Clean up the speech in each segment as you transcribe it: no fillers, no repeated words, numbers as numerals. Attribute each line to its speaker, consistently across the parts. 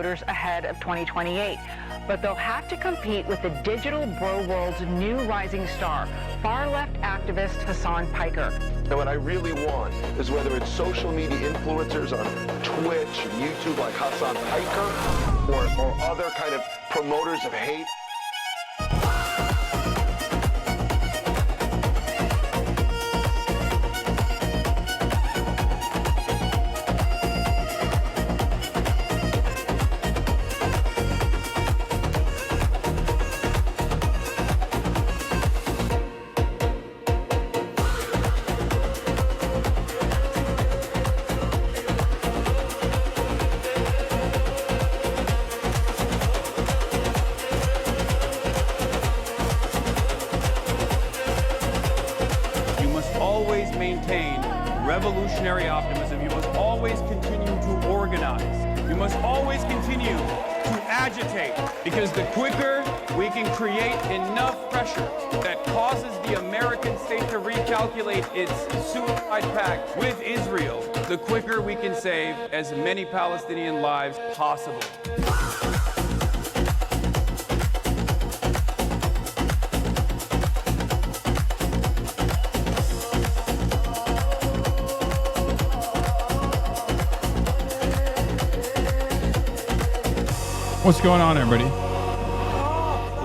Speaker 1: voters ahead of 2028. But they'll have to compete with the digital bro world's new rising star, far-left activist Hasan Piker.
Speaker 2: And what I really want is whether it's social media influencers on Twitch and YouTube like Hasan Piker or other kind of promoters of hate.
Speaker 3: Maintain revolutionary optimism. You must always continue to organize. You must always continue to agitate, because the quicker we can create enough pressure that causes the American state to recalculate its suicide pact with Israel, the quicker we can save as many Palestinian lives possible.
Speaker 4: What's going on, everybody?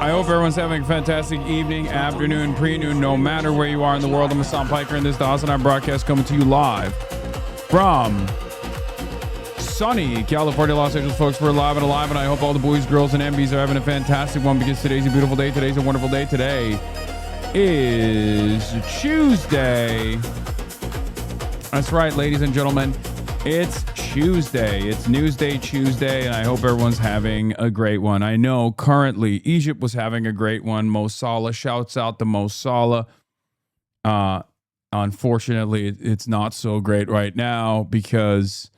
Speaker 4: I hope everyone's having a fantastic evening, afternoon, pre-noon, no matter where you are in the world. I'm Hasan Piker, and this is the HasanAbi broadcast coming to you live from sunny California, Los Angeles. Folks, we're live and alive, and I hope all the boys, girls, and MBs are having a fantastic one, because today's a beautiful day. Today's a wonderful day. Today is Tuesday. That's right, ladies and gentlemen. It's Tuesday. It's Newsday Tuesday, and I hope everyone's having a great one. I know currently Egypt was having a great one. Mo Salah, shouts out to Mo Salah. Unfortunately, it's not so great right now, because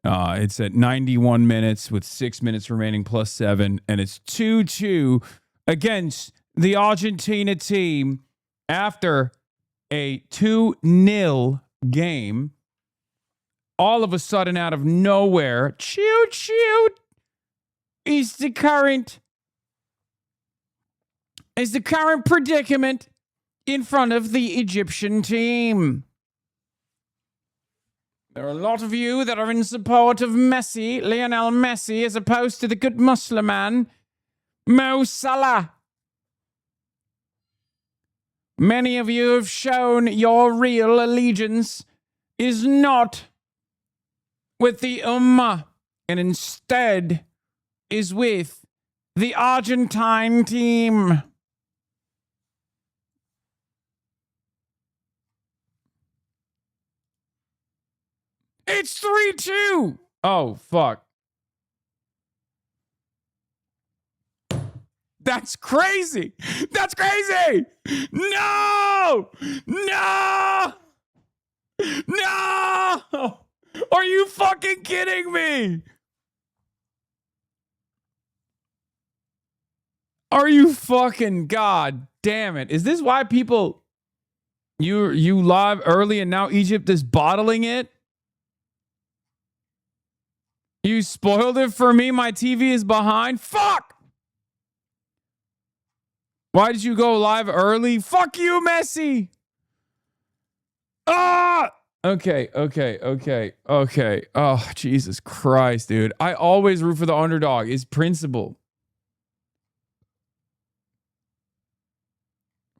Speaker 4: it's at 91 minutes with 6 minutes remaining plus 7, and it's 2-2 against the Argentina team after a 2-0 game. All of a sudden, out of nowhere, is the current predicament in front of the Egyptian team. There are a lot of you that are in support of Messi, Lionel Messi, as opposed to the good Muslim man, Mo Salah. Many of you have shown your real allegiance is not with the Ummah, and instead is with the Argentine team. It's 3-2. Oh, fuck. That's crazy. That's crazy. No! No! No! Are you fucking kidding me? Are you fucking, god damn it. Is this why people, you live early and now Egypt is bottling it? You spoiled it for me. My TV is behind. Fuck! Why did you go live early? Fuck you, Messi! Ah! Okay. Oh, Jesus Christ, dude. I always root for the underdog. It's principle.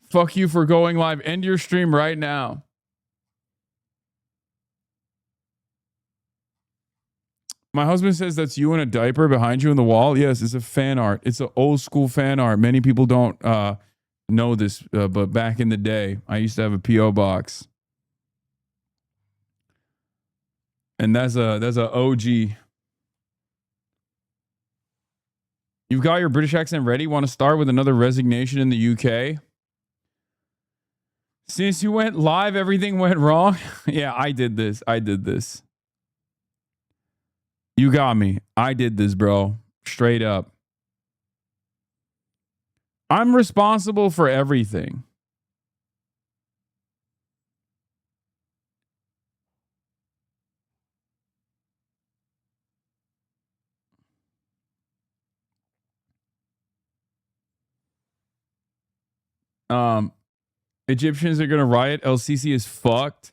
Speaker 4: Fuck you for going live. End your stream right now. My husband says that's you in a diaper behind you in the wall. Yes, it's a fan art. It's an old school fan art. Many people don't know this, but back in the day, I used to have a P.O. box. And that's a OG. You've got your British accent ready? Want to start with another resignation in the UK? Since you went live, everything went wrong? Yeah, I did this. You got me. I did this, bro. Straight up. I'm responsible for everything. Egyptians are gonna riot. LCC is fucked.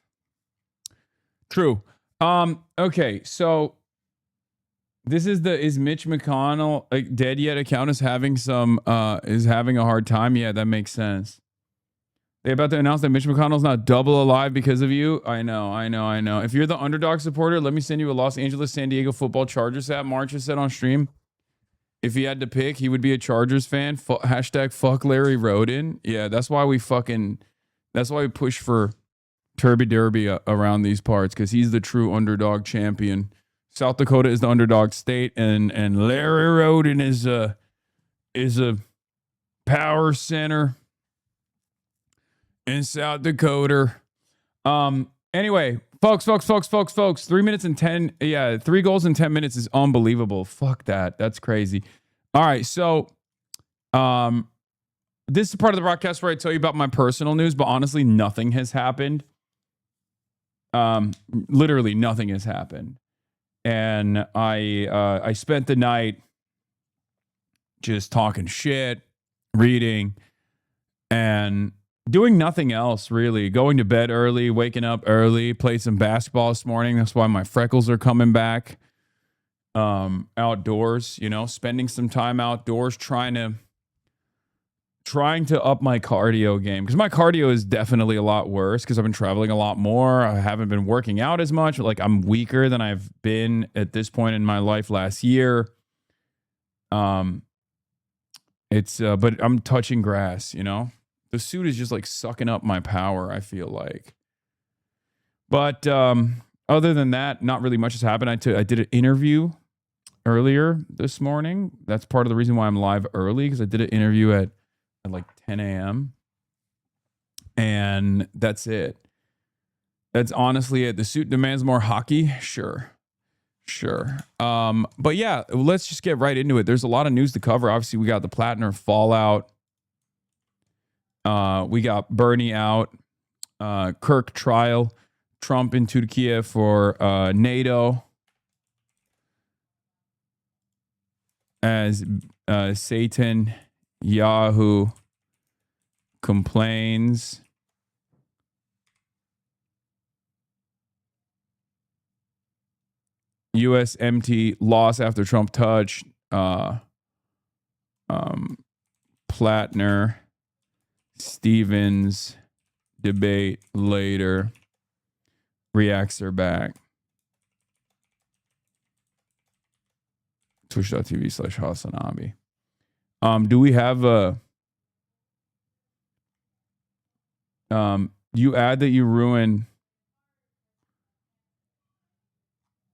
Speaker 4: True. Okay, so this is is Mitch McConnell dead yet account is having a hard time. Yeah, that makes sense. They about to announce that Mitch McConnell's not double alive because of you. I know. If you're the underdog supporter, let me send you a Los Angeles San Diego football Chargers hat. March has said on stream. If he had to pick, he would be a Chargers fan. Hashtag fuck Larry Roden. Yeah, that's why we push for Turby Derby around these parts, because he's the true underdog champion. South Dakota is the underdog state, and Larry Roden is a power center in South Dakota. Anyway, folks. 3 minutes and 10. Yeah, 3 goals in 10 minutes is unbelievable. Fuck that. That's crazy. All right, so this is part of the broadcast where I tell you about my personal news, but honestly, nothing has happened. Literally nothing has happened. And I spent the night just talking shit, reading, and doing nothing else really. Going to bed early, waking up early, played some basketball this morning. That's why my freckles are coming back. Outdoors, spending some time outdoors, trying to up my cardio game, because my cardio is definitely a lot worse because I've been traveling a lot more. I haven't been working out as much. Like, I'm weaker than I've been at this point in my life last year. But I'm touching grass, The suit is just like sucking up my power, I feel like. But other than that, not really much has happened. I did an interview earlier this morning. That's part of the reason why I'm live early, because I did an interview at like 10 a.m. And that's it. That's honestly it. The suit demands more hockey. Sure. But yeah, let's just get right into it. There's a lot of news to cover. Obviously, we got the Plattner fallout. We got Bernie out. Kirk trial. Trump in Turkey for NATO. As Satan Yahoo complains. U.S. empty loss after Trump touch. Plattner, Stevens debate later. Reacts are back. Twitch.tv/HasanAbi. Do we have a you add that you ruined?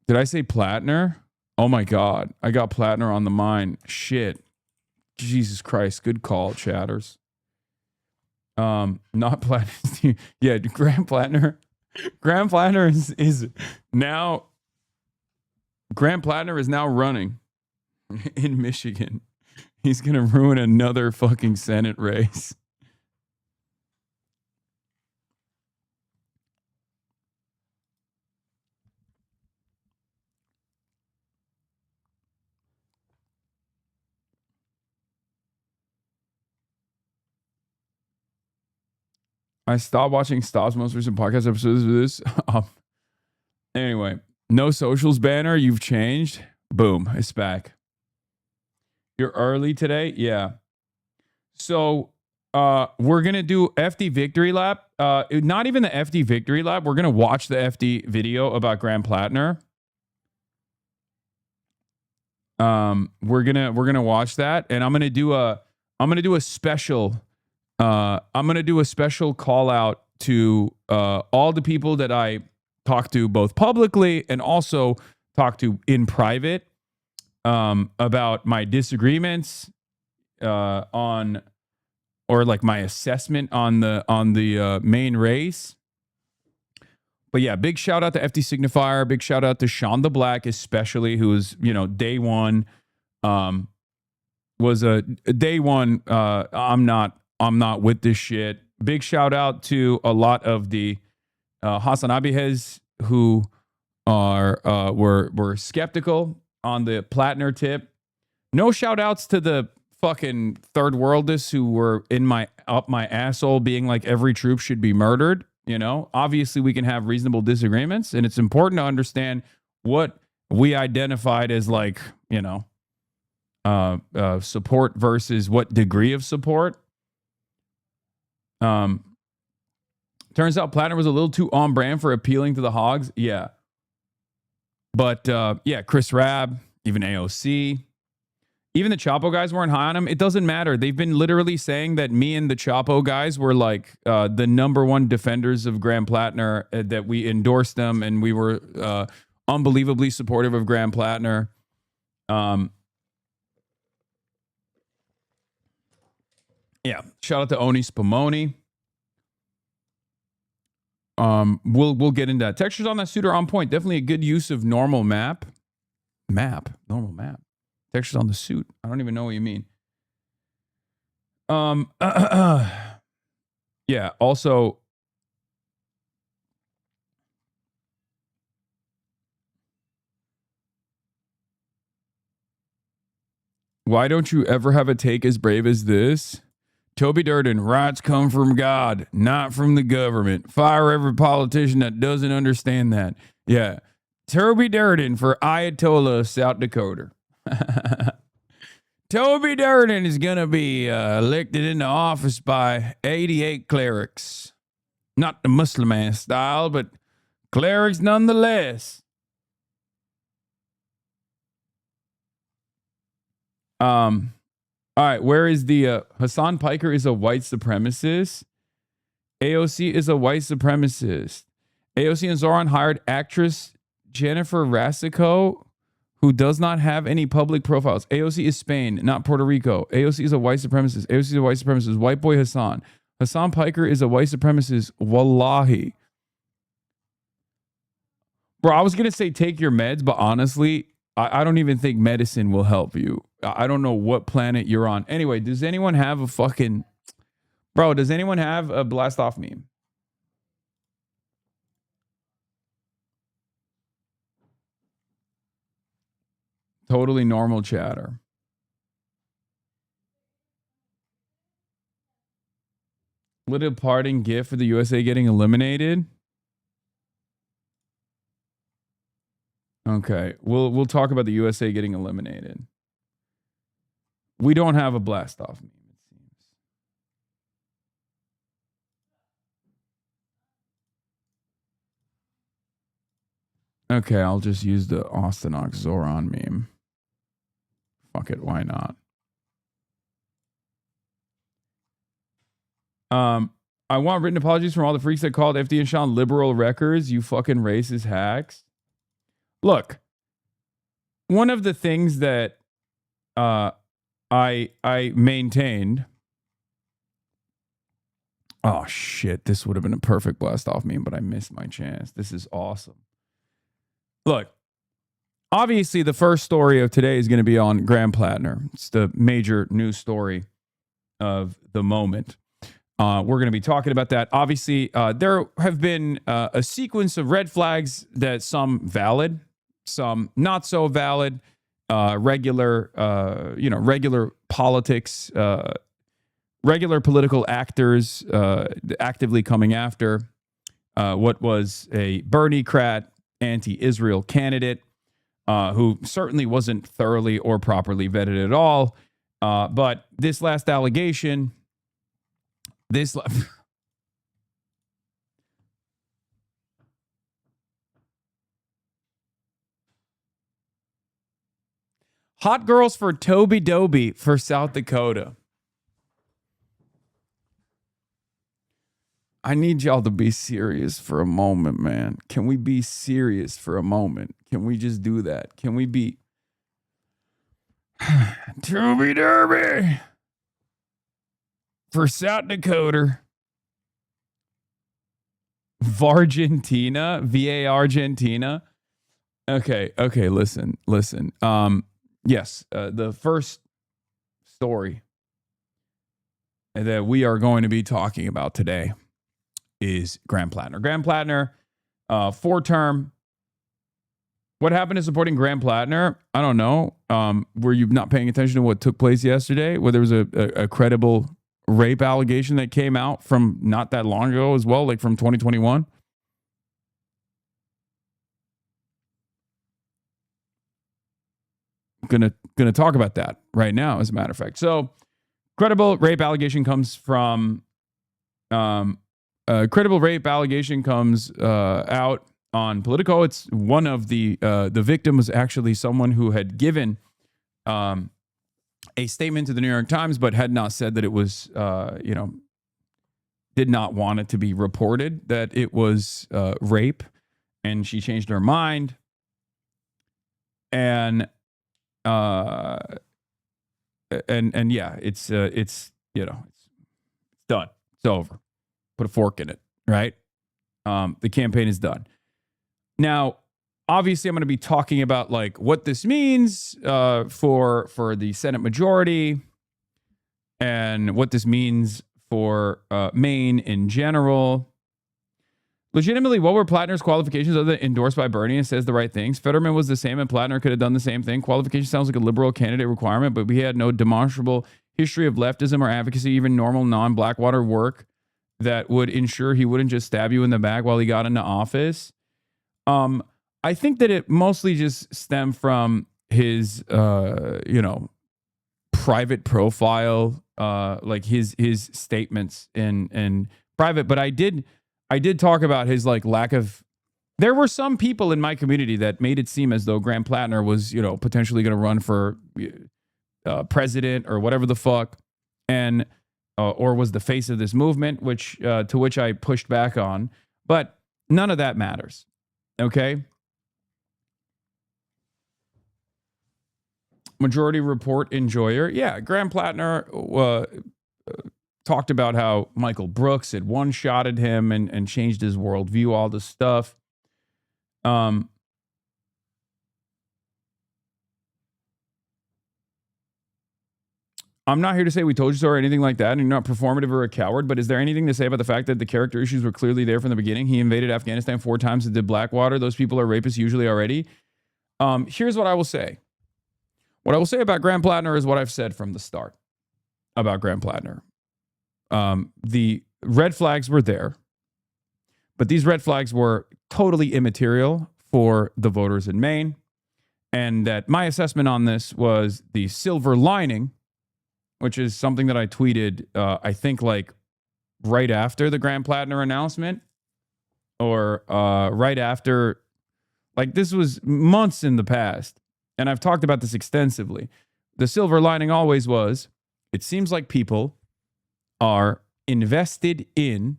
Speaker 4: Did I say Plattner? Oh my God. I got Plattner on the mind. Shit. Jesus Christ. Good call, chatters. Not Plattner. Yeah, Graham Plattner. Graham Plattner is now. Graham Plattner is now running in Michigan. He's going to ruin another fucking Senate race. I stopped watching Stop's most recent podcast episodes of this. Anyway, no socials banner. You've changed. Boom. It's back. You're early today? Yeah. So we're going to do FD Victory Lap. Not even the FD Victory Lap. We're going to watch the FD video about Graham Plattner. We're going to watch that, and I'm going to do a special call out to all the people that I talk to both publicly and also talk to in private about my disagreements on, or like my assessment on the main race. But yeah, big shout out to FD Signifier. Big shout out to Sean the Black, especially, who was, day one, was a day one. I'm not with this shit. Big shout out to a lot of the HasanAbi heads who were skeptical on the Plattner tip. No shout outs to the fucking third worldists who were up my asshole being like every troop should be murdered. You know, obviously we can have reasonable disagreements, and it's important to understand what we identified as like, you know, support versus what degree of support. Turns out Plattner was a little too on brand for appealing to the hogs. Yeah. But yeah, Chris Rabb, even AOC, even the Chapo guys weren't high on him. It doesn't matter. They've been literally saying that me and the Chapo guys were like the number one defenders of Graham Plattner, that we endorsed them and we were unbelievably supportive of Graham Plattner. Yeah, shout out to Oni Spumoni. We'll get into that. Textures on that suit are on point. Definitely a good use of normal map. Normal map. Textures on the suit. I don't even know what you mean. Yeah, also why don't you ever have a take as brave as this? Toby Durden, rights come from God, not from the government. Fire every politician that doesn't understand that. Yeah. Toby Durden for Ayatollah of South Dakota. Toby Durden is going to be elected into office by 88 clerics. Not the Muslim ass style, but clerics nonetheless. All right, where is the Hasan Piker is a white supremacist. AOC is a white supremacist. AOC and Zoran hired actress Jennifer Rasico, who does not have any public profiles. AOC is Spain, not Puerto Rico. AOC is a white supremacist. AOC is a white supremacist. White boy Hasan. Hasan Piker is a white supremacist. Wallahi. Bro, I was going to say take your meds, but honestly, I don't even think medicine will help you. I don't know what planet you're on. Anyway, does anyone have a fucking... Bro, does anyone have a blast off meme? Totally normal chatter. Little parting gift for the USA getting eliminated. Okay, we'll talk about the USA getting eliminated. We don't have a blast off meme, it seems. Okay, I'll just use the Austin Ox Zoran meme. Fuck it, why not? I want written apologies from all the freaks that called FD and Sean liberal wreckers, you fucking racist hacks. Look, one of the things that I maintained. Oh shit, this would have been a perfect blast off meme, but I missed my chance. This is awesome. Look, obviously the first story of today is going to be on Graham Plattner. It's the major news story of the moment. We're going to be talking about that. Obviously, there have been a sequence of red flags that some valid, some not so valid, regular politics, regular political actors actively coming after what was a Bernie-crat anti-Israel candidate who certainly wasn't thoroughly or properly vetted at all. But this last allegation, hot girls for Toby Doby for South Dakota. I need y'all to be serious for a moment, man. Can we be serious for a moment? Can we just do that? Can we be Toby Derby for South Dakota? Vargentina, VA Argentina. Okay, listen. Yes, the first story that we are going to be talking about today is Graham Plattner. Graham Plattner, 4-term What happened to supporting Graham Plattner? I don't know. Were you not paying attention to what took place yesterday, where there was a credible rape allegation that came out from not that long ago as well, like from 2021? Gonna talk about that right now, as a matter of fact. So, credible rape allegation comes from credible rape allegation comes out on Politico. It's one of the victim was actually someone who had given a statement to the New York Times, but had not said that it was did not want it to be reported that it was rape, and she changed her mind. And yeah, it's done. It's over. Put a fork in it, right? The campaign is done. Now, obviously, I'm going to be talking about like what this means for the Senate majority and what this means for Maine in general. Legitimately, what were Plattner's qualifications other than endorsed by Bernie and says the right things? Fetterman was the same and Plattner could have done the same thing. Qualification sounds like a liberal candidate requirement, but we had no demonstrable history of leftism or advocacy, even normal non-Blackwater work that would ensure he wouldn't just stab you in the back while he got into office. I think that it mostly just stemmed from his, private profile, like his statements in private. But I did talk about his like lack of. There were some people in my community that made it seem as though Graham Plattner was, potentially going to run for president or whatever the fuck, and or was the face of this movement, which to which I pushed back on. But none of that matters. Okay. Majority Report enjoyer. Yeah, Graham Plattner talked about how Michael Brooks had one-shotted him and changed his worldview, all this stuff. I'm not here to say we told you so or anything like that, and you're not performative or a coward, but is there anything to say about the fact that the character issues were clearly there from the beginning? He invaded Afghanistan 4 times and did Blackwater. Those people are rapists usually already. Here's what I will say. What I will say about Graham Plattner is what I've said from the start about Graham Plattner. The red flags were there, but these red flags were totally immaterial for the voters in Maine, and that my assessment on this was the silver lining, which is something that I tweeted, I think like right after the Graham Plattner announcement, or right after, like this was months in the past. And I've talked about this extensively. The silver lining always was, it seems like people are invested in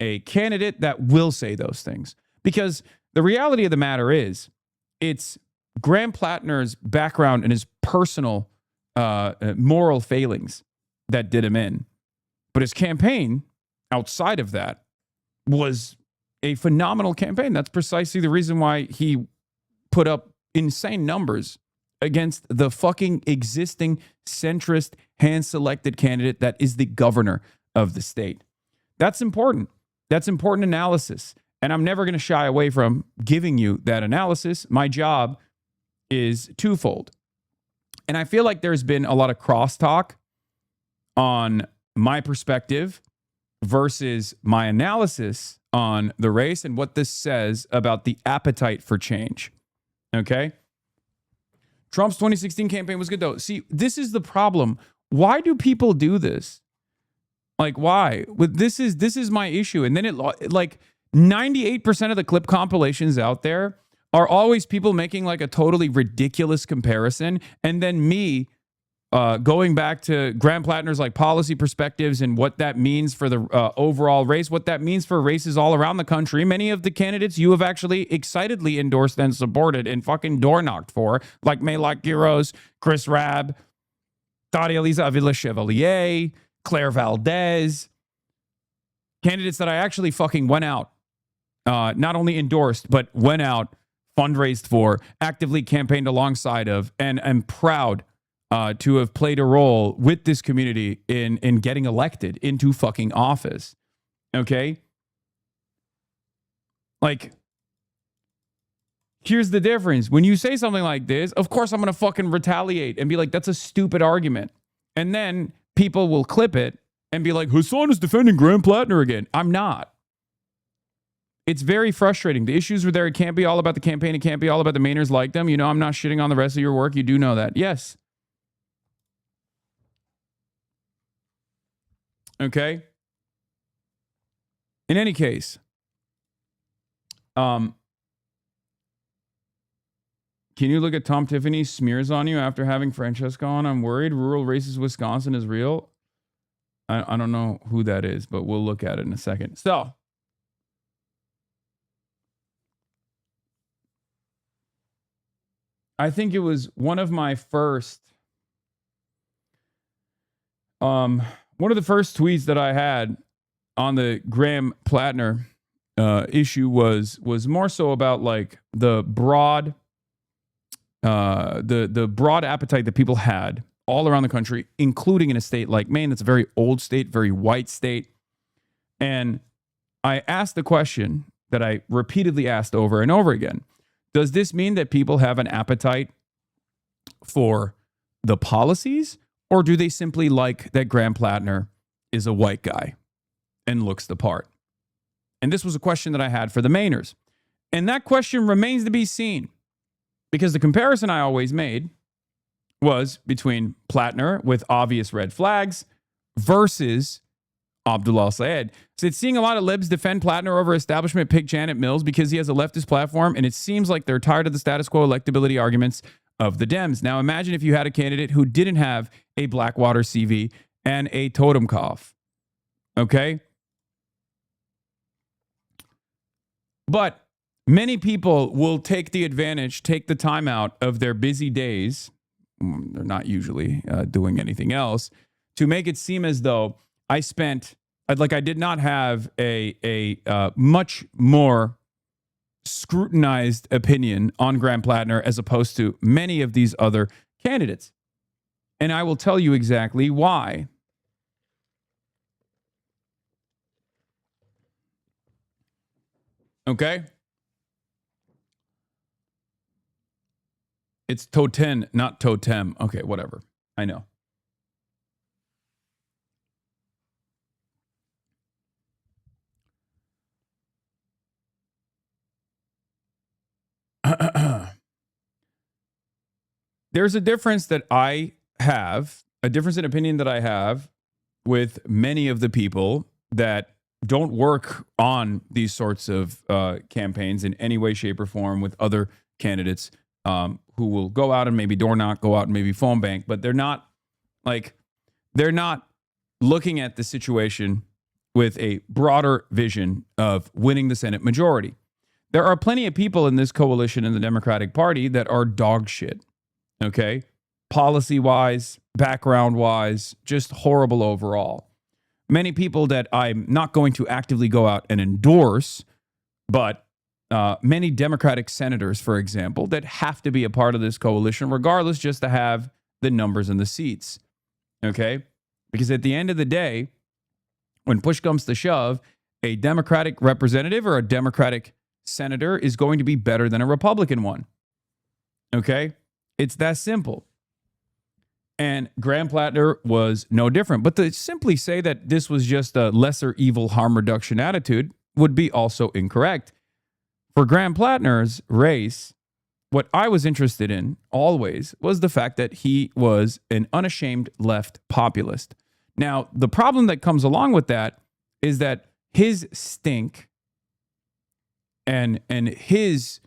Speaker 4: a candidate that will say those things. Because the reality of the matter is, it's Graham Plattner's background and his personal moral failings that did him in. But his campaign outside of that was a phenomenal campaign. That's precisely the reason why he put up insane numbers against the fucking existing centrist hand-selected candidate that is the governor of the state. That's important. That's important analysis. And I'm never going to shy away from giving you that analysis. My job is twofold. And I feel like there's been a lot of crosstalk on my perspective versus my analysis on the race and what this says about the appetite for change. Okay? Trump's 2016 campaign was good, though. See, this is the problem. Why do people do this? Like, why? This is my issue. And then it, like, 98% of the clip compilations out there are always people making like a totally ridiculous comparison, and then me going back to Graham Plattner's like policy perspectives and what that means for the overall race, what that means for races all around the country. Many of the candidates you have actually excitedly endorsed and supported and fucking door knocked for, like Maylak Giros, Chris Rabb, Claudia Elisa Avila Chevalier, Claire Valdez, candidates that I actually fucking went out, not only endorsed, but went out, fundraised for, actively campaigned alongside of, and am proud to have played a role with this community in getting elected into fucking office. Okay? Like, here's the difference. When you say something like this, of course I'm going to fucking retaliate and be like, that's a stupid argument. And then people will clip it and be like, Hasan is defending Graham Plattner again. I'm not. It's very frustrating. The issues were there. It can't be all about the campaign. It can't be all about the Mainers like them. You know, I'm not shitting on the rest of your work. You do know that. Yes. Okay. In any case, can you look at Tom Tiffany smears on you after having Francesca on? I'm worried. Rural racist Wisconsin is real. I don't know who that is, but we'll look at it in a second. So, I think it was one of my first, one of the first tweets that I had on the Graham Plattner issue was more so about like the broad, the broad appetite that people had all around the country, including in a state like Maine. That's a very old state, very white state. And I asked the question that I repeatedly asked over and over again. Does this mean that people have an appetite for the policies, or do they simply like that Graham Plattner is a white guy and looks the part? And this was a question that I had for the Mainers. And that question remains to be seen, because the comparison I always made was between Plattner with obvious red flags versus Abdullah Syed. So it's seeing a lot of libs defend Plattner over establishment pick Janet Mills because he has a leftist platform, and it seems like they're tired of the status quo electability arguments of the Dems. Now imagine if you had a candidate who didn't have a Blackwater CV and a totem cough. Okay? But many people will take the advantage, take the time out of their busy days, they're not usually doing anything else, to make it seem as though I did not have a much more scrutinized opinion on Graham Plattner as opposed to many of these other candidates. And I will tell you exactly why. Okay? It's totem, not totem. Okay, whatever. I know. There's a difference that I have, a difference in opinion that I have with many of the people that don't work on these sorts of campaigns in any way, shape, or form with other candidates who will go out and maybe door knock, go out and maybe phone bank, but they're not looking at the situation with a broader vision of winning the Senate majority. There are plenty of people in this coalition in the Democratic Party that are dog shit. Okay? Policy-wise, background-wise, just horrible overall. Many people that I'm not going to actively go out and endorse, but many Democratic senators, for example, that have to be a part of this coalition, regardless, just to have the numbers and the seats. Okay? Because at the end of the day, when push comes to shove, a Democratic representative or a Democratic senator is going to be better than a Republican one. Okay? It's that simple. And Graham Plattner was no different. But to simply say that this was just a lesser evil harm reduction attitude would be also incorrect. For Graham Plattner's race, what I was interested in always was the fact that he was an unashamed left populist. Now, the problem that comes along with that is that his stink and his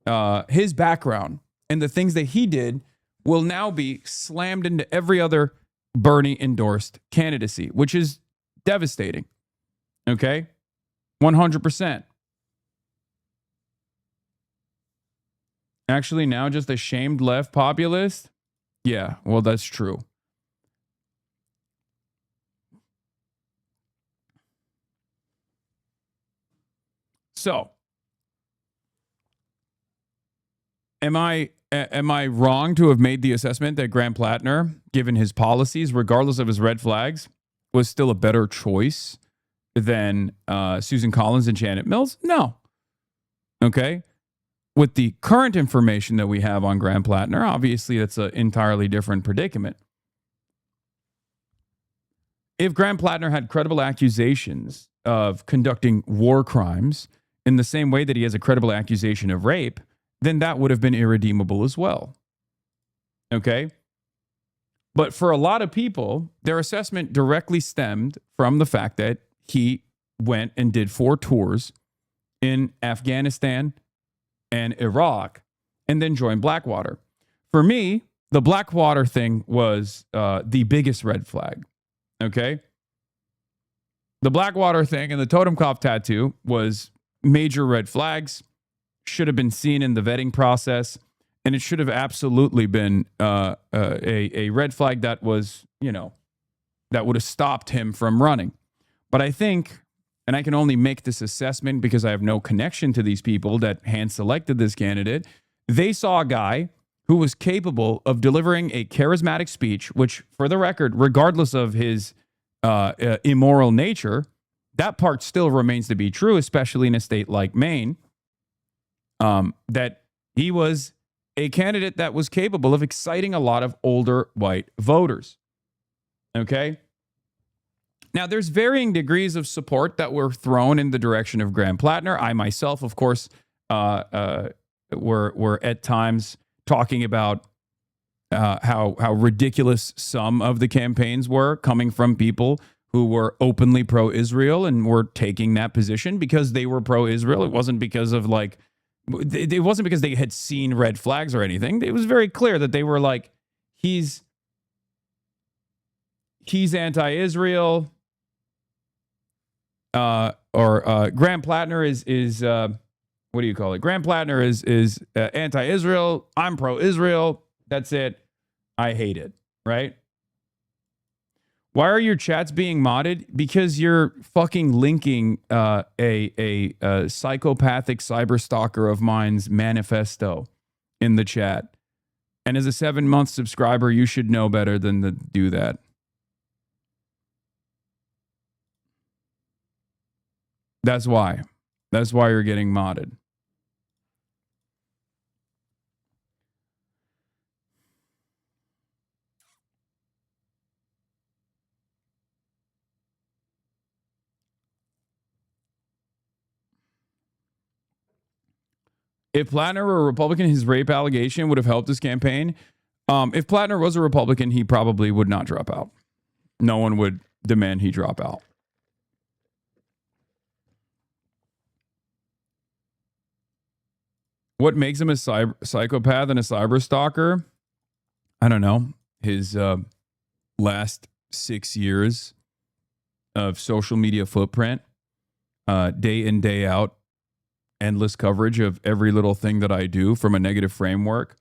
Speaker 4: background and the things that he did will now be slammed into every other Bernie endorsed candidacy, which is devastating. Okay? 100%. Actually, now just a shamed left populist? Yeah, well, that's true. So, am I wrong to have made the assessment that Graham Plattner, given his policies, regardless of his red flags, was still a better choice than Susan Collins and Janet Mills? No. Okay. with the current information that we have on Graham Plattner, obviously that's an entirely different predicament. If Graham Plattner had credible accusations of conducting war crimes in the same way that he has a credible accusation of rape, then that would have been irredeemable as well. Okay? But for a lot of people, their assessment directly stemmed from the fact that he went and did 4 tours in Afghanistan and Iraq and then joined Blackwater. For me, the Blackwater thing was the biggest red flag. Okay? The Blackwater thing and the Totem Cop tattoo was major red flags, should have been seen in the vetting process, and it should have absolutely been a red flag that was, that would have stopped him from running. But I think, and I can only make this assessment because I have no connection to these people that hand-selected this candidate, they saw a guy who was capable of delivering a charismatic speech, which, for the record, regardless of his immoral nature, that part still remains to be true, especially in a state like Maine, that he was a candidate that was capable of exciting a lot of older white voters. Okay? Now, there's varying degrees of support that were thrown in the direction of Graham Plattner. I myself, of course, were at times talking about how ridiculous some of the campaigns were coming from people who were openly pro-Israel and were taking that position because they were pro-Israel. It wasn't because of it wasn't because they had seen red flags or anything. It was very clear that they were like, he's anti-Israel. Or Graham Plattner is what do you call it? Graham Plattner is anti-Israel. I'm pro-Israel. That's it. I hate it. Right? Why are your chats being modded? Because you're fucking linking a psychopathic cyber stalker of mine's manifesto in the chat. And as a 7-month subscriber, you should know better than to do that. That's why. That's why you're getting modded. If Plattner were a Republican, his rape allegation would have helped his campaign. If Plattner was a Republican, he probably would not drop out. No one would demand he drop out. What makes him a psychopath and a cyber stalker? I don't know. His last 6 years of social media footprint, day in, day out, endless coverage of every little thing that I do from a negative framework.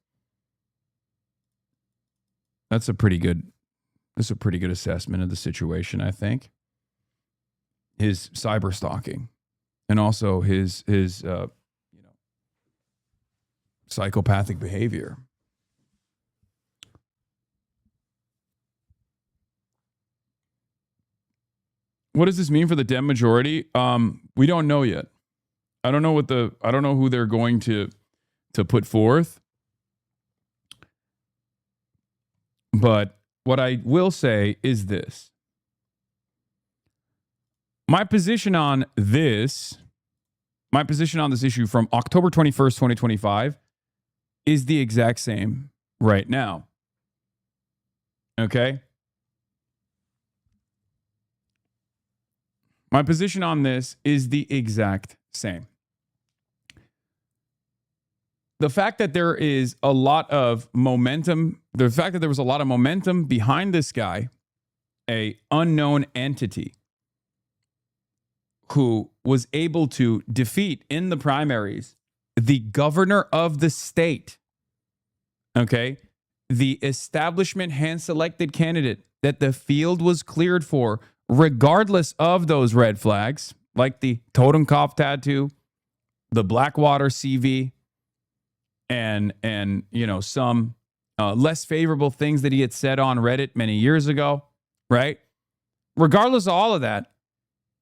Speaker 4: That's a pretty good assessment of the situation, I think. His cyber stalking and also his psychopathic behavior. What does this mean for the Dem majority? We don't know yet. I don't know who they're going to put forth. But what I will say is this. My position on this issue from October 21st, 2025 is the exact same right now. Okay? My position on this is the exact same. The fact that there is a lot of momentum, the fact that there was a lot of momentum behind this guy, a unknown entity who was able to defeat in the primaries the governor of the state, okay, the establishment hand-selected candidate that the field was cleared for, regardless of those red flags, like the Totem Cop tattoo, the Blackwater CV, and some less favorable things that he had said on Reddit many years ago, right? Regardless of all of that,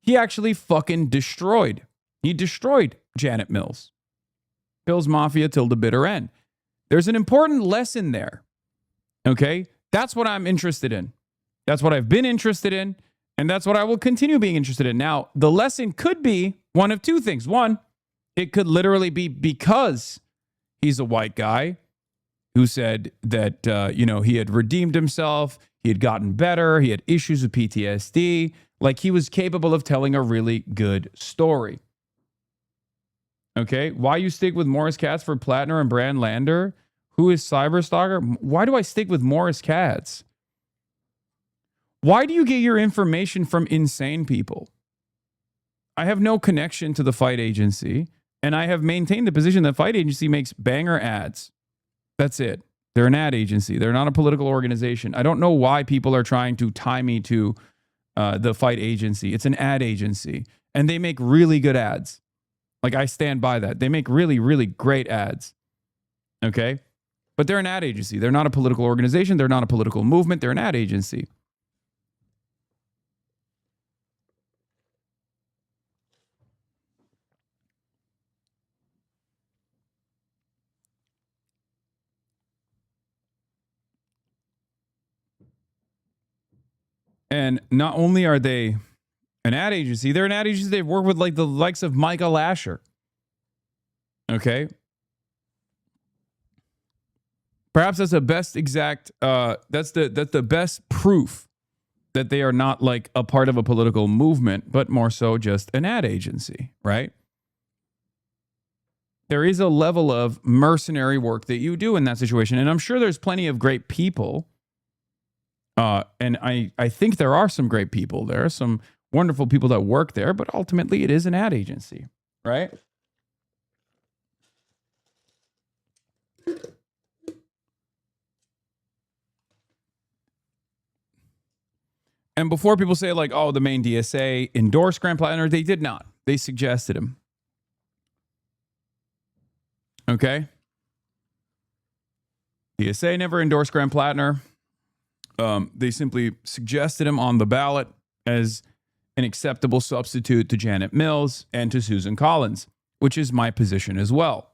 Speaker 4: he actually fucking destroyed. He destroyed Janet Mills. Pills Mafia till the bitter end. There's an important lesson there. Okay? That's what I'm interested in. That's what I've been interested in. And that's what I will continue being interested in. Now, the lesson could be one of two things. One, it could literally be because he's a white guy who said that, he had redeemed himself. He had gotten better. He had issues with PTSD. Like he was capable of telling a really good story. Okay. Why you stick with Morris Katz for Plattner and Brand Lander? Who is Cyberstalker? Why do I stick with Morris Katz? Why do you get your information from insane people? I have no connection to the fight agency, and I have maintained the position that fight agency makes banger ads. That's it. They're an ad agency. They're not a political organization. I don't know why people are trying to tie me to the fight agency. It's an ad agency, and they make really good ads. Like, I stand by that. They make really, really great ads. Okay? But they're an ad agency. They're not a political organization. They're not a political movement. They're an ad agency. And not only are they an ad agency, they're an ad agency. They've worked with like the likes of Michael Lasher. Okay. Perhaps that's the best that's the best proof that they are not like a part of a political movement, but more so just an ad agency, right? There is a level of mercenary work that you do in that situation. And I'm sure there's plenty of great people. And I think there are some great people there, some wonderful people that work there, but ultimately it is an ad agency, right? And before people say like, oh, the main DSA endorsed Graham Plattner, they did not. They suggested him. Okay? DSA never endorsed Graham Plattner. They simply suggested him on the ballot as an acceptable substitute to Janet Mills and to Susan Collins, which is my position as well.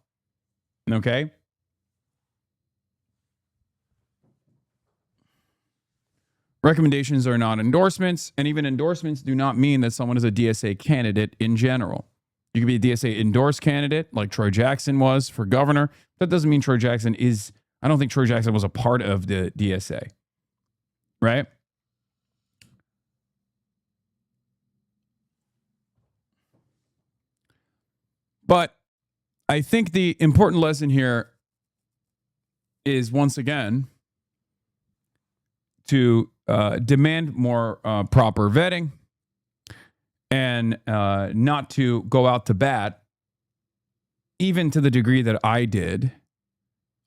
Speaker 4: Okay? Recommendations are not endorsements, and even endorsements do not mean that someone is a DSA candidate in general. You could be a DSA endorsed candidate like Troy Jackson was for governor. That doesn't mean Troy Jackson is, I don't think Troy Jackson was a part of the DSA. Right? But I think the important lesson here is, once again, to demand more proper vetting and not to go out to bat, even to the degree that I did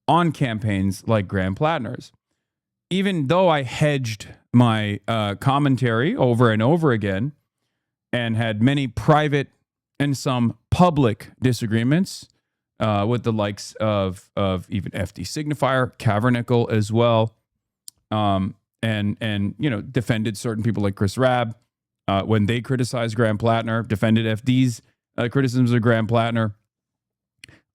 Speaker 4: on campaigns like Graham Plattner's. Even though I hedged my commentary over and over again and had many private and some public disagreements with the likes of even FD Signifier, Cavernickel as well, and defended certain people like Chris Rabb when they criticized Graham Plattner, defended FD's criticisms of Graham Plattner.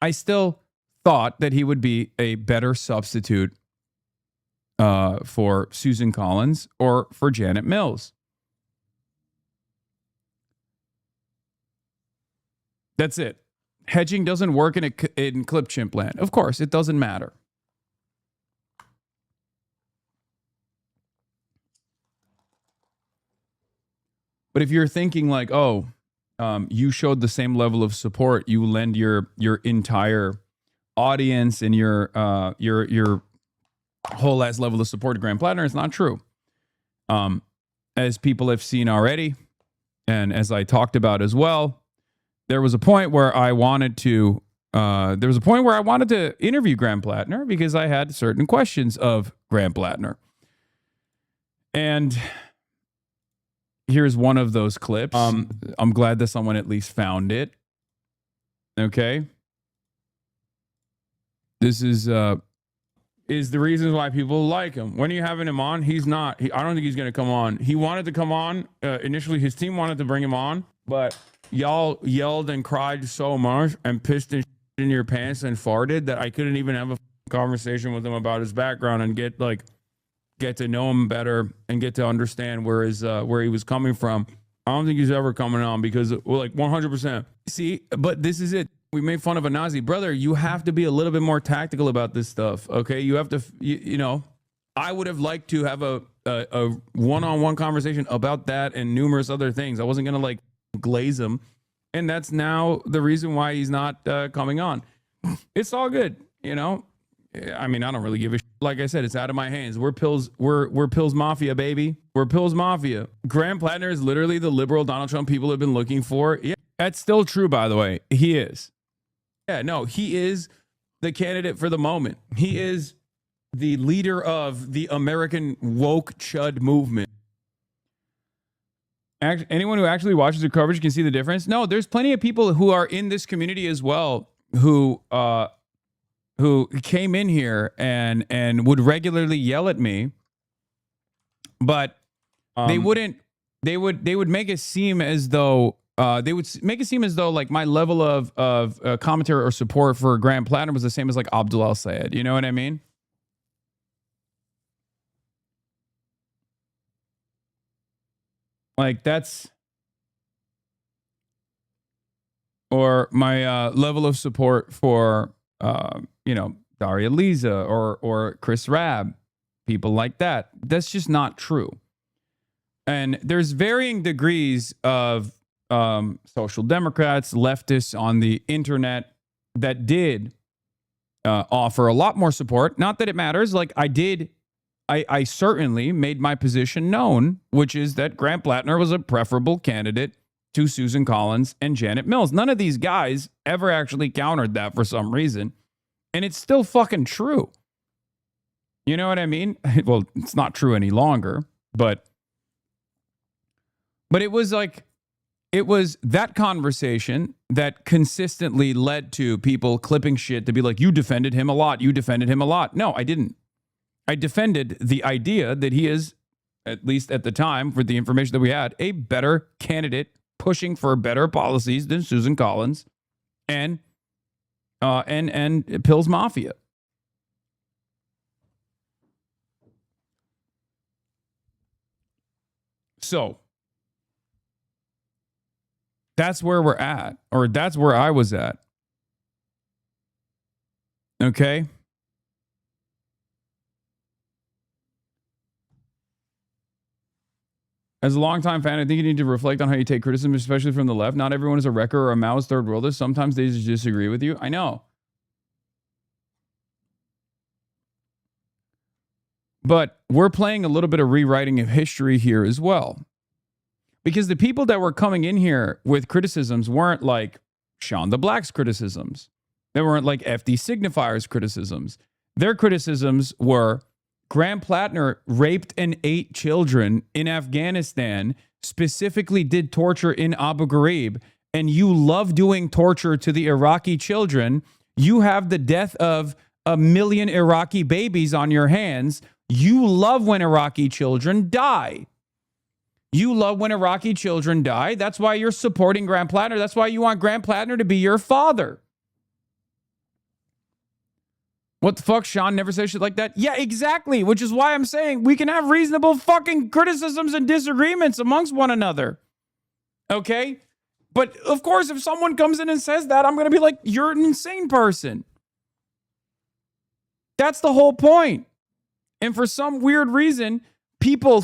Speaker 4: I still thought that he would be a better substitute for Susan Collins or for Janet Mills. That's it. Hedging doesn't work in clip chimp land. Of course, it doesn't matter. But if you're thinking like, oh, you showed the same level of support, you lend your entire audience and your whole ass level of support to Graham Plattner, it's not true. As people have seen already, and as I talked about as well, there was a point where I wanted to interview Graham Plattner because I had certain questions of Graham Plattner. And here's one of those clips. I'm glad that someone at least found it. Okay. This is the reasons why people like him. When are you having him on? He's not. I don't think he's going to come on. He wanted to come on. Initially, his team wanted to bring him on, but y'all yelled and cried so much and pissed in your pants and farted that I couldn't even have a conversation with him about his background and get to know him better and get to understand where he was coming from. I don't think he's ever coming on because we're like 100%. See, but this is it. We made fun of a Nazi. Brother, you have to be a little bit more tactical about this stuff, okay? You have to, you know, I would have liked to have a one-on-one conversation about that and numerous other things. I wasn't going to like glaze him. And that's now the reason why he's not coming on. It's all good, you know? I mean, I don't really give a shit. Like I said, it's out of my hands. We're Pills Mafia, baby. We're Pills Mafia. Graham Plattner is literally the liberal Donald Trump people have been looking for. Yeah, that's still true, by the way. He is. Yeah, no, he is the candidate for the moment. He is the leader of the American woke chud movement. Anyone who actually watches the coverage can see the difference. No, there's plenty of people who are in this community as well who came in here and would regularly yell at me, but they would make it seem as though like my level of commentary or support for Graham Plattner was the same as like Abdul Al-Sayed. You know what I mean? Like that's, or my level of support for you know, Daria Lisa or Chris Rabb, people like that. That's just not true. And there's varying degrees of social democrats, leftists on the internet that did offer a lot more support. Not that it matters. Like I certainly made my position known, which is that Graham Plattner was a preferable candidate to Susan Collins and Janet Mills. None of these guys ever actually countered that for some reason. And it's still fucking true. You know what I mean? Well, it's not true any longer, but it was that conversation that consistently led to people clipping shit to be like, you defended him a lot. You defended him a lot. No, I didn't. I defended the idea that he is, at least at the time, for the information that we had, a better candidate pushing for better policies than Susan Collins and Pills Mafia. So that's where we're at, or that's where I was at. Okay. As a longtime fan, I think you need to reflect on how you take criticism, especially from the left. Not everyone is a wrecker or a Maoist third worlder. Sometimes they just disagree with you. I know. But we're playing a little bit of rewriting of history here as well. Because the people that were coming in here with criticisms weren't like Sean the Black's criticisms. They weren't like FD Signifier's criticisms. Their criticisms were Graham Plattner raped and ate children in Afghanistan, specifically did torture in Abu Ghraib, and you love doing torture to the Iraqi children. You have the death of 1 million Iraqi babies on your hands. You love when Iraqi children die. You love when Iraqi children die. That's why you're supporting Graham Plattner. That's why you want Graham Plattner to be your father. What the fuck? Sean never says shit like that? Yeah, exactly. Which is why I'm saying we can have reasonable fucking criticisms and disagreements amongst one another. Okay? But of course, if someone comes in and says that, I'm going to be like, you're an insane person. That's the whole point. And for some weird reason, people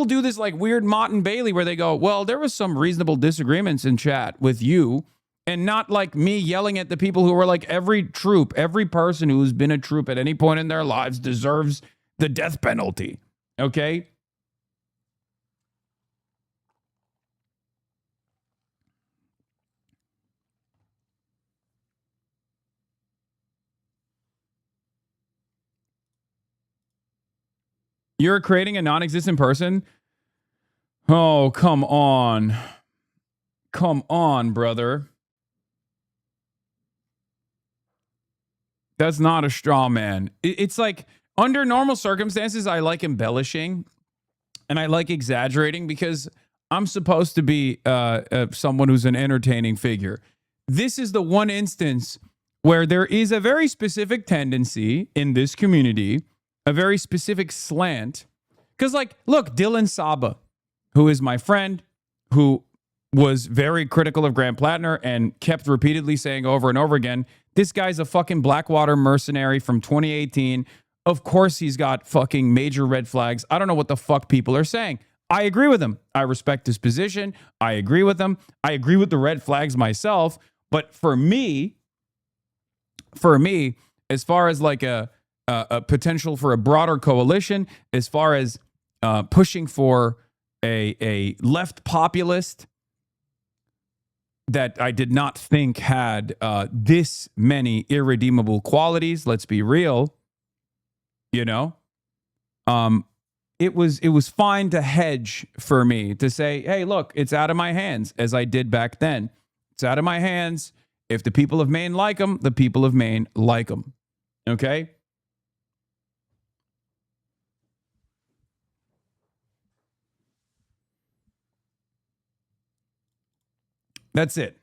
Speaker 4: do this like weird Mott and Bailey where they go, well, there was some reasonable disagreements in chat with you. And not like me yelling at the people who were like, every person who's been a troop at any point in their lives deserves the death penalty. Okay? You're creating a non-existent person? Oh, come on. Come on, brother. That's not a straw man. It's like under normal circumstances, I like embellishing and I like exaggerating because I'm supposed to be someone who's an entertaining figure. this is the one instance where there is a very specific tendency in this community, a very specific slant. Because, like, look, Dylan Saba, who is my friend, who was very critical of Grant Plattner and kept repeatedly saying over and over again, this guy's a fucking Blackwater mercenary from 2018. Of course he's got fucking major red flags. I don't know what the fuck people are saying. I agree with him. I respect his position. I agree with him. I agree with the red flags myself. But for me, as far as like a potential for a broader coalition, as far as pushing for a left populist that I did not think had this many irredeemable qualities, let's be real, you know, it was fine to hedge for me to say, hey, look, it's out of my hands, as I did back then. It's out of my hands. If the people of Maine like them, the people of Maine like them. Okay? That's it.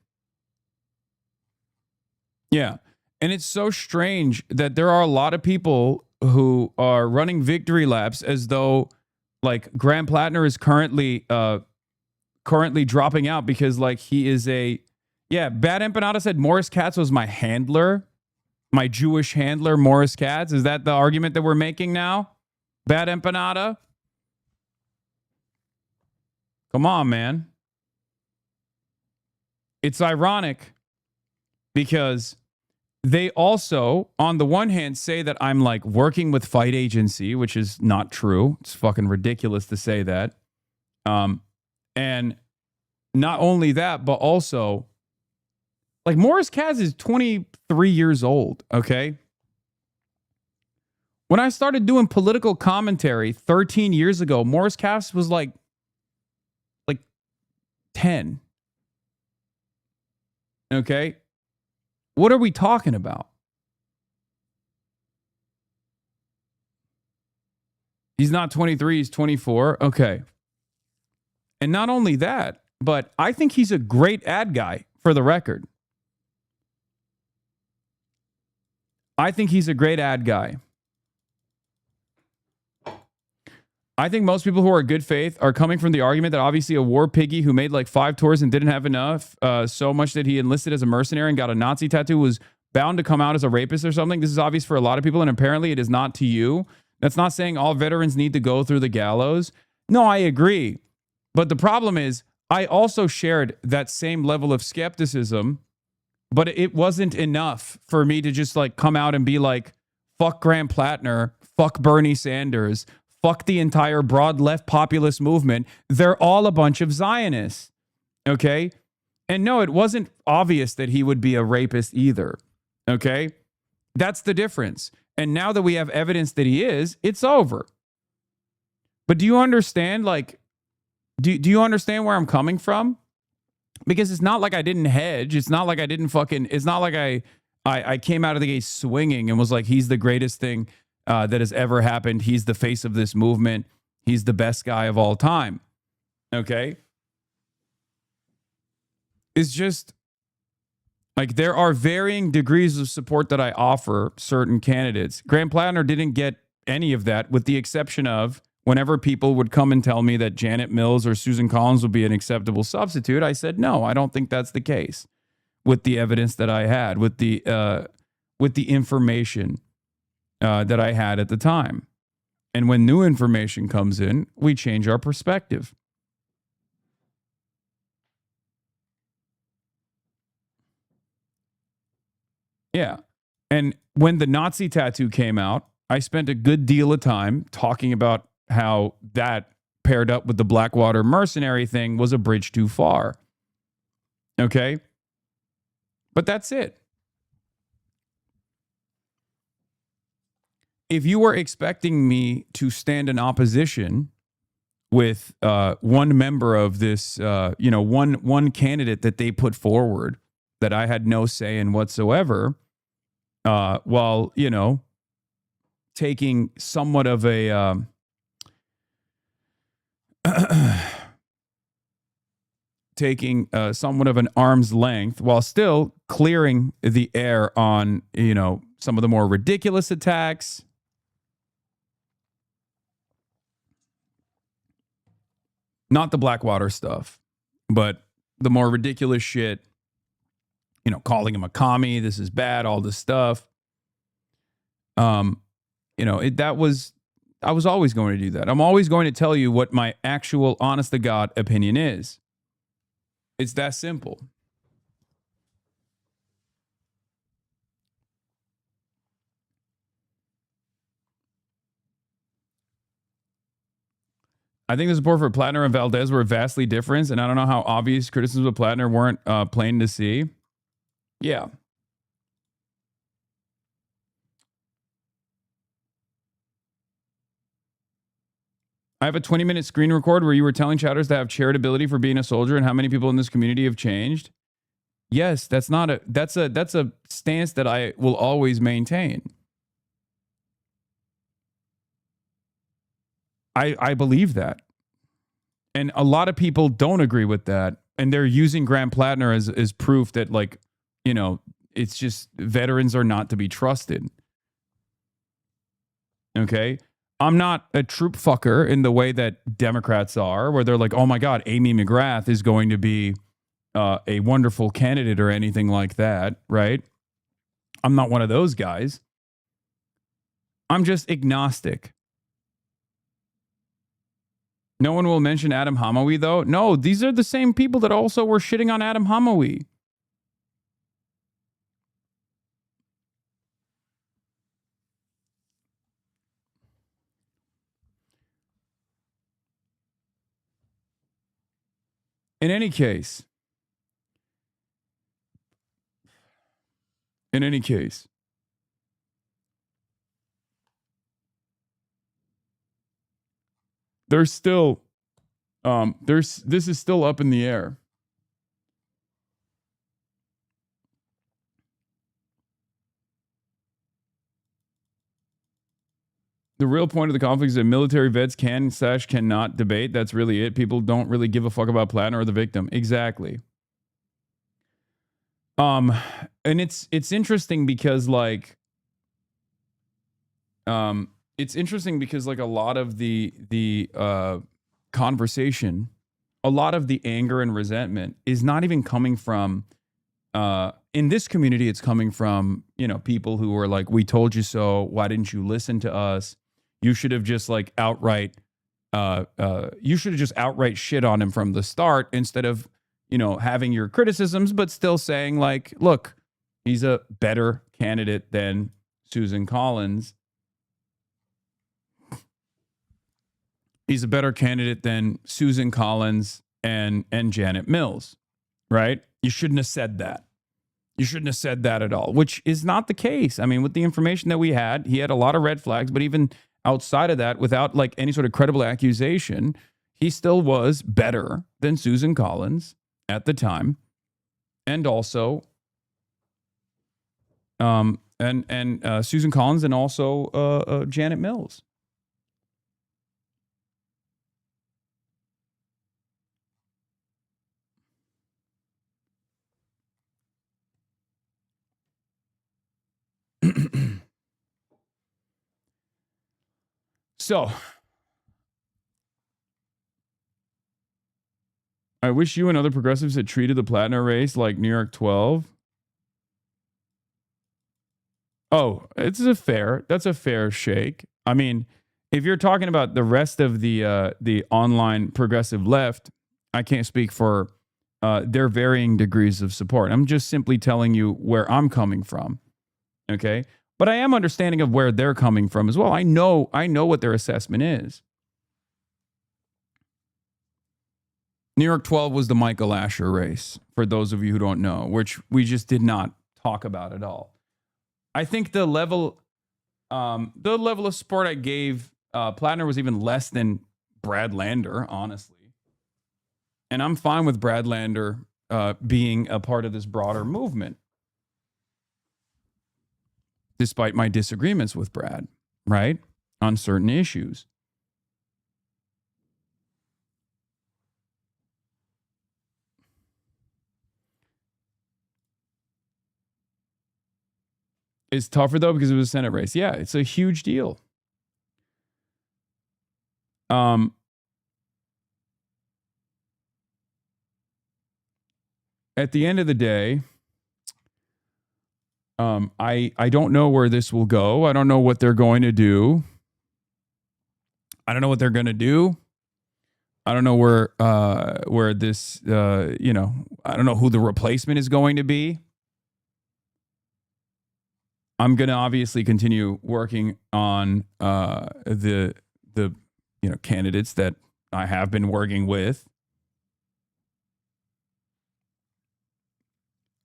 Speaker 4: Yeah. And it's so strange that there are a lot of people who are running victory laps as though like Graham Plattner is currently dropping out because like he is Bad Empanada said Morris Katz was my handler, my Jewish handler, Morris Katz. Is that the argument that we're making now? Bad Empanada? Come on, man. It's ironic because they also, on the one hand, say that I'm like working with Fight Agency, which is not true. It's fucking ridiculous to say that. And not only that, but also, like Morris Katz is 23 years old, okay? When I started doing political commentary 13 years ago, Morris Katz was like 10. Okay? What are we talking about? He's not 23, he's 24. Okay. And not only that, but I think he's a great ad guy, for the record. I think he's a great ad guy. I think most people who are good faith are coming from the argument that obviously a war piggy who made like 5 tours and didn't have enough, so much that he enlisted as a mercenary and got a Nazi tattoo, was bound to come out as a rapist or something. This is obvious for a lot of people, and apparently it is not to you. That's not saying all veterans need to go through the gallows. No, I agree. But the problem is, I also shared that same level of skepticism, but it wasn't enough for me to just like come out and be like, fuck Graham Plattner, fuck Bernie Sanders, fuck the entire broad left populist movement. They're all a bunch of Zionists. Okay? And no, it wasn't obvious that he would be a rapist either. Okay? That's the difference. And now that we have evidence that he is, it's over. But do you understand, like, do you understand where I'm coming from? Because it's not like I didn't hedge. It's not like I didn't it's not like I came out of the gate swinging and was like, he's the greatest thing that has ever happened. He's the face of this movement. He's the best guy of all time. Okay? It's just like there are varying degrees of support that I offer certain candidates. Graham Plattner didn't get any of that, with the exception of whenever people would come and tell me that Janet Mills or Susan Collins would be an acceptable substitute, I said, no, I don't think that's the case, with the evidence that I had, with the information that I had at the time. And when new information comes in, we change our perspective. Yeah. And when the Nazi tattoo came out, I spent a good deal of time talking about how that paired up with the Blackwater mercenary thing was a bridge too far. Okay? But that's it. If you were expecting me to stand in opposition with one member of this, one candidate that they put forward that I had no say in whatsoever, while, taking somewhat of a taking somewhat of an arm's length while still clearing the air on, some of the more ridiculous attacks. Not the Blackwater stuff, but the more ridiculous shit, calling him a commie, this is bad, all this stuff. I was always going to do that. I'm always going to tell you what my actual honest to God opinion is. It's that simple. I think the support for Plattner and Valdez were vastly different, and I don't know how obvious criticisms of Plattner weren't plain to see. Yeah. I have a 20-minute screen record where you were telling chatters to have charitability for being a soldier and how many people in this community have changed. Yes, that's a stance that I will always maintain. I believe that. And a lot of people don't agree with that. And they're using Graham Plattner as proof that, it's just veterans are not to be trusted. Okay? I'm not a troop fucker in the way that Democrats are, where they're like, oh my God, Amy McGrath is going to be a wonderful candidate or anything like that, right? I'm not one of those guys. I'm just agnostic. No one will mention Adam Hamawi, though. No, these are the same people that also were shitting on Adam Hamawi. In any case, there's still, this is still up in the air. The real point of the conflict is that military vets cannot debate. That's really it. People don't really give a fuck about Plattner or the victim. Exactly. And it's interesting because a lot of the conversation, a lot of the anger and resentment is not even coming from in this community. It's coming from, people who are like, we told you so. Why didn't you listen to us? You should have just outright shit on him from the start instead of, having your criticisms, but still saying look, he's a better candidate than Susan Collins. He's a better candidate than Susan Collins and Janet Mills, right? You shouldn't have said that. You shouldn't have said that at all, which is not the case. I mean, with the information that we had, he had a lot of red flags, but even outside of that, without any sort of credible accusation, he still was better than Susan Collins at the time. And also, Susan Collins and also Janet Mills. So, I wish you and other progressives had treated the Plattner race like New York 12. Oh, that's a fair shake. I mean, if you're talking about the rest of the online progressive left, I can't speak for their varying degrees of support. I'm just simply telling you where I'm coming from. Okay? But I am understanding of where they're coming from as well. I know what their assessment is. New York 12 was the Michael Asher race, for those of you who don't know, which we just did not talk about at all. I think the level of support I gave Plattner was even less than Brad Lander, honestly. And I'm fine with Brad Lander being a part of this broader movement, despite my disagreements with Brad, right? On certain issues. It's tougher though because it was a Senate race. Yeah, it's a huge deal. At the end of the day, I don't know where this will go. I don't know what they're going to do. I don't know what they're going to do. I don't know where this I don't know who the replacement is going to be. I'm going to obviously continue working on the candidates that I have been working with.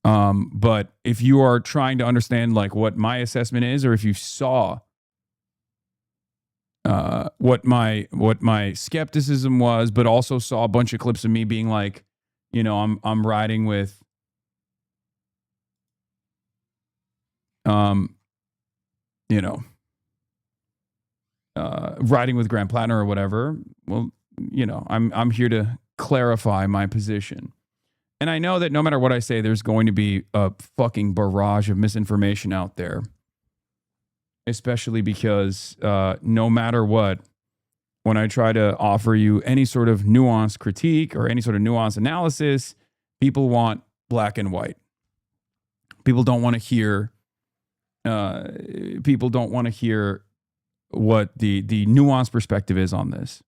Speaker 4: But if you are trying to understand like what my assessment is, or if you saw what my skepticism was, but also saw a bunch of clips of me being like, I'm riding with riding with Grant Plattner or whatever. Well, I'm here to clarify my position. And I know that no matter what I say, there's going to be a fucking barrage of misinformation out there. Especially because no matter what, when I try to offer you any sort of nuanced critique or any sort of nuanced analysis, people want black and white. People don't want to hear. People don't want to hear what the nuanced perspective is on this.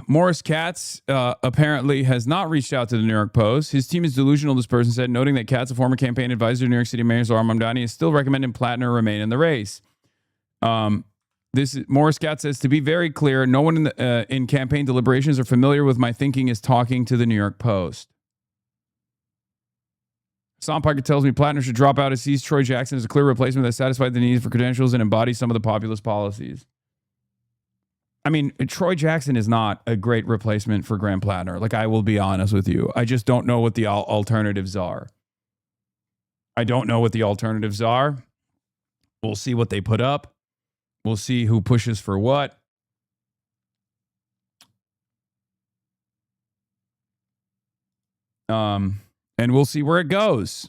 Speaker 4: Morris Katz apparently has not reached out to the New York Post. His team is delusional, this person said, noting that Katz, a former campaign advisor to New York City Mayor Zohar Mamdani, is still recommending Plattner remain in the race. Morris Katz says, to be very clear, no one in campaign deliberations or familiar with my thinking is talking to the New York Post. Hasan Piker tells me Plattner should drop out as sees Troy Jackson as a clear replacement that satisfies the needs for credentials and embodies some of the populist policies. I mean, Troy Jackson is not a great replacement for Grant Plattner. Like, I will be honest with you. I just don't know what the alternatives are. I don't know what the alternatives are. We'll see what they put up. We'll see who pushes for what. And we'll see where it goes.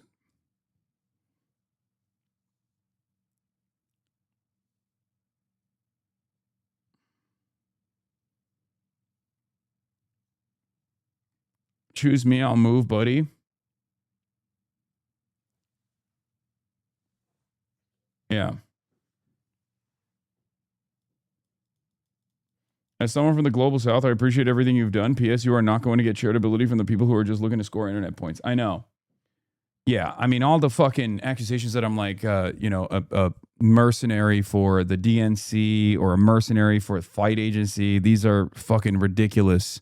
Speaker 4: Choose me, I'll move, buddy. Yeah. As someone from the global south, I appreciate everything you've done. P.S. You are not going to get charitability from the people who are just looking to score internet points. I know. Yeah, I mean, all the fucking accusations that I'm like, a mercenary for the DNC or a mercenary for a fight agency. These are fucking ridiculous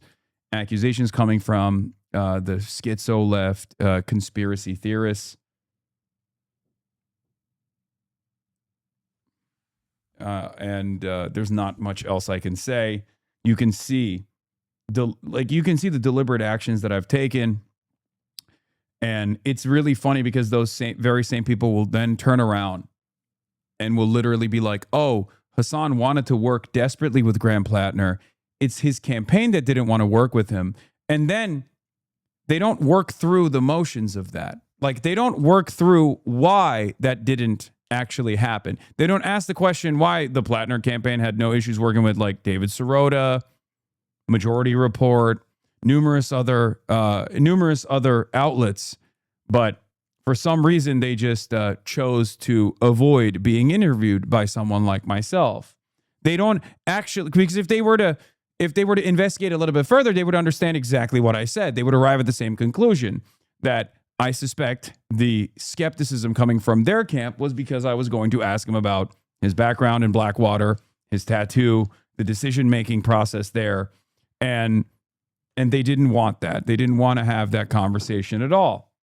Speaker 4: accusations coming from the schizo left conspiracy theorists. And there's not much else I can say. You can see the deliberate actions that I've taken. And it's really funny because those very same people will then turn around and will literally be like, oh, Hasan wanted to work desperately with Grant Plattner. It's his campaign that didn't want to work with him. And then they don't work through the motions of that. Like, they don't work through why that didn't actually happen. They don't ask the question why the Plattner campaign had no issues working with like David Sirota, Majority Report, numerous other outlets, but for some reason they just chose to avoid being interviewed by someone like myself. They don't actually, because if they were to investigate a little bit further, they would understand exactly what I said. They would arrive at the same conclusion that I suspect the skepticism coming from their camp was because I was going to ask him about his background in Blackwater, his tattoo, the decision-making process there. And they didn't want that. They didn't want to have that conversation at all.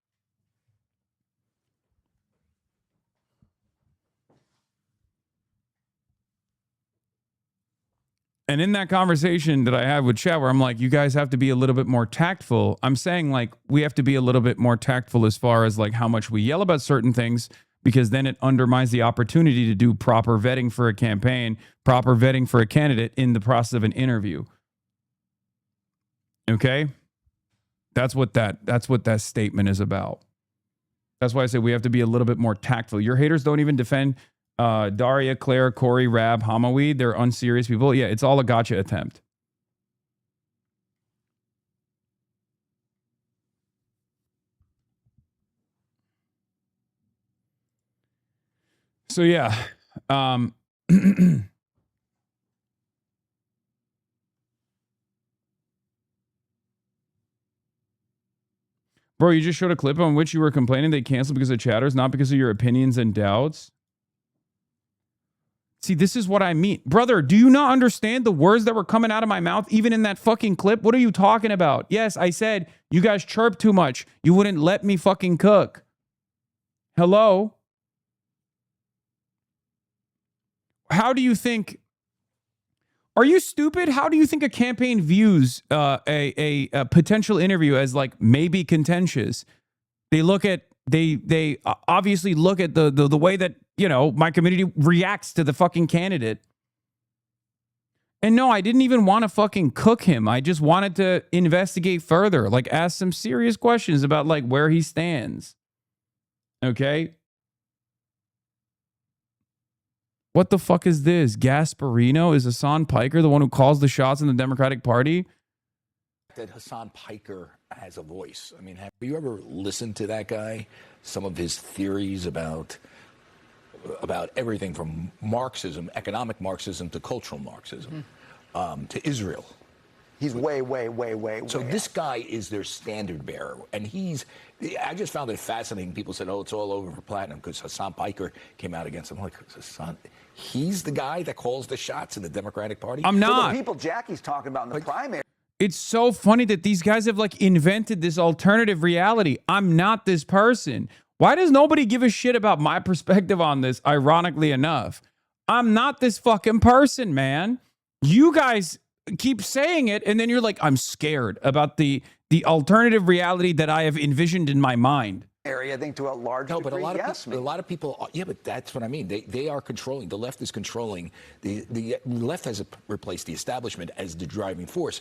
Speaker 4: And in that conversation that I had with Chat, where I'm like, you guys have to be a little bit more tactful. I'm saying like we have to be a little bit more tactful as far as like how much we yell about certain things, because then it undermines the opportunity to do proper vetting for a campaign, proper vetting for a candidate in the process of an interview. Okay? That's what that statement is about. That's why I say we have to be a little bit more tactful. Your haters don't even defend Daria, Claire, Corey, Rab, Hamaweed. They're unserious people. Yeah, it's all a gotcha attempt. So yeah. Bro, you just showed a clip on which you were complaining they canceled because of chatters, not because of your opinions and doubts. See, this is what I mean. Brother, do you not understand the words that were coming out of my mouth, even in that fucking clip? What are you talking about? Yes, I said, you guys chirp too much. You wouldn't let me fucking cook. Hello? How do you think... Are you stupid? How do you think a campaign views a potential interview as like maybe contentious? They look at... They obviously look at the way that, you know, my community reacts to the fucking candidate. And no, I didn't even want to fucking cook him. I just wanted to investigate further, like ask some serious questions about like where he stands. Okay? What the fuck is this? Gasparino? Is Hasan Piker the one who calls the shots in the Democratic Party?
Speaker 5: That Hasan Piker has a voice. I mean, have you ever listened to that guy? Some of his theories about everything from Marxism, economic Marxism, to cultural Marxism, to Israel.
Speaker 6: He's way.
Speaker 5: So this guy is their standard bearer, and I just found it fascinating. People said, "Oh, it's all over for platinum," because Hasan Piker came out against him. I'm like, Hasan, he's the guy that calls the shots in the Democratic Party.
Speaker 4: I'm not.
Speaker 6: Well, the people Jackie's talking about in the primary.
Speaker 4: It's so funny that these guys have like invented this alternative reality. I'm not this person. Why does nobody give a shit about my perspective on this? Ironically enough, I'm not this fucking person, man. You guys keep saying it, and then you're like, I'm scared about the alternative reality that I have envisioned in my mind.
Speaker 6: I think to a large degree,
Speaker 5: but a lot of people, yeah, but that's what I mean. They are controlling. The left is controlling. The left has replaced the establishment as the driving force.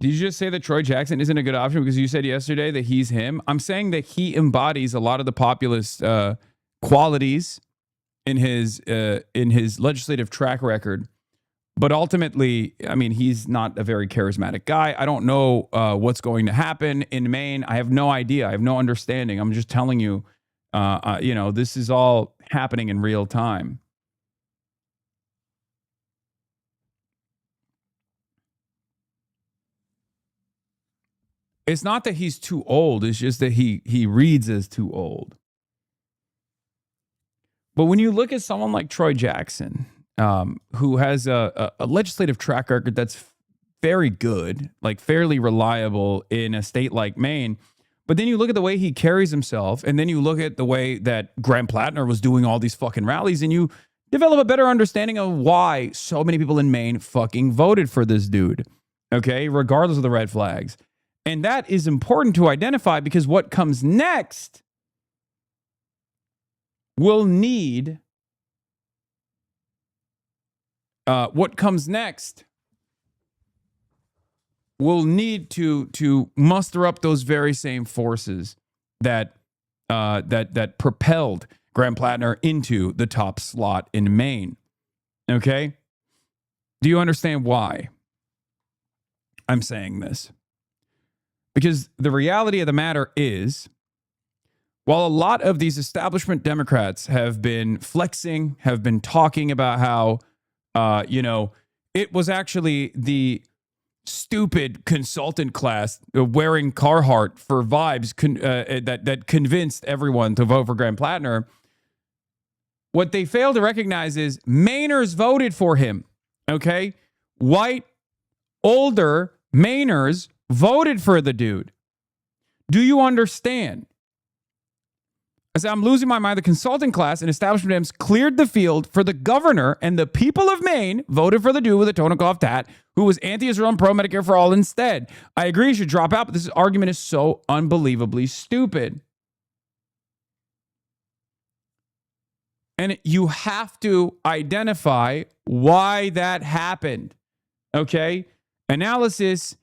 Speaker 4: Did you just say that Troy Jackson isn't a good option because you said yesterday that he's him? I'm saying that he embodies a lot of the populist qualities in his legislative track record. But ultimately, I mean, he's not a very charismatic guy. I don't know what's going to happen in Maine. I have no idea. I have no understanding. I'm just telling you, you know, this is all happening in real time. It's not that he's too old. It's just that he reads as too old. But when you look at someone like Troy Jackson, who has a legislative track record that's very good, like fairly reliable in a state like Maine, but then you look at the way he carries himself, and then you look at the way that Graham Plattner was doing all these fucking rallies, and you develop a better understanding of why so many people in Maine fucking voted for this dude, okay, regardless of the red flags. And that is important to identify because what comes next will need to muster up those very same forces that propelled Graham Plattner into the top slot in Maine. Okay? Do you understand why I'm saying this? Because the reality of the matter is, while a lot of these establishment Democrats have been flexing, have been talking about how, you know, it was actually the stupid consultant class wearing Carhartt for vibes that convinced everyone to vote for Graham Plattner, what they fail to recognize is Mainers voted for him, okay? White, older Mainers voted for the dude. Do you understand? I said, I'm losing my mind. The consulting class and establishment Dems cleared the field for the governor, and the people of Maine voted for the dude with a Totenkopf tat who was anti-Israel and pro-Medicare for all instead. I agree he should drop out, but this argument is so unbelievably stupid. And you have to identify why that happened, okay? Analysis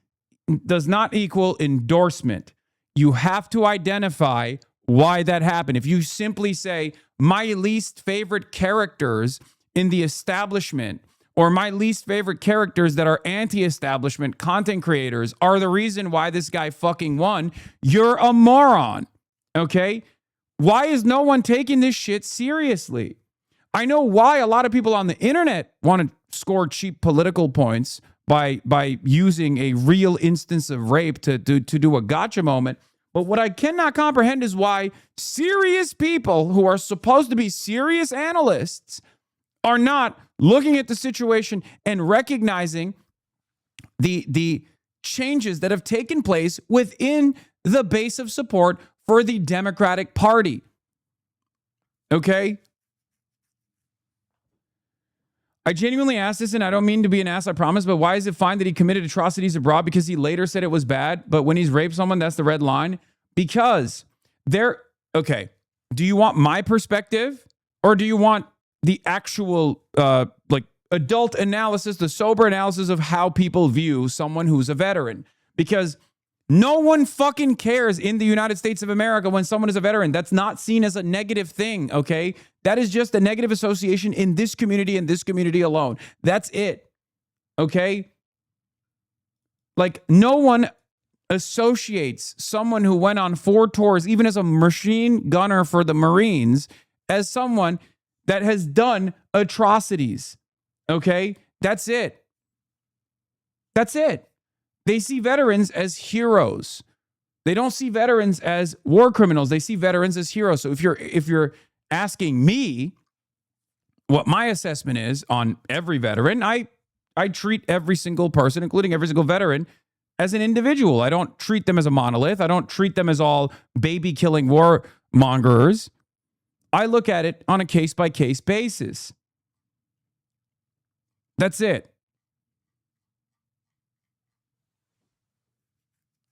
Speaker 4: does not equal endorsement. You have to identify why that happened. If you simply say, my least favorite characters in the establishment or my least favorite characters that are anti-establishment content creators are the reason why this guy fucking won, you're a moron, okay? Why is no one taking this shit seriously? I know why a lot of people on the internet want to score cheap political points by using a real instance of rape to do a gotcha moment. But what I cannot comprehend is why serious people who are supposed to be serious analysts are not looking at the situation and recognizing the changes that have taken place within the base of support for the Democratic Party. Okay? I genuinely asked this, and I don't mean to be an ass, I promise, but why is it fine that he committed atrocities abroad because he later said it was bad, but when he's raped someone, that's the red line? Because okay, do you want my perspective or do you want the actual, adult analysis, the sober analysis of how people view someone who's a veteran? Because no one fucking cares in the United States of America when someone is a veteran. That's not seen as a negative thing, okay? That is just a negative association in this community and this community alone. That's it, okay? Like, no one associates someone who went on 4 tours, even as a machine gunner for the Marines, as someone that has done atrocities, okay? That's it. That's it. They see veterans as heroes. They don't see veterans as war criminals. They see veterans as heroes. So if you're asking me what my assessment is on every veteran, I treat every single person, including every single veteran, as an individual. I don't treat them as a monolith. I don't treat them as all baby-killing warmongers. I look at it on a case-by-case basis. That's it.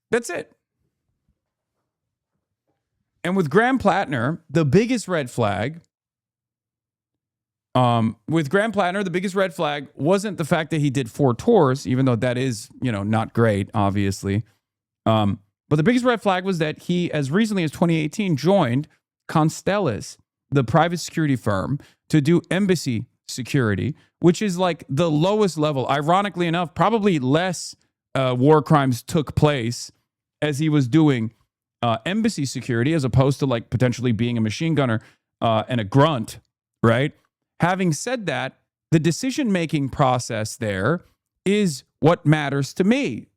Speaker 4: That's it. And with Graham Plattner, the biggest red flag, wasn't the fact that he did 4 tours, even though that is, not great, obviously. But the biggest red flag was that he, as recently as 2018, joined Constellas, the private security firm, to do embassy security, which is like the lowest level. Ironically enough, probably less war crimes took place as he was doing embassy security, as opposed to like potentially being a machine gunner and a grunt, right? Having said that, the decision-making process there is what matters to me.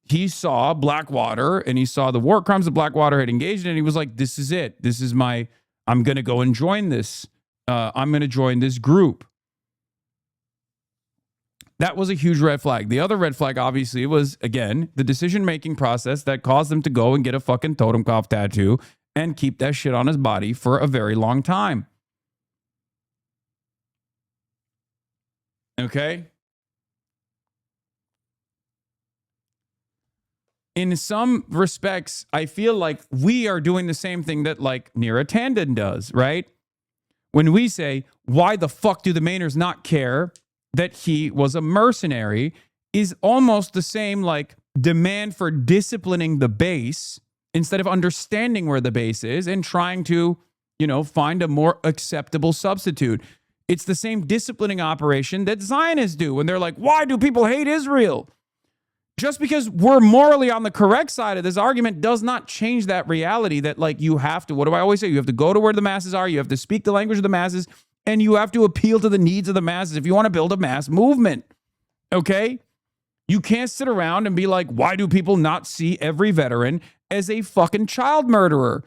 Speaker 4: He saw Blackwater and he saw the war crimes that Blackwater had engaged in, and he was like, this is it. This is I'm going to go and join this. I'm going to join this group. That was a huge red flag. The other red flag, obviously, was, again, the decision-making process that caused him to go and get a fucking Totenkopf tattoo and keep that shit on his body for a very long time. Okay? In some respects, I feel like we are doing the same thing that, like, Neera Tanden does, right? When we say, why the fuck do the Mainers not care that he was a mercenary, is almost the same, like, demand for disciplining the base instead of understanding where the base is and trying to, find a more acceptable substitute. It's the same disciplining operation that Zionists do when they're like, why do people hate Israel? Just because we're morally on the correct side of this argument does not change that reality that, like, you have to, what do I always say? You have to go to where the masses are. You have to speak the language of the masses, and you have to appeal to the needs of the masses if you want to build a mass movement. Okay? You can't sit around and be like, why do people not see every veteran as a fucking child murderer?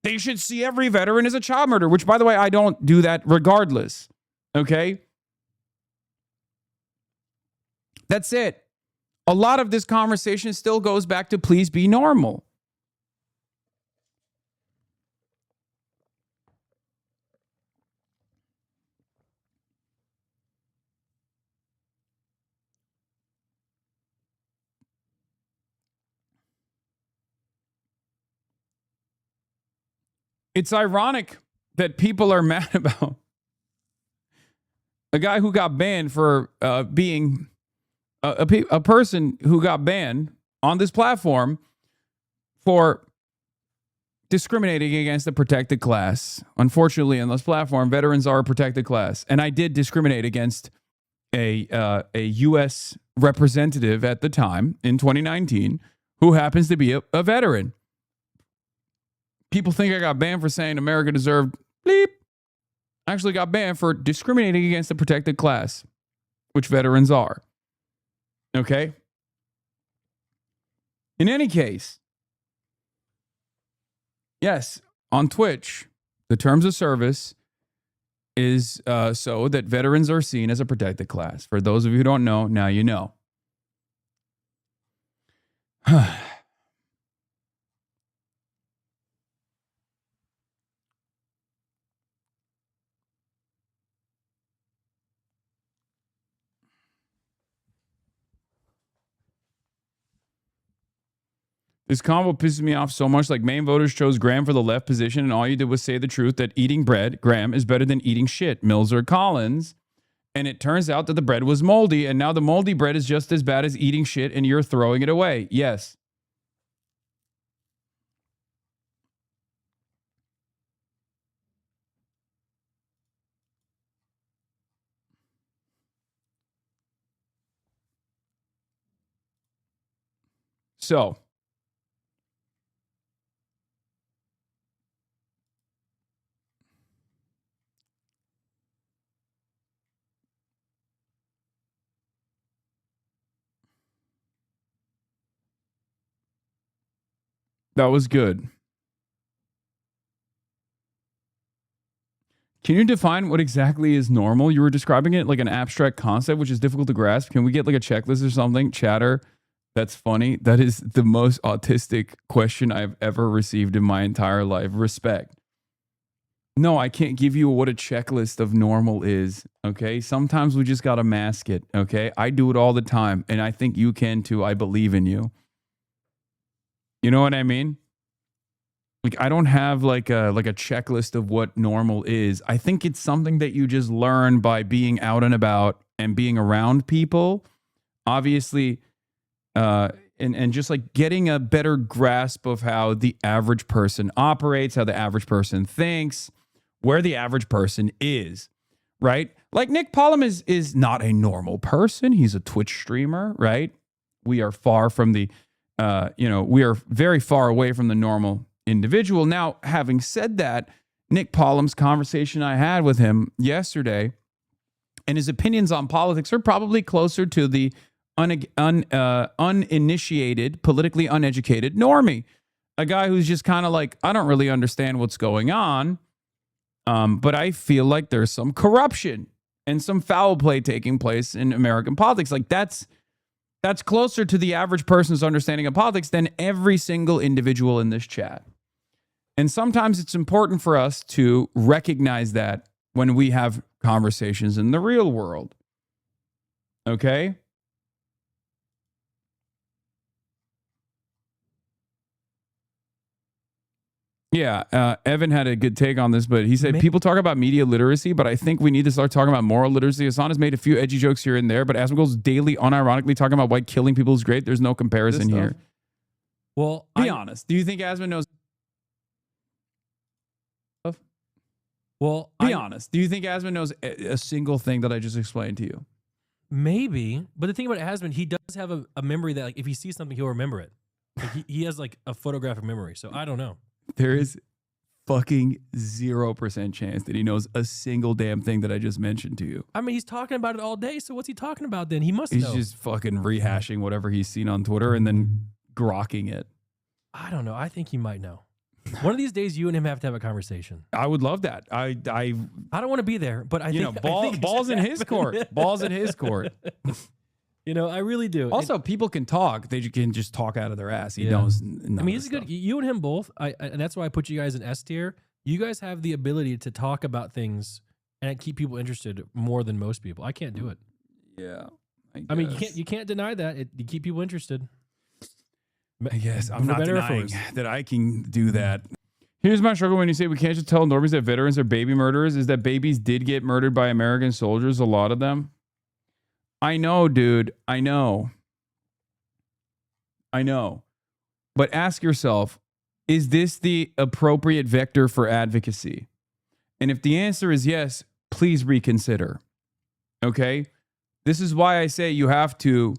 Speaker 4: They should see every veteran as a child murderer, which, by the way, I don't do that regardless. Okay? That's it. A lot of this conversation still goes back to please be normal. It's ironic that people are mad about a guy who got banned for being a person who got banned on this platform for discriminating against the protected class. Unfortunately, on this platform, veterans are a protected class. And I did discriminate against a U.S. representative at the time in 2019 who happens to be a veteran. People think I got banned for saying America deserved bleep. I actually got banned for discriminating against the protected class, which veterans are. Okay? In any case, yes, on Twitch, the terms of service is so that veterans are seen as a protected class. For those of you who don't know, now you know. This combo pisses me off so much. Like, Maine voters chose Graham for the left position, and all you did was say the truth that eating bread, Graham, is better than eating shit, Mills or Collins. And it turns out that the bread was moldy, and now the moldy bread is just as bad as eating shit, and you're throwing it away. Yes. So, that was good. Can you define what exactly is normal? You were describing it like an abstract concept, which is difficult to grasp. Can we get like a checklist or something? Chatter. That's funny. That is the most autistic question I've ever received in my entire life. Respect. No, I can't give you what a checklist of normal is. Okay. Sometimes we just got to mask it. Okay. I do it all the time. And I think you can too. I believe in you. You know what I mean? Like, I don't have like a checklist of what normal is. I think it's something that you just learn by being out and about and being around people. Obviously, and just like getting a better grasp of how the average person operates, how the average person thinks, where the average person is, right? Like, Nick Pollum is not a normal person. He's a Twitch streamer, right? We are far from the, we are very far away from the normal individual. Now, having said that, Nick Pollum's conversation I had with him yesterday and his opinions on politics are probably closer to the uninitiated, politically uneducated normie. A guy who's just kind of like, I don't really understand what's going on, but I feel like there's some corruption and some foul play taking place in American politics. Like, that's closer to the average person's understanding of politics than every single individual in this chat. And sometimes it's important for us to recognize that when we have conversations in the real world. Okay? Yeah, Evan had a good take on this, but he said people talk about media literacy, but I think we need to start talking about moral literacy. Hasan has made a few edgy jokes here and there, but Asmongold's daily, unironically talking about why killing people is great. There's no comparison here.
Speaker 7: Well,
Speaker 4: be honest. Do you think Asmon knows?
Speaker 7: Well,
Speaker 4: be honest. Do you think Asmon knows a single thing that I just explained to you?
Speaker 7: Maybe, but the thing about Asmon, he does have a memory that, like, if he sees something, he'll remember it. Like, he has like a photographic memory. So I don't know.
Speaker 4: There is fucking 0% chance that he knows a single damn thing that I just mentioned to you.
Speaker 7: I mean, he's talking about it all day. So what's he talking about then? He must know.
Speaker 4: He's just fucking rehashing whatever he's seen on Twitter and then grokking it.
Speaker 7: I don't know. I think he might know. One of these days, you and him have to have a conversation.
Speaker 4: I would love that. I
Speaker 7: don't want to be there, but I think
Speaker 4: balls in his court. Balls in his court.
Speaker 7: You know, I really do.
Speaker 4: Also, people can talk. They can just talk out of their ass. He knows.
Speaker 7: I mean, he's good. You and him both. And that's why I put you guys in S tier. You guys have the ability to talk about things and keep people interested more than most people. I can't do it.
Speaker 4: Yeah.
Speaker 7: I mean, you can't deny that. You keep people interested.
Speaker 4: I guess I'm not denying that I can do that. Here's my struggle when you say we can't just tell normies that veterans are baby murderers, is that babies did get murdered by American soldiers, a lot of them. I know, dude. I know. But ask yourself, is this the appropriate vector for advocacy? And if the answer is yes, please reconsider. Okay? This is why I say you have to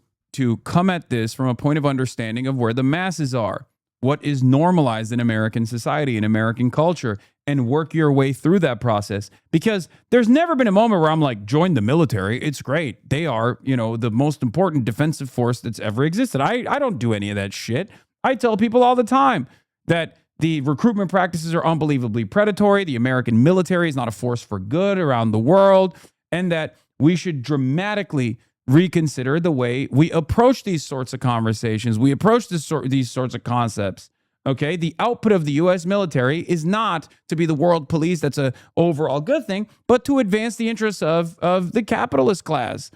Speaker 4: come at this from a point of understanding of where the masses are, what is normalized in American society, in American culture, and work your way through that process. Because there's never been a moment where I'm like, join the military. It's great. They are, the most important defensive force that's ever existed. I don't do any of that shit. I tell people all the time that the recruitment practices are unbelievably predatory. The American military is not a force for good around the world, and that we should dramatically reconsider the way we approach these sorts of conversations. We approach these sorts of concepts. Okay, the output of the U.S. military is not to be the world police. That's an overall good thing, but to advance the interests of the capitalist class.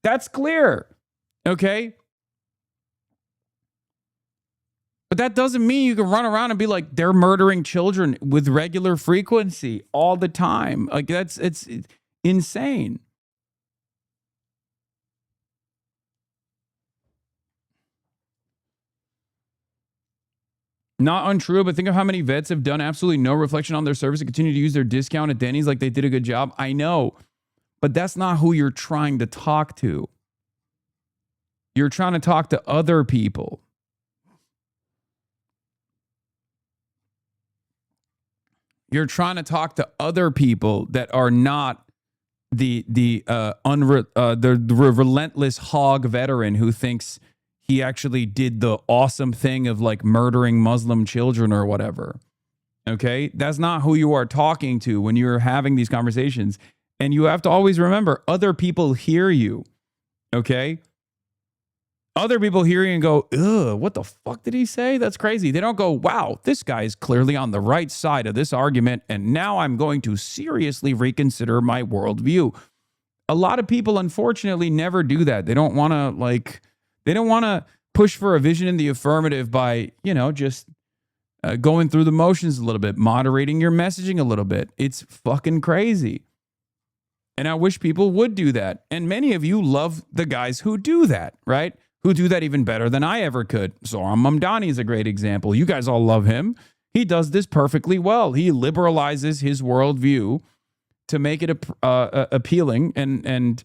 Speaker 4: That's clear. Okay. But that doesn't mean you can run around and be like, they're murdering children with regular frequency all the time. Like it's insane. Not untrue, but think of how many vets have done absolutely no reflection on their service and continue to use their discount at Denny's like they did a good job. I know, but that's not who you're trying to talk to. You're trying to talk to other people. You're trying to talk to other people that are not the relentless hog veteran who thinks he actually did the awesome thing of like murdering Muslim children or whatever. Okay? That's not who you are talking to when you're having these conversations. And you have to always remember, other people hear you. Okay? Other people hear you and go, ugh, what the fuck did he say? That's crazy. They don't go, wow, this guy is clearly on the right side of this argument, and now I'm going to seriously reconsider my worldview. A lot of people, unfortunately, never do that. They don't want to push for a vision in the affirmative by, just going through the motions a little bit, moderating your messaging a little bit. It's fucking crazy. And I wish people would do that. And many of you love the guys who do that, right? Who do that even better than I ever could. Zoran Mamdani is a great example. You guys all love him. He does this perfectly well. He liberalizes his worldview to make it appealing and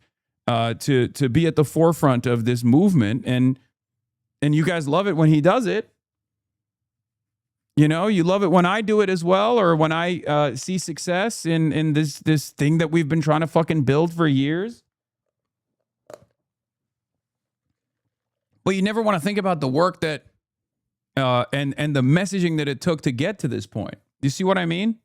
Speaker 4: to be at the forefront of this movement. And you guys love it when he does it. You love it when I do it as well, or when I see success in this thing that we've been trying to fucking build for years. But you never want to think about the work that and the messaging that it took to get to this point. You see what I mean?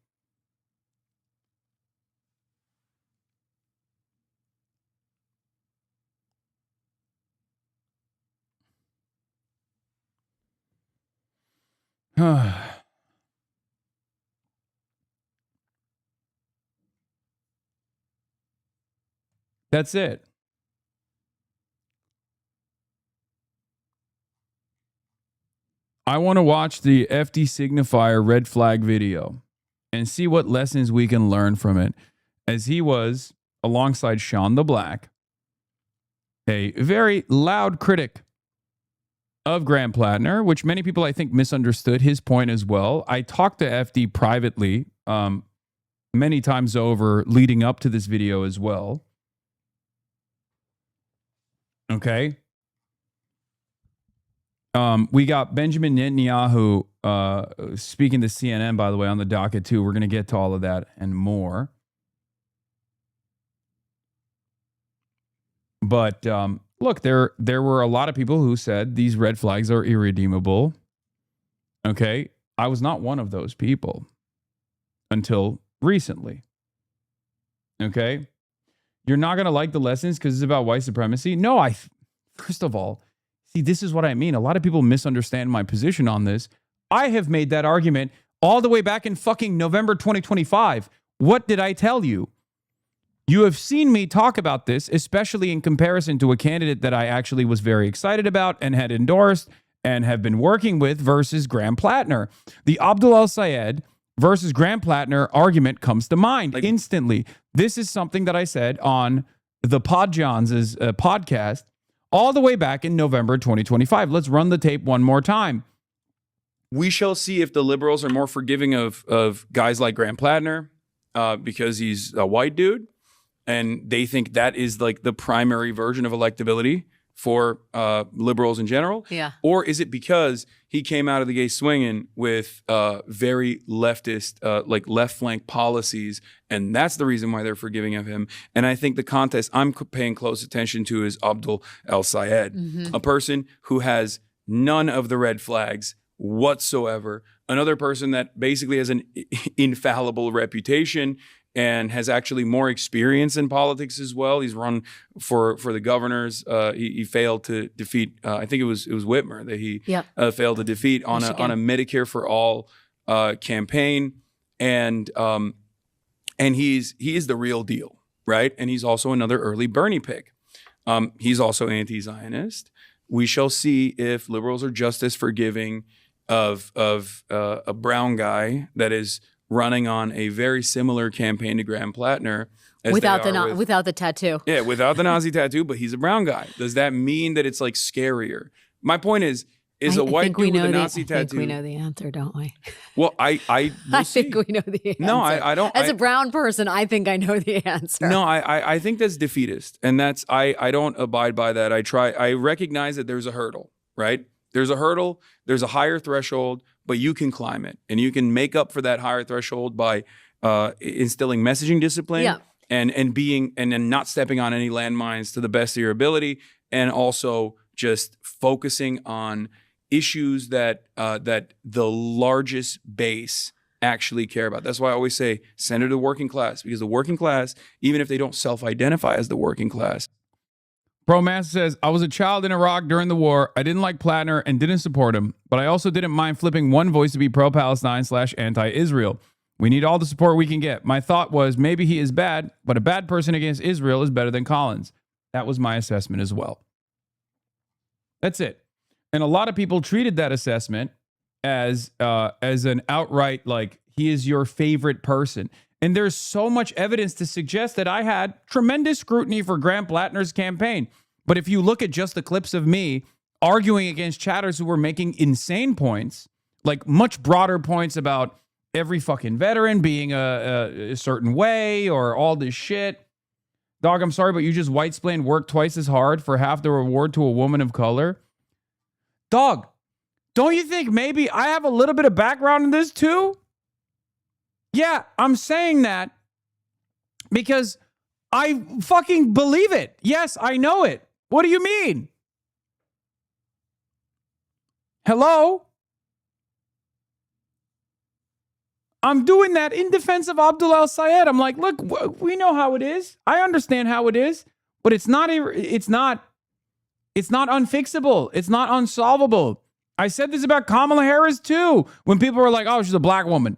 Speaker 4: That's it. I want to watch the FD Signifier red flag video and see what lessons we can learn from it, as he was, alongside Sean the Black, a very loud critic of Graham Plattner, which many people, I think, misunderstood his point as well. I talked to FD privately many times over leading up to this video as well. Okay. We got Benjamin Netanyahu speaking to CNN, by the way, on the docket too. We're going to get to all of that and more. But look, there were a lot of people who said these red flags are irredeemable. Okay. I was not one of those people until recently. Okay. You're not going to like the lessons because it's about white supremacy. No, first of all, see, this is what I mean. A lot of people misunderstand my position on this. I have made that argument all the way back in fucking November 2025. What did I tell you? You have seen me talk about this, especially in comparison to a candidate that I actually was very excited about and had endorsed and have been working with versus Graham Plattner. The Abdul El-Sayed versus Graham Plattner argument comes to mind instantly. This is something that I said on the Pod Johns' podcast all the way back in November 2025. Let's run the tape one more time. We shall see if the liberals are more forgiving of guys like Graham Plattner because he's a white dude, and they think that is like the primary version of electability for liberals in general.
Speaker 8: Yeah.
Speaker 4: Or is it because he came out of the gate swinging with very leftist, like left flank policies, and that's the reason why they're forgiving of him. And I think the contest I'm paying close attention to is Abdul El-Sayed, a person who has none of the red flags whatsoever. Another person that basically has an infallible reputation and has actually more experience in politics as well. He's run for the governors. He failed to defeat. I think it was Whitmer that he failed to defeat on a Medicare for All campaign, and he is the real deal, right? And he's also another early Bernie pick. He's also anti-Zionist. We shall see if liberals are just as forgiving of a brown guy that is running on a very similar campaign to Graham Plattner.
Speaker 8: Without the tattoo.
Speaker 4: Yeah, without the Nazi tattoo, but he's a brown guy. Does that mean that it's like scarier? My point is a white dude with a Nazi tattoo.
Speaker 8: I think we know the answer, don't we?
Speaker 4: Well, I
Speaker 8: think we know the answer.
Speaker 4: No, I don't.
Speaker 8: As a brown person, I think I know the answer.
Speaker 4: No, I think that's defeatist. And that's, I don't abide by that. I recognize that there's a hurdle, right? There's a hurdle, there's a higher threshold, but you can climb it. And you can make up for that higher threshold by instilling messaging discipline and then not stepping on any landmines to the best of your ability, and also just focusing on issues that the largest base actually care about. That's why I always say center the working class, because the working class, even if they don't self-identify as the working class. Pro Master says, I was a child in Iraq during the war. I didn't like Plattner and didn't support him, but I also didn't mind flipping one voice to be pro-Palestine / anti-Israel. We need all the support we can get. My thought was maybe he is bad, but a bad person against Israel is better than Collins. That was my assessment as well. That's it. And a lot of people treated that assessment as an outright, like, he is your favorite person. And there's so much evidence to suggest that I had tremendous scrutiny for Graham Plattner's campaign. But if you look at just the clips of me arguing against chatters who were making insane points, like much broader points about every fucking veteran being a certain way or all this shit. Dog, I'm sorry, but you just white-splained work twice as hard for half the reward to a woman of color. Dog, don't you think maybe I have a little bit of background in this too? Yeah, I'm saying that because I fucking believe it. Yes, I know it. What do you mean? Hello? I'm doing that in defense of Abdul El-Sayed. I'm like, look, we know how it is. I understand how it is, but it's not unfixable. It's not unsolvable. I said this about Kamala Harris too, when people were like, oh, she's a black woman.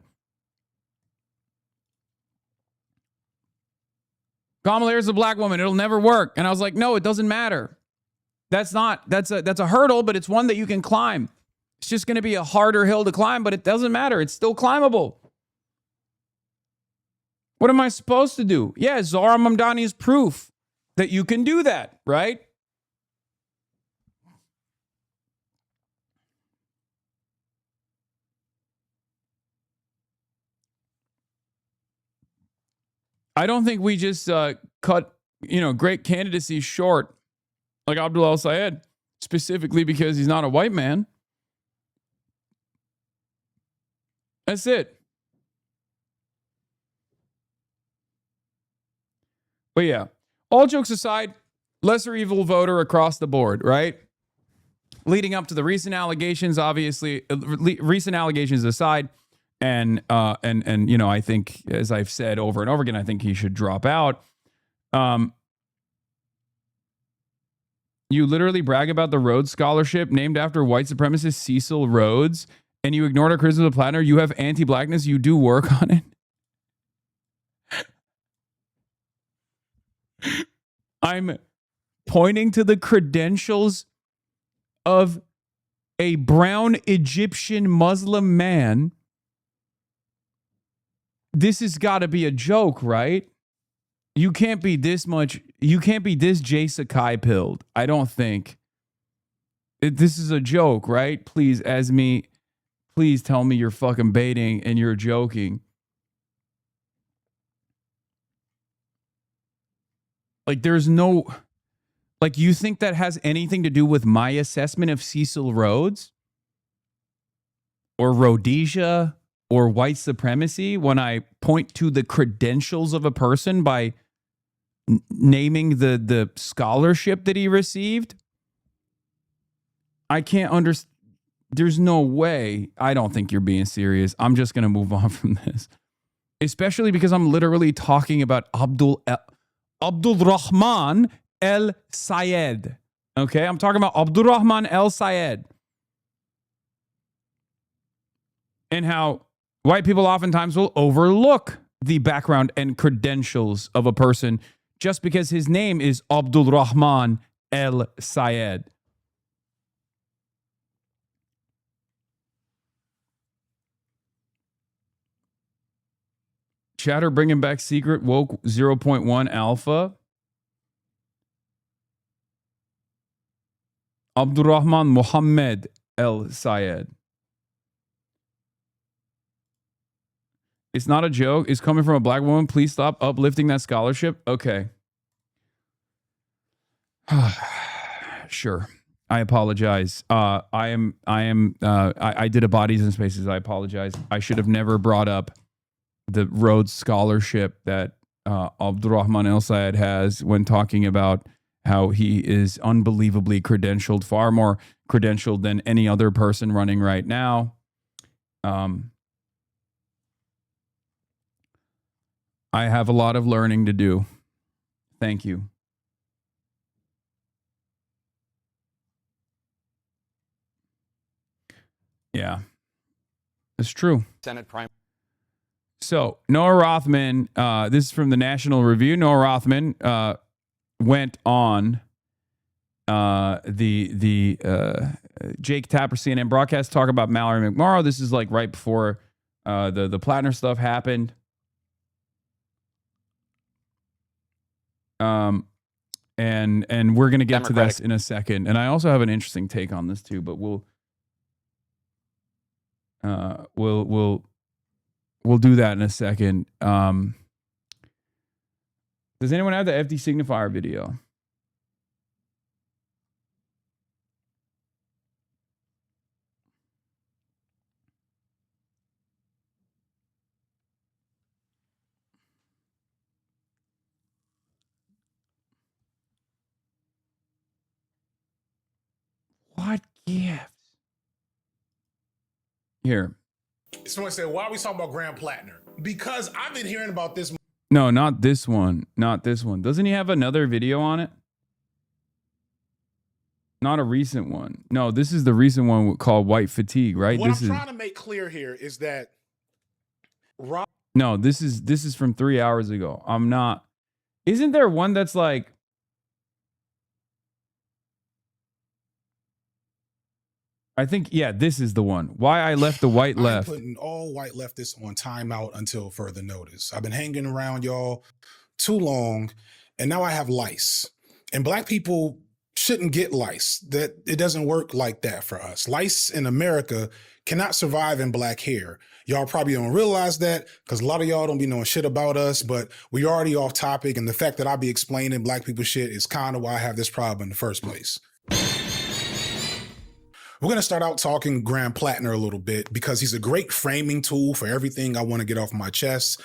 Speaker 4: Kamala Harris is a black woman. It'll never work. And I was like, no, it doesn't matter. That's a hurdle, but it's one that you can climb. It's just going to be a harder hill to climb, but it doesn't matter. It's still climbable. What am I supposed to do? Yeah, Zahra Mamdani is proof that you can do that, right? I don't think we just cut, great candidacy short, like Abdul El-Sayed, specifically because he's not a white man. That's it. But yeah, all jokes aside, lesser evil voter across the board, right? Leading up to the recent allegations, obviously, recent allegations aside, and I think, as I've said over and over again, I think he should drop out. You literally brag about the Rhodes Scholarship named after white supremacist Cecil Rhodes, and you ignored our criticism of Plattner. You have anti-blackness. You do work on it. I'm pointing to the credentials of a brown Egyptian Muslim man. This has got to be a joke, right? You can't be this Jay Sakai pilled. I don't think. This is a joke, right? Please, Esme, please tell me you're fucking baiting and you're joking. Like, there's no... Like, you think that has anything to do with my assessment of Cecil Rhodes? Or Rhodesia? Or white supremacy when I point to the credentials of a person by naming the scholarship that he received? I can't understand. There's no way. I don't think you're being serious. I'm just going to move on from this. Especially because I'm literally talking about Abdul Rahman El Sayed. Okay? I'm talking about Abdul Rahman El Sayed. And how white people oftentimes will overlook the background and credentials of a person just because his name is Abdul Rahman El Sayed. Chatter bringing back Secret Woke 0.1 Alpha. Abdul Rahman Mohammed El Sayed. It's not a joke. It's coming from a black woman. Please stop uplifting that scholarship. Okay. Sure. I apologize. I did a Bodies and Spaces. I apologize. I should have never brought up the Rhodes Scholarship that Abdul Rahman El Sayed has when talking about how he is unbelievably credentialed, far more credentialed than any other person running right now. I have a lot of learning to do. Thank you. Yeah, it's true.
Speaker 9: Senate Prime.
Speaker 4: So Noah Rothman, this is from the National Review. Noah Rothman went on the Jake Tapper CNN broadcast talk about Mallory McMorrow. This is like right before the Plattner stuff happened. And we're gonna get to this in a second. And I also have an interesting take on this too, but we'll do that in a second. Does anyone have the FD signifier video? What gifts? Here.
Speaker 10: Someone said, why are we talking about Graham Plattner? Because I've been hearing about this.
Speaker 4: No, not this one. Not this one. Doesn't he have another video on it? Not a recent one. No, this is the recent one called White Fatigue, right?
Speaker 10: What I'm trying to make clear here is that
Speaker 4: No, this is from 3 hours ago. I'm not. Isn't there one that's like I think, yeah, this is the one. Why I left the white left.
Speaker 10: I'm putting all white leftists on timeout until further notice. I've been hanging around y'all too long, and now I have lice. And black people shouldn't get lice. That it doesn't work like that for us. Lice in America cannot survive in black hair. Y'all probably don't realize that because a lot of y'all don't be knowing shit about us, but we already off topic. And the fact that I be explaining black people shit is kind of why I have this problem in the first place. We're going to start out talking Graham Plattner a little bit because he's a great framing tool for everything I want to get off my chest.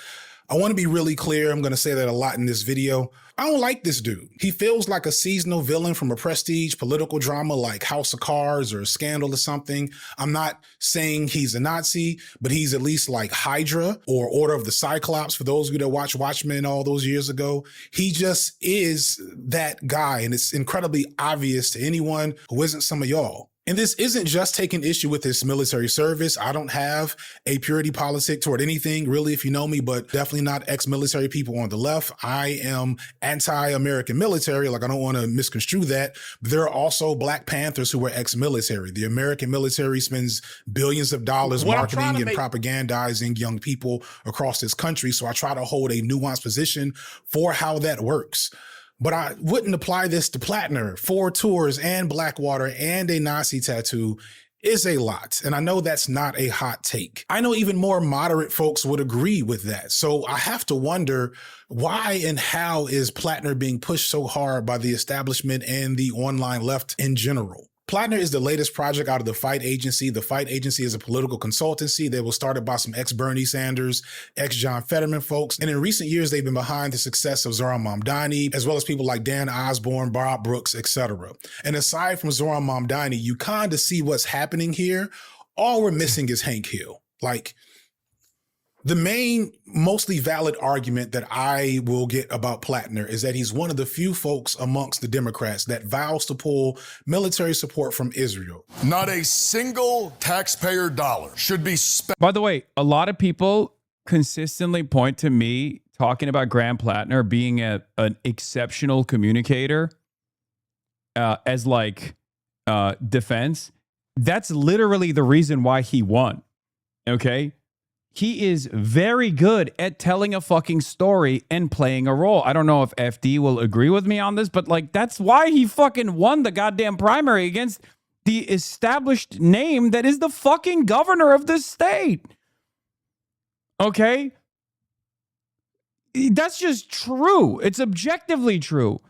Speaker 10: I want to be really clear. I'm going to say that a lot in this video. I don't like this dude. He feels like a seasonal villain from a prestige political drama like House of Cards or Scandal or something. I'm not saying he's a Nazi, but he's at least like Hydra or Order of the Cyclops for those of you that watched Watchmen all those years ago. He just is that guy, and it's incredibly obvious to anyone who isn't some of y'all. And this isn't just taking issue with his military service. I don't have a purity politic toward anything, really, if you know me, but definitely not ex-military people on the left. I am anti-American military. Like, I don't want to misconstrue that. But there are also Black Panthers who were ex-military. The American military spends billions of dollars marketing and propagandizing young people across this country. So I try to hold a nuanced position for how that works. But I wouldn't apply this to Plattner. 4 tours and Blackwater and a Nazi tattoo is a lot. And I know that's not a hot take. I know even more moderate folks would agree with that. So I have to wonder, why and how is Plattner being pushed so hard by the establishment and the online left in general? Plattner is the latest project out of the Fight Agency. The Fight Agency is a political consultancy that was started by some ex-Bernie Sanders, ex-John Fetterman folks. And in recent years, they've been behind the success of Zohran Mamdani, as well as people like Dan Osborne, Bob Brooks, etc. And aside from Zohran Mamdani, you kind of see what's happening here. All we're missing is Hank Hill. Like, the main, mostly valid argument that I will get about Plattner is that he's one of the few folks amongst the Democrats that vows to pull military support from Israel.
Speaker 9: Not a single taxpayer dollar should be spent.
Speaker 4: By the way, a lot of people consistently point to me talking about Graham Plattner being an exceptional communicator as like defense. That's literally the reason why he won. Okay? He is very good at telling a fucking story and playing a role. I don't know if FD will agree with me on this, but like, that's why he fucking won the goddamn primary against the established name that is the fucking governor of this state. Okay? That's just true. It's objectively true.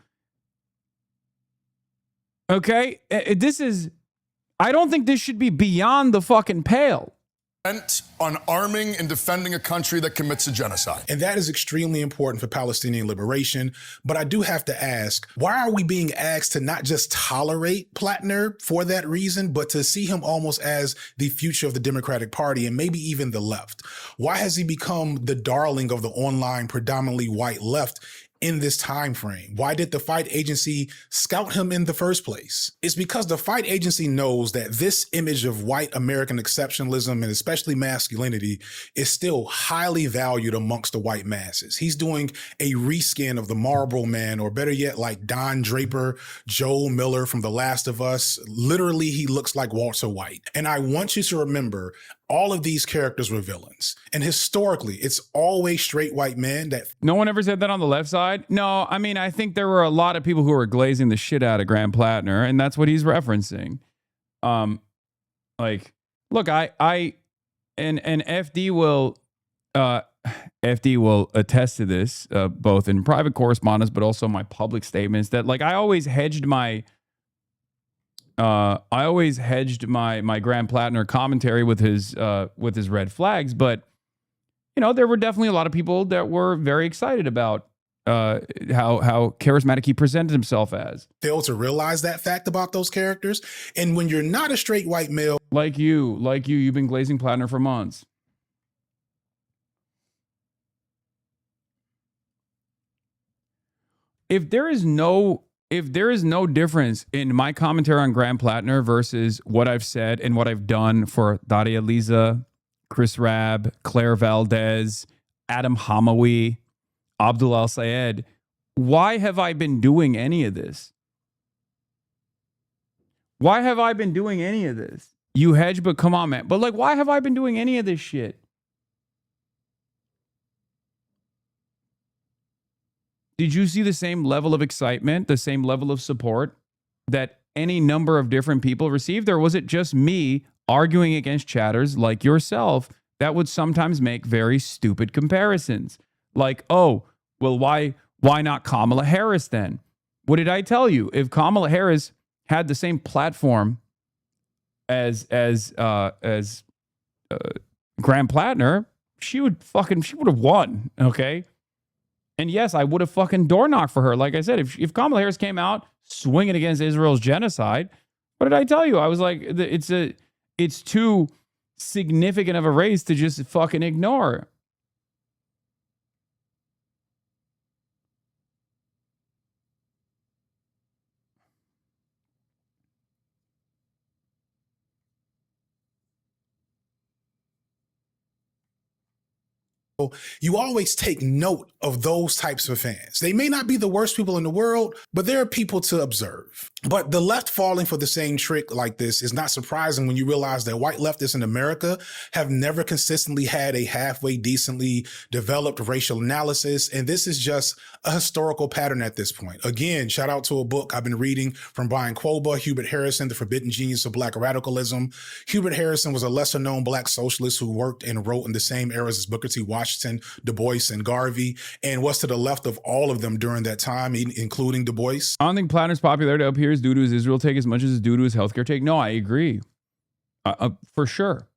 Speaker 4: Okay? I don't think this should be beyond the fucking pale.
Speaker 9: On arming and defending a country that commits a genocide.
Speaker 10: And that is extremely important for Palestinian liberation. But I do have to ask, why are we being asked to not just tolerate Plattner for that reason, but to see him almost as the future of the Democratic Party and maybe even the left? Why has he become the darling of the online, predominantly white left in this time frame? Why did the Fight Agency scout him in the first place? It's because the Fight Agency knows that this image of white American exceptionalism and especially masculinity is still highly valued amongst the white masses. He's doing a reskin of the Marlboro Man, or better yet, like Don Draper, Joel Miller from The Last of Us. Literally, he looks like Walter White. And I want you to remember, all of these characters were villains. And historically, it's always straight white men that...
Speaker 4: No one ever said that on the left side? No, I mean, I think there were a lot of people who were glazing the shit out of Graham Plattner, and that's what he's referencing. Like, look, and FD will attest to this, both in private correspondence, but also my public statements, that like I always hedged my Graham Plattner commentary with his red flags, but you know, there were definitely a lot of people that were very excited about how charismatic he presented himself as.
Speaker 10: Fail to realize that fact about those characters. And when you're not a straight white male,
Speaker 4: like you've been glazing Plattner for months. If there is no difference in my commentary on Graham Plattner versus what I've said and what I've done for Daria Liza, Chris Rabb, Claire Valdez, Adam Hamawi, Abdul Al-Sayed, why have I been doing any of this? Why have I been doing any of this? You hedge, but come on, man. But like, why have I been doing any of this shit? Did you see the same level of excitement, the same level of support that any number of different people received? Or was it just me arguing against chatters like yourself that would sometimes make very stupid comparisons? Like, oh, well, why not Kamala Harris then? What did I tell you? If Kamala Harris had the same platform as Graham Plattner, she would have won, okay? And yes, I would have fucking door knocked for her. Like I said, if Kamala Harris came out swinging against Israel's genocide, what did I tell you? I was like, it's too significant of a race to just fucking ignore.
Speaker 10: You always take note of those types of fans. They may not be the worst people in the world, but they're people to observe. But the left falling for the same trick like this is not surprising when you realize that white leftists in America have never consistently had a halfway decently developed racial analysis. And this is just a historical pattern at this point. Again, shout out to a book I've been reading from Brian Quoba, Hubert Harrison, The Forbidden Genius of Black Radicalism. Hubert Harrison was a lesser known Black socialist who worked and wrote in the same eras as Booker T. Washington, Du Bois, and Garvey, and was to the left of all of them during that time, including Du Bois.
Speaker 4: I don't think Platner's popularity up here is due to his Israel take as much as it's due to his healthcare take. No, I agree. For sure.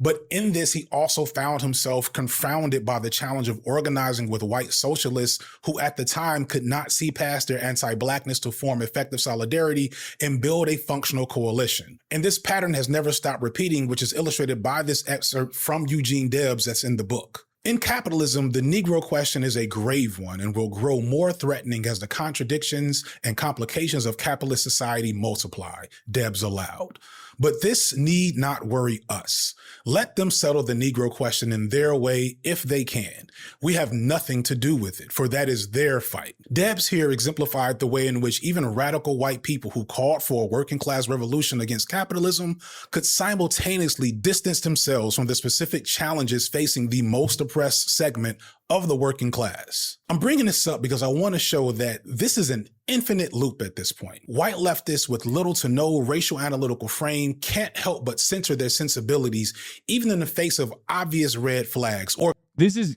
Speaker 10: But in this, he also found himself confounded by the challenge of organizing with white socialists who at the time could not see past their anti-Blackness to form effective solidarity and build a functional coalition. And this pattern has never stopped repeating, which is illustrated by this excerpt from Eugene Debs that's in the book. In capitalism, the Negro question is a grave one and will grow more threatening as the contradictions and complications of capitalist society multiply, Debs allowed. But this need not worry us. Let them settle the Negro question in their way if they can. We have nothing to do with it, for that is their fight. Debs here exemplified the way in which even radical white people who called for a working class revolution against capitalism could simultaneously distance themselves from the specific challenges facing the most oppressed segment of the working class. I'm bringing this up because I want to show that this is an infinite loop at this point. White leftists with little to no racial analytical frame can't help but censor their sensibilities, even in the face of obvious red flags. Or
Speaker 4: This is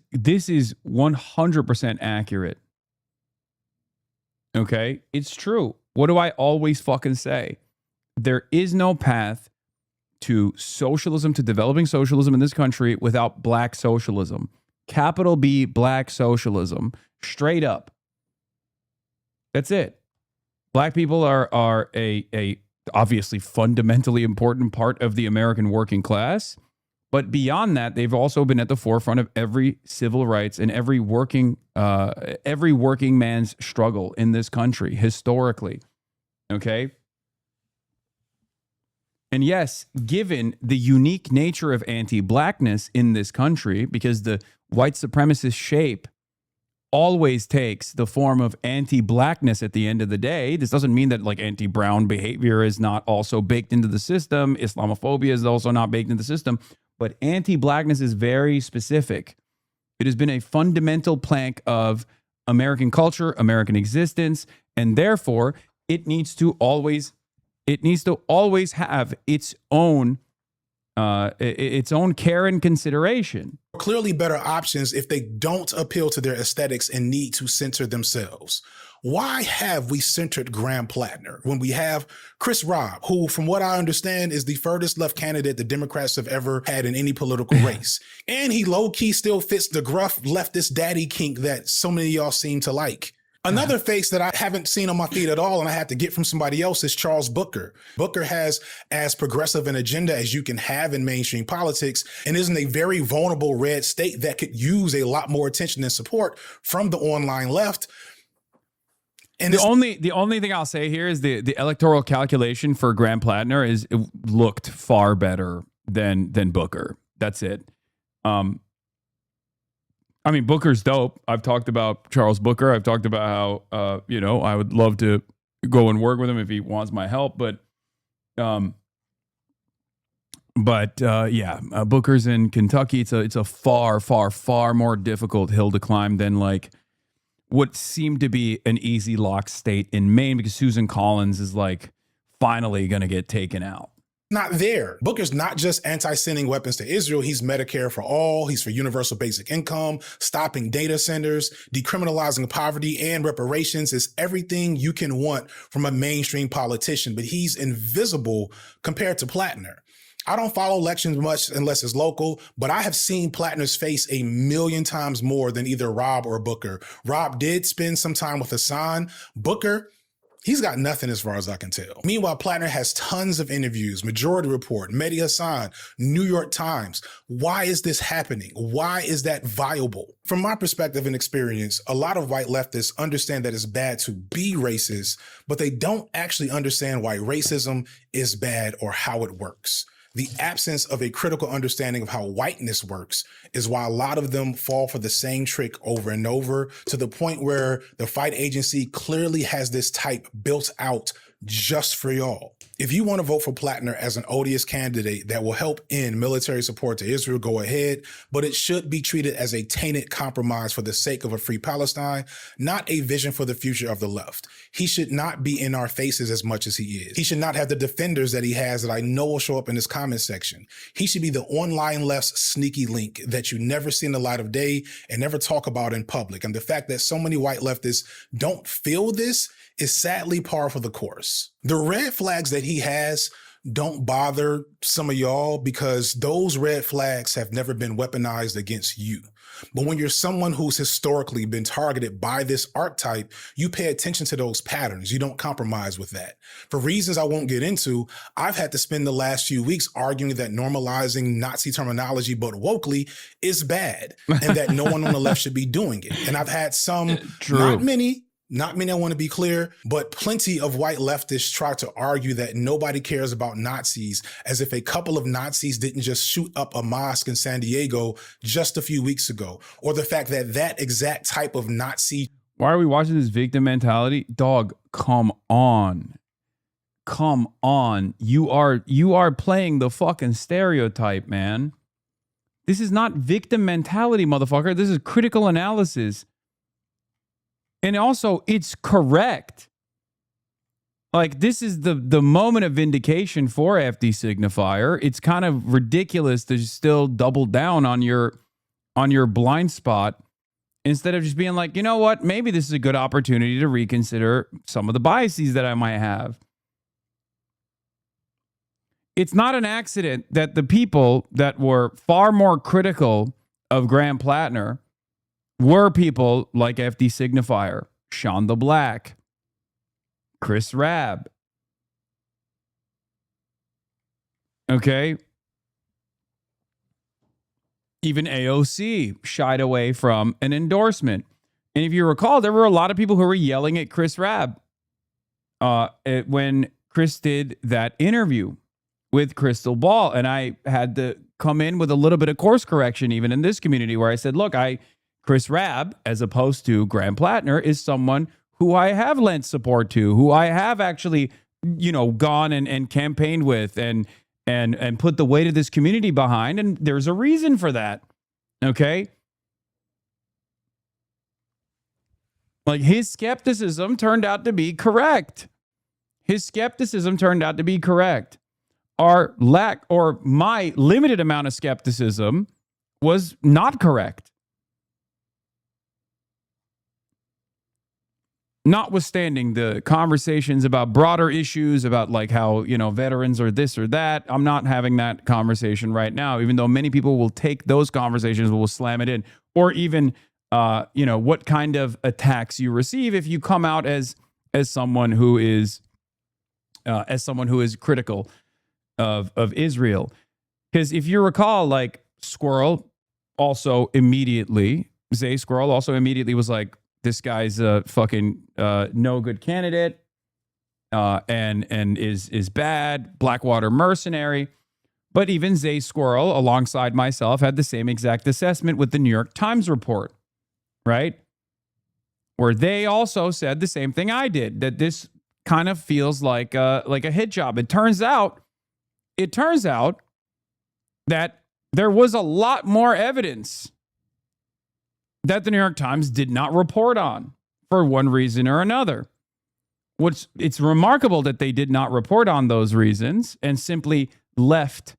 Speaker 4: 100% accurate. Okay? It's true. What do I always fucking say? There is no path to socialism, to developing socialism in this country without black socialism. Capital B, black socialism, straight up. That's it. Black people are a obviously fundamentally important part of the American working class, but beyond that, they've also been at the forefront of every civil rights and every working man's struggle in this country historically. Okay. And yes, given the unique nature of anti-blackness in this country, because the white supremacist shape always takes the form of anti-blackness at the end of the day. This doesn't mean that like anti-brown behavior is not also baked into the system. Islamophobia is also not baked into the system. But anti-blackness is very specific. It has been a fundamental plank of American culture, American existence, and therefore it needs to always have its own care and consideration.
Speaker 10: Clearly better options if they don't appeal to their aesthetics and need to censor themselves. Why have we centered Graham Platner when we have Chris Robb, who, from what I understand, is the furthest left candidate the Democrats have ever had in any political race? And he low-key still fits the gruff leftist daddy kink that so many of y'all seem to like. Another face that I haven't seen on my feed at all and I had to get from somebody else is Charles Booker. Booker has as progressive an agenda as you can have in mainstream politics and is in a very vulnerable red state that could use a lot more attention and support from the online left. And
Speaker 4: the only thing I'll say here is the electoral calculation for Graham Platner looked far better than Booker. That's it. I mean, Booker's dope. I've talked about Charles Booker. I've talked about how, I would love to go and work with him if he wants my help. But Booker's in Kentucky. It's a far, far, far more difficult hill to climb than like what seemed to be an easy lock state in Maine, because Susan Collins is like finally going to get taken out.
Speaker 10: Not there. Booker's not just anti-sending weapons to Israel. He's Medicare for all. He's for universal basic income, stopping data centers, decriminalizing poverty, and reparations. Is everything you can want from a mainstream politician, but he's invisible compared to Platner. I don't follow elections much unless it's local, but I have seen Platner's face a million times more than either Rob or Booker. Rob did spend some time with Hasan. Booker, he's got nothing as far as I can tell. Meanwhile, Platner has tons of interviews, Majority Report, Mehdi Hasan, New York Times. Why is this happening? Why is that viable? From my perspective and experience, a lot of white leftists understand that it's bad to be racist, but they don't actually understand why racism is bad or how it works. The absence of a critical understanding of how whiteness works is why a lot of them fall for the same trick over and over, to the point where the fight agency clearly has this type built out just for y'all. If you want to vote for Plattner as an odious candidate that will help end military support to Israel, go ahead, but it should be treated as a tainted compromise for the sake of a free Palestine, not a vision for the future of the left. He should not be in our faces as much as he is. He should not have the defenders that he has that I know will show up in his comment section. He should be the online left's sneaky link that you never see in the light of day and never talk about in public. And the fact that so many white leftists don't feel this is sadly par for the course. The red flags that he has don't bother some of y'all because those red flags have never been weaponized against you. But when you're someone who's historically been targeted by this archetype, you pay attention to those patterns. You don't compromise with that. For reasons I won't get into, I've had to spend the last few weeks arguing that normalizing Nazi terminology, but wokely, is bad and that no one on the left should be doing it. And I've had some, not many, I want to be clear, but plenty of white leftists try to argue that nobody cares about Nazis, as if a couple of Nazis didn't just shoot up a mosque in San Diego just a few weeks ago, or the fact that that exact type of Nazi.
Speaker 4: Why are we watching this victim mentality? Dog, come on. Come on. You are playing the fucking stereotype, man. This is not victim mentality, motherfucker. This is critical analysis. And also, it's correct. Like, this is the moment of vindication for FD Signifier. It's kind of ridiculous to still double down on your blind spot instead of just being like, you know what, maybe this is a good opportunity to reconsider some of the biases that I might have. It's not an accident that the people that were far more critical of Graham Plattner were people like FD Signifier, Sean the Black, Chris Rabb. Okay. Even AOC shied away from an endorsement. And if you recall, there were a lot of people who were yelling at Chris Rabb when Chris did that interview with Crystal Ball. And I had to come in with a little bit of course correction, even in this community, where I said, look, Chris Rabb, as opposed to Graham Plattner, is someone who I have lent support to, who I have actually, gone and campaigned with and put the weight of this community behind. And there's a reason for that. Okay. Like, his skepticism turned out to be correct. My limited amount of skepticism was not correct. Notwithstanding the conversations about broader issues about like how, veterans are this or that, I'm not having that conversation right now, even though many people will take those conversations, will slam it in, or even, what kind of attacks you receive if you come out as someone who is critical of Israel. Because if you recall, like Zay Squirrel also immediately was like, this guy's a fucking no good candidate and is bad, Blackwater mercenary. But even Zay Squirrel, alongside myself, had the same exact assessment with the New York Times report, right? Where they also said the same thing I did, that this kind of feels like a hit job. It turns out that there was a lot more evidence that the New York Times did not report on for one reason or another. It's remarkable that they did not report on those reasons and simply left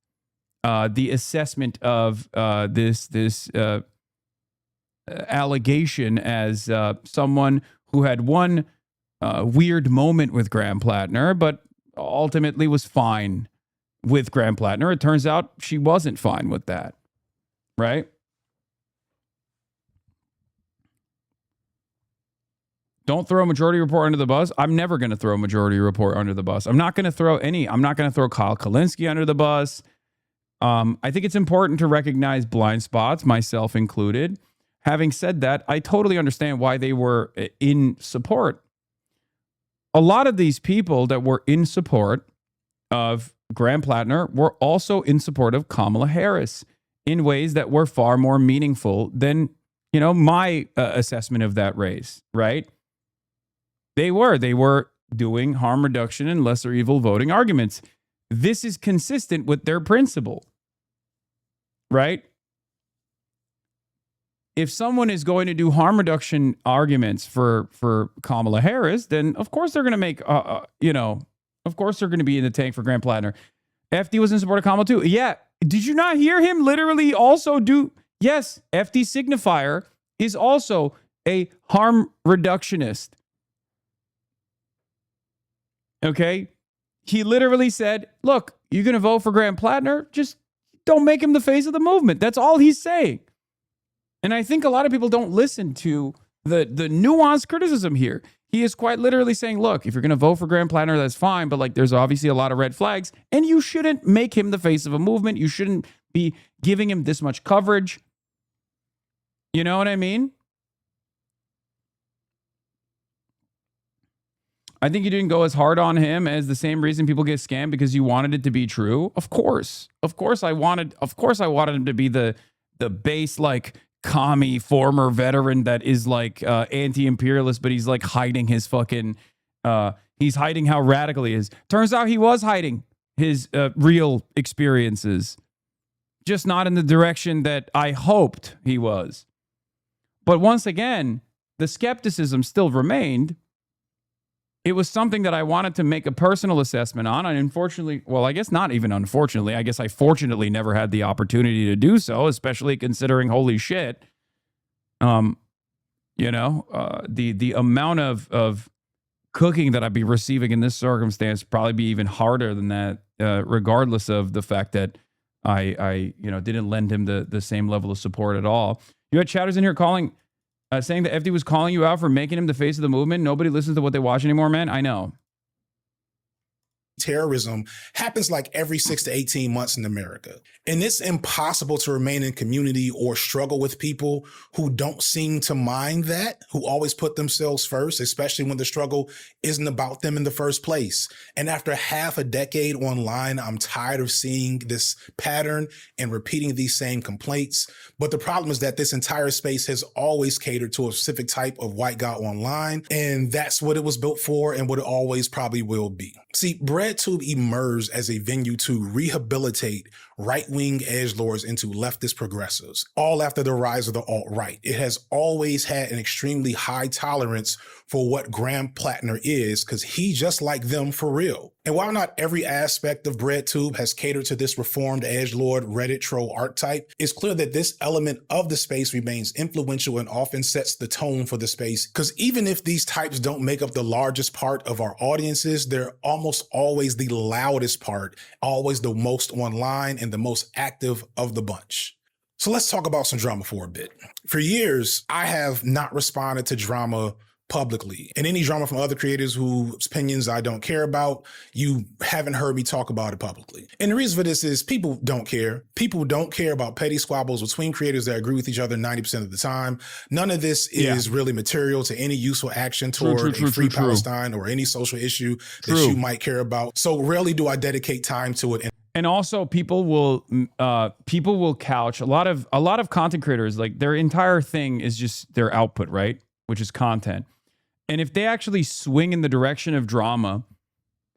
Speaker 4: the assessment of this allegation as someone who had one weird moment with Graham Plattner, but ultimately was fine with Graham Plattner. It turns out she wasn't fine with that, right? Don't throw a Majority Report under the bus. I'm never going to throw a Majority Report under the bus. I'm not going to throw Kyle Kalinske under the bus. I think it's important to recognize blind spots, myself included. Having said that, I totally understand why they were in support. A lot of these people that were in support of Graham Plattner were also in support of Kamala Harris in ways that were far more meaningful than, my assessment of that race, right? They were doing harm reduction and lesser evil voting arguments. This is consistent with their principle, right? If someone is going to do harm reduction arguments for Kamala Harris, then of course they're going to make, of course they're going to be in the tank for Graham Plattner. FD was in support of Kamala too. Yeah. Did you not hear him literally also do? Yes. FD signifier is also a harm reductionist. Okay. He literally said, look, you're going to vote for Graham Plattner. Just don't make him the face of the movement. That's all he's saying. And I think a lot of people don't listen to the nuanced criticism here. He is quite literally saying, look, if you're going to vote for Graham Plattner, that's fine. But like, there's obviously a lot of red flags and you shouldn't make him the face of a movement. You shouldn't be giving him this much coverage. You know what I mean? I think you didn't go as hard on him as the same reason people get scammed because you wanted it to be true. Of course I wanted him to be the base, like, commie former veteran that is like anti-imperialist, but he's like hiding his fucking he's hiding how radical he is. Turns out he was hiding his real experiences, just not in the direction that I hoped he was. But once again, the skepticism still remained. It was something that I wanted to make a personal assessment on. And unfortunately, well, I guess not even unfortunately, I guess I fortunately never had the opportunity to do so, especially considering, holy shit, the amount of cooking that I'd be receiving in this circumstance probably be even harder than that, regardless of the fact that I didn't lend him the same level of support at all. You had chatters in here saying that FD was calling you out for making him the face of the movement. Nobody listens to what they watch anymore, man. I know.
Speaker 10: Terrorism happens like every 6 to 18 months in America. And it's impossible to remain in community or struggle with people who don't seem to mind that, who always put themselves first, especially when the struggle isn't about them in the first place. And after half a decade online, I'm tired of seeing this pattern and repeating these same complaints. But the problem is that this entire space has always catered to a specific type of white guy online. And that's what it was built for and what it always probably will be. See, BreadTube emerged as a venue to rehabilitate right-wing edgelords into leftist progressives, all after the rise of the alt-right. It has always had an extremely high tolerance for what Graham Plattner is, because he's just like them for real. And while not every aspect of BreadTube has catered to this reformed edgelord Reddit troll archetype, it's clear that this element of the space remains influential and often sets the tone for the space. Because even if these types don't make up the largest part of our audiences, they're almost always the loudest part, always the most online and the most active of the bunch. So let's talk about some drama for a bit. For years, I have not responded to drama publicly, and any drama from other creators whose opinions I don't care about, you haven't heard me talk about it publicly. And the reason for this is people don't care. People don't care about petty squabbles between creators that agree with each other 90% of the time. None of this is really material to any useful action toward a free Palestine or any social issue that you might care about. So rarely do I dedicate time to it.
Speaker 4: And also people will couch a lot of content creators, like their entire thing is just their output, right? Which is content. And if they actually swing in the direction of drama,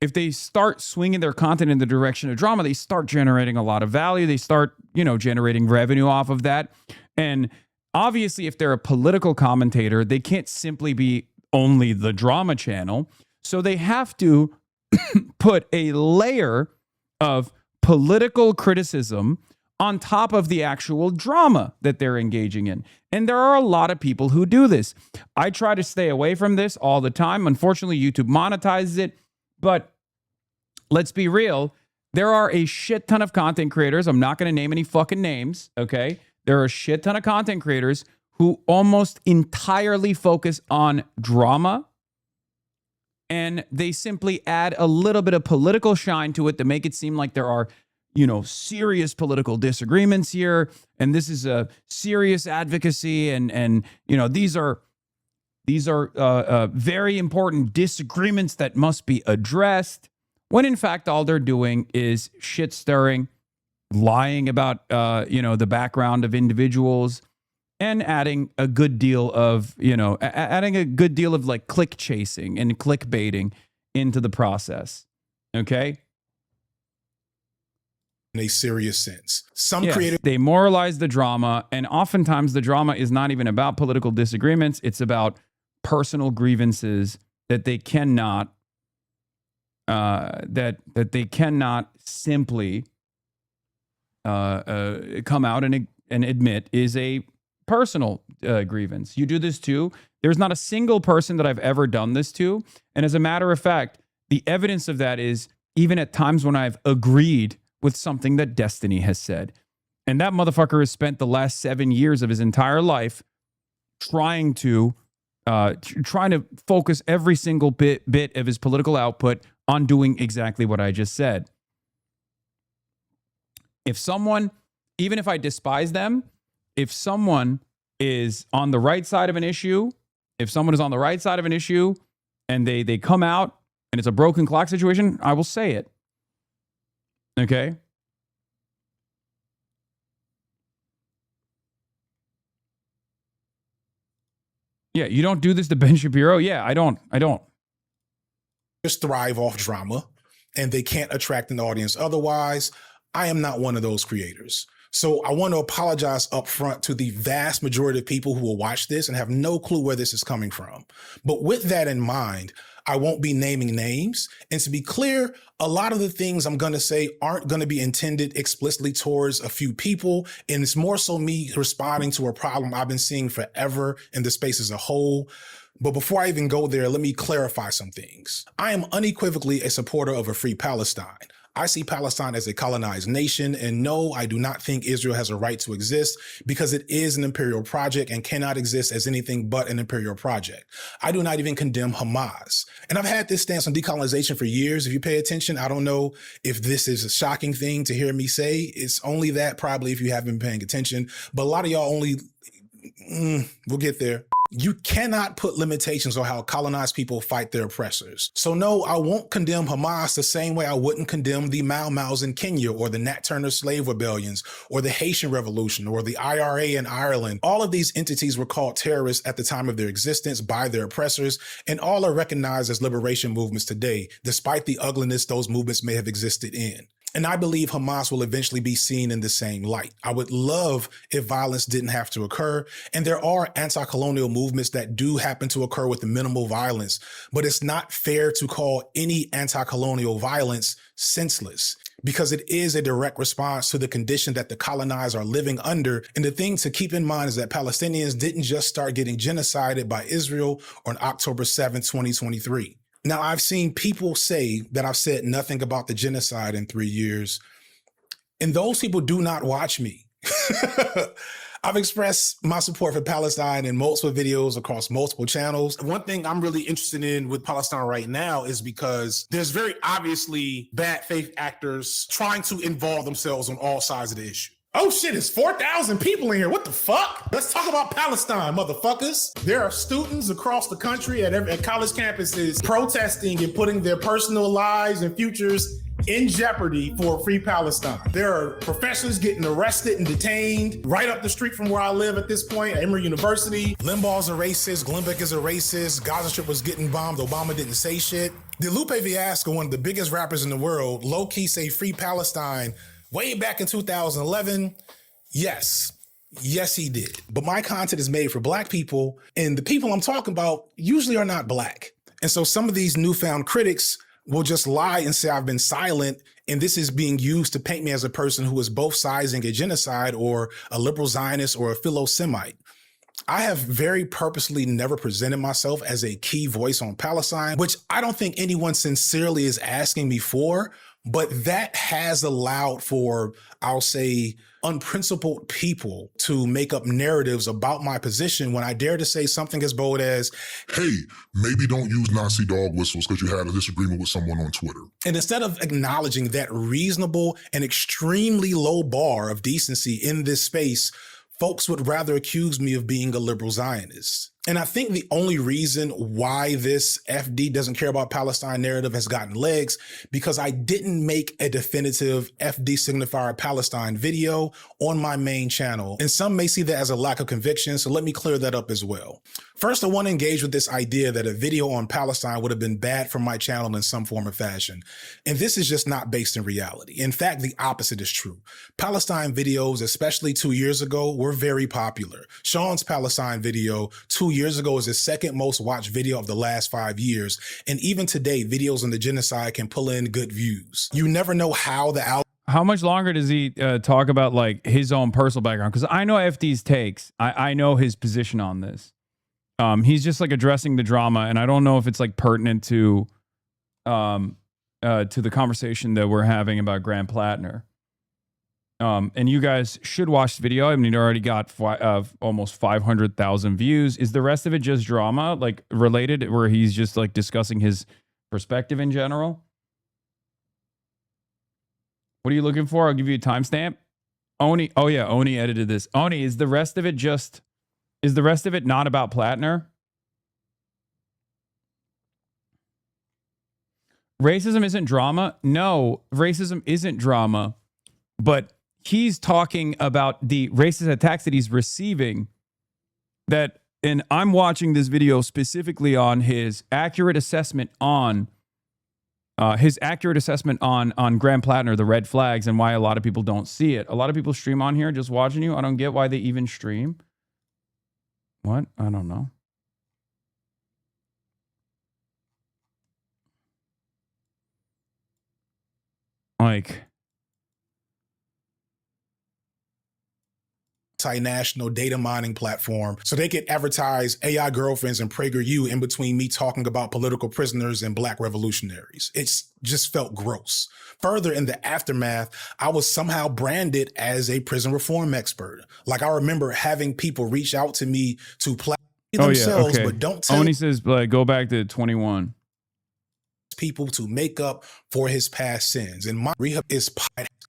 Speaker 4: if they start swinging their content in the direction of drama, they start generating a lot of value. They start, generating revenue off of that. And obviously, if they're a political commentator, they can't simply be only the drama channel. So they have to put a layer of political criticism on top of the actual drama that they're engaging in. And there are a lot of people who do this. I try to stay away from this all the time. Unfortunately, YouTube monetizes it. But let's be real. There are a shit ton of content creators. I'm not going to name any fucking names, okay? There are a shit ton of content creators who almost entirely focus on drama. And they simply add a little bit of political shine to it to make it seem like there are serious political disagreements here, and this is a serious advocacy, and these are very important disagreements that must be addressed. when in fact all they're doing is shit stirring, lying about the background of individuals, and adding a good deal of like click chasing and clickbaiting into the process. Okay.
Speaker 10: In a serious sense.
Speaker 4: They moralize the drama, and oftentimes the drama is not even about political disagreements. It's about personal grievances that they cannot that they cannot simply come out and admit is a personal grievance. You do this too. There's not a single person that I've ever done this to, and as a matter of fact, the evidence of that is even at times when I've agreed with something that Destiny has said. And that motherfucker has spent the last 7 years of his entire life trying to focus every single bit of his political output on doing exactly what I just said. If someone, even if I despise them, if someone is on the right side of an issue, and they come out and it's a broken clock situation, I will say it. Okay. Yeah, you don't do this to Ben Shapiro? Yeah, I don't.
Speaker 10: Just thrive off drama, and they can't attract an audience. Otherwise, I am not one of those creators. So I want to apologize up front to the vast majority of people who will watch this and have no clue where this is coming from. But with that in mind, I won't be naming names. And to be clear, a lot of the things I'm going to say aren't going to be intended explicitly towards a few people. And it's more so me responding to a problem I've been seeing forever in the space as a whole. But before I even go there, let me clarify some things. I am unequivocally a supporter of a free Palestine. I see Palestine as a colonized nation, and no, I do not think Israel has a right to exist because it is an imperial project and cannot exist as anything but an imperial project. I do not even condemn Hamas. And I've had this stance on decolonization for years. If you pay attention, I don't know if this is a shocking thing to hear me say. It's only that probably if you haven't been paying attention, but a lot of y'all only, we'll get there. You cannot put limitations on how colonized people fight their oppressors. So no, I won't condemn Hamas the same way I wouldn't condemn the Mau Maus in Kenya or the Nat Turner slave rebellions or the Haitian Revolution or the IRA in Ireland. All of these entities were called terrorists at the time of their existence by their oppressors, and all are recognized as liberation movements today, despite the ugliness those movements may have existed in. And I believe Hamas will eventually be seen in the same light. I would love if violence didn't have to occur. And there are anti-colonial movements that do happen to occur with minimal violence, but it's not fair to call any anti-colonial violence senseless, because it is a direct response to the condition that the colonized are living under. And the thing to keep in mind is that Palestinians didn't just start getting genocided by Israel on October 7, 2023. Now, I've seen people say that I've said nothing about the genocide in 3 years, and those people do not watch me. I've expressed my support for Palestine in multiple videos across multiple channels. One thing I'm really interested in with Palestine right now is because there's very obviously bad faith actors trying to involve themselves on all sides of the issue. Oh shit, it's 4,000 people in here. What the fuck? Let's talk about Palestine, motherfuckers. There are students across the country at college campuses protesting and putting their personal lives and futures in jeopardy for free Palestine. There are professors getting arrested and detained right up the street from where I live at this point at Emory University. Limbaugh's a racist, Glenbeck is a racist, Gaza Strip was getting bombed, Obama didn't say shit. Did Lupe Fiasco, one of the biggest rappers in the world, low-key say free Palestine way back in 2011? Yes, he did. But my content is made for Black people, and the people I'm talking about usually are not Black. And so some of these newfound critics will just lie and say I've been silent, and this is being used to paint me as a person who is both sizing a genocide or a liberal Zionist or a Philo-Semite. I have very purposely never presented myself as a key voice on Palestine, which I don't think anyone sincerely is asking me for, but that has allowed for, I'll say, unprincipled people to make up narratives about my position when I dare to say something as bold as,
Speaker 9: hey, maybe don't use Nazi dog whistles because you had a disagreement with someone on Twitter.
Speaker 10: And instead of acknowledging that reasonable and extremely low bar of decency in this space, folks would rather accuse me of being a liberal Zionist. And I think the only reason why this FD doesn't care about Palestine narrative has gotten legs, because I didn't make a definitive FD signifier Palestine video on my main channel. And some may see that as a lack of conviction, so let me clear that up as well. First, I want to engage with this idea that a video on Palestine would have been bad for my channel in some form or fashion. And this is just not based in reality. In fact, the opposite is true. Palestine videos, especially 2 years ago, were very popular. Sean's Palestine video 2 years ago is the second most watched video of the last 5 years. And even today, videos on the genocide can pull in good views. You never know how
Speaker 4: How much longer does he talk about like his own personal background? Because I know FD's takes. I know his position on this. He's just like addressing the drama, and I don't know if it's like pertinent to the conversation that we're having about Graham Plattner. And you guys should watch the video. I mean, it already got almost 500,000 views. Is the rest of it just drama, like related, where he's just like discussing his perspective in general? What are you looking for? I'll give you a timestamp. Oni, oh yeah, Oni edited this. Oni, is the rest of it not about Plattner? Racism isn't drama. No, racism isn't drama, but he's talking about the racist attacks that he's receiving. And I'm watching this video specifically on his accurate assessment on Graham Plattner, the red flags, and why a lot of people don't see it. A lot of people stream on here just watching you. I don't get why they even stream. What? I don't know. Like,
Speaker 10: multinational data mining platform so they could advertise AI girlfriends and PragerU in between me talking about political prisoners and black revolutionaries. It's just felt gross. Further, in the aftermath, I was somehow branded as a prison reform expert. Like, I remember having people reach out to me to play themselves, but don't tell
Speaker 4: Oni says, like, go back to 21.
Speaker 10: People to make up for his past sins. And my rehab is,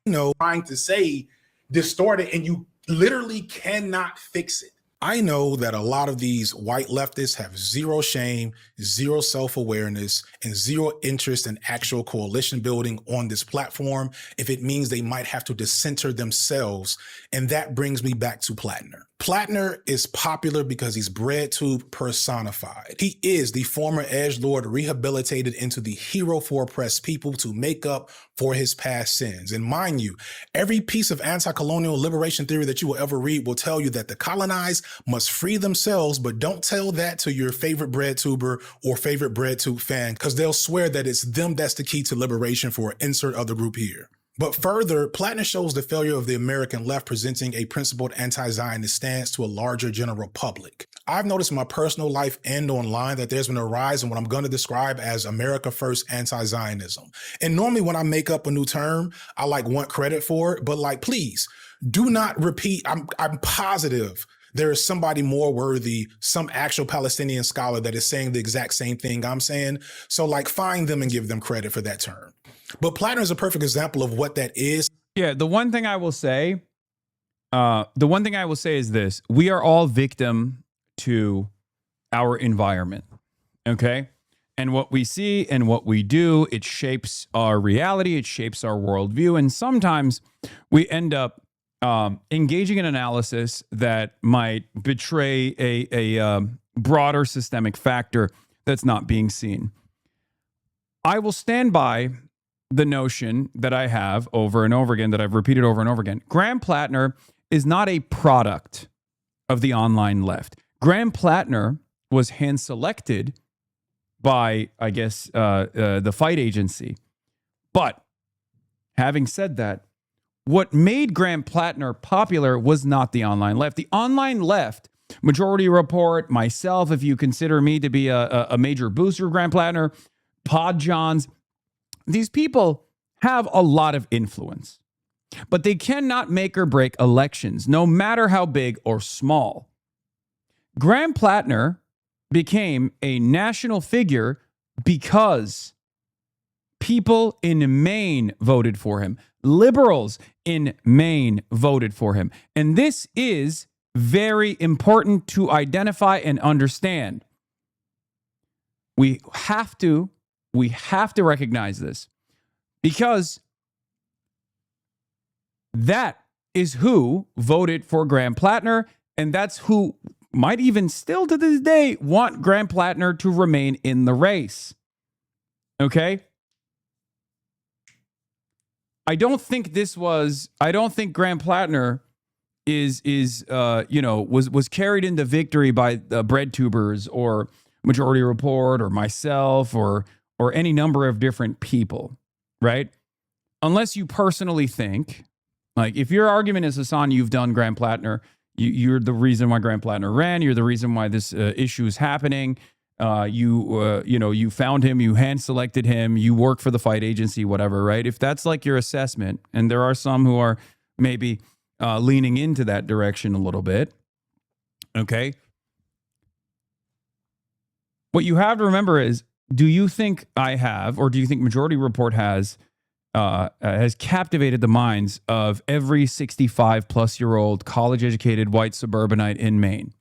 Speaker 10: trying to say distorted, and you literally cannot fix it. I know that a lot of these white leftists have zero shame, zero self-awareness, and zero interest in actual coalition building on this platform if it means they might have to decenter themselves. And that brings me back to Plattner. Plattner is popular because he's BreadTube personified. He is the former edgelord rehabilitated into the hero for oppressed people to make up for his past sins. And mind you, every piece of anti-colonial liberation theory that you will ever read will tell you that the colonized must free themselves, but don't tell that to your favorite BreadTuber or favorite BreadTube fan, because they'll swear that it's them that's the key to liberation for insert other group here. But further, Plattner shows the failure of the American left presenting a principled anti-Zionist stance to a larger general public. I've noticed in my personal life and online that there's been a rise in what I'm going to describe as America First anti-Zionism. And normally when I make up a new term, I want credit for it, but please do not repeat. I'm positive there is somebody more worthy, some actual Palestinian scholar that is saying the exact same thing I'm saying. So find them and give them credit for that term. But Plattner is a perfect example of what that is.
Speaker 4: Yeah, the one thing I will say is this: we are all victim to our environment, okay? And what we see and what we do, it shapes our reality, it shapes our worldview, and sometimes we end up engaging in analysis that might betray a broader systemic factor that's not being seen. I will stand by the notion that I have over and over again, that I've repeated over and over again. Graham Plattner is not a product of the online left. Graham Plattner was hand-selected by, I guess, the fight agency. But having said that, what made Graham Plattner popular was not the online left. The online left, Majority Report, myself, if you consider me to be a major booster of Graham Plattner, Pod Johns, these people have a lot of influence, but they cannot make or break elections, no matter how big or small. Graham Plattner became a national figure because people in Maine voted for him. Liberals in Maine voted for him. And this is very important to identify and understand. We have to recognize this, because that is who voted for Graham Plattner, and that's who might even still to this day want Graham Plattner to remain in the race. Okay? I don't think Graham Plattner was carried into victory by bread tubers or Majority Report or myself or any number of different people, right? Unless you personally think, like, if your argument is, Hasan, you've done Graham Plattner, you're the reason why Graham Plattner ran, you're the reason why this issue is happening, you found him, you hand selected him, you work for the fight agency, whatever, right? If that's like your assessment, and there are some who are maybe leaning into that direction a little bit, okay? What you have to remember is, do you think I have, or do you think Majority Report has captivated the minds of every 65-plus-year-old college-educated white suburbanite in Maine?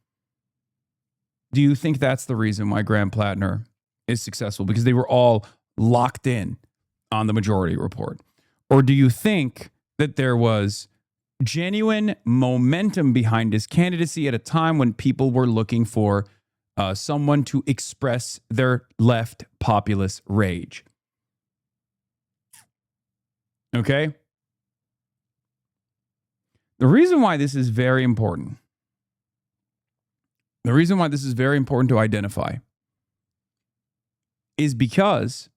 Speaker 4: Do you think that's the reason why Graham Plattner is successful? Because they were all locked in on the Majority Report? Or do you think that there was genuine momentum behind his candidacy at a time when people were looking for someone to express their left populist rage? Okay? The reason why this is very important, to identify is because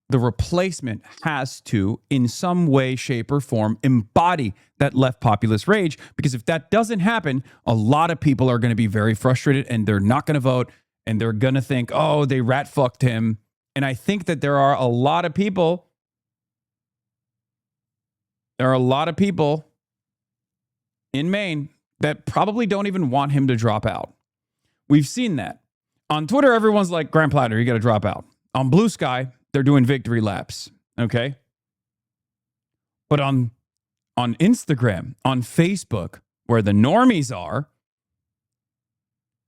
Speaker 4: the replacement has to, in some way, shape, or form, embody that left populist rage. Because if that doesn't happen, a lot of people are going to be very frustrated and they're not going to vote, and they're going to think, oh, they rat fucked him. And I think that there are a lot of people in Maine that probably don't even want him to drop out. We've seen that. On Twitter, everyone's like, Graham Plattner, you got to drop out. On Blue Sky, they're doing victory laps, okay? But on Instagram, on Facebook, where the normies are,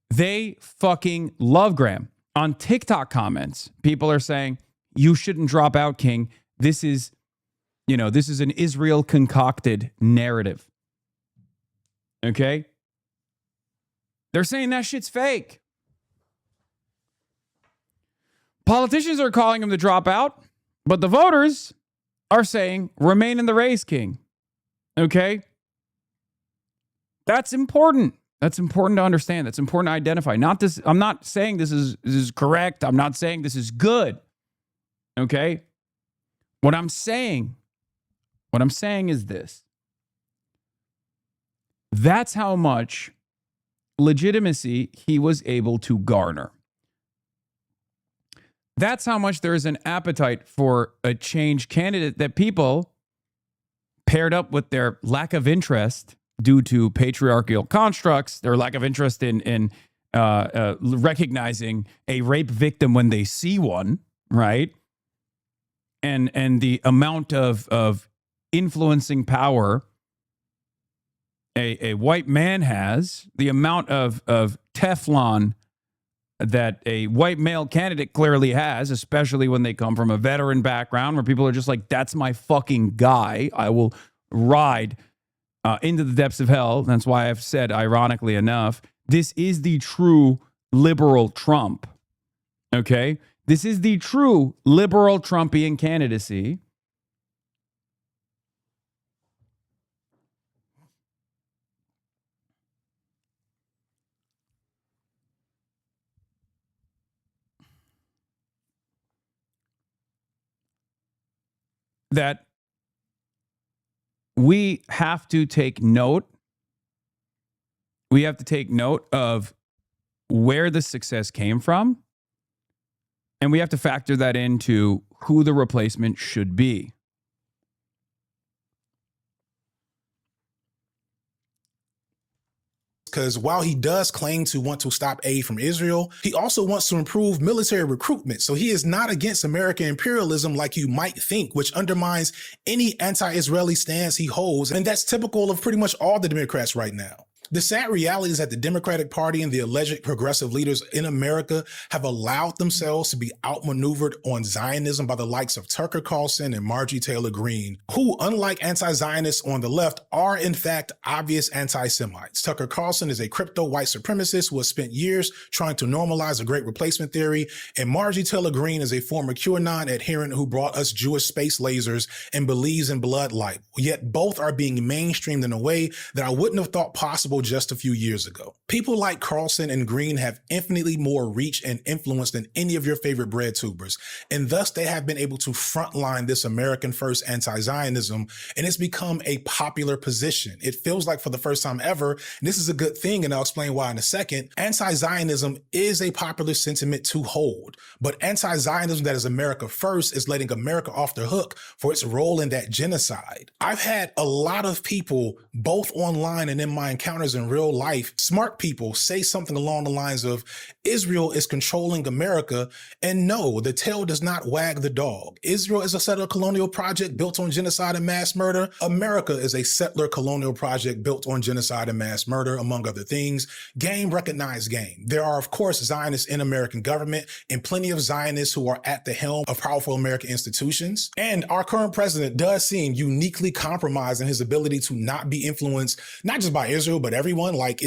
Speaker 4: they fucking love Graham. On TikTok comments, people are saying, you shouldn't drop out, King. This is an Israel concocted narrative. Okay? They're saying that shit's fake. Politicians are calling him to drop out, but the voters are saying, remain in the race, King. Okay? That's important. That's important to understand. That's important to identify. I'm not saying this is correct. I'm not saying this is good. Okay? What I'm saying is this. That's how much legitimacy he was able to garner. That's how much there is an appetite for a change candidate that people, paired up with their lack of interest due to patriarchal constructs, their lack of interest in recognizing a rape victim when they see one, right? And the amount of influencing power a white man has, the amount of Teflon that a white male candidate clearly has, especially when they come from a veteran background where people are just like, that's my fucking guy. I will ride into the depths of hell. That's why I've said, ironically enough, this is the true liberal Trump. Okay? This is the true liberal Trumpian candidacy. That we have to take note. We have to take note of where the success came from. And we have to factor that into who the replacement should be.
Speaker 10: Because while he does claim to want to stop aid from Israel, he also wants to improve military recruitment. So he is not against American imperialism like you might think, which undermines any anti-Israeli stance he holds. And that's typical of pretty much all the Democrats right now. The sad reality is that the Democratic Party and the alleged progressive leaders in America have allowed themselves to be outmaneuvered on Zionism by the likes of Tucker Carlson and Marjorie Taylor Greene, who, unlike anti-Zionists on the left, are in fact obvious anti-Semites. Tucker Carlson is a crypto white supremacist who has spent years trying to normalize the Great Replacement theory, and Marjorie Taylor Greene is a former QAnon adherent who brought us Jewish space lasers and believes in blood light. Yet both are being mainstreamed in a way that I wouldn't have thought possible just a few years ago. People like Carlson and Greene have infinitely more reach and influence than any of your favorite bread tubers, and thus they have been able to frontline this American first anti-Zionism, and it's become a popular position. It feels like for the first time ever, and this is a good thing, and I'll explain why in a second, anti-Zionism is a popular sentiment to hold, but anti-Zionism that is America first is letting America off the hook for its role in that genocide. I've had a lot of people, both online and in my encounters in real life, smart people, say something along the lines of, Israel is controlling America, and no, the tail does not wag the dog. Israel is a settler colonial project built on genocide and mass murder. America is a settler colonial project built on genocide and mass murder, among other things. Game, recognized game. There are, of course, Zionists in American government and plenty of Zionists who are at the helm of powerful American institutions. And our current president does seem uniquely compromised in his ability to not be influenced, not just by Israel, but everyone. Like,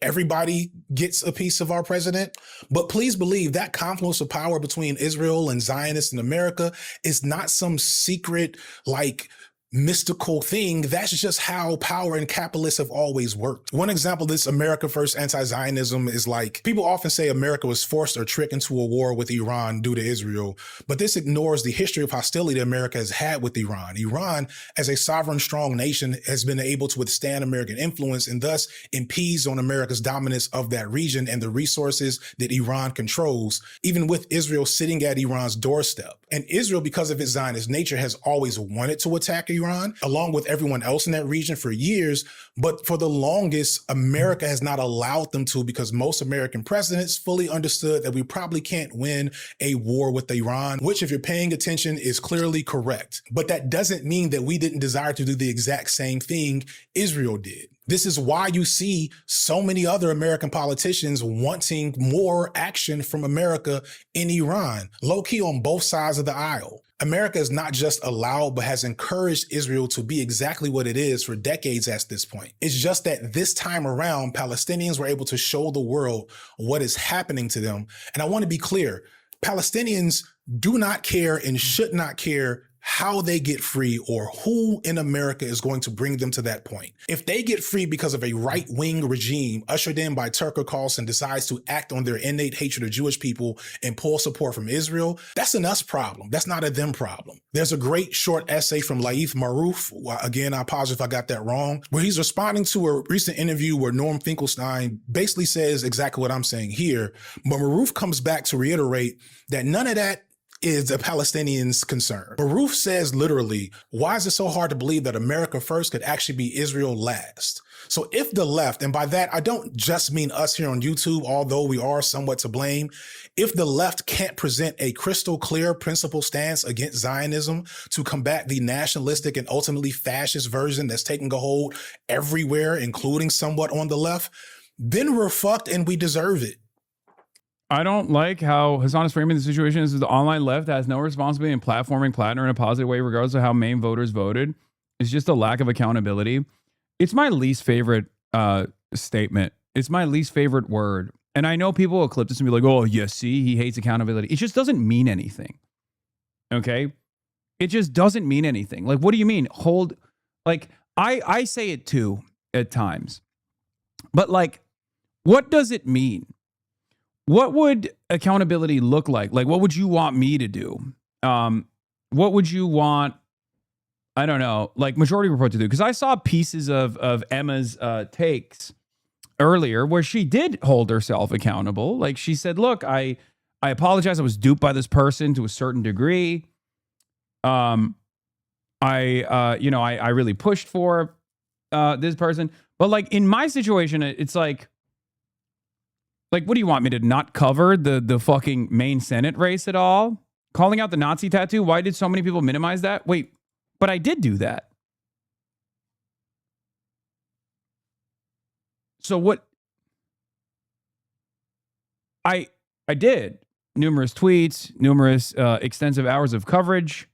Speaker 10: everybody gets a piece of our president. But please believe that confluence of power between Israel and Zionists in America is not some secret, like, mystical thing. That's just how power and capitalists have always worked. One example of this America First anti-Zionism is, like, people often say America was forced or tricked into a war with Iran due to Israel, but this ignores the history of hostility America has had with Iran. Iran, as a sovereign, strong nation, has been able to withstand American influence and thus impedes on America's dominance of that region and the resources that Iran controls, even with Israel sitting at Iran's doorstep. And Israel, because of its Zionist nature, has always wanted to attack Iran, along with everyone else in that region for years. But for the longest, America has not allowed them to, because most American presidents fully understood that we probably can't win a war with Iran, which, if you're paying attention, is clearly correct. But that doesn't mean that we didn't desire to do the exact same thing Israel did. This is why you see so many other American politicians wanting more action from America in Iran, low-key on both sides of the aisle. America has not just allowed, but has encouraged Israel to be exactly what it is for decades at this point. It's just that this time around, Palestinians were able to show the world what is happening to them. And I want to be clear, Palestinians do not care and should not care how they get free or who in America is going to bring them to that point. If they get free because of a right-wing regime ushered in by Tucker Carlson decides to act on their innate hatred of Jewish people and pull support from Israel, that's an us problem. That's not a them problem. There's a great short essay from Laith Marouf, again, I apologize if I got that wrong, where he's responding to a recent interview where Norm Finkelstein basically says exactly what I'm saying here. But Marouf comes back to reiterate that none of that is the Palestinians' concern. Marouf says literally, why is it so hard to believe that America first could actually be Israel last? So if the left, and by that, I don't just mean us here on YouTube, although we are somewhat to blame, if the left can't present a crystal clear principled stance against Zionism to combat the nationalistic and ultimately fascist version that's taking a hold everywhere, including somewhat on the left, then we're fucked and we deserve it.
Speaker 4: I don't like how Hasan is framing the situation as the online left has no responsibility in platforming Plattner in a positive way, regardless of how main voters voted. It's just a lack of accountability. It's my least favorite statement. It's my least favorite word. And I know people will clip this and be like, oh, yeah, see, he hates accountability. It just doesn't mean anything. Okay? It just doesn't mean anything. Like, what do you mean? Like, I say it too at times. But, like, what does it mean? What would accountability look like? Like, what would you want me to do? What would you want, I don't know, like Majority Report to do? Because I saw pieces of Emma's takes earlier where she did hold herself accountable. Like, she said, look, I apologize. I was duped by this person to a certain degree. I really pushed for this person. But, like, in my situation, it's like, what do you want me to not cover the fucking main Senate race at all? Calling out the Nazi tattoo? Why did so many people minimize that? Wait, but I did do that. So what I did numerous tweets, numerous extensive hours of coverage.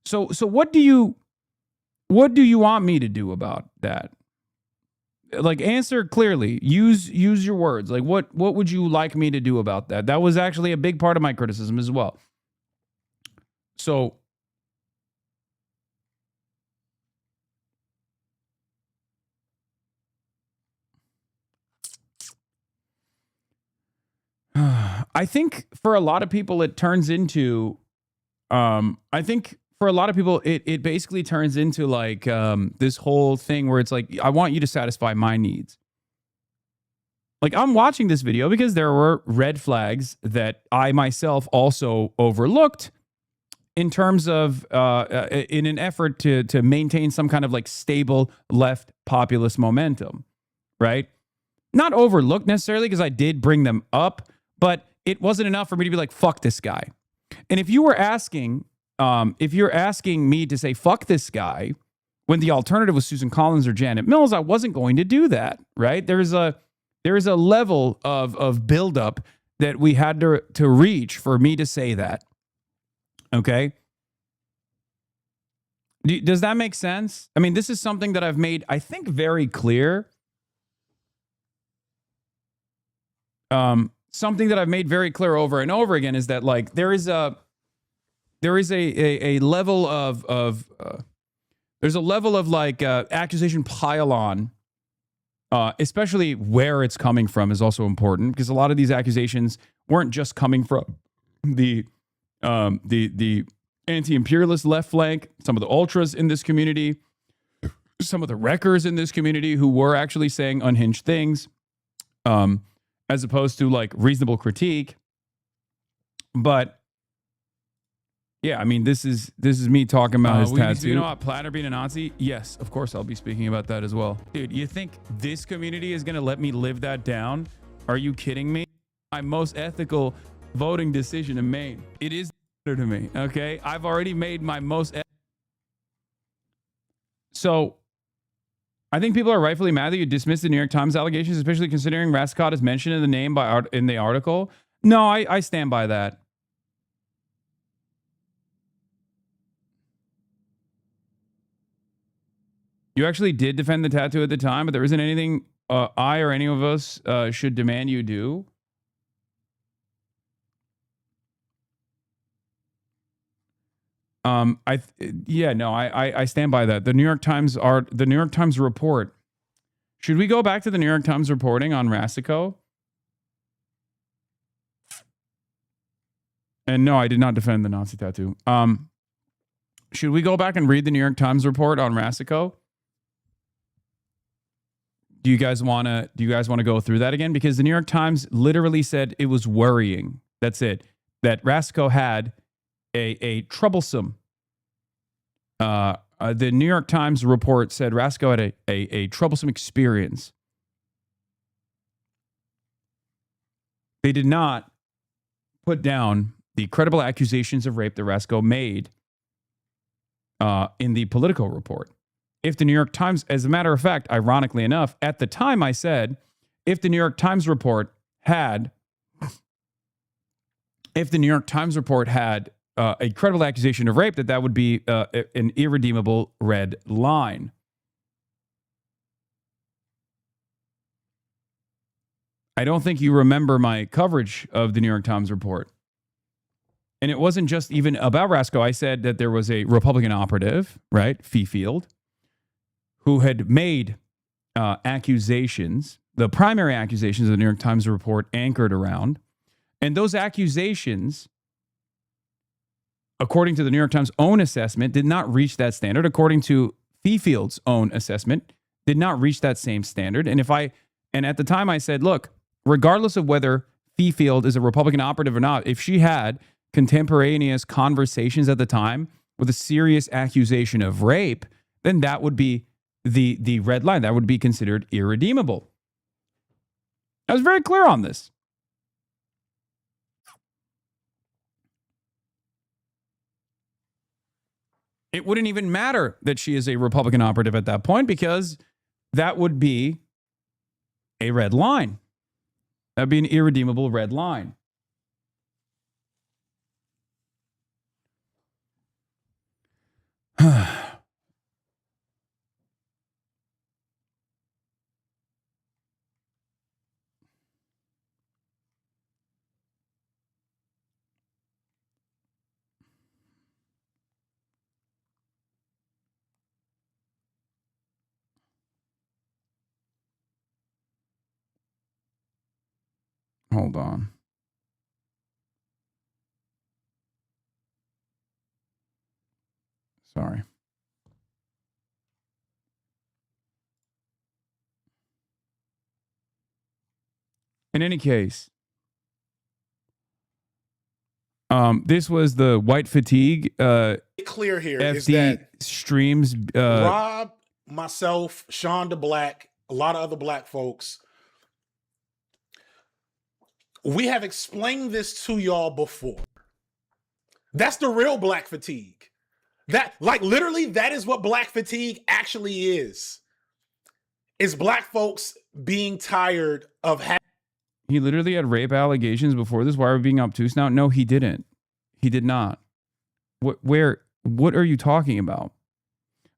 Speaker 4: So what do you want me to do about that? Like, answer clearly. Use your words. Like, what would you like me to do about that? That was actually a big part of my criticism as well. So I think for a lot of people it turns into I think for a lot of people it basically turns into like this whole thing where it's like, I want you to satisfy my needs. Like, I'm watching this video because there were red flags that I myself also overlooked in terms of in an effort to maintain some kind of like stable left populist momentum, right? Not overlooked necessarily, because I did bring them up, but it wasn't enough for me to be like, fuck this guy. And if you're asking me to say fuck this guy when the alternative was Susan Collins or Janet Mills, I wasn't going to do that, right? There is a level of buildup that we had to reach for me to say that. Okay? Does that make sense? I mean, this is something that I've made, I think, very clear. Something that I've made very clear over and over again is that, like, there is a level of there's a level of like accusation pile on, especially where it's coming from is also important, because a lot of these accusations weren't just coming from the anti-imperialist left flank, some of the ultras in this community, some of the wreckers in this community who were actually saying unhinged things, as opposed to like reasonable critique. But yeah, I mean, this is me talking about his tattoo. You know what, Platter being a Nazi? Yes, of course I'll be speaking about that as well. Dude, you think this community is going to let me live that down? Are you kidding me? My most ethical voting decision in Maine. It is to me, okay? I've already made my most... So, I think people are rightfully mad that you dismissed the New York Times allegations, especially considering Rascott is mentioned in the name in the article. No, I stand by that. You actually did defend the tattoo at the time, but there isn't anything I or any of us should demand you do. I stand by that. The New York Times report. Should we go back to the New York Times reporting on Rasico? And no, I did not defend the Nazi tattoo. Should we go back and read the New York Times report on Rasico? Do you guys want to go through that again? Because the New York Times literally said it was worrying. That's it. That Rasico had a troublesome. The New York Times report said Rasico had a troublesome experience. They did not put down the credible accusations of rape that Rasico made in the Politico report. If the New York Times, as a matter of fact, ironically enough, at the time I said, if the New York Times report had a credible accusation of rape, that would be an irredeemable red line. I don't think you remember my coverage of the New York Times report. And it wasn't just even about Rasico. I said that there was a Republican operative, right, Fifield, who had made accusations, the primary accusations of the New York Times report anchored around. And those accusations, according to the New York Times' own assessment, did not reach that standard. According to Fifield's own assessment, did not reach that same standard. And at the time I said, look, regardless of whether Fifield is a Republican operative or not, if she had contemporaneous conversations at the time with a serious accusation of rape, then that would be the red line. That would be considered irredeemable. I was very clear on this. It wouldn't even matter that she is a Republican operative at that point, because that would be a red line. That'd be an irredeemable red line. Hold on. Sorry. In any case, this was the white fatigue.
Speaker 10: Clear here
Speaker 4: FD
Speaker 10: is that
Speaker 4: streams.
Speaker 10: Rob, myself, Sean DeBlack, a lot of other black folks, we have explained this to y'all before. That's the real black fatigue. That, like, literally, that is what black fatigue actually is. Is black folks being tired of having.
Speaker 4: He literally had rape allegations before this. Why are we being obtuse now? No, he didn't. He did not. What are you talking about?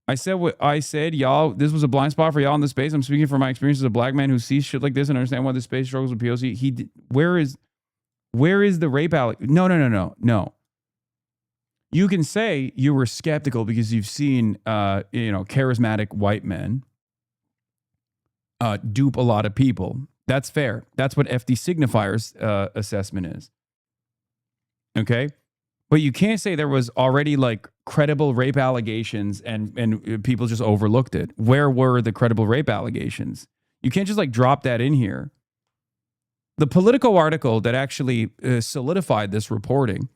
Speaker 4: I said what I said, y'all. This was a blind spot for y'all in the space. I'm speaking from my experience as a black man who sees shit like this and understand why the space struggles with POC. Where is the rape allegation? No. You can say you were skeptical because you've seen, charismatic white men dupe a lot of people. That's fair. That's what FD Signifier's assessment is. Okay? But you can't say there was already like credible rape allegations and people just overlooked it. Where were the credible rape allegations? You can't just like drop that in here. The Politico article that actually solidified this reporting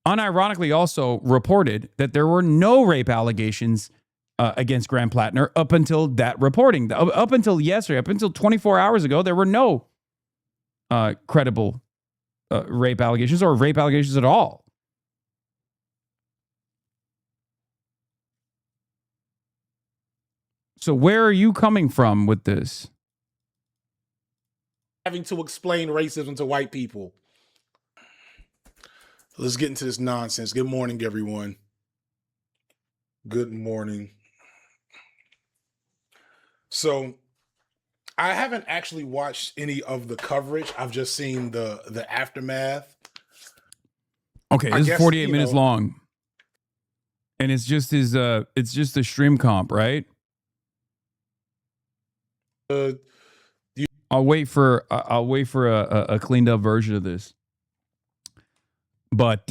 Speaker 4: unironically also reported that there were no rape allegations against Graham Plattner up until that reporting. Up until yesterday, up until 24 hours ago, there were no credible rape allegations or rape allegations at all. So where are you coming from with this?
Speaker 10: Having to explain racism to white people. Let's get into this nonsense. Good morning, everyone. Good morning. So I haven't actually watched any of the coverage. I've just seen the aftermath.
Speaker 4: Okay, this is 48 minutes long. And it's just it's just a stream comp, right? I'll wait for a cleaned up version of this. But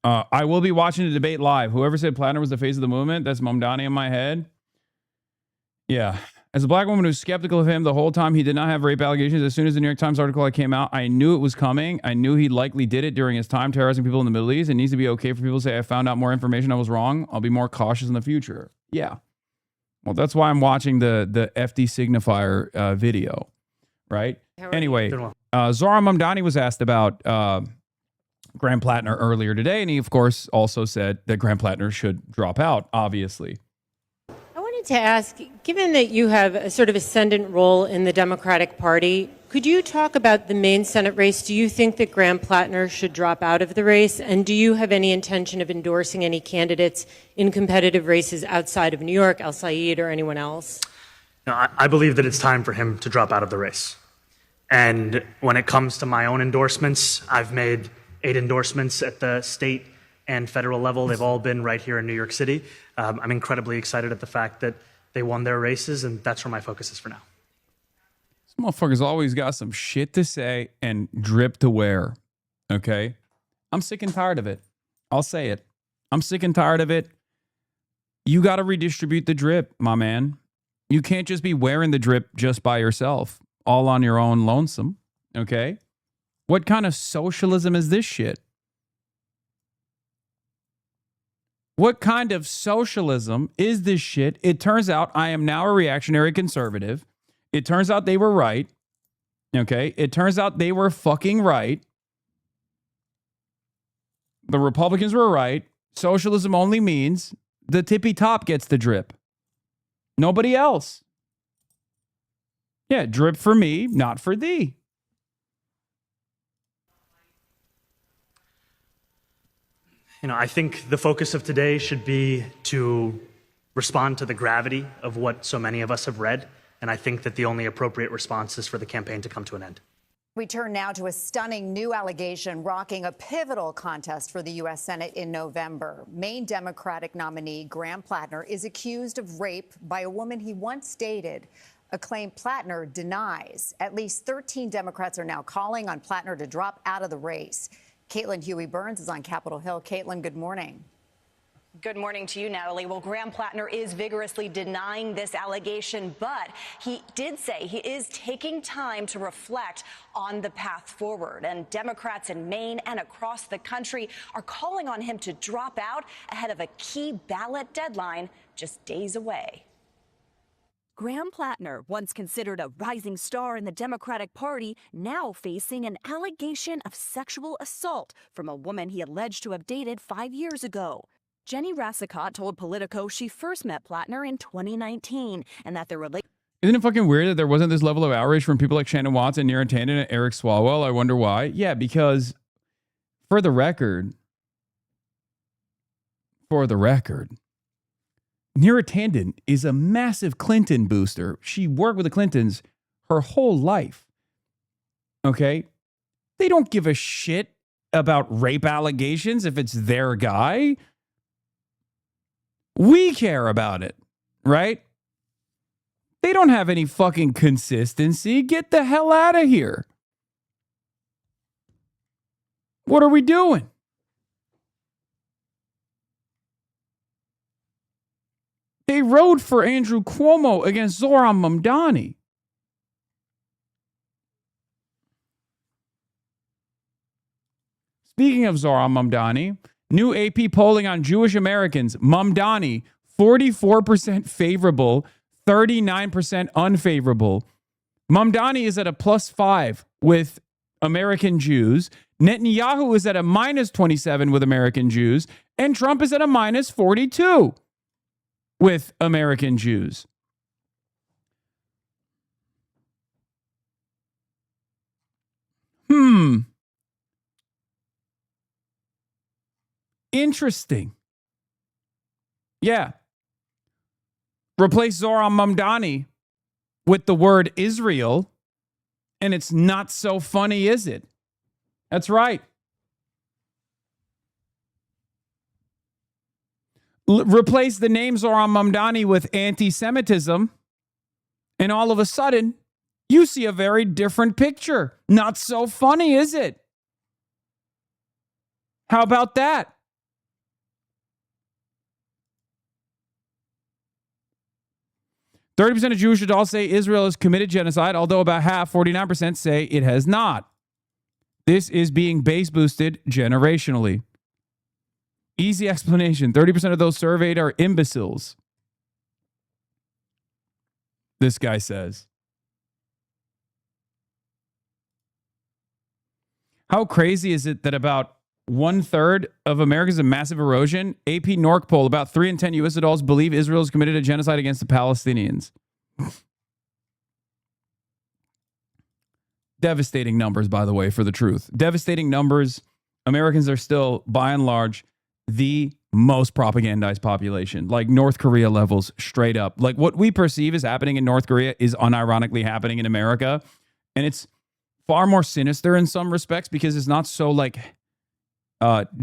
Speaker 4: I will be watching the debate live. Whoever said Plattner was the face of the movement, that's Mamdani in my head. Yeah. As a black woman who's skeptical of him the whole time, he did not have rape allegations. As soon as the New York Times article came out, I knew it was coming. I knew he likely did it during his time terrorizing people in the Middle East. It needs to be okay for people to say, I found out more information, I was wrong. I'll be more cautious in the future. Yeah. Well, that's why I'm watching the FD Signifier video, right? Anyway, Zara Mamdani was asked about Graham Plattner earlier today, and he, of course, also said that Graham Plattner should drop out, obviously.
Speaker 11: To ask, given that you have a sort of ascendant role in the Democratic Party, could you talk about the Maine Senate race? Do you think that Graham Plattner should drop out of the race? And do you have any intention of endorsing any candidates in competitive races outside of New York, El Said, or anyone else?
Speaker 12: No, I believe that it's time for him to drop out of the race. And when it comes to my own endorsements, I've made 8 endorsements at the state and federal level. They've all been right here in New York City. I'm incredibly excited at the fact that they won their races, and that's where my focus is for now.
Speaker 4: This motherfucker's always got some shit to say and drip to wear, okay? I'm sick and tired of it. I'll say it. I'm sick and tired of it. You got to redistribute the drip, my man. You can't just be wearing the drip just by yourself, all on your own lonesome, okay? What kind of socialism is this shit? What kind of socialism is this shit? It turns out I am now a reactionary conservative. It turns out they were right. Okay? It turns out they were fucking right. The Republicans were right. Socialism only means the tippy top gets the drip. Nobody else. Yeah, drip for me, not for thee.
Speaker 12: I think the focus of today should be to respond to the gravity of what so many of us have read. And I think that the only appropriate response is for the campaign to come to an end.
Speaker 13: We turn now to a stunning new allegation rocking a pivotal contest for the U.S. Senate in November. Maine Democratic nominee Graham Plattner is accused of rape by a woman he once dated, a claim Plattner denies. At least 13 Democrats are now calling on Plattner to drop out of the race. Caitlin Huey-Burns is on Capitol Hill. Caitlin, good morning.
Speaker 14: Good morning to you, Natalie. Well, Graham Plattner is vigorously denying this allegation, but he did say he is taking time to reflect on the path forward. And Democrats in Maine and across the country are calling on him to drop out ahead of a key ballot deadline just days away.
Speaker 15: Graham Plattner, once considered a rising star in the Democratic Party, now facing an allegation of sexual assault from a woman he alleged to have dated 5 years ago. Jenny Rassicott told Politico she first met Plattner in 2019 and that their relationship...
Speaker 4: Isn't it fucking weird that there wasn't this level of outrage from people like Shannon Watts and Neera Tanden and Eric Swalwell? I wonder why. Yeah, because for the record, Neera Tanden is a massive Clinton booster. She worked with the Clintons her whole life. Okay? They don't give a shit about rape allegations if it's their guy. We care about it, right? They don't have any fucking consistency. Get the hell out of here. What are we doing? They rode for Andrew Cuomo against Zohran Mamdani. Speaking of Zohran Mamdani, new AP polling on Jewish Americans, Mamdani, 44% favorable, 39% unfavorable. Mamdani is at a +5 with American Jews. Netanyahu is at a -27 with American Jews. And Trump is at a -42 with American Jews. Interesting. Yeah. Replace Zohran Mamdani with the word Israel, and it's not so funny, is it? That's right. Replace the name Zohran Mamdani with anti-Semitism, and all of a sudden, you see a very different picture. Not so funny, is it? How about that? %30 of Jewish adults say Israel has committed genocide, although about half, 49%, say it has not. This is being base boosted generationally. Easy explanation. 30% of those surveyed are imbeciles. This guy says. How crazy is it that about 1/3 of Americans in massive erosion? AP NORC poll, about 3 in 10 U.S. adults believe Israel has committed a genocide against the Palestinians. Devastating numbers, by the way, for the truth. Devastating numbers. Americans are still, by and large, the most propagandized population. Like North Korea levels, straight up. Like what we perceive as happening in North Korea is unironically happening in America. And it's far more sinister in some respects because it's not so like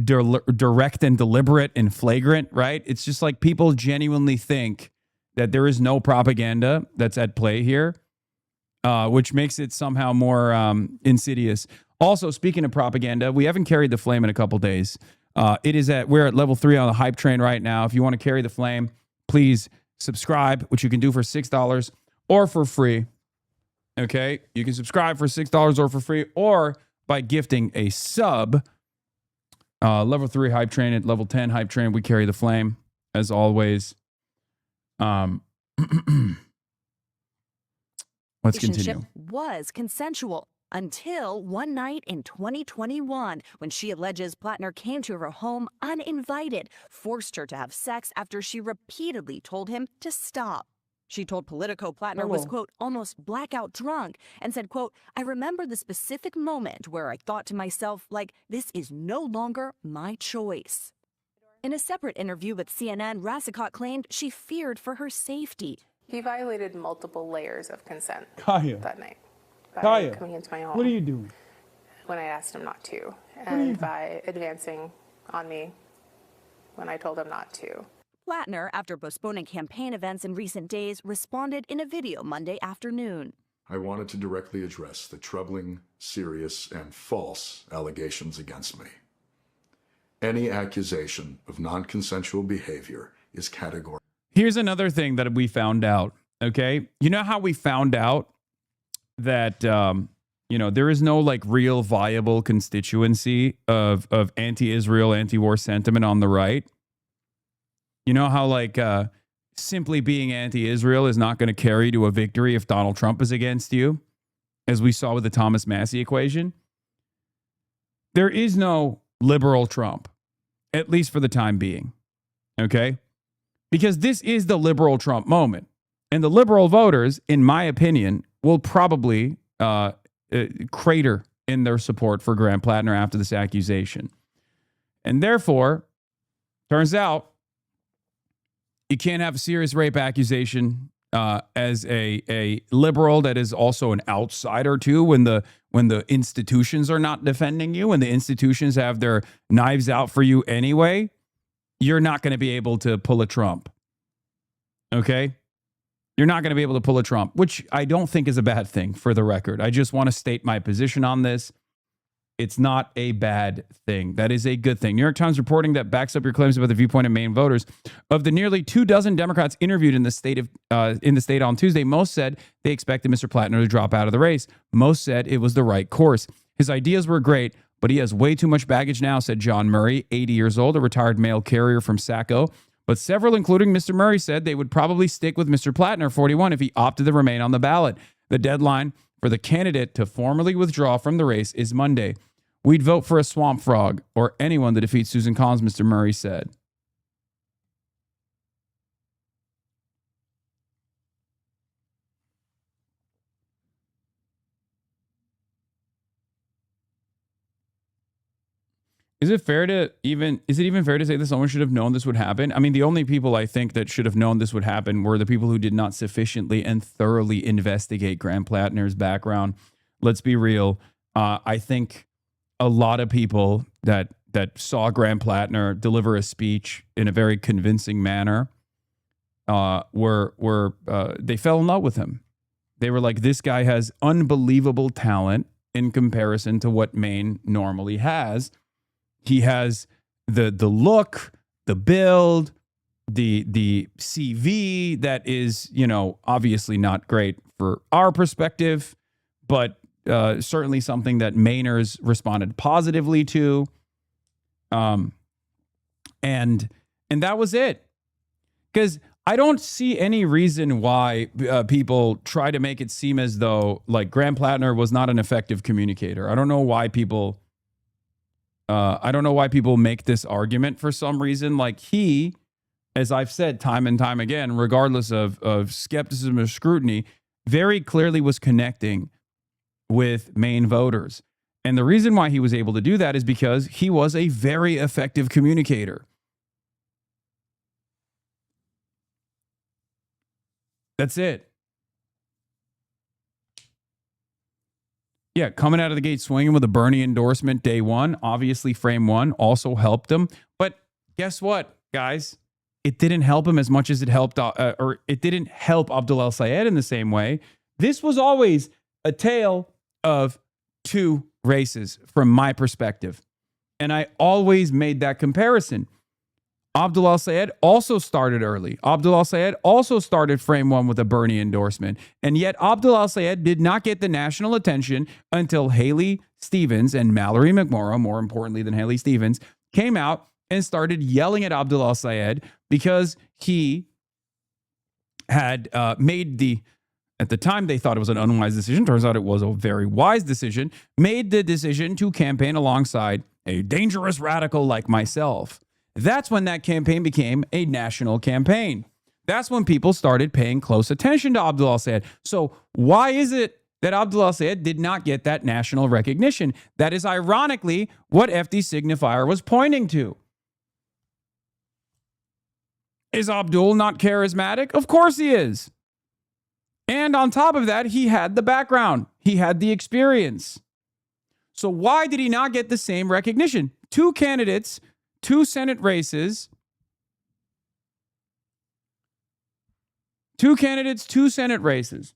Speaker 4: direct and deliberate and flagrant, right? It's just like people genuinely think that there is no propaganda that's at play here, which makes it somehow more insidious. Also, speaking of propaganda, we haven't carried the flame in a couple days. We're at level 3 on the hype train right now. If you want to carry the flame, please subscribe, which you can do for $6 or for free. Okay, you can subscribe for $6 or for free, or by gifting a sub. Level 3 hype train at level 10 hype train. We carry the flame as always. Let's continue.
Speaker 15: Was consensual. Until one night in 2021, when she alleges Plattner came to her home uninvited, forced her to have sex after she repeatedly told him to stop. She told Politico Plattner was, quote, almost blackout drunk and said, quote, I remember the specific moment where I thought to myself, like, this is no longer my choice. In a separate interview with CNN, Rassicot claimed she feared for her safety.
Speaker 16: He violated multiple layers of consent
Speaker 4: Kaya.
Speaker 16: that night by
Speaker 4: Kaya,
Speaker 16: coming into my home
Speaker 4: what are you doing?
Speaker 16: when I asked him not to,
Speaker 4: are you
Speaker 16: and by advancing on me when I told him not to.
Speaker 15: Plattner, after postponing campaign events in recent days, responded in a video Monday afternoon.
Speaker 17: I wanted to directly address the troubling, serious, and false allegations against me. Any accusation of non-consensual behavior is categorical.
Speaker 4: Here's another thing that we found out, okay? You know how we found out that, there is no, like, real viable constituency of anti-Israel, anti-war sentiment on the right? You know how, like, simply being anti-Israel is not going to carry to a victory if Donald Trump is against you, as we saw with the Thomas Massey equation? There is no liberal Trump, at least for the time being, okay? Because this is the liberal Trump moment. And the liberal voters, in my opinion, will probably crater in their support for Graham Plattner after this accusation. And therefore, turns out, you can't have a serious rape accusation as a liberal that is also an outsider too, when the institutions are not defending you, when the institutions have their knives out for you anyway. You're not going to be able to pull a Trump. Okay? You're not going to be able to pull a Trump, which I don't think is a bad thing, for the record. I just want to state my position on this. It's not a bad thing. That is a good thing. New York Times reporting that backs up your claims about the viewpoint of Maine voters. Of the nearly 24 Democrats interviewed in the state on Tuesday, most said they expected Mr. Plattner to drop out of the race. Most said it was the right course. His ideas were great, but he has way too much baggage now, said John Murray, 80 years old, a retired mail carrier from Saco. But several, including Mr. Murray, said they would probably stick with Mr. Plattner, 41, if he opted to remain on the ballot. The deadline for the candidate to formally withdraw from the race is Monday. We'd vote for a swamp frog or anyone to defeat Susan Collins, Mr. Murray said. Is it even fair to say that someone should have known this would happen? I mean, the only people I think that should have known this would happen were the people who did not sufficiently and thoroughly investigate Graham Plattner's background. Let's be real. I think a lot of people that saw Graham Plattner deliver a speech in a very convincing manner they fell in love with him. They were like, this guy has unbelievable talent in comparison to what Maine normally has. He has the look, the build, the CV that is, obviously not great for our perspective, but certainly something that Mainers responded positively to. And that was it. Because I don't see any reason why people try to make it seem as though, like, Graham Plattner was not an effective communicator. I don't know why people make this argument for some reason. Like, he, as I've said time and time again, regardless of skepticism or scrutiny, very clearly was connecting with Maine voters. And the reason why he was able to do that is because he was a very effective communicator. That's it. Yeah, coming out of the gate swinging with a Bernie endorsement day one, obviously frame one also helped him. But guess what, guys? It didn't help him as much as it helped, or it didn't help Abdul El-Sayed in the same way. This was always a tale of two races from my perspective. And I always made that comparison. Abdul El-Sayed also started early. Abdul El-Sayed also started frame one with a Bernie endorsement. And yet Abdul El-Sayed did not get the national attention until Haley Stevens and Mallory McMorrow, more importantly than Haley Stevens, came out and started yelling at Abdul El-Sayed because he had made the At the time, they thought it was an unwise decision. Turns out it was a very wise decision. Made the decision to campaign alongside a dangerous radical like myself. That's when that campaign became a national campaign. That's when people started paying close attention to Abdul al-Sayed. So why is it that Abdul al-Sayed did not get that national recognition? That is ironically what FD signifier was pointing to. Is Abdul not charismatic? Of course he is. And on top of that, he had the background. He had the experience. So why did he not get the same recognition? 2 candidates, 2 Senate races. 2 candidates, 2 Senate races.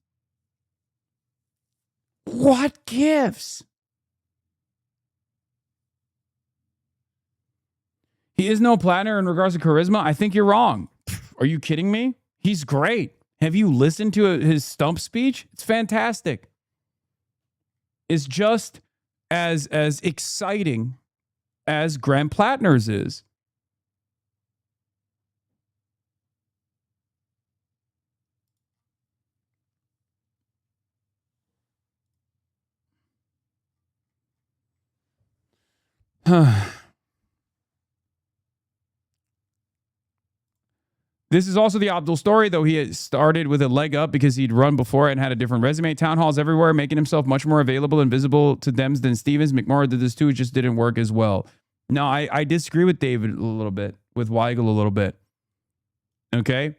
Speaker 4: What gives? He is no Plattner in regards to charisma. I think you're wrong. Are you kidding me? He's great. Have you listened to his stump speech? It's fantastic. It's just as exciting as Graham Plattner's is. This is also the Abdul story, though he had started with a leg up because he'd run before and had a different resume. Town halls everywhere, making himself much more available and visible to Dems than Stevens. McMurray did this too. It just didn't work as well. No, I disagree with David a little bit, with Weigel a little bit. Okay?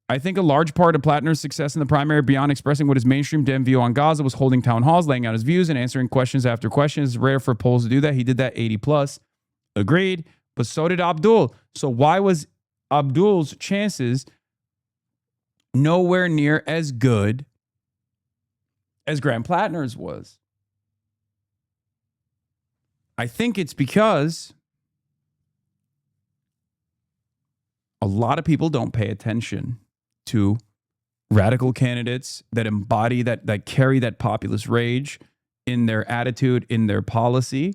Speaker 4: I think a large part of Plattner's success in the primary, beyond expressing what his mainstream Dem view on Gaza, was holding town halls, laying out his views, and answering questions after questions. It's rare for polls to do that. He did that 80 plus. Agreed. But so did Abdul. So why was Abdul's chances nowhere near as good as Graham Plattner's was? I think it's because a lot of people don't pay attention to radical candidates that embody that carry that populist rage in their attitude, in their policy,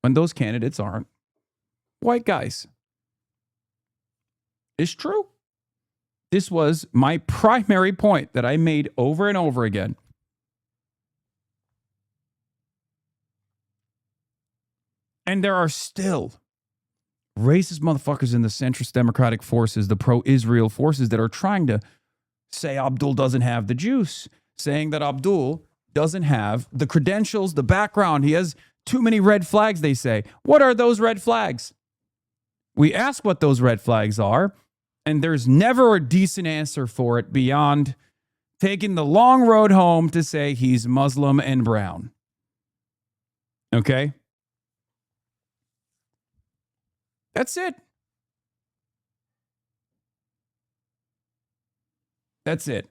Speaker 4: when those candidates aren't white guys. It's true. This was my primary point that I made over and over again. And there are still racist motherfuckers in the centrist democratic forces, the pro-Israel forces, that are trying to say Abdul doesn't have the juice, saying that Abdul doesn't have the credentials, the background. He has too many red flags, they say. What are those red flags? We ask what those red flags are, and there's never a decent answer for it beyond taking the long road home to say he's Muslim and brown. Okay? That's it. That's it.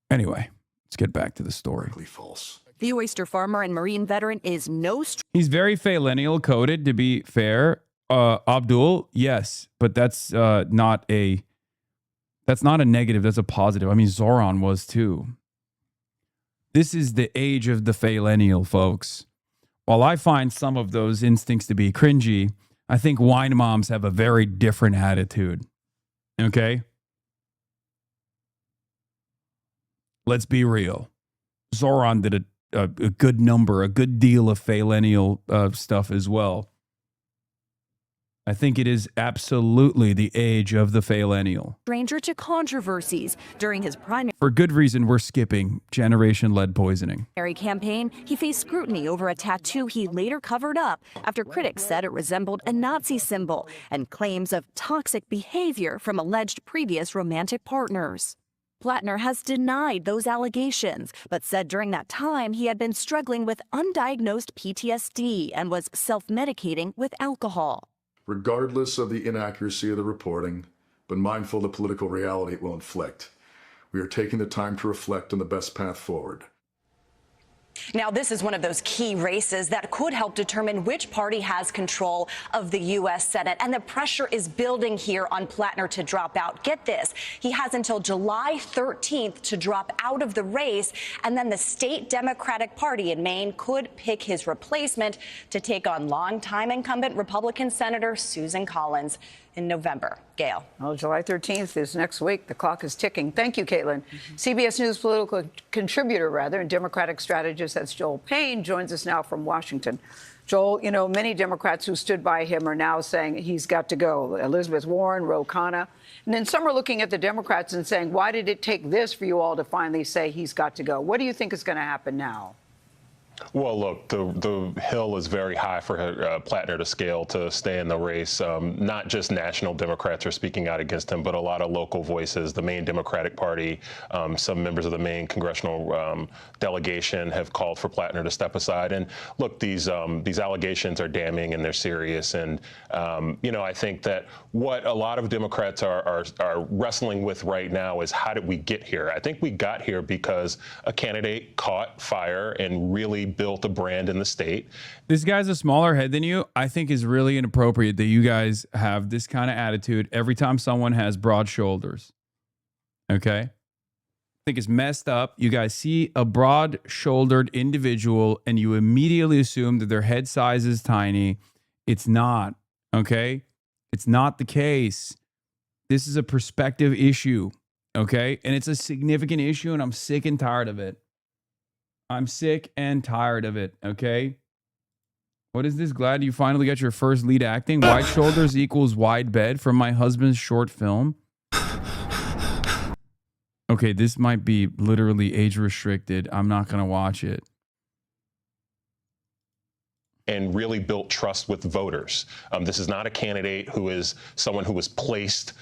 Speaker 4: Anyway, let's get back to the story.
Speaker 17: False.
Speaker 15: The oyster farmer and Marine veteran is no
Speaker 4: He's very phillennial coded, to be fair. Abdul, yes, but that's not a negative. That's a positive. I mean, Zoran was too. This is the age of the phillennial, folks. While I find some of those instincts to be cringy, I think wine moms have a very different attitude. Okay? Let's be real. Zoran did a good number, a good deal of phillennial stuff as well. I think it is absolutely the age of the phillennial.
Speaker 15: stranger to controversies. During his primary
Speaker 4: For good reason, we're skipping generation lead poisoning.
Speaker 15: campaign, he faced scrutiny over a tattoo he later covered up after critics said it resembled a Nazi symbol and claims of toxic behavior from alleged previous romantic partners. Plattner has denied those allegations, but said during that time he had been struggling with undiagnosed PTSD and was self-medicating with alcohol.
Speaker 17: Regardless of the inaccuracy of the reporting, but mindful of the political reality it will inflict, we are taking the time to reflect on the best path forward.
Speaker 14: Now, this is one of those key races that could help determine which party has control of the U.S. Senate. And the pressure is building here on Plattner to drop out. Get this. He has until July 13th to drop out of the race. And then the state Democratic Party in Maine could pick his replacement to take on longtime incumbent Republican Senator Susan Collins in November. Gail.
Speaker 18: Well, July 13th is next week. The clock is ticking. Thank you, Caitlin. CBS News political contributor, and Democratic strategist, that's Joel Payne, joins us now from Washington. Joel, many Democrats who stood by him are now saying he's got to go. Elizabeth Warren, Ro Khanna. And then some are looking at the Democrats and saying, why did it take this for you all to finally say he's got to go? What do you think is going to happen now?
Speaker 19: Well, look, the hill is very high for Plattner to scale to stay in the race. Not just national Democrats are speaking out against him, but a lot of local voices. The Maine Democratic Party, some members of the Maine congressional delegation have called for Plattner to step aside. And look, these allegations are damning and they're serious. And I think that what a lot of Democrats are wrestling with right now is how did we get here? I think we got here because a candidate caught fire and really built a brand in the state.
Speaker 4: This guy's a smaller head than you. I think is really inappropriate that you guys have this kind of attitude every time someone has broad shoulders. Okay? I think it's messed up. You guys see a broad-shouldered individual and you immediately assume that their head size is tiny. It's not. Okay? It's not the case. This is a perspective issue. Okay? And it's a significant issue, and I'm sick and tired of it. I'm sick and tired of it, okay? What is this? Glad you finally got your first lead acting. Wide shoulders equals wide bed from my husband's short film. Okay, this might be literally age restricted. I'm not going to watch it.
Speaker 19: And really built trust with voters. This is not a candidate who is someone who was placed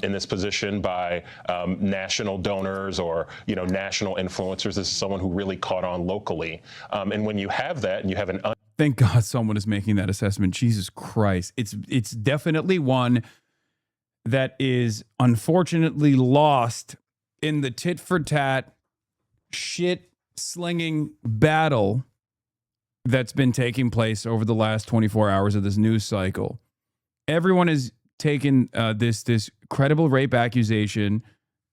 Speaker 19: in this position by national donors or national influencers. This is someone who really caught on locally. And when you have that, and you have an
Speaker 4: thank God someone is making that assessment. Jesus Christ, it's definitely one that is unfortunately lost in the tit for tat shit slinging battle that's been taking place over the last 24 hours of this news cycle. Everyone has taken this credible rape accusation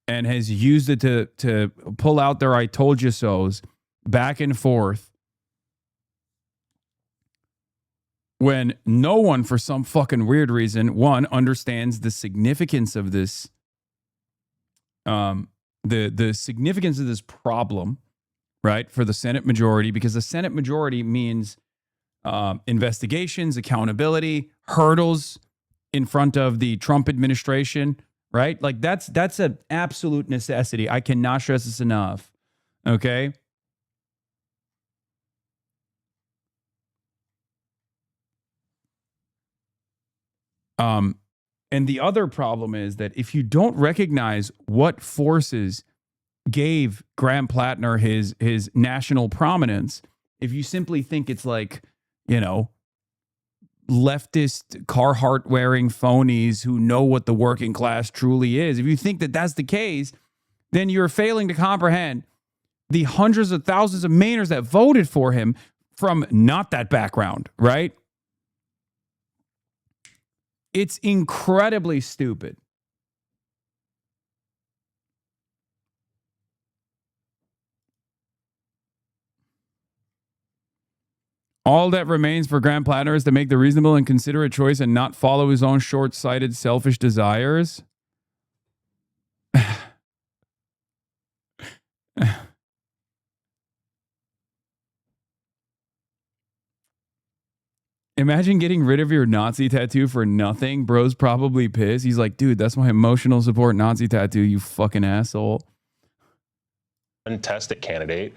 Speaker 4: and has used it to pull out their I told you so's back and forth when no one, for some fucking weird reason, one, understands the significance of this, the significance of this problem, right, for the Senate majority, because the Senate majority means investigations, accountability, hurdles in front of the Trump administration, right? Like that's an absolute necessity. I cannot stress this enough, okay? And the other problem is that if you don't recognize what forces gave Graham Plattner his national prominence, if you simply think it's like, leftist Carhartt wearing phonies who know what the working class truly is, if you think that that's the case, then you're failing to comprehend the hundreds of thousands of Mainers that voted for him from not that background, right? It's incredibly stupid. All that remains for Graham Plattner is to make the reasonable and considerate choice and not follow his own short-sighted, selfish desires. Imagine getting rid of your Nazi tattoo for nothing. Bro's probably pissed. He's like, dude, that's my emotional support Nazi tattoo, you fucking asshole.
Speaker 19: Untested candidate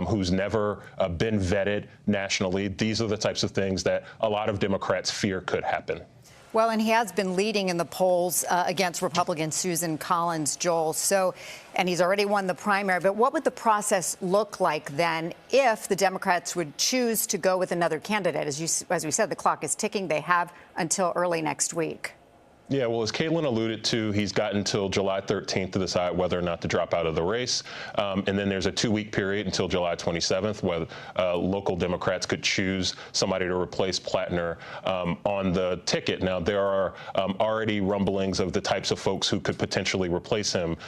Speaker 19: who's never been vetted nationally. These are the types of things that a lot of Democrats fear could happen.
Speaker 13: Well, and he has been leading in the polls against Republican Susan Collins, Joel. And he's already won the primary. But what would the process look like then if the Democrats would choose to go with another candidate? As we said, the clock is ticking. They have until early next week.
Speaker 19: Yeah, well, as Caitlin alluded to, he's got until July 13th to decide whether or not to drop out of the race. And then there's a 2-week period until July 27th where local Democrats could choose somebody to replace Plattner on the ticket. Now, there are already rumblings of the types of folks who could potentially replace him.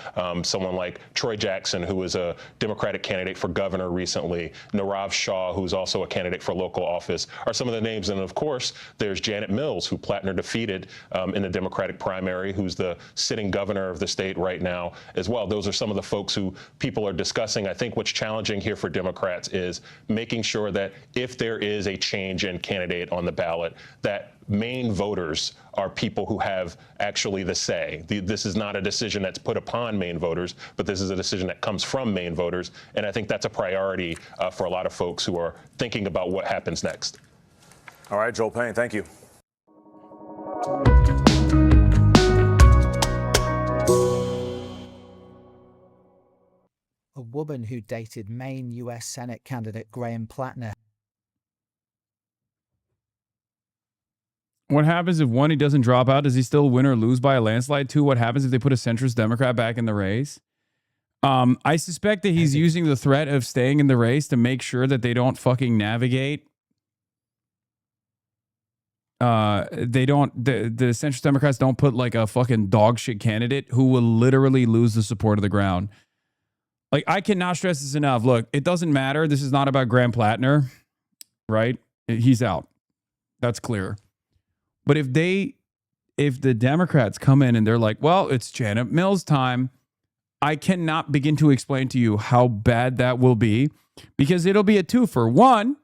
Speaker 19: Someone like Troy Jackson, who was a Democratic candidate for governor recently, Narav Shah, who's also a candidate for local office, are some of the names. And of course, there's Janet Mills, who Plattner defeated in the Democratic primary, who's the sitting governor of the state right now as well. Those are some of the folks who people are discussing. I think what's challenging here for Democrats is making sure that if there is a change in candidate on the ballot, that Maine voters are people who have actually the say. This is not a decision that's put upon Maine voters, but this is a decision that comes from Maine voters. And I think that's a priority for a lot of folks who are thinking about what happens next.
Speaker 20: All right, Joel Payne, thank you.
Speaker 21: A woman who dated Maine U.S. Senate candidate Graham Plattner.
Speaker 4: What happens if 1, he doesn't drop out? Does he still win or lose by a landslide? 2, what happens if they put a centrist Democrat back in the race? I suspect that he's using the threat of staying in the race to make sure that they don't fucking navigate. The centrist Democrats don't put like a fucking dog shit candidate who will literally lose the support of the ground. Like, I cannot stress this enough. Look, it doesn't matter. This is not about Graham Plattner, right? He's out. That's clear. But if the Democrats come in and they're like, well, it's Janet Mills time, I cannot begin to explain to you how bad that will be, because it'll be a 2 for 1.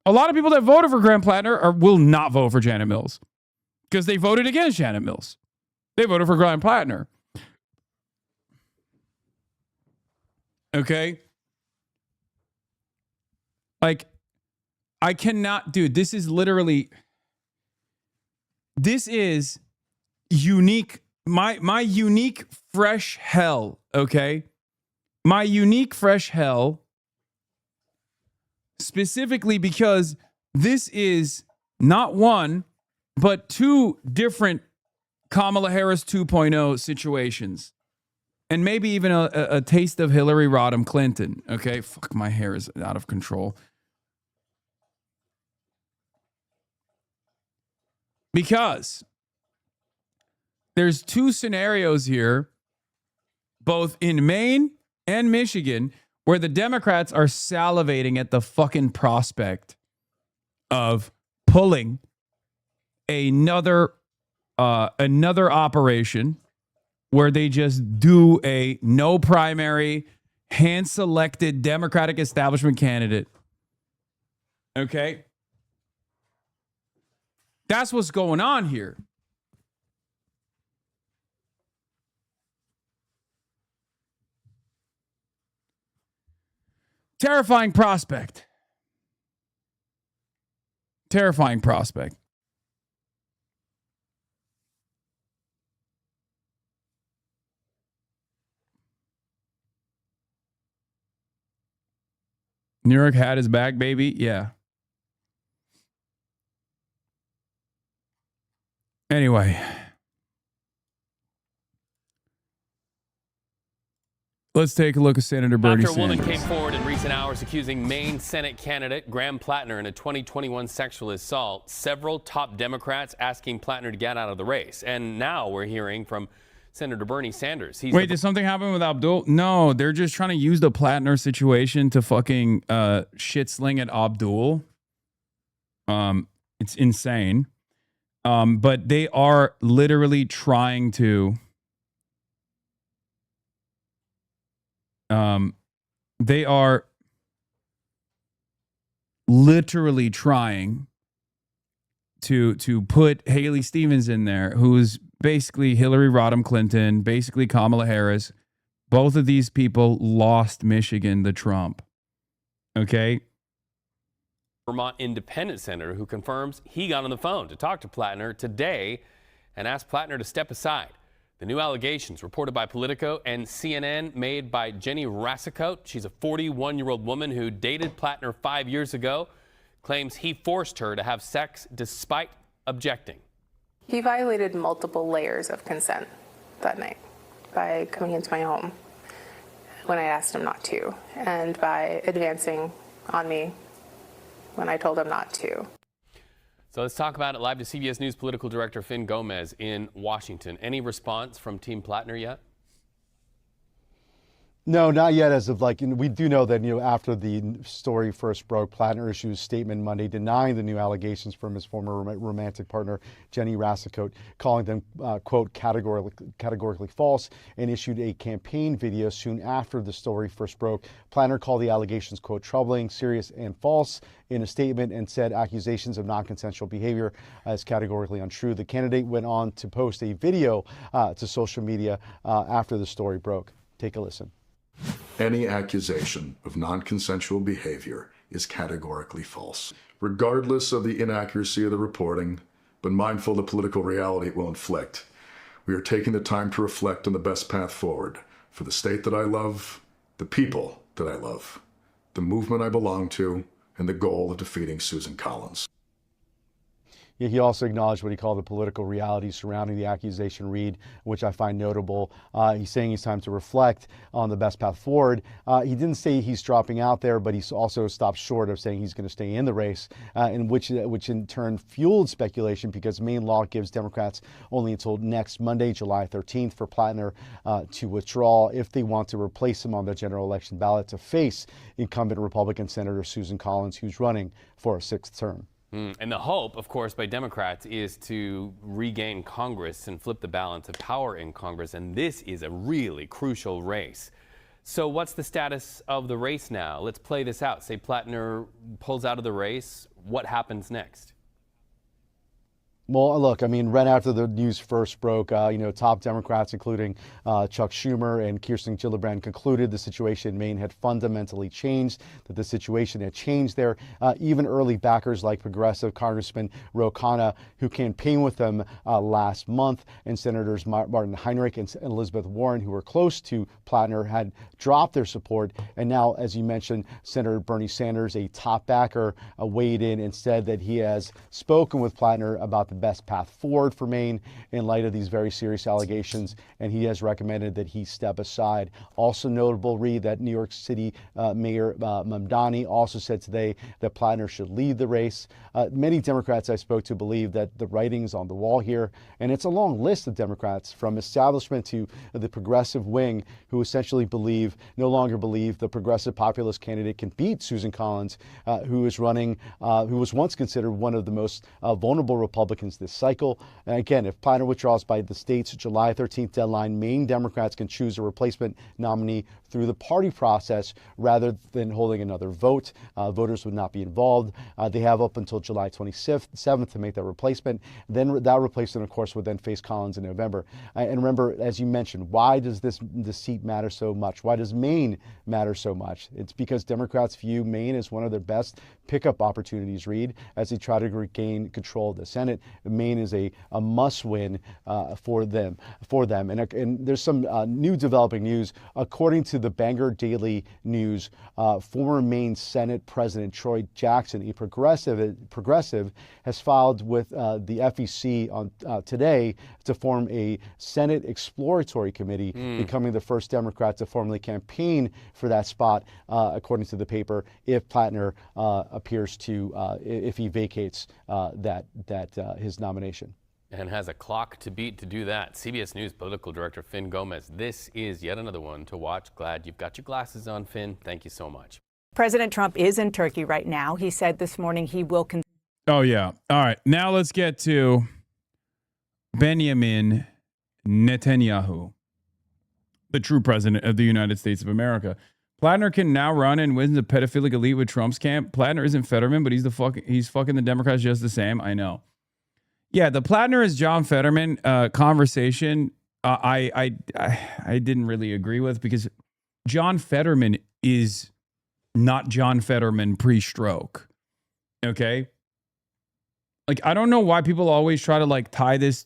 Speaker 4: A lot of people that voted for Graham Plattner will not vote for Janet Mills because they voted against Janet Mills. They voted for Graham Plattner. Okay? Like, I cannot, dude, this is unique. My unique fresh hell, okay? My unique fresh hell, specifically because this is not 1, but 2 different Kamala Harris 2.0 situations. And maybe even a taste of Hillary Rodham Clinton, okay? Fuck, my hair is out of control. Because there's 2 scenarios here, both in Maine and Michigan, where the Democrats are salivating at the fucking prospect of pulling another operation where they just do a no primary, hand-selected Democratic establishment candidate. Okay? That's what's going on here. Terrifying prospect. Terrifying prospect. New York had his back, baby. Yeah. Anyway. Let's take a look at Senator Bernie Sanders.
Speaker 22: After a woman came forward in recent hours accusing Maine Senate candidate Graham Plattner in a 2021 sexual assault, several top Democrats asking Plattner to get out of the race. And now we're hearing from Senator Bernie Sanders.
Speaker 4: Wait, did something happen with Abdul? No, they're just trying to use the Plattner situation to fucking shit sling at Abdul. It's insane. But they are literally trying to they are literally trying to put Haley Stevens in there, who's basically Hillary Rodham Clinton, basically Kamala Harris. Both of these people lost Michigan to Trump. Okay?
Speaker 22: Vermont independent senator who confirms he got on the phone to talk to Plattner today and asked Plattner to step aside. The new allegations reported by Politico and CNN made by Jenny Rassicote. She's a 41-year-old woman who dated Plattner 5 years ago, claims he forced her to have sex despite objecting.
Speaker 16: He violated multiple layers of consent that night by coming into my home when I asked him not to, and by advancing on me when I told him not to.
Speaker 22: So let's talk about it live to CBS News political director Finn Gomez in Washington. Any response from Team Plattner yet?
Speaker 1: No, not yet. As of we do know that, after the story first broke, Plattner issued a statement Monday denying the new allegations from his former romantic partner, Jenny Rassicoat, calling them, quote, categorically false, and issued a campaign video soon after the story first broke. Plattner called the allegations, quote, troubling, serious, and false in a statement, and said accusations of non-consensual behavior as categorically untrue. The candidate went on to post a video to social media after the story broke. Take a listen.
Speaker 17: Any accusation of non-consensual behavior is categorically false. Regardless of the inaccuracy of the reporting, but mindful of the political reality it will inflict, we are taking the time to reflect on the best path forward for the state that I love, the people that I love, the movement I belong to, and the goal of defeating Susan Collins.
Speaker 1: He also acknowledged what he called the political reality surrounding the accusation, Reed, which I find notable. He's saying it's time to reflect on the best path forward. He didn't say he's dropping out there, but he's also stopped short of saying he's going to stay in the race, and which in turn fueled speculation because Maine law gives Democrats only until next Monday, July 13th, for Plattner to withdraw if they want to replace him on the general election ballot to face incumbent Republican Senator Susan Collins, who's running for a sixth term.
Speaker 22: And the hope, of course, by Democrats is to regain Congress and flip the balance of power in Congress. And this is a really crucial race. So what's the status of the race now? Let's play this out. Say Plattner pulls out of the race. What happens next?
Speaker 1: Well, look, I mean, right after the news first broke, top Democrats, including Chuck Schumer and Kirsten Gillibrand, concluded the situation in Maine had fundamentally changed, that the situation had changed there. Even early backers like progressive Congressman Ro Khanna, who campaigned with them last month, and Senators Martin Heinrich and Elizabeth Warren, who were close to Plattner, had dropped their support. And now, as you mentioned, Senator Bernie Sanders, a top backer, weighed in and said that he has spoken with Plattner about the best path forward for Maine in light of these very serious allegations, and he has recommended that he step aside. Also notable, Reed, that New York City Mayor Mamdani also said today that Plattner should lead the race. Many Democrats I spoke to believe that the writing's on the wall here, and it's a long list of Democrats from establishment to the progressive wing who essentially no longer believe the progressive populist candidate can beat Susan Collins, who is running, who was once considered one of the most vulnerable Republicans this cycle. And again, if Plattner withdraws by the state's July 13th deadline, Maine Democrats can choose a replacement nominee through the party process rather than holding another vote. Voters would not be involved. They have up until July 27th to make that replacement. Then that replacement, of course, would then face Collins in November. And remember, as you mentioned, why does this seat matter so much? Why does Maine matter so much? It's because Democrats view Maine as one of their best pickup opportunities, Reed, as they try to regain control of the Senate. Maine is a must-win for them. And there's some new developing news. According to the Bangor Daily News, former Maine Senate President Troy Jackson, a progressive, has filed with the FEC on today to form a Senate Exploratory Committee, becoming the first Democrat to formally campaign for that spot, according to the paper, if Plattner appears to, if he vacates his nomination.
Speaker 22: And has a clock to beat to do that. CBS News political director Finn Gomez. This is yet another one to watch. Glad you've got your glasses on, Finn. Thank you so much.
Speaker 2: President Trump is in Turkey right now. He said this morning he will.
Speaker 4: Oh, yeah. All right. Now let's get to Benjamin Netanyahu, the true president of the United States of America. Plattner can now run and win the pedophilic elite with Trump's camp. Plattner isn't Fetterman, but he's fucking the Democrats just the same. I know. Yeah, the Plattner is John Fetterman conversation. I didn't really agree with, because John Fetterman is not John Fetterman pre-stroke. Okay. Like, I don't know why people always try to tie this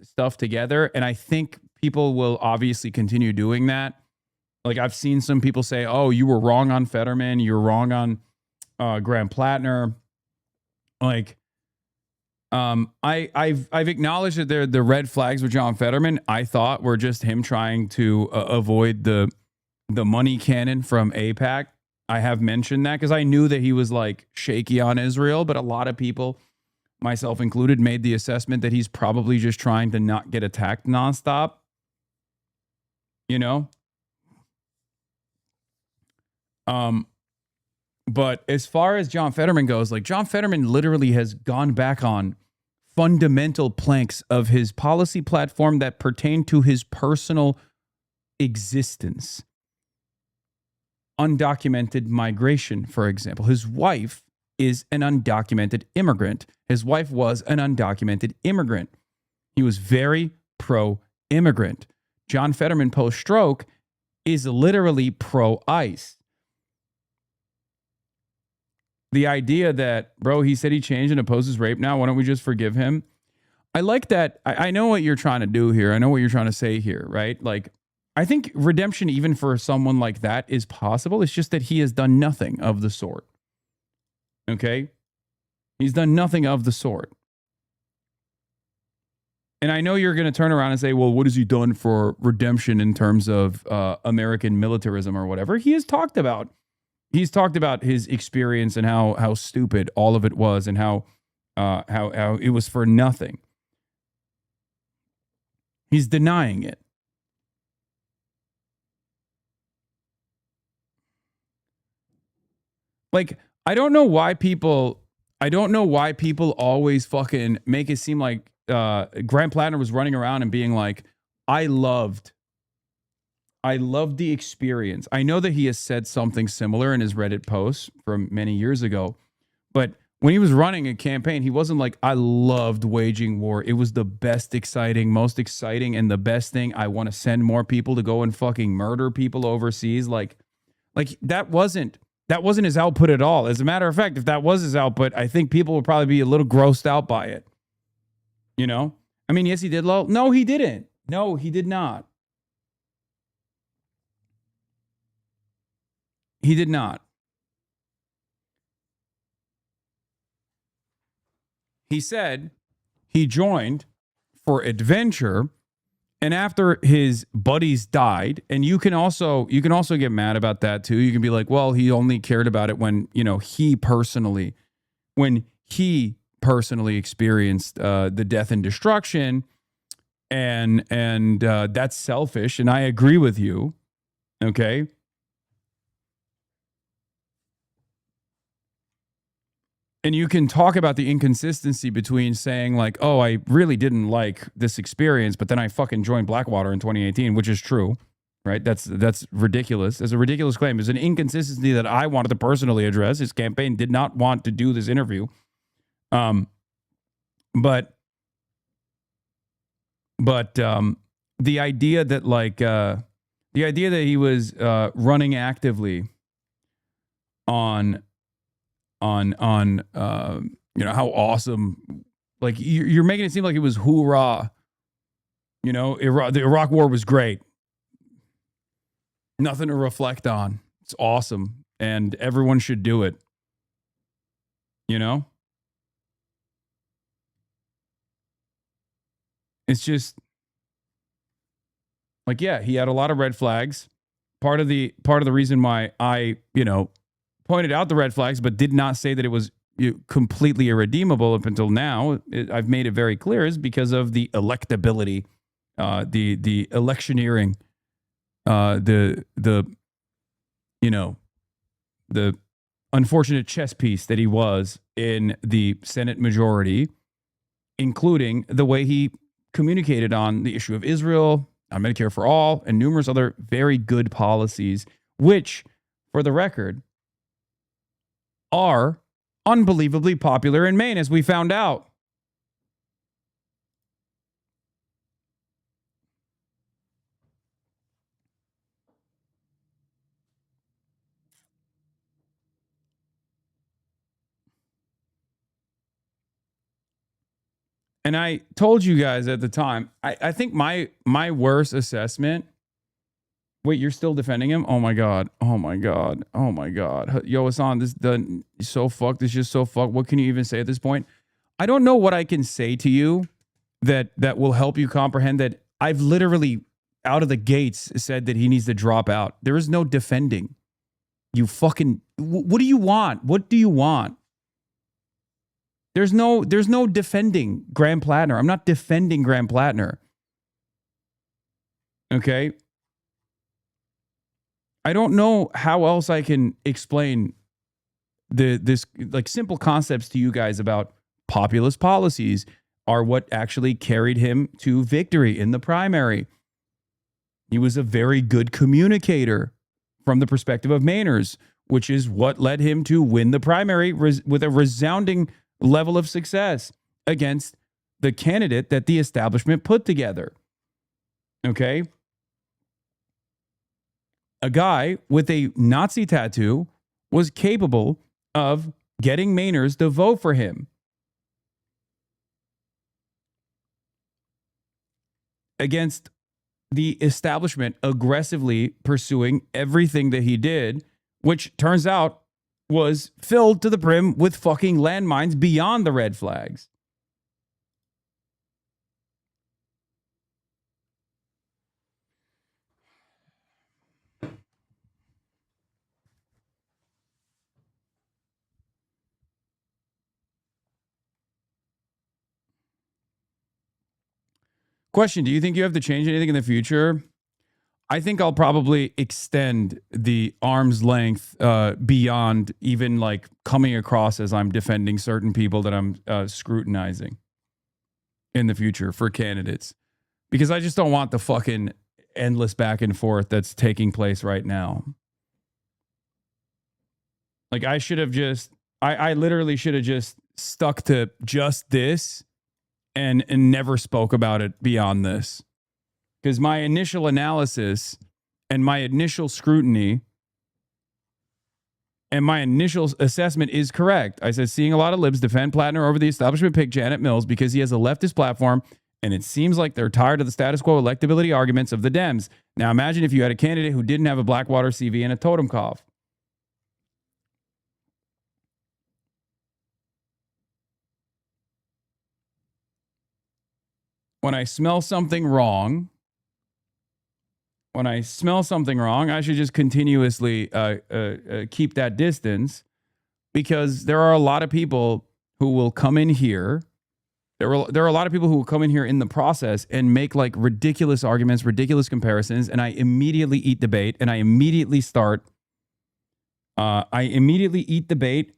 Speaker 4: stuff together. And I think people will obviously continue doing that. Like, I've seen some people say, oh, you were wrong on Fetterman. You're wrong on Graham Plattner. Like, I've acknowledged that the red flags with John Fetterman, I thought were just him trying to avoid the money cannon from AIPAC. I have mentioned that because I knew that he was like shaky on Israel, but a lot of people, myself included, made the assessment that he's probably just trying to not get attacked nonstop. You know? But as far as John Fetterman goes, like John Fetterman literally has gone back on fundamental planks of his policy platform that pertain to his personal existence. Undocumented migration, for example. His wife is an undocumented immigrant. His wife was an undocumented immigrant. He was very pro-immigrant. John Fetterman post-stroke is literally pro-ICE. The idea that, bro, he said he changed and opposes rape now, why don't we just forgive him? I like that. I know what you're trying to do here. I know what you're trying to say here, right? Like, I think redemption, even for someone like that, is possible. It's just that he has done nothing of the sort. Okay? He's done nothing of the sort. And I know you're going to turn around and say, well, what has he done for redemption in terms of American militarism or whatever? He's talked about his experience and how stupid all of it was and how it was for nothing. He's denying it. Like, I don't know why people always fucking make it seem like Grant Plattner was running around and being like, I loved the experience. I know that he has said something similar in his Reddit posts from many years ago, but when he was running a campaign, he wasn't like, I loved waging war. It was the most exciting and the best thing. I want to send more people to go and fucking murder people overseas. Like that wasn't his output at all. As a matter of fact, if that was his output, I think people would probably be a little grossed out by it. You know? I mean, yes, he did low. No, he didn't. No, he did not. He did not. He said he joined for adventure, and after his buddies died, and you can also get mad about that too. You can be like, well, he only cared about it when, he personally experienced the death and destruction, and that's selfish, and I agree with you. Okay. And you can talk about the inconsistency between saying like, oh, I really didn't like this experience, but then I fucking joined Blackwater in 2018, which is true, right? That's ridiculous. It's a ridiculous claim. It's an inconsistency that I wanted to personally address. His campaign did not want to do this interview. But the idea that he was running actively on how awesome, like you're making it seem like it was hoorah. The Iraq War was great. Nothing to reflect on. It's awesome, and everyone should do it. It's just like, yeah, he had a lot of red flags. Part of the reason why I, pointed out the red flags, but did not say that it was completely irredeemable up until now. I've made it very clear is because of the electability, the electioneering, the unfortunate chess piece that he was in the Senate majority, including the way he communicated on the issue of Israel, on Medicare for all, and numerous other very good policies, which, for the record, are unbelievably popular in Maine, as we found out. And I told you guys at the time, I think my worst assessment. Wait, you're still defending him? Oh my God. Oh my God. Oh my God. Yo, Hasan, this is so fucked. This is just so fucked. What can you even say at this point? I don't know what I can say to you that will help you comprehend that I've literally out of the gates said that he needs to drop out. There is no defending. You fucking, what do you want? What do you want? There's no defending Graham Plattner. I'm not defending Graham Plattner. Okay? I don't know how else I can explain this like simple concepts to you guys about populist policies are what actually carried him to victory in the primary. He was a very good communicator from the perspective of Mainers, which is what led him to win the primary with a resounding level of success against the candidate that the establishment put together. Okay? A guy with a Nazi tattoo was capable of getting Mainers to vote for him. Against the establishment aggressively pursuing everything that he did, which turns out was filled to the brim with fucking landmines beyond the red flags. Question, do you think you have to change anything in the future? I think I'll probably extend the arm's length beyond even like coming across as I'm defending certain people that I'm scrutinizing in the future for candidates. Because I just don't want the fucking endless back and forth that's taking place right now. Like I should have just, I literally should have just stuck to just this and never spoke about it beyond this. Because my initial analysis and my initial scrutiny and my initial assessment is correct. I said, seeing a lot of libs defend Plattner over the establishment pick Janet Mills because he has a leftist platform, and it seems like they're tired of the status quo electability arguments of the Dems. Now imagine if you had a candidate who didn't have a Blackwater CV and a totem cough. When I smell something wrong, I should just continuously keep that distance, because there are a lot of people who will come in here. There are a lot of people who will come in here in the process and make like ridiculous arguments, ridiculous comparisons, and I immediately eat the bait, and I immediately eat the bait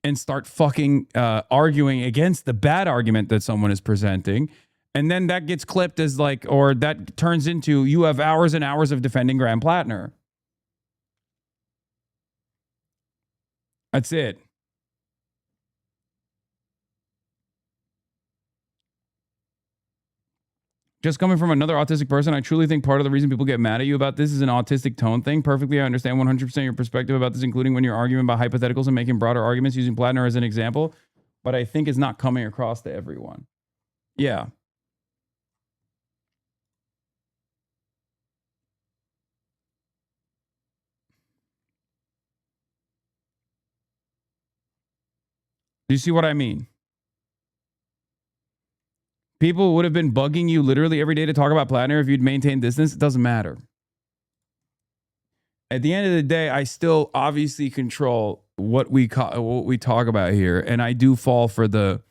Speaker 4: and start fucking arguing against the bad argument that someone is presenting. And then that gets clipped as like, or that turns into, you have hours and hours of defending Graham Plattner. That's it. Just coming from another autistic person, I truly think part of the reason people get mad at you about this is an autistic tone thing. Perfectly, I understand 100% your perspective about this, including when you're arguing about hypotheticals and making broader arguments using Plattner as an example. But I think it's not coming across to everyone. Yeah. Do you see what I mean? People would have been bugging you literally every day to talk about Plattner if you'd maintained distance. It doesn't matter. At the end of the day, I still obviously control what we talk about here, and I do fall for the,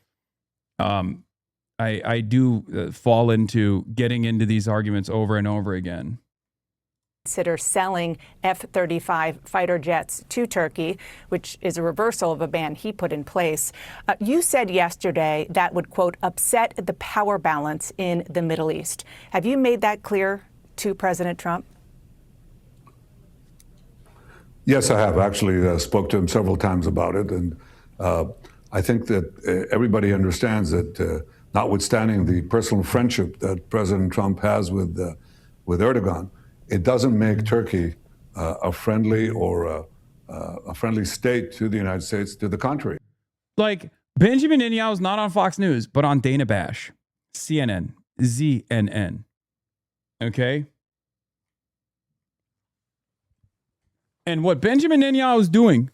Speaker 4: I do fall into getting into these arguments over and over again.
Speaker 2: Consider selling F-35 fighter jets to Turkey, which is a reversal of a ban he put in place. You said yesterday that would, quote, upset the power balance in the Middle East. Have you made that clear to President Trump?
Speaker 3: Yes, I have. Actually, spoke to him several times about it. And I think that everybody understands that notwithstanding the personal friendship that President Trump has with Erdogan, it doesn't make Turkey a friendly or a friendly state to the United States. To the contrary.
Speaker 4: Like, Benjamin Netanyahu is not on Fox News, but on Dana Bash, CNN, ZNN. Okay? And what Benjamin Netanyahu is doing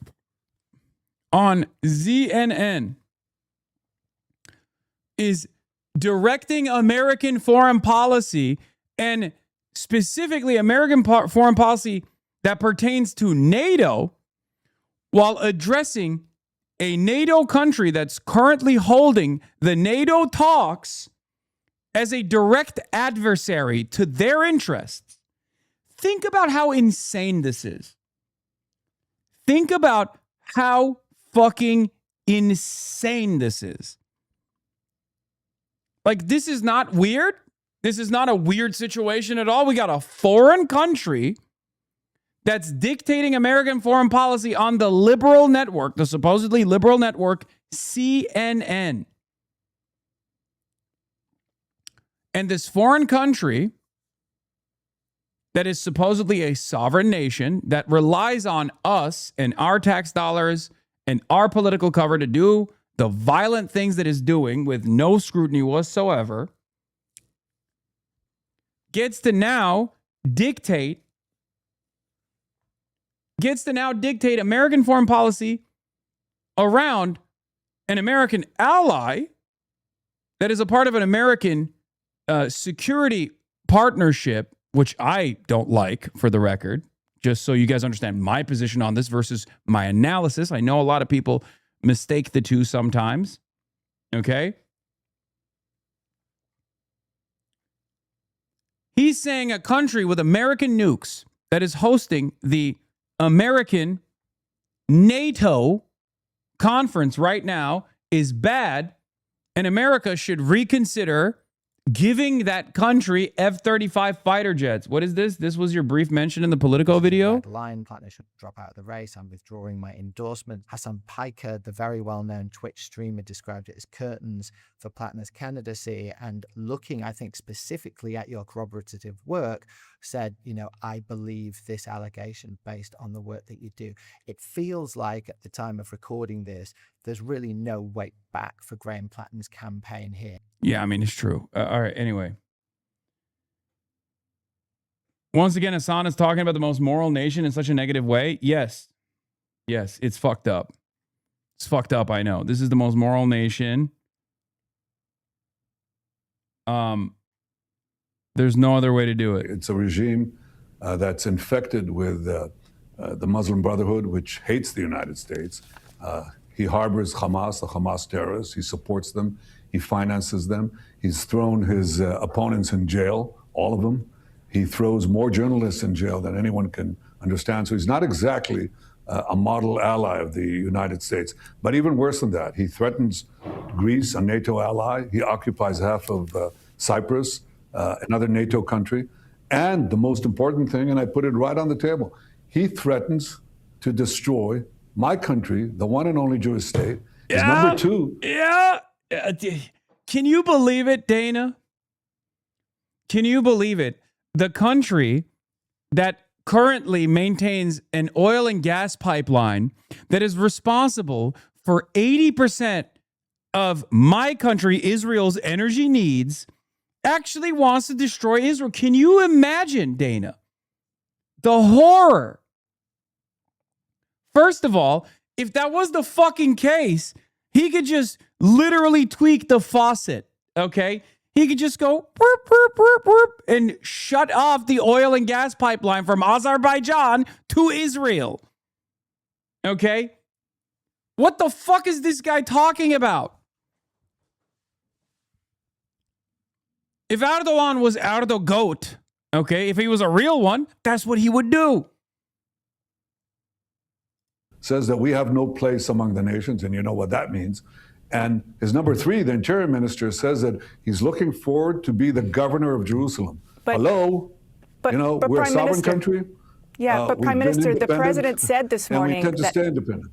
Speaker 4: on ZNN is directing American foreign policy, and specifically American foreign policy that pertains to NATO, while addressing a NATO country that's currently holding the NATO talks as a direct adversary to their interests. Think about how insane this is. Think about how fucking insane this is. Like, this is not weird. This is not a weird situation at all. We got a foreign country that's dictating American foreign policy on the liberal network, the supposedly liberal network, CNN. And this foreign country that is supposedly a sovereign nation that relies on us and our tax dollars and our political cover to do the violent things that it's doing with no scrutiny whatsoever, gets to now dictate American foreign policy around an American ally that is a part of an American security partnership, which I don't like, for the record, just so you guys understand my position on this versus my analysis. I know a lot of people mistake the two sometimes. Okay? He's saying a country with American nukes that is hosting the American NATO conference right now is bad, and America should reconsider giving that country F-35 fighter jets. What is this? This was your brief mention in the Politico video?
Speaker 21: Line partner should drop out of the race. I'm withdrawing my endorsement. Hasan Piker, the very well-known Twitch streamer, described it as curtains for Plattner's candidacy. And looking, I think, specifically at your corroborative work, said, you know, I believe this allegation based on the work that you do. It feels like at the time of recording this, there's really no way back for Graham Plattner's campaign here.
Speaker 4: Yeah, I mean, it's true. All right, anyway. Once again, Hasan is talking about the most moral nation in such a negative way. Yes. Yes, it's fucked up. It's fucked up, I know. This is the most moral nation. There's no other way to do it.
Speaker 3: It's a regime that's infected with the Muslim Brotherhood, which hates the United States. He harbors Hamas, the Hamas terrorists. He supports them. He finances them. He's thrown his opponents in jail, all of them. He throws more journalists in jail than anyone can understand. So he's not exactly a model ally of the United States. But even worse than that, he threatens Greece, a NATO ally. He occupies half of Cyprus, another NATO country. And the most important thing, and I put it right on the table, he threatens to destroy my country, the one and only Jewish state. Is number two.
Speaker 4: Yeah. Can you believe it, Dana? Can you believe it? The country that currently maintains an oil and gas pipeline that is responsible for 80% of my country, Israel's energy needs, actually wants to destroy Israel. Can you imagine, Dana? The horror. First of all, if that was the fucking case, he could just literally tweak the faucet, okay? He could just go burp, burp, burp, burp, and shut off the oil and gas pipeline from Azerbaijan to Israel. Okay? What the fuck is this guy talking about? If Erdogan was Erdo Goat, okay, if he was a real one, that's what he would do.
Speaker 3: Says that we have no place among the nations, and you know what that means. And his number three, the interior minister, says that he's looking forward to be the governor of Jerusalem. Hello?
Speaker 2: But,
Speaker 3: you know,
Speaker 2: but
Speaker 3: we're
Speaker 2: Prime
Speaker 3: a sovereign
Speaker 2: Minister,
Speaker 3: country.
Speaker 2: Yeah, but Prime Minister, the president said this morning
Speaker 3: and we tend to stay independent.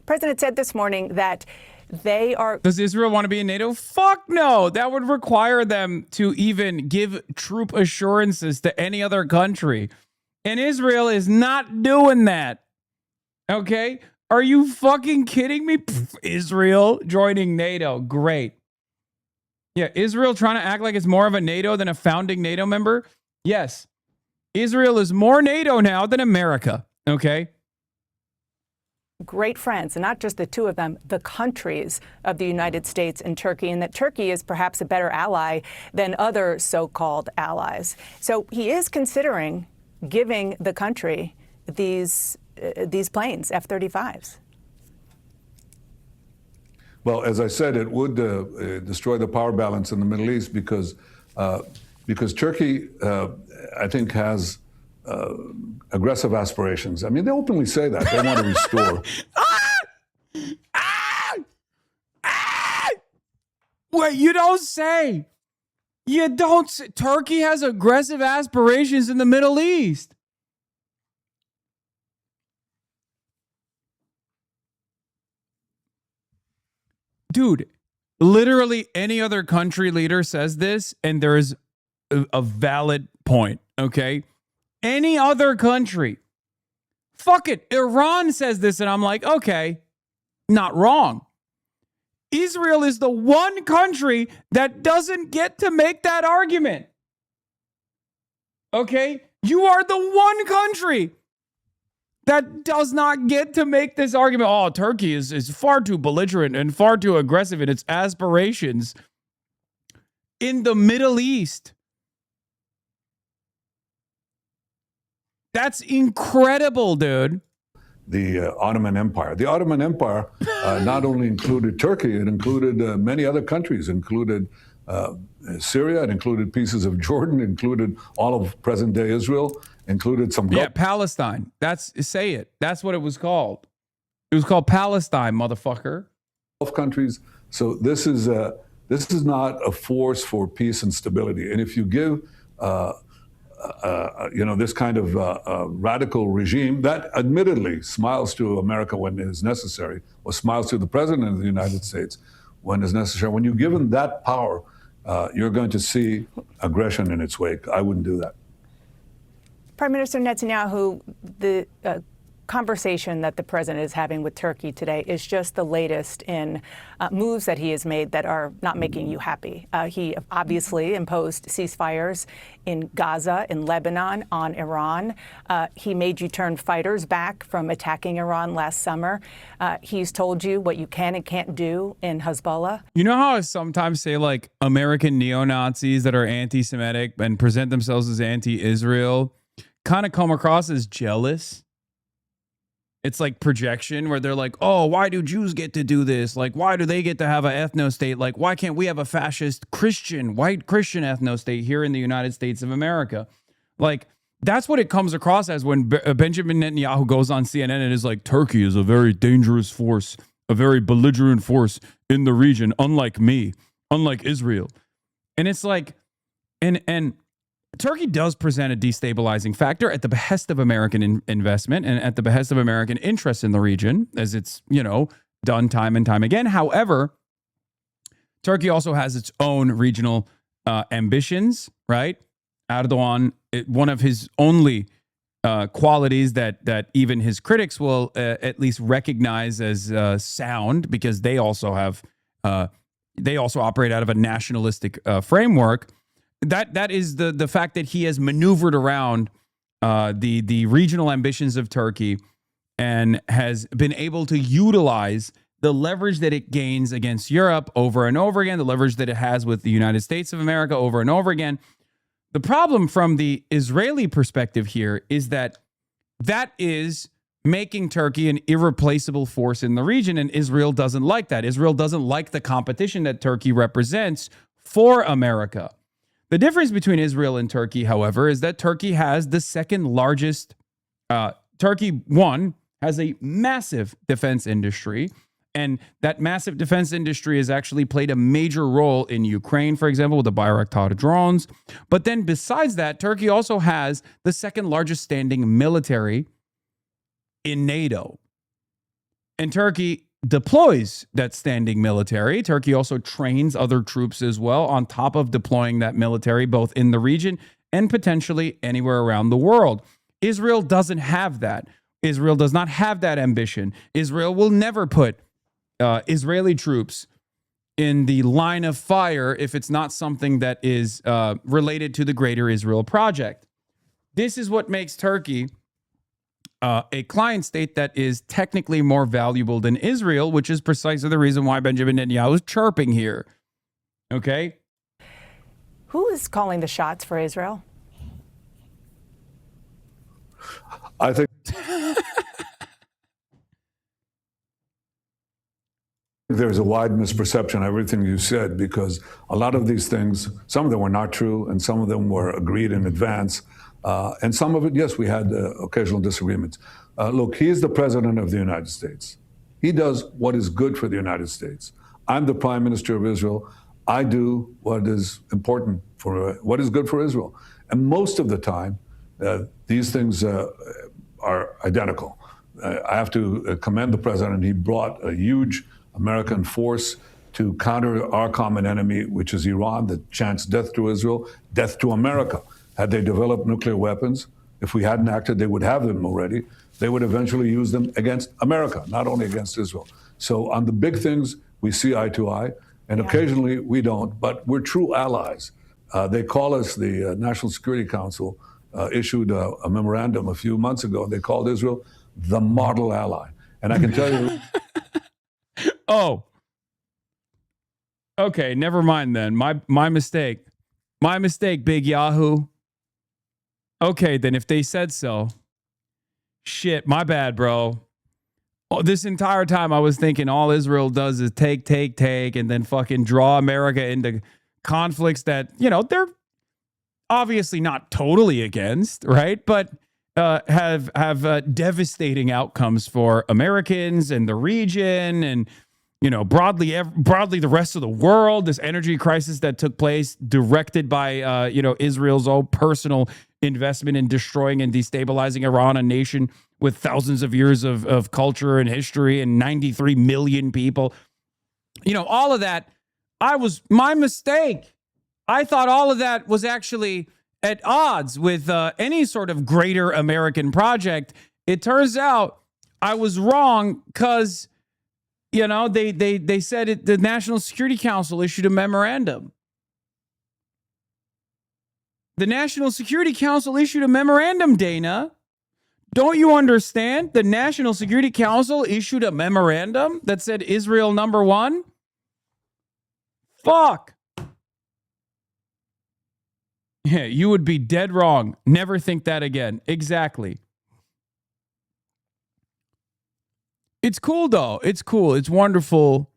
Speaker 2: President said this morning that they are...
Speaker 4: Does Israel want to be in NATO? Fuck no. That would require them to even give troop assurances to any other country. And Israel is not doing that. Okay? Are you fucking kidding me? Pff, Israel joining NATO. Great. Yeah, Israel trying to act like it's more of a NATO than a founding NATO member? Yes. Israel is more NATO now than America. Okay?
Speaker 2: great friends, and not just the two of them, the countries of the United States and Turkey, and that Turkey is perhaps a better ally than other so-called allies. So he is considering giving the country these planes, F-35s.
Speaker 3: Well, as I said, it would destroy the power balance in the Middle East because Turkey, I think, has aggressive aspirations. I mean, they openly say that. They want to restore.
Speaker 4: Wait, you don't say. You don't say. Turkey has aggressive aspirations in the Middle East. Dude, literally any other country leader says this, and there is a valid point, okay? Any other country. Fuck it. Iran says this, and I'm like, okay, not wrong. Israel is the one country that doesn't get to make that argument. Okay? You are the one country that does not get to make this argument. Oh, Turkey is far too belligerent and far too aggressive in its aspirations in the Middle East. That's incredible, dude.
Speaker 3: The Ottoman Empire. The Ottoman Empire not only included Turkey, it included many other countries, included Syria, it included pieces of Jordan, included all of present-day Israel, included some...
Speaker 4: Yeah, Palestine. Say it. That's what it was called. It was called Palestine, motherfucker.
Speaker 3: Gulf countries. So this is not a force for peace and stability. And if you give this kind of radical regime that admittedly smiles to America when it is necessary, or smiles to the president of the United States when it's necessary, when you give him that power, you're going to see aggression in its wake. I wouldn't do that.
Speaker 2: Prime Minister Netanyahu, the conversation that the president is having with Turkey today is just the latest in moves that he has made that are not making you happy. He obviously imposed ceasefires in Gaza, in Lebanon, on Iran. He made you turn fighters back from attacking Iran last summer. He's told you what you can and can't do in Hezbollah.
Speaker 4: You know how I sometimes say, like, American neo-Nazis that are anti-Semitic and present themselves as anti-Israel kind of come across as jealous? It's like projection where they're like, oh, why do Jews get to do this? Like, why do they get to have an ethno-state? Like, why can't we have a fascist white Christian ethno-state here in the United States of America? Like, that's what it comes across as when Benjamin Netanyahu goes on CNN and is like, Turkey is a very dangerous force, a very belligerent force in the region, unlike me, unlike Israel. And it's like, and Turkey does present a destabilizing factor at the behest of American investment and at the behest of American interest in the region, as it's, done time and time again. However, Turkey also has its own regional ambitions, right? Erdogan, one of his only qualities that even his critics will at least recognize as sound, because they also operate out of a nationalistic framework. That is the fact that he has maneuvered around the regional ambitions of Turkey and has been able to utilize the leverage that it gains against Europe over and over again, the leverage that it has with the United States of America over and over again. The problem from the Israeli perspective here is that is making Turkey an irreplaceable force in the region, and Israel doesn't like that. Israel doesn't like the competition that Turkey represents for America. The difference between Israel and Turkey, however, is that Turkey has the second largest. Turkey, one, has a massive defense industry, and that massive defense industry has actually played a major role in Ukraine, for example, with the Bayraktar drones. But then besides that, Turkey also has the second largest standing military in NATO. And Turkey deploys that standing military. Turkey also trains other troops as well, on top of deploying that military both in the region and potentially anywhere around the world. Israel doesn't have that. Israel does not have that ambition. Israel will never put Israeli troops in the line of fire if it's not something that is related to the greater Israel project. This is what makes Turkey a client state that is technically more valuable than Israel, which is precisely the reason why Benjamin Netanyahu is chirping here. Okay?
Speaker 2: Who is calling the shots for Israel?
Speaker 3: I think there's a wide misperception of everything you said, because a lot of these things, some of them were not true, and some of them were agreed in advance. And some of it, yes, we had occasional disagreements. Look, he is the president of the United States. He does what is good for the United States. I'm the prime minister of Israel. I do what is important for what is good for Israel. And most of the time, these things are identical. I have to commend the president. He brought a huge American force to counter our common enemy, which is Iran, that chants death to Israel, death to America. Had they developed nuclear weapons, if we hadn't acted, they would have them already. They would eventually use them against America, not only against Israel. So on the big things, we see eye to eye, and occasionally we don't, but we're true allies. They call us, the National Security Council issued a memorandum a few months ago. They called Israel the model ally. And I can tell you...
Speaker 4: Oh. Okay, never mind then. My mistake. My mistake, Big Yahoo. Okay, then if they said so. Shit, my bad, bro. Oh, this entire time I was thinking all Israel does is take, and then fucking draw America into conflicts that, you know, they're obviously not totally against, right? But have devastating outcomes for Americans and the region, and you know, broadly the rest of the world. This energy crisis that took place, directed by Israel's own personal investment in destroying and destabilizing Iran, a nation with thousands of years of culture and history and 93 million people. You know, all of that, my mistake. I thought all of that was actually at odds with any sort of greater American project. It turns out I was wrong, because, you know, they said the National Security Council issued a memorandum. The National Security Council issued a memorandum, Dana. Don't you understand? The National Security Council issued a memorandum that said Israel number one. Fuck. Yeah, you would be dead wrong. Never think that again. Exactly. It's cool though. It's cool. It's wonderful.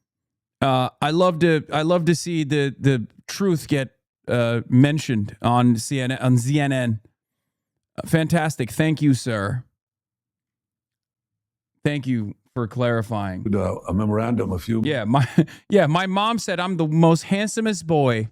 Speaker 4: I love to see the truth get mentioned on CNN. Fantastic. Thank you, sir. Thank you for clarifying.
Speaker 3: A memorandum a few.
Speaker 4: My mom said I'm the most handsomest boy.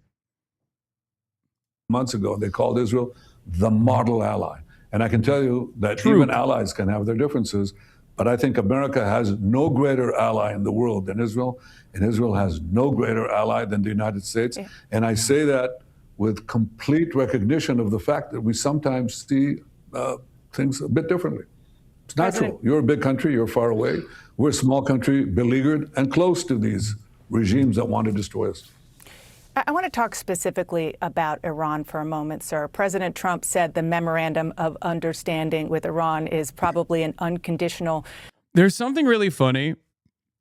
Speaker 3: Months ago, they called Israel the model ally. And I can tell you that even allies can have their differences, but I think America has no greater ally in the world than Israel, and Israel has no greater ally than the United States. Yeah. And I say that with complete recognition of the fact that we sometimes see things a bit differently. It's natural. You're a big country, you're far away. We're a small country, beleaguered and close to these regimes that want to destroy us.
Speaker 2: I want to talk specifically about Iran for a moment, sir. President Trump said the memorandum of understanding with Iran is probably an unconditional.
Speaker 4: There's something really funny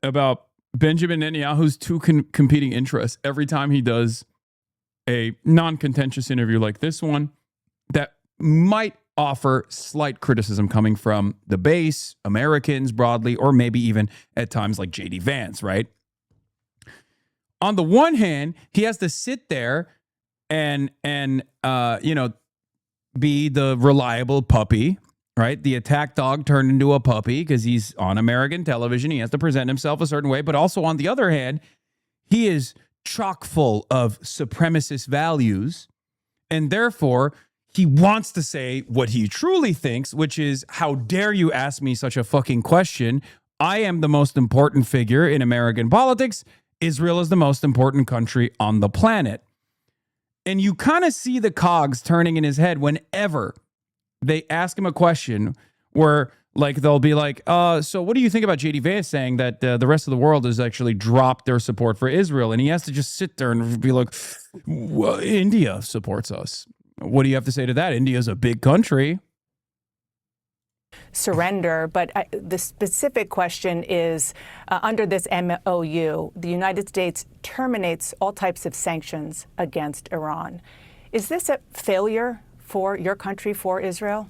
Speaker 4: about Benjamin Netanyahu's two competing interests every time he does a non-contentious interview like this one that might offer slight criticism coming from the base, Americans broadly, or maybe even at times like J.D. Vance, right? On the one hand, he has to sit there and be the reliable puppy, right? The attack dog turned into a puppy because he's on American television. He has to present himself a certain way. But also on the other hand, he is chock full of supremacist values. And therefore, he wants to say what he truly thinks, which is, how dare you ask me such a fucking question? I am the most important figure in American politics. Israel is the most important country on the planet. And you kind of see the cogs turning in his head whenever they ask him a question where, like, they'll be like, so what do you think about J.D. Vance saying that the rest of the world has actually dropped their support for Israel? And he has to just sit there and be like, well, India supports us. What do you have to say to that? India's a big country.
Speaker 2: surrender. But the specific question is, under this MOU, the United States terminates all types of sanctions against Iran. Is this a failure for your country, for Israel?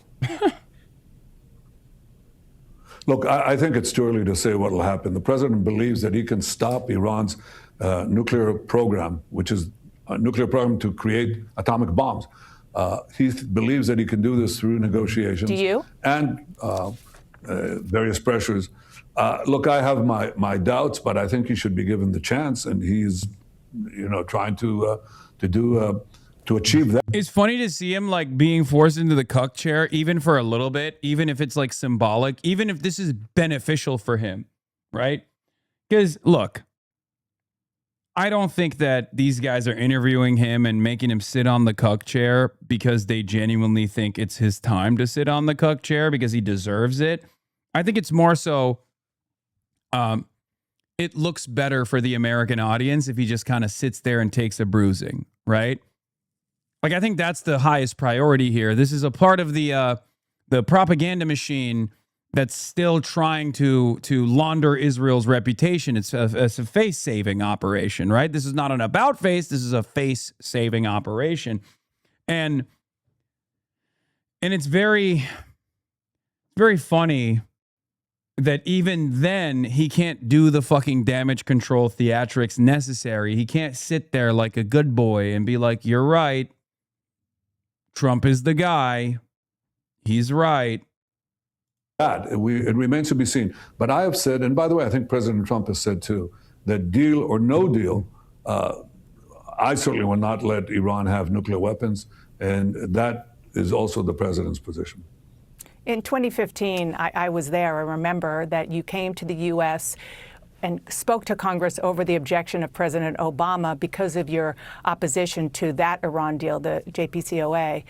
Speaker 3: Look, I think it's too early to say what will happen. The president believes that he can stop Iran's nuclear program, which is a nuclear program to create atomic bombs. He believes that he can do this through negotiations.
Speaker 2: Do you?
Speaker 3: And various pressures. Look, I have my doubts, but I think he should be given the chance, and he's, trying to achieve that.
Speaker 4: It's funny to see him like being forced into the cuck chair, even for a little bit, even if it's like symbolic, even if this is beneficial for him, right? Because look, I don't think that these guys are interviewing him and making him sit on the cuck chair because they genuinely think it's his time to sit on the cuck chair because he deserves it. I think it's more so it looks better for the American audience if he just kind of sits there and takes a bruising, right? Like, I think that's the highest priority here. This is a part of the propaganda machine that's still trying to launder Israel's reputation. It's a face-saving operation, right? This is not an about-face. This is a face-saving operation. And it's very, very funny that even then he can't do the fucking damage control theatrics necessary. He can't sit there like a good boy and be like, you're right. Trump is the guy. He's right.
Speaker 3: It remains to be seen. But I have said, and by the way, I think President Trump has said too, that deal or no deal, I certainly will not let Iran have nuclear weapons. And that is also the president's position.
Speaker 2: In 2015, I was there. I remember that you came to the U.S. and spoke to Congress over the objection of President Obama because of your opposition to that Iran deal, the JCPOA.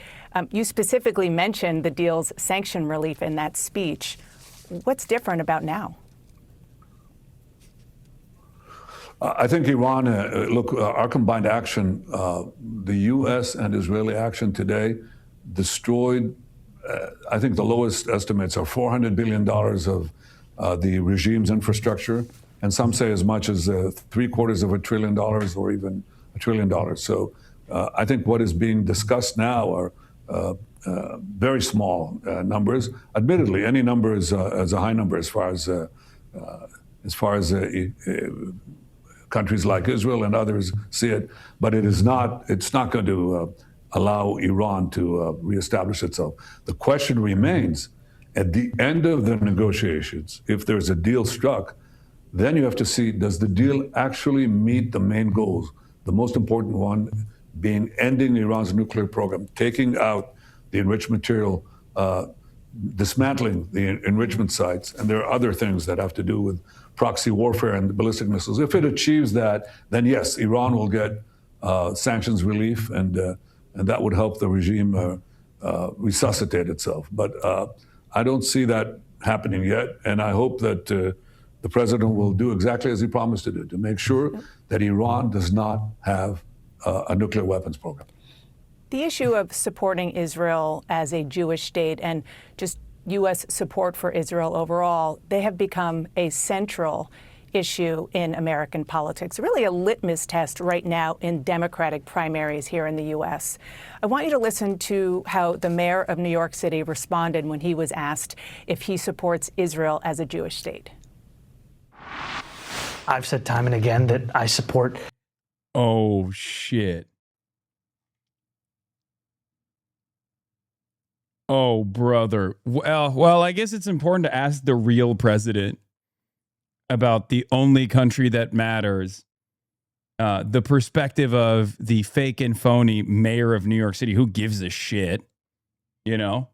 Speaker 2: You specifically mentioned the deal's sanction relief in that speech. What's different about now?
Speaker 3: I think Iran, look, our combined action, the U.S. and Israeli action today destroyed, I think the lowest estimates are $400 billion of the regime's infrastructure. And some say as much as $750 billion or even $1 trillion. So I think what is being discussed now are very small numbers. Admittedly, any number is a high number as far as countries like Israel and others see it. But it is not. It's not going to allow Iran to reestablish itself. The question remains: at the end of the negotiations, if there's a deal struck, then you have to see, does the deal actually meet the main goals? The most important one being ending Iran's nuclear program, taking out the enriched material, dismantling the enrichment sites. And there are other things that have to do with proxy warfare and ballistic missiles. If it achieves that, then yes, Iran will get sanctions relief, and that would help the regime resuscitate itself. But I don't see that happening yet. And I hope that the president will do exactly as he promised to do, to make sure that Iran does not have a nuclear weapons program.
Speaker 2: The issue of supporting Israel as a Jewish state and just U.S. support for Israel overall, they have become a central issue in American politics, really a litmus test right now in Democratic primaries here in the U.S. I want you to listen to how the mayor of New York City responded when he was asked if he supports Israel as a Jewish state.
Speaker 12: I've said time and again that I support.
Speaker 4: Oh, shit. Oh, brother. Well, I guess it's important to ask the real president about the only country that matters. The perspective of the fake and phony mayor of New York City. Who gives a shit? You know?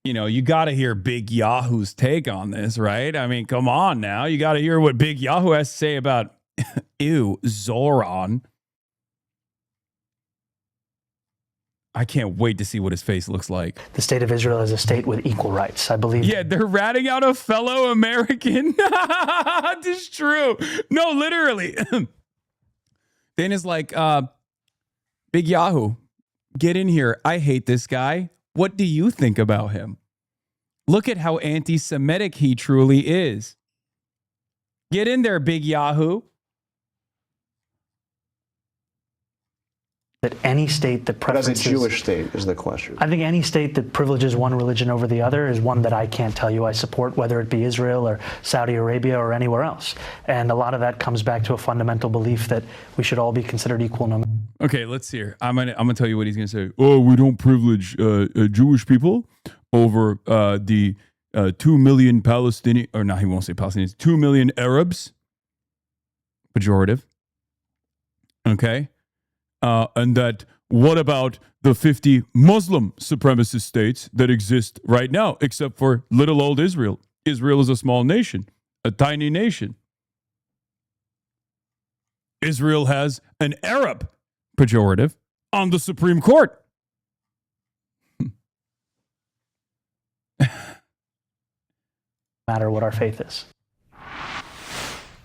Speaker 4: You got to hear Big Yahoo's take on this, right? I mean, come on now. You got to hear what Big Yahoo has to say about, ew, Zoran. I can't wait to see what his face looks like.
Speaker 12: The state of Israel is a state with equal rights, I believe.
Speaker 4: Yeah, they're ratting out a fellow American. This is true. No, literally. Dana's like, Big Yahoo, get in here. I hate this guy. What do you think about him? Look at how anti-Semitic he truly is. Get in there, Big Yahoo.
Speaker 5: That any state that preferences...
Speaker 6: But as a Jewish state is the question.
Speaker 5: I think any state that privileges one religion over the other is one that I can't tell you I support, whether it be Israel or Saudi Arabia or anywhere else. And a lot of that comes back to a fundamental belief that we should all be considered equal. No.
Speaker 4: Okay, let's see here. I'm gonna tell you what he's gonna say. Oh, we don't privilege Jewish people over the 2 million Palestinian, or no, he won't say Palestinians. 2 million Arabs. Pejorative. Okay. And that what about the 50 Muslim supremacist states that exist right now, except for little old Israel? Israel is a small nation, a tiny nation. Israel has an Arab, pejorative, on the Supreme Court.
Speaker 5: Matter what our faith is.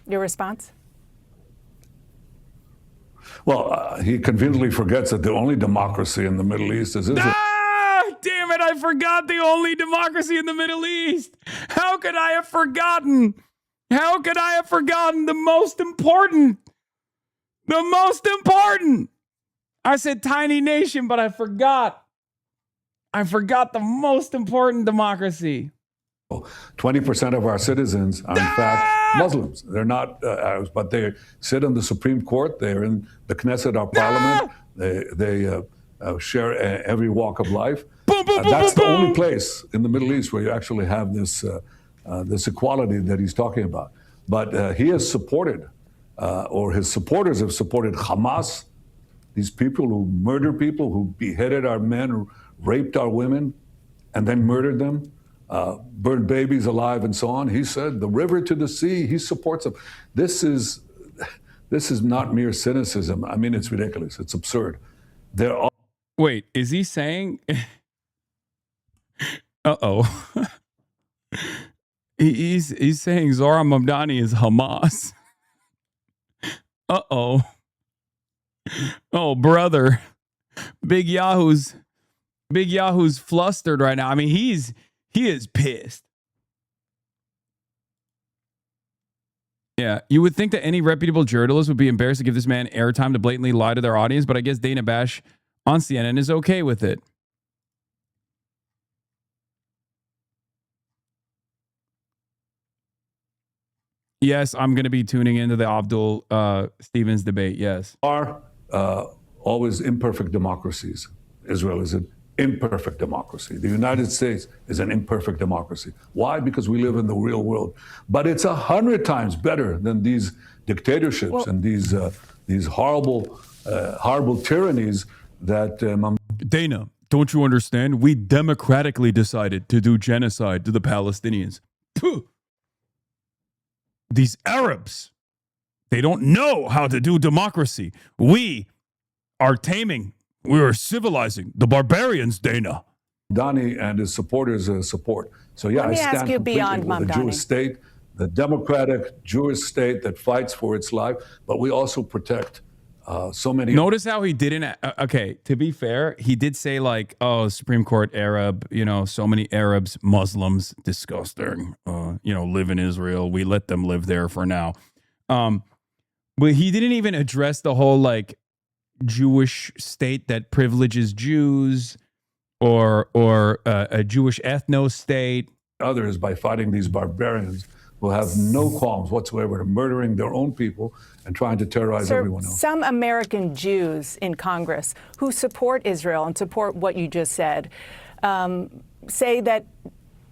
Speaker 2: Your response?
Speaker 3: Well, he conveniently forgets that the only democracy in the Middle East is Israel.
Speaker 4: Ah, damn it, I forgot the only democracy in the Middle East. How could I have forgotten? How could I have forgotten the most important? The most important. I said tiny nation, but I forgot. I forgot the most important democracy.
Speaker 3: 20% of our citizens are, in fact, Muslims. They're not Arabs, but they sit on the Supreme Court. They're in the Knesset, our parliament. They share every walk of life. That's the only place in the Middle East where you actually have this equality that he's talking about. But he has supported, or his supporters have supported Hamas, these people who murder people, who beheaded our men, raped our women, and then murdered them. Burned babies alive and so on. He said, the river to the sea, he supports them. This is not mere cynicism. I mean, it's ridiculous. It's absurd.
Speaker 4: Wait, is he saying... Uh-oh. He's saying Zora Mamdani is Hamas. Uh-oh. Oh, brother. Big Yahoo's flustered right now. I mean, he is pissed. Yeah, you would think that any reputable journalist would be embarrassed to give this man airtime to blatantly lie to their audience, but I guess Dana Bash on CNN is okay with it. Yes, I'm going to be tuning into the Abdul Stevens debate, yes.
Speaker 3: Are always imperfect democracies. Israel is an imperfect democracy. The United States is an imperfect democracy. Why? Because we live in the real world. But it's 100 times better than these dictatorships and these horrible tyrannies that...
Speaker 4: Dana, don't you understand? We democratically decided to do genocide to the Palestinians. Puh. These Arabs, they don't know how to do democracy. We are taming. We are civilizing the barbarians, Dana.
Speaker 3: Mamdani and his supporters support. So yeah, I stand completely with the Jewish state, the democratic Jewish state that fights for its life, but we also protect so many.
Speaker 4: Notice how he didn't. Okay, to be fair, he did say like, "Oh, Supreme Court Arab, so many Arabs, Muslims, disgusting. Live in Israel. We let them live there for now." But he didn't even address the whole like Jewish state that privileges Jews, or a Jewish ethno state.
Speaker 3: Others, by fighting these barbarians, will have no qualms whatsoever to murdering their own people and trying to terrorize everyone else.
Speaker 2: Some American Jews in Congress who support Israel and support what you just said say that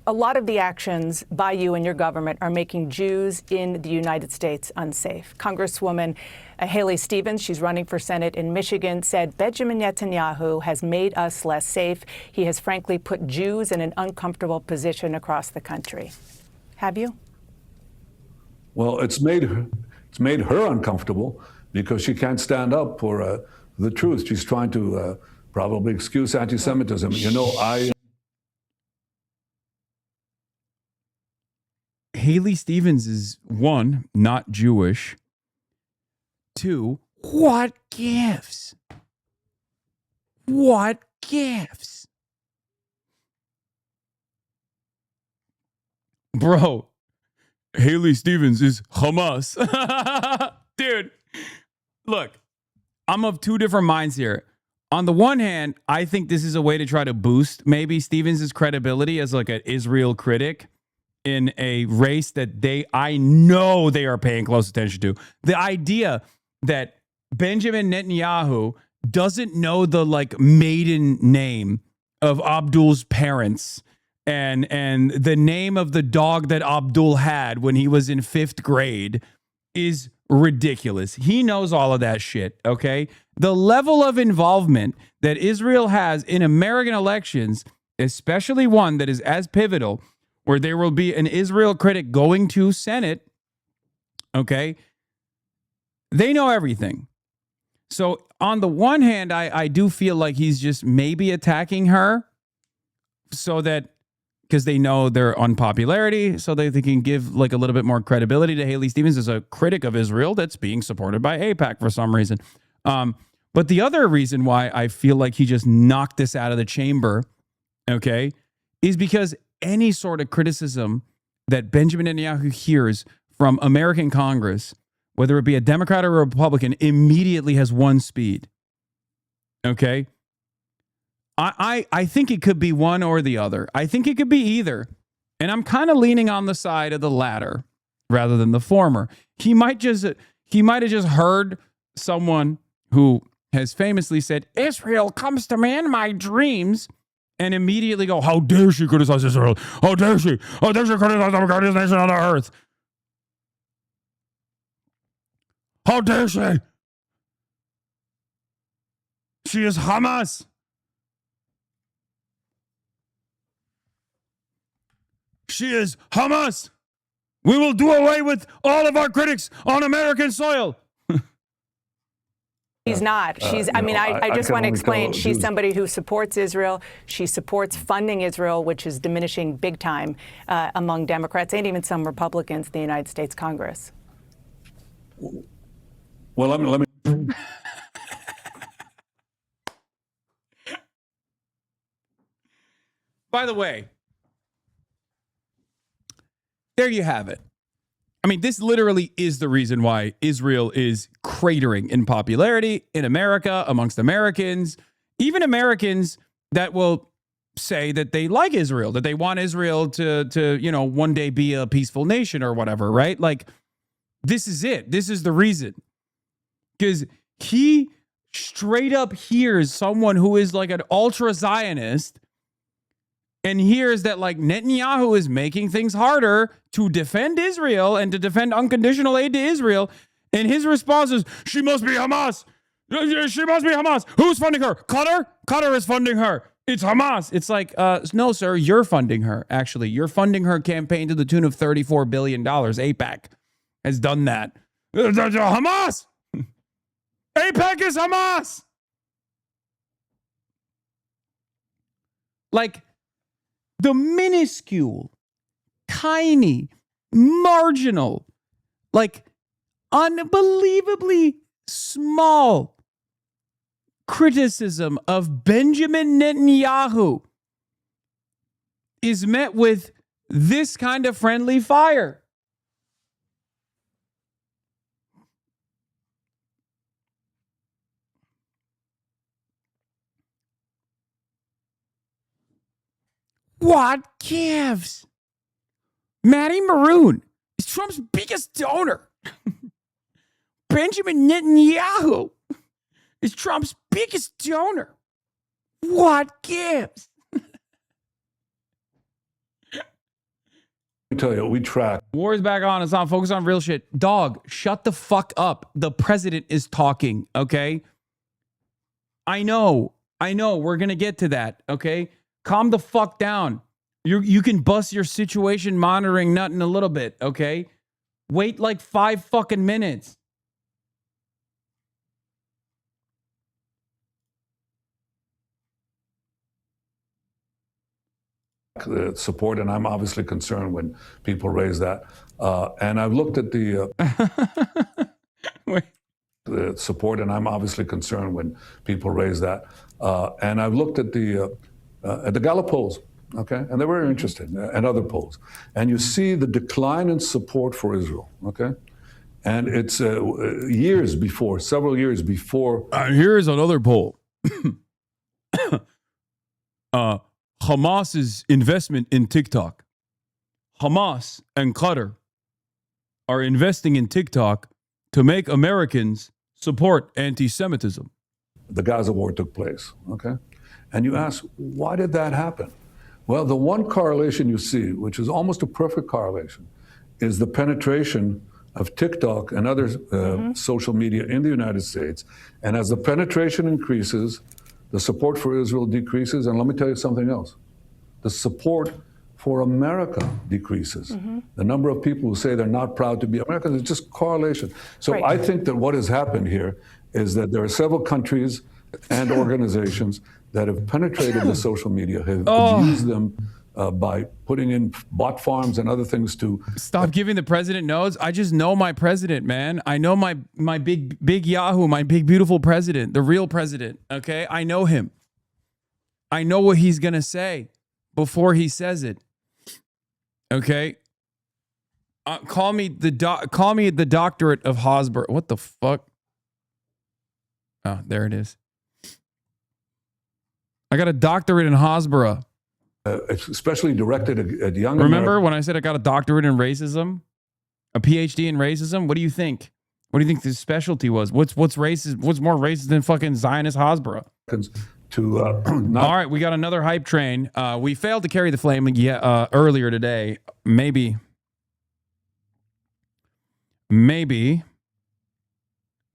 Speaker 2: a lot of the actions by you and your government are making Jews in the United States unsafe. Congresswoman Haley Stevens, she's running for Senate in Michigan, said Benjamin Netanyahu has made us less safe. He has frankly put Jews in an uncomfortable position across the country. Have you?
Speaker 3: Well, it's made her uncomfortable because she can't stand up for the truth. She's trying to probably excuse anti-Semitism.
Speaker 4: Haley Stevens is, 1, not Jewish. 2, what gives? What gives? Bro, Haley Stevens is Hamas. Dude, look, I'm of two different minds here. On the one hand, I think this is a way to try to boost maybe Stevens' credibility as like an Israel critic in a race that I know they are paying close attention to. The idea that Benjamin Netanyahu doesn't know the like maiden name of Abdul's parents and the name of the dog that Abdul had when he was in 5th grade is ridiculous. He knows all of that shit, okay? The level of involvement that Israel has in American elections, especially one that is as pivotal, where there will be an Israel critic going to Senate, okay? They know everything. So on the one hand, I do feel like he's just maybe attacking her so that, because they know their unpopularity, so that they can give like a little bit more credibility to Haley Stevens as a critic of Israel that's being supported by AIPAC for some reason. But the other reason why I feel like he just knocked this out of the chamber, okay, is because any sort of criticism that Benjamin Netanyahu hears from American Congress, whether it be a Democrat or a Republican, immediately has one speed. Okay? I think it could be one or the other. I think it could be either. And I'm kind of leaning on the side of the latter rather than the former. He might have just heard someone who has famously said, Israel comes to me in my dreams, and immediately go, how dare she criticize Israel? How dare she? How dare she criticize the greatest nation on the earth? How dare she? She is Hamas. She is Hamas. We will do away with all of our critics on American soil.
Speaker 2: She's not. She's, I just want to explain, she's somebody who supports Israel. She supports funding Israel, which is diminishing big time among Democrats and even some Republicans in the United States Congress.
Speaker 3: Well, let me.
Speaker 4: By the way, there you have it. I mean, this literally is the reason why Israel is cratering in popularity in America, amongst Americans, even Americans that will say that they like Israel, that they want Israel to one day be a peaceful nation or whatever, right? Like, this is it. This is the reason. Because he straight up hears someone who is like an ultra-Zionist and hears that like Netanyahu is making things harder to defend Israel and to defend unconditional aid to Israel. And his response is, she must be Hamas. She must be Hamas. Who's funding her? Qatar? Qatar is funding her. It's Hamas. It's like, no, sir, you're funding her. Actually, you're funding her campaign to the tune of $34 billion. AIPAC has done that. Hamas. AIPAC is Hamas. Like, the minuscule, tiny, marginal, like unbelievably small criticism of Benjamin Netanyahu is met with this kind of friendly fire. What gives? Matty Maroon is Trump's biggest donor. Benjamin Netanyahu is Trump's biggest donor. What gives?
Speaker 3: Let me tell you, we track.
Speaker 4: War is back on. It's on. Focus on real shit. Dog, shut the fuck up. The president is talking, okay? I know. We're going to get to that, okay? Calm the fuck down. You can bust your situation monitoring nut in a little bit, okay? Wait like 5 fucking minutes.
Speaker 3: The support, and I'm obviously concerned when people raise that. And I've looked at the.
Speaker 4: Wait.
Speaker 3: support, and I'm obviously concerned when people raise that. And I've looked at the Gallup polls, okay, and they're very interesting, and other polls. And you see the decline in support for Israel, okay? And it's several years before.
Speaker 4: Here's another poll. Hamas's investment in TikTok. Hamas and Qatar are investing in TikTok to make Americans support anti-Semitism.
Speaker 3: The Gaza war took place, okay? And you ask, why did that happen? Well, the one correlation you see, which is almost a perfect correlation, is the penetration of TikTok and other social media in the United States. And as the penetration increases, the support for Israel decreases. And let me tell you something else. The support for America decreases. The number of people who say they're not proud to be Americans is just correlation. So I think that what has happened here is that there are several countries and organizations that have penetrated the social media, have used them by putting in bot farms and other things to
Speaker 4: stop giving the president no's. I just know my president, man. I know my big Yahoo, my big beautiful president, the real president. Okay, I know him. I know what he's gonna say before he says it. Okay, call me the doctorate of Hosber. What the fuck? Oh, there it is. I got a doctorate in Hosborough.
Speaker 3: Especially directed at young
Speaker 4: Remember when I said I got a doctorate in racism? A PhD in racism? What do you think? What do you think the specialty was? What's racist? What's more racist than fucking Zionist Hosborough? All right, we got another hype train. We failed to carry the flame earlier today. Maybe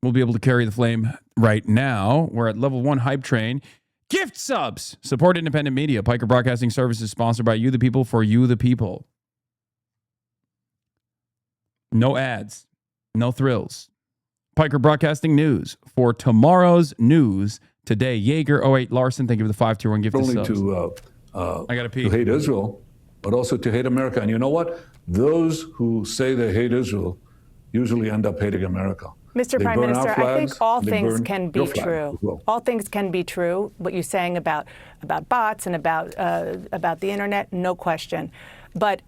Speaker 4: we'll be able to carry the flame right now. We're at level 1 hype train. Gift subs. Support independent media. Piker Broadcasting Service is sponsored by you, the people, for you, the people. No ads. No thrills. Piker Broadcasting News for tomorrow's news today. Jaeger 08 Larson, thank you for the 521 gift
Speaker 3: only
Speaker 4: subs. I gotta pee.
Speaker 3: To hate Israel, but also to hate America. And you know what? Those who say they hate Israel usually end up hating America.
Speaker 2: Mr. Prime Minister, I think all things can be true.
Speaker 3: Well.
Speaker 2: All things can be true. What you're saying about bots and about the internet, no question. But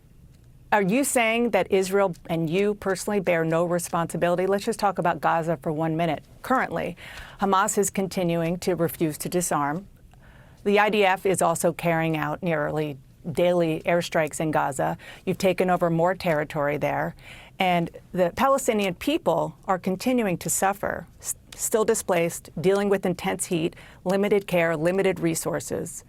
Speaker 2: are you saying that Israel and you personally bear no responsibility? Let's just talk about Gaza for 1 minute. Currently, Hamas is continuing to refuse to disarm. The IDF is also carrying out nearly daily airstrikes in Gaza. You've taken over more territory there. And the Palestinian people are continuing to suffer, still displaced, dealing with intense heat, limited care, limited resources.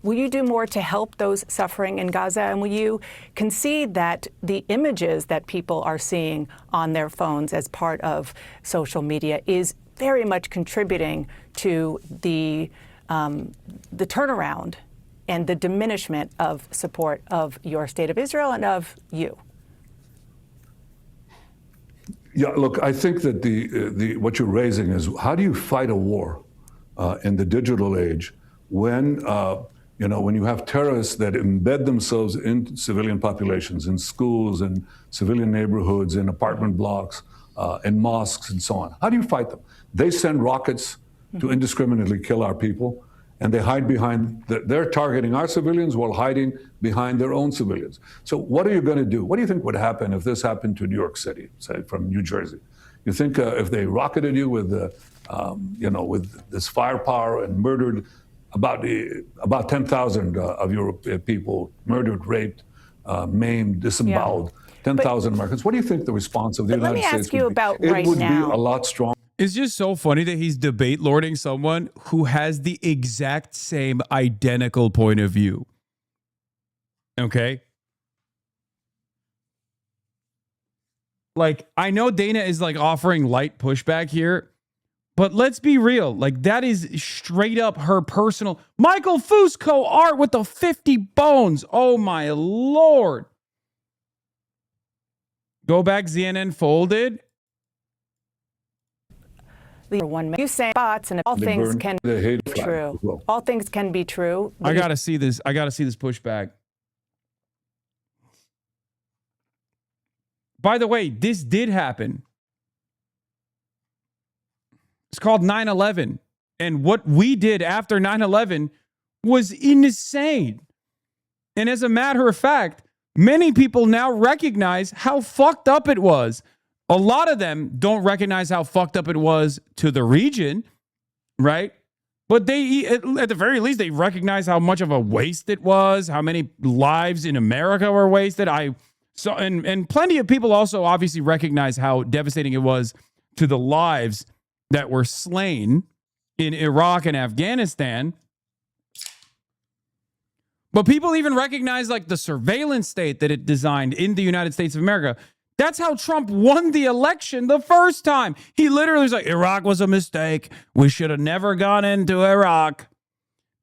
Speaker 2: Will you do more to help those suffering in Gaza? And will you concede that the images that people are seeing on their phones as part of social media is very much contributing to the turnaround and the diminishment of support of your state of Israel and of you?
Speaker 3: Yeah, look, I think that what you're raising is how do you fight a war in the digital age when when you have terrorists that embed themselves in civilian populations, in schools, in civilian neighborhoods, in apartment blocks, in mosques, and so on. How do you fight them? They send rockets to indiscriminately kill our people, and they hide behind, they're targeting our civilians while hiding behind their own civilians. So what are you going to do? What do you think would happen if this happened to New York City, say from New Jersey? You think if they rocketed you with, with this firepower and murdered about 10,000 of your people, murdered, raped, maimed, disemboweled, 10,000 Americans. What do you think the response of the United States would be?
Speaker 2: Let me ask you about
Speaker 3: it
Speaker 2: right
Speaker 3: would
Speaker 2: now.
Speaker 3: be a lot stronger.
Speaker 4: It's just so funny that he's debate lording someone who has the exact same identical point of view. Okay? Like, I know Dana is like offering light pushback here, but let's be real. Like, that is straight up her personal. Michael Fusco art with the 50 bones. Oh my Lord. Go back, CNN folded.
Speaker 2: You say bots and all things can be true. Well. All things can be true.
Speaker 4: I gotta see this. I gotta see this pushback. By the way, this did happen. It's called 9/11. And what we did after 9/11 was insane. And as a matter of fact, many people now recognize how fucked up it was. A lot of them don't recognize how fucked up it was to the region, right? But they, at the very least, they recognize how much of a waste it was, how many lives in America were wasted. And plenty of people also obviously recognize how devastating it was to the lives that were slain in Iraq and Afghanistan. But people even recognize like the surveillance state that it designed in the United States of America. That's how Trump won the election the first time. He literally was like, Iraq was a mistake. We should have never gone into Iraq.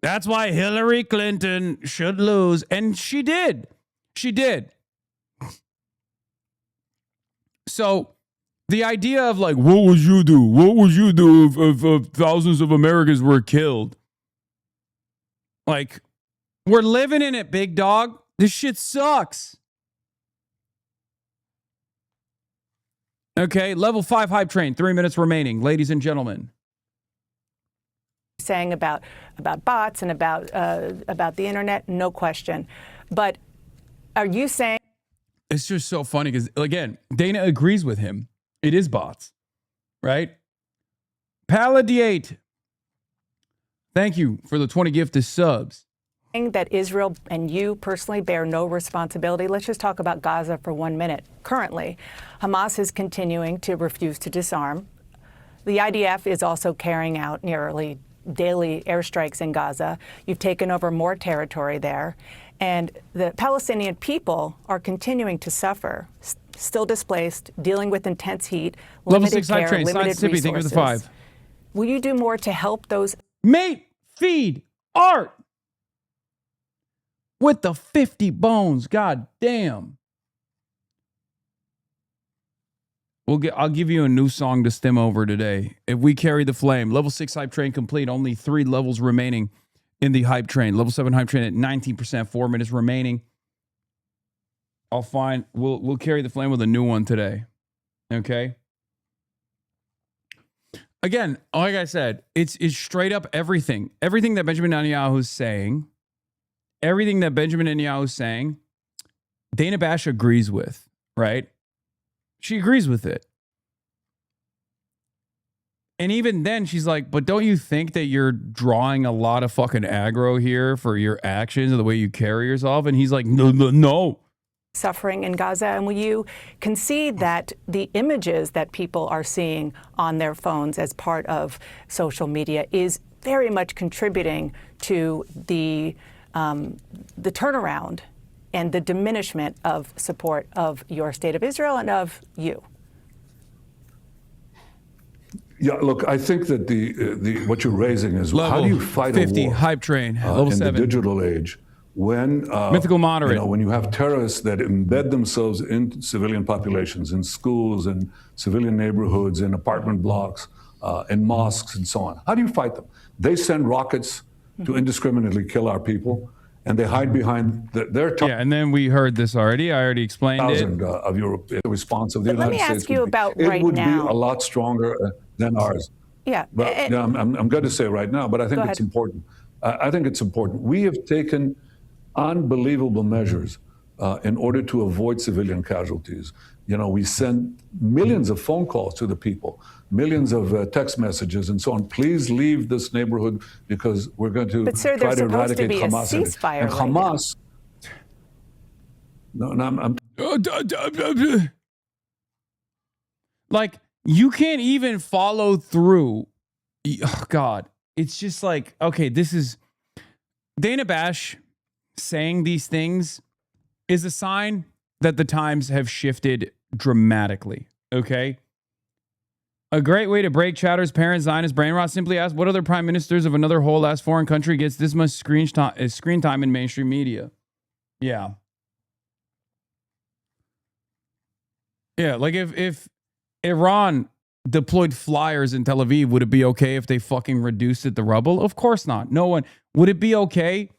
Speaker 4: That's why Hillary Clinton should lose. And she did. She did. So the idea of like, what would you do? What would you do if thousands of Americans were killed? Like, we're living in it, big dog. This shit sucks. Okay, level 5 hype train, 3 minutes remaining, ladies and gentlemen.
Speaker 2: Saying about bots and about the internet, no question. But are you saying?
Speaker 4: It's just so funny because, again, Dana agrees with him. It is bots, right? Paladiate, thank you for the 20 gifted subs.
Speaker 2: That Israel and you personally bear no responsibility. Let's just talk about Gaza for 1 minute. Currently, Hamas is continuing to refuse to disarm. The IDF is also carrying out nearly daily airstrikes in Gaza. You've taken over more territory there. And the Palestinian people are continuing to suffer, still displaced, dealing with intense heat,
Speaker 4: Level
Speaker 2: limited
Speaker 4: 6 hype
Speaker 2: care,
Speaker 4: train,
Speaker 2: limited
Speaker 4: Mississippi, thank you for the 5.
Speaker 2: Will you do more to help those?
Speaker 4: Mate, feed, art. With the 50 bones, god damn. I'll give you a new song to stem over today. If we carry the flame, level 6 hype train complete. Only 3 levels remaining in the hype train. Level 7 hype train at 19%, 4 minutes remaining. We'll carry the flame with a new one today. Okay. Again, like I said, it's straight up everything. Everything that Benjamin Netanyahu is saying. Everything that Benjamin Netanyahu is saying, Dana Bash agrees with, right? She agrees with it. And even then, she's like, but don't you think that you're drawing a lot of fucking aggro here for your actions and the way you carry yourself? And he's like, no.
Speaker 2: Suffering in Gaza, and will you concede that the images that people are seeing on their phones as part of social media is very much contributing to the turnaround and the diminishment of support of your state of Israel and of you?
Speaker 3: Yeah, look, I think that the what you're raising is
Speaker 4: level
Speaker 3: how do you fight
Speaker 4: 50
Speaker 3: a war
Speaker 4: hype train, level
Speaker 3: in
Speaker 4: 7.
Speaker 3: the digital age when
Speaker 4: mythical moderate,
Speaker 3: when you have terrorists that embed themselves in civilian populations, in schools, in civilian neighborhoods, in apartment blocks, in mosques, and so on. How do you fight them? They send rockets to indiscriminately kill our people, and they hide behind their
Speaker 4: yeah, and then we heard this already. I already explained it.
Speaker 3: Of your response of the
Speaker 2: But
Speaker 3: United States.
Speaker 2: let me ask you about
Speaker 3: it
Speaker 2: right
Speaker 3: would
Speaker 2: now.
Speaker 3: be a lot stronger than ours.
Speaker 2: Yeah.
Speaker 3: But I'm going to say right now, but I think
Speaker 2: Go
Speaker 3: it's
Speaker 2: ahead.
Speaker 3: important. I think it's important. We have taken unbelievable measures in order to avoid civilian casualties. You know, we send millions of phone calls to the people, millions of text messages and so on. Please leave this neighborhood because we're going to
Speaker 2: But sir,
Speaker 3: try
Speaker 2: there's
Speaker 3: to
Speaker 2: supposed to
Speaker 3: eradicate
Speaker 2: be a
Speaker 3: Hamas.
Speaker 2: ceasefire
Speaker 3: And
Speaker 2: right now.
Speaker 3: Hamas. No, I'm
Speaker 4: like, you can't even follow through. Oh, God. It's just like, okay, this is Dana Bash saying these things is a sign that the times have shifted dramatically. Okay. A great way to break Chowder's parent Zionist brain rot. Simply ask what other prime ministers of another whole ass foreign country gets this much screen time in mainstream media. Yeah. Yeah. Like if Iran deployed flyers in Tel Aviv, would it be okay if they fucking reduced it to rubble? Of course not. No one. Would it be okay?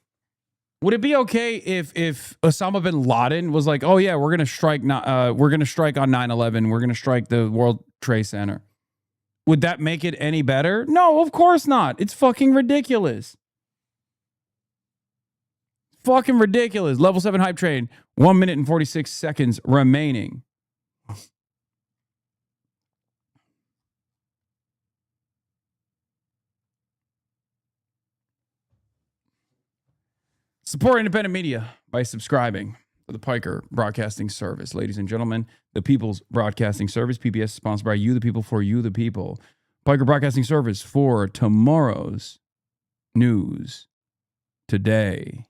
Speaker 4: Would it be okay if Osama bin Laden was like, oh yeah, we're gonna strike on 9/11, we're gonna strike the World Trade Center? Would that make it any better? No, of course not. It's fucking ridiculous. Fucking ridiculous. Level 7 hype train. 1 minute and 46 seconds remaining. Support independent media by subscribing to the Piker Broadcasting Service. Ladies and gentlemen, the People's Broadcasting Service, PBS, is sponsored by you, the people, for you, the people. Piker Broadcasting Service for tomorrow's news today.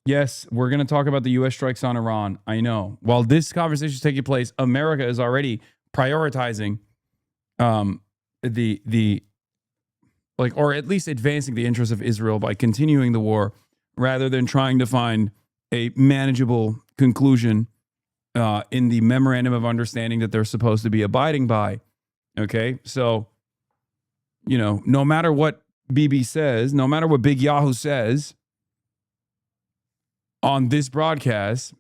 Speaker 4: Yes, we're going to talk about the U.S. strikes on Iran. I know. While this conversation is taking place, America is already prioritizing or at least advancing the interests of Israel by continuing the war rather than trying to find a manageable conclusion in the memorandum of understanding that they're supposed to be abiding by. Okay, so, no matter what Bibi says, no matter what Big Yahoo says on this broadcast,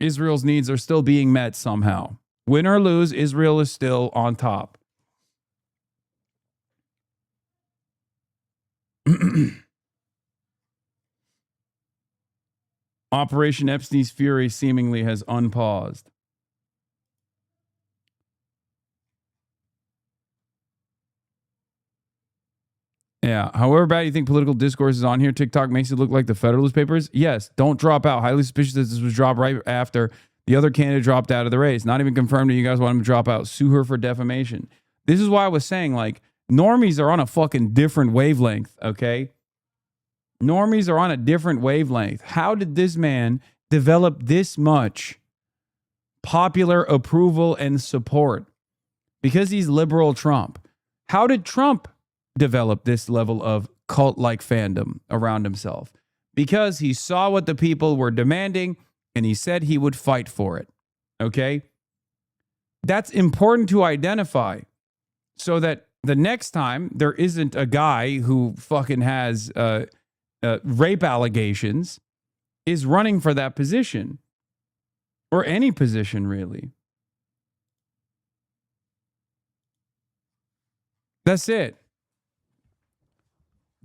Speaker 4: Israel's needs are still being met somehow. Win or lose, Israel is still on top. Operation Epstein's Fury seemingly has unpaused. Yeah. However bad you think political discourse is on here, TikTok makes it look like the Federalist Papers. Yes. Don't drop out. Highly suspicious that this was dropped right after the other candidate dropped out of the race. Not even confirmed that you guys want him to drop out. Sue her for defamation. This is why I was saying, normies are on a fucking different wavelength, okay? Normies are on a different wavelength. How did this man develop this much popular approval and support? Because he's liberal Trump. How did Trump develop this level of cult-like fandom around himself? Because he saw what the people were demanding and he said he would fight for it. Okay? That's important to identify so that the next time there isn't a guy who fucking has rape allegations is running for that position or any position, really. That's it.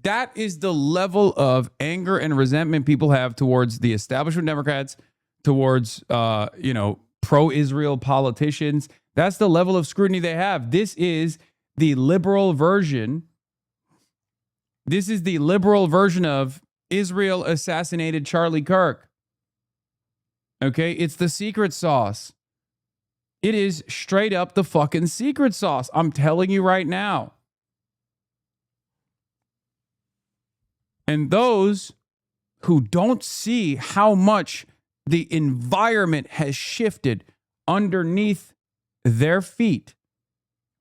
Speaker 4: That is the level of anger and resentment people have towards the establishment Democrats, towards, pro-Israel politicians. That's the level of scrutiny they have. This is the liberal version. This is the liberal version of Israel assassinated Charlie Kirk. Okay? It's the secret sauce. It is straight up the fucking secret sauce. I'm telling you right now. And those who don't see how much the environment has shifted underneath their feet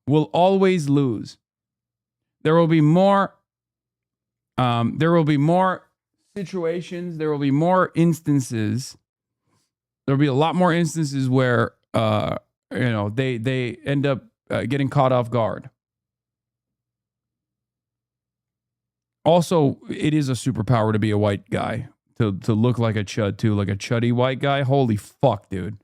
Speaker 4: will always lose. There will be more situations. There will be more instances. There will be a lot more instances where they end up getting caught off guard. Also, it is a superpower to be a white guy, to look like a chud too, like a chuddy white guy. Holy fuck, dude.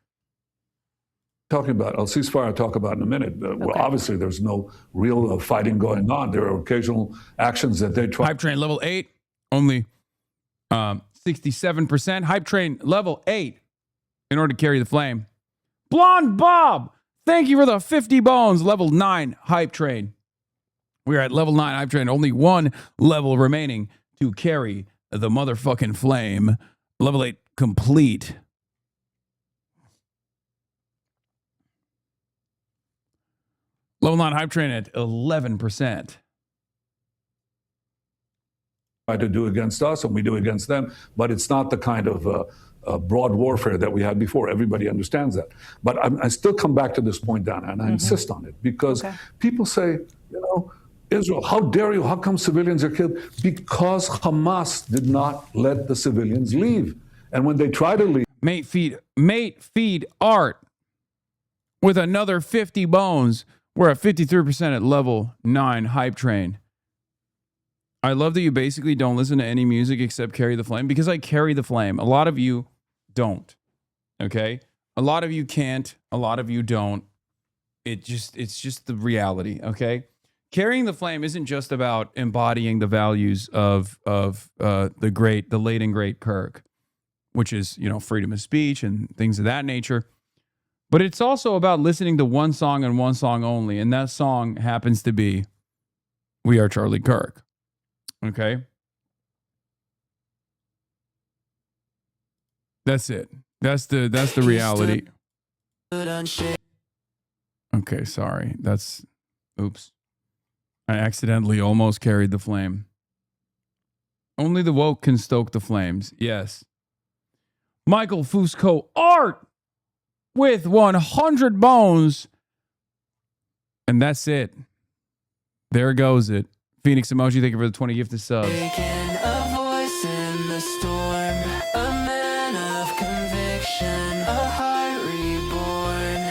Speaker 3: Talking about, I'll ceasefire, I'll talk about in a minute. Well, obviously, there's no real fighting going on. There are occasional actions that they try.
Speaker 4: Hype train level 8, only 67%. Hype train level 8 in order to carry the flame. Blonde Bob, thank you for the 50 bones. Level 9 hype train. We're at level 9 hype train. Only one level remaining to carry the motherfucking flame. Level 8 complete. Level 9 hype train at 11%.
Speaker 3: Try to do against us and we do against them, but it's not the kind of broad warfare that we had before. Everybody understands that. But I still come back to this point, Dana, and I insist on it because people say, Israel, how dare you? How come civilians are killed? Because Hamas did not let the civilians leave. And when they try to leave...
Speaker 4: Mate feed art with another 50 bones. We're at 53% at level 9 hype train. I love that you basically don't listen to any music except Carry the Flame because I carry the flame. A lot of you don't. Okay? A lot of you can't. A lot of you don't. It's just the reality, okay? Carrying the flame isn't just about embodying the values of the late and great Kirk, which is, freedom of speech and things of that nature. But it's also about listening to one song and one song only. And that song happens to be We Are Charlie Kirk. Okay? That's it. That's the reality. Okay, sorry. Oops. I accidentally almost carried the flame. Only the woke can stoke the flames. Yes. Michael Fusco Art with 100 bones. And that's it. There goes it. Phoenix Emoji, thank you for the 20 gifted subs.
Speaker 6: A voice in the storm, a man of conviction, a heart reborn.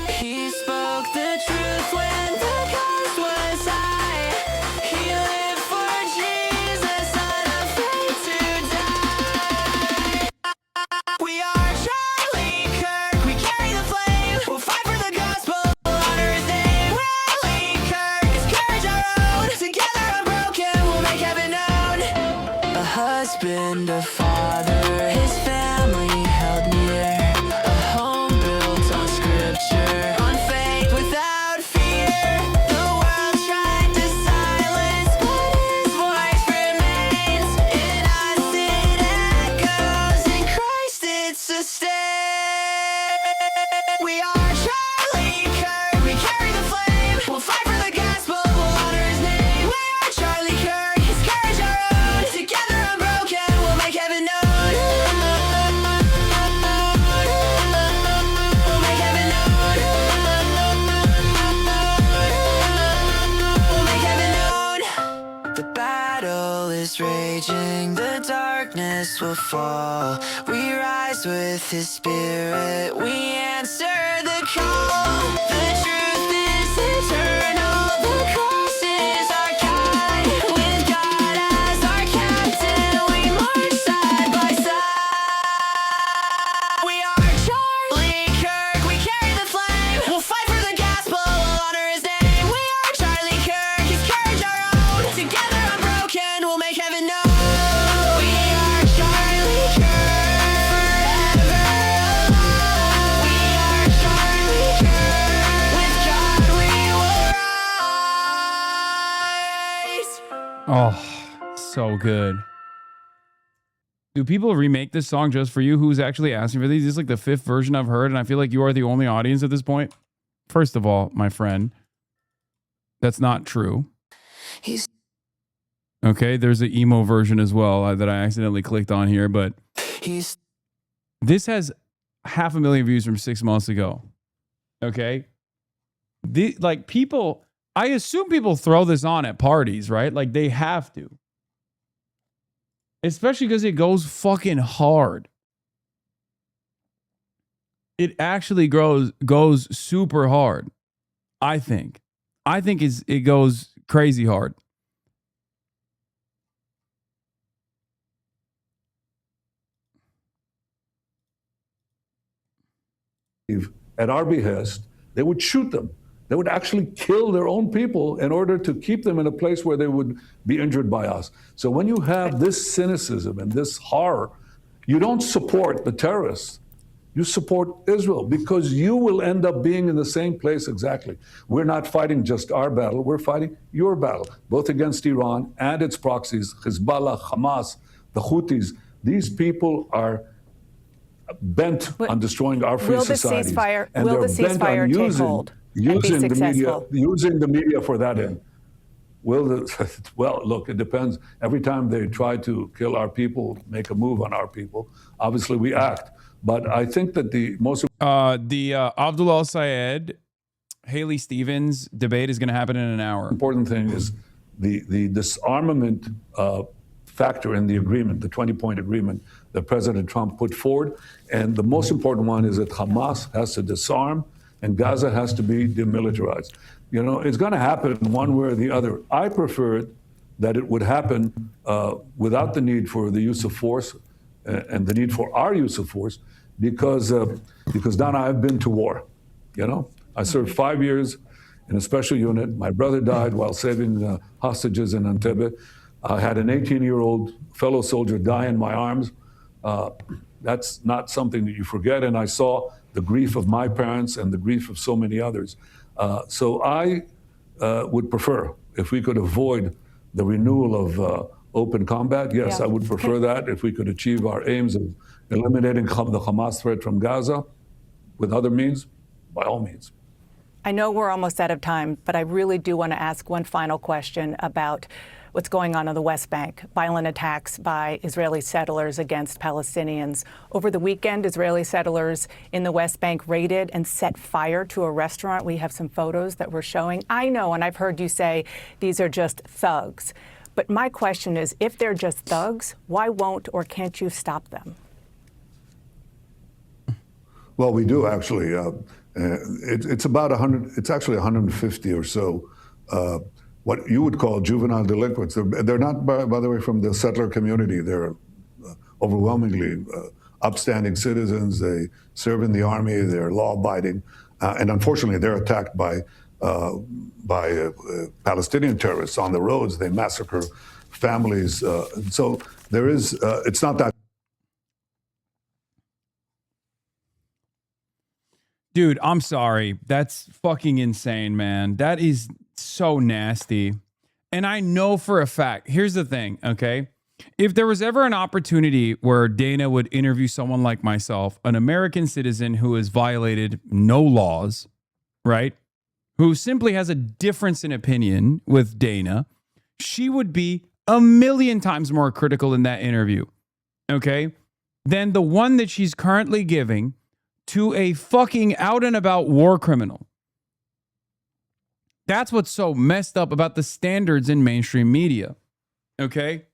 Speaker 6: He spoke the truth when the cost was high. He lived for Jesus, unafraid to die. We are Charlie Kirk, we carry the flame. We'll fight for the gospel, honor his name. Rally Kirk, his courage our own. Together unbroken, we'll make heaven known. A husband, a father, his family held near. A home built on scripture, on faith without fear. The world tried to silence, but his voice remains. In us it echoes, in Christ it sustains. We are Charlie Kirk, we carry the flame. We'll fight for the gospel, we'll honor his name. We are Charlie Kirk, his courage our own. Together unbroken, we'll make heaven known. We'll make heaven known. We'll make heaven known. The battle is raging, the darkness will fall. We rise with his spirit, we answer the call. The truth is eternal, the cross is our guide. With God as our captain, we march side by side. We are Charlie Kirk, we carry the flame. We'll fight for the gospel, we'll honor his name. We are Charlie Kirk, his courage our own. Together unbroken, we'll make heaven known. We are Charlie Kirk, forever alive. We are Charlie Kirk, with God we will rise.
Speaker 4: Oh, so good. Do people remake this song just for you? Who's actually asking for these? This is like the 5th version I've heard, and I feel like you are the only audience at this point. First of all, my friend, that's not true. Okay, there's an emo version as well that I accidentally clicked on here, but this has 500,000 views from 6 months ago. Okay, people, I assume people throw this on at parties, right? Like they have to, especially because it goes fucking hard. It actually goes super hard. I think it goes crazy hard.
Speaker 3: At our behest, they would shoot them. They would actually kill their own people in order to keep them in a place where they would be injured by us. So when you have this cynicism and this horror, you don't support the terrorists. You support Israel because you will end up being in the same place exactly. We're not fighting just our battle, we're fighting your battle, both against Iran and its proxies, Hezbollah, Hamas, the Houthis. These people are bent on destroying our free societies.
Speaker 2: Will the ceasefire take hold and be successful?
Speaker 3: Using the media for that end. Well, look, it depends. Every time they try to kill our people, make a move on our people, obviously we act. But I think that the most
Speaker 4: Abdullah Sayed, Haley Stevens debate is going to happen in an hour.
Speaker 3: Important thing is the disarmament factor in the agreement, the 20-point agreement that President Trump put forward. And the most important one is that Hamas has to disarm and Gaza has to be demilitarized. You know, it's going to happen one way or the other. I prefer that it would happen without the need for the use of force and the need for our use of force, because because now I've been to war. You know, I served 5 years in a special unit. My brother died while saving hostages in Entebbe. I had an 18-year-old fellow soldier die in my arms. That's not something that you forget. And I saw the grief of my parents and the grief of so many others. So I would prefer, if we could avoid the renewal of open combat, yes, I would prefer that. If we could achieve our aims of eliminating the Hamas threat from Gaza with other means, by all means.
Speaker 2: I know we're almost out of time, but I really do want to ask one final question about what's going on the West Bank. Violent attacks by Israeli settlers against Palestinians. Over the weekend, Israeli settlers in the West Bank raided and set fire to a restaurant. We have some photos that we're showing. I know, and I've heard you say these are just thugs. But my question is, if they're just thugs, why won't or can't you stop them?
Speaker 3: Well, we do actually. It's about 100. It's actually 150 or so. What you would call juvenile delinquents. They're not, by the way, from the settler community. They're overwhelmingly upstanding citizens. They serve in the army. They're law-abiding, and unfortunately, they're attacked by Palestinian terrorists on the roads. They massacre families. So there is. It's not that.
Speaker 4: Dude, I'm sorry. That's fucking insane, man. That is so nasty. And I know for a fact, here's the thing, okay? If there was ever an opportunity where Dana would interview someone like myself, an American citizen who has violated no laws, right? Who simply has a difference in opinion with Dana, she would be a million times more critical in that interview, okay? Than the one that she's currently giving to a fucking out and about war criminal. That's what's so messed up about the standards in mainstream media. Okay?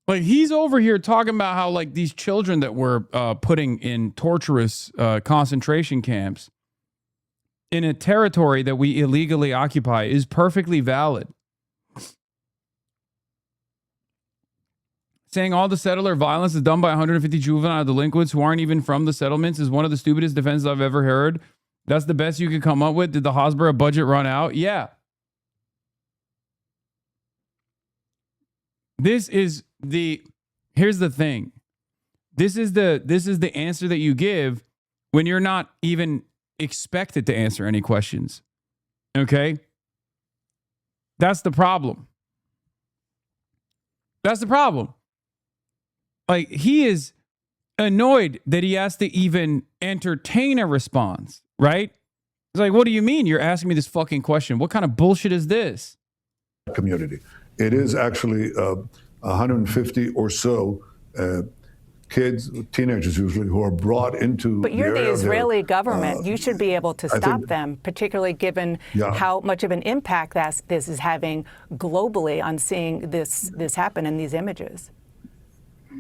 Speaker 4: Like, he's over here talking about how, like, these children that we're putting in torturous concentration camps in a territory that we illegally occupy is perfectly valid. Saying all the settler violence is done by 150 juvenile delinquents who aren't even from the settlements is one of the stupidest defenses I've ever heard. That's the best you could come up with. Did the Hasbara budget run out? Yeah. Here's the thing. This is the answer that you give when you're not even expected to answer any questions. Okay? That's the problem. That's the problem. Like, he is annoyed that he has to even entertain a response, right? It's like, what do you mean you're asking me this fucking question? What kind of bullshit is this?
Speaker 3: Community. It is actually 150 or so kids, teenagers usually, who are brought into.
Speaker 2: But you're
Speaker 3: the
Speaker 2: the Israeli government. You should be able to stop them, particularly given how much of an impact this is having globally on seeing this happen in these images.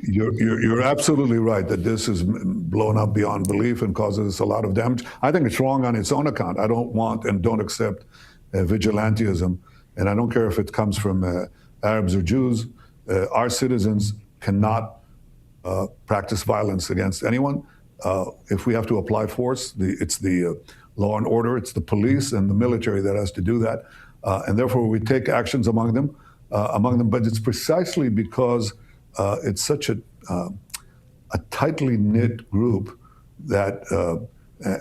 Speaker 3: You're absolutely right that this is blown up beyond belief and causes a lot of damage. I think it's wrong on its own account. I don't want and don't accept vigilantism, and I don't care if it comes from Arabs or Jews. Our citizens cannot practice violence against anyone. If we have to apply force, it's the law and order, it's the police and the military that has to do that, and therefore we take actions among them. But it's precisely because it's such a tightly knit group that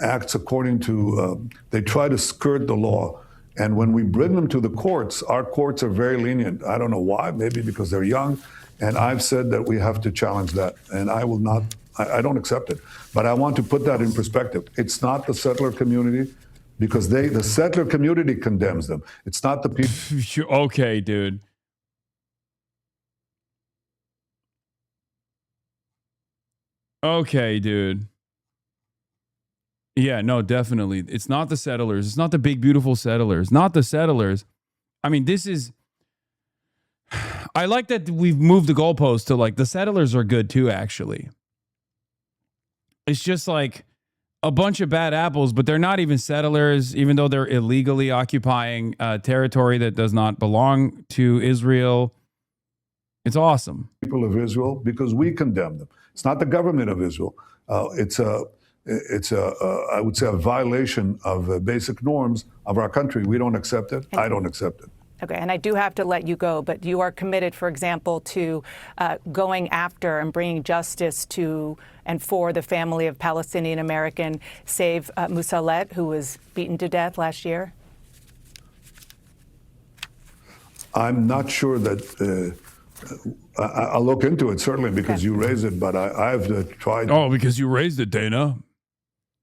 Speaker 3: acts according to, they try to skirt the law. And when we bring them to the courts, our courts are very lenient. I don't know why, maybe because they're young. And I've said that we have to challenge that. And I will not, I don't accept it. But I want to put that in perspective. It's not the settler community, because the settler community condemns them. It's not the people.
Speaker 4: Okay, dude. Okay, dude. Yeah, no, definitely. It's not the settlers. It's not the big, beautiful settlers. Not the settlers. I mean, this is... I like that we've moved the goalpost to, like, the settlers are good too, actually. It's just like a bunch of bad apples, but they're not even settlers, even though they're illegally occupying territory that does not belong to Israel. It's awesome.
Speaker 3: People of Israel because we condemn them. It's not the government of Israel. It's a I would say a violation of basic norms of our country. We don't accept it. I don't accept it.
Speaker 2: Okay, and I do have to let you go, but you are committed, for example, to going after and bringing justice to and for the family of Palestinian American Save Musalet, who was beaten to death last year?
Speaker 3: I'm not sure that I'll look into it, certainly, because you raised it, but I've tried.
Speaker 4: Oh, because you raised it, Dana.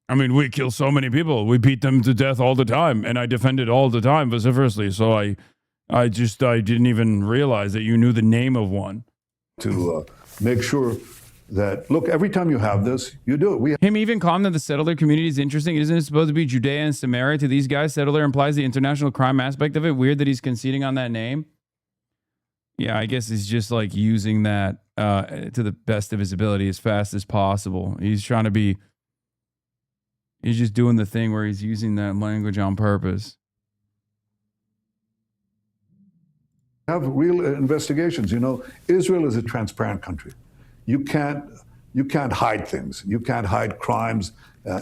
Speaker 4: I mean, we kill so many people. We beat them to death all the time, and I defend it all the time vociferously. So I didn't even realize that you knew the name of one.
Speaker 3: To make sure that, look, every time you have this, you do it.
Speaker 4: Him even calling that the settler community is interesting. Isn't it supposed to be Judea and Samaria to these guys? Settler implies the international crime aspect of it. Weird that he's conceding on that name. Yeah, I guess he's just like using that to the best of his ability as fast as possible. He's trying to be, he's just doing the thing where he's using that language on purpose.
Speaker 3: Have real investigations. You know, Israel is a transparent country. You can't hide things. You can't hide crimes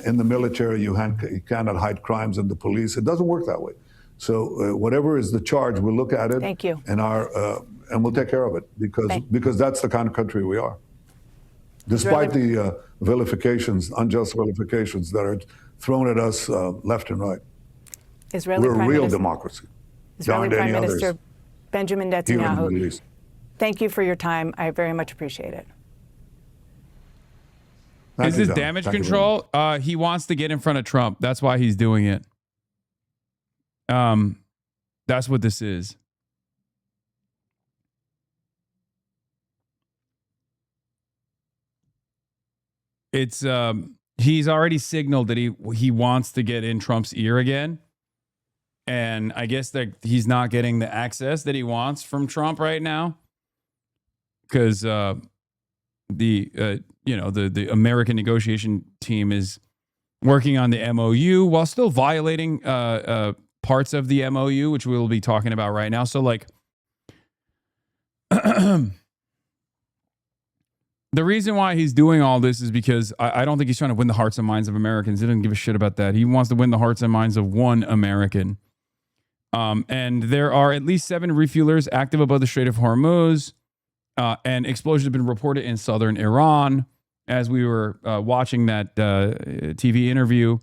Speaker 3: in the military. You cannot hide crimes in the police. It doesn't work that way. So whatever is the charge, we'll look at it.
Speaker 2: Thank you.
Speaker 3: And we'll take care of it because that's the kind of country we are. Despite the vilifications, unjust vilifications that are thrown at us left and right. We're a real democracy.
Speaker 2: Israeli Prime Minister Benjamin Netanyahu, thank you for your time. I very much appreciate it.
Speaker 4: Is this damage control? He wants to get in front of Trump. That's why he's doing it. That's what this is. It's he's already signaled that he wants to get in Trump's ear again. And I guess that he's not getting the access that he wants from Trump right now. Because the American negotiation team is working on the MOU while still violating parts of the MOU, which we'll be talking about right now. So like the reason why he's doing all this is because I don't think he's trying to win the hearts and minds of Americans. He doesn't give a shit about that. He wants to win the hearts and minds of one American. And there are at least 7 refuelers active above the Strait of Hormuz. And explosions have been reported in southern Iran as we were watching that TV interview.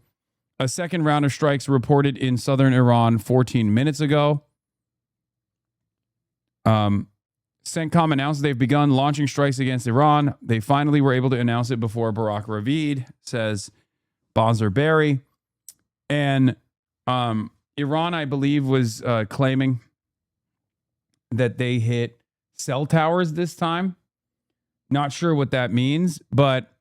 Speaker 4: A second round of strikes reported in southern Iran 14 minutes ago. CENTCOM announced they've begun launching strikes against Iran. They finally were able to announce it before Barack Ravid, says Bonzer Berry. And Iran, I believe, was claiming that they hit cell towers this time. Not sure what that means, but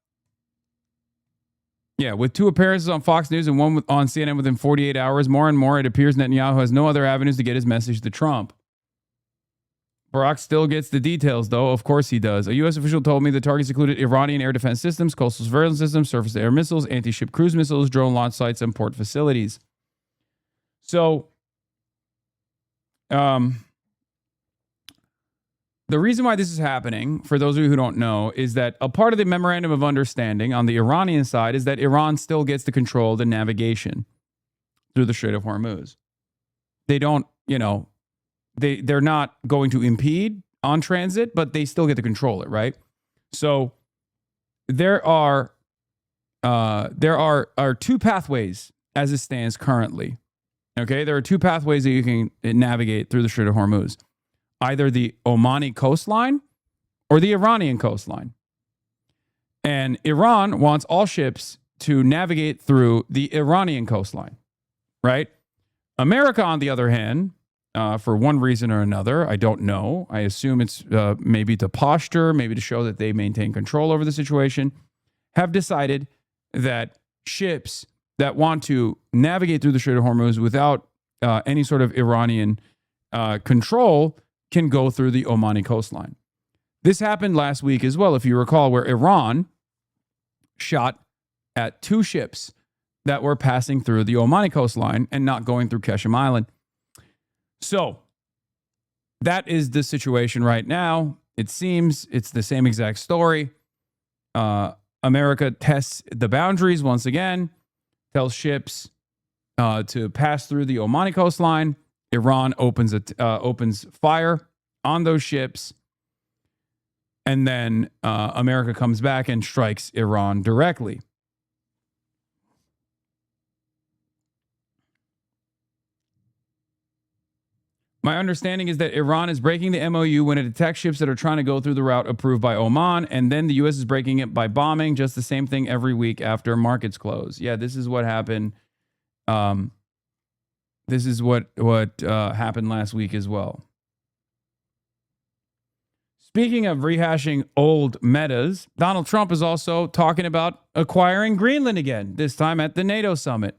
Speaker 4: yeah, with 2 appearances on Fox News and 1 on CNN within 48 hours, more and more it appears Netanyahu has no other avenues to get his message to Trump. Barack still gets the details, though. Of course he does. A U.S. official told me the targets included Iranian air defense systems, coastal surveillance systems, surface-to-air missiles, anti-ship cruise missiles, drone launch sites, and port facilities. So, the reason why this is happening, for those of you who don't know, is that a part of the memorandum of understanding on the Iranian side is that Iran still gets to control the navigation through the Strait of Hormuz. They don't, they're not going to impede on transit, but they still get to control it, right? So there are 2 pathways as it stands currently. Okay, there are 2 pathways that you can navigate through the Strait of Hormuz. Either the Omani coastline or the Iranian coastline. And Iran wants all ships to navigate through the Iranian coastline, right? America, on the other hand, for one reason or another, I don't know. I assume it's maybe to posture, maybe to show that they maintain control over the situation, have decided that ships that want to navigate through the Strait of Hormuz without any sort of Iranian control can go through the Omani coastline. This happened last week as well, if you recall, where Iran shot at 2 ships that were passing through the Omani coastline and not going through Qeshm Island. So that is the situation right now. It seems it's the same exact story. America tests the boundaries once again, tells ships to pass through the Omani coastline. Iran opens fire on those ships. And then America comes back and strikes Iran directly. My understanding is that Iran is breaking the MOU when it attacks ships that are trying to go through the route approved by Oman, and then the U.S. is breaking it by bombing. Just the same thing every week after markets close. Yeah, this is what happened. This is what happened last week as well. Speaking of rehashing old metas, Donald Trump is also talking about acquiring Greenland again, this time at the NATO summit.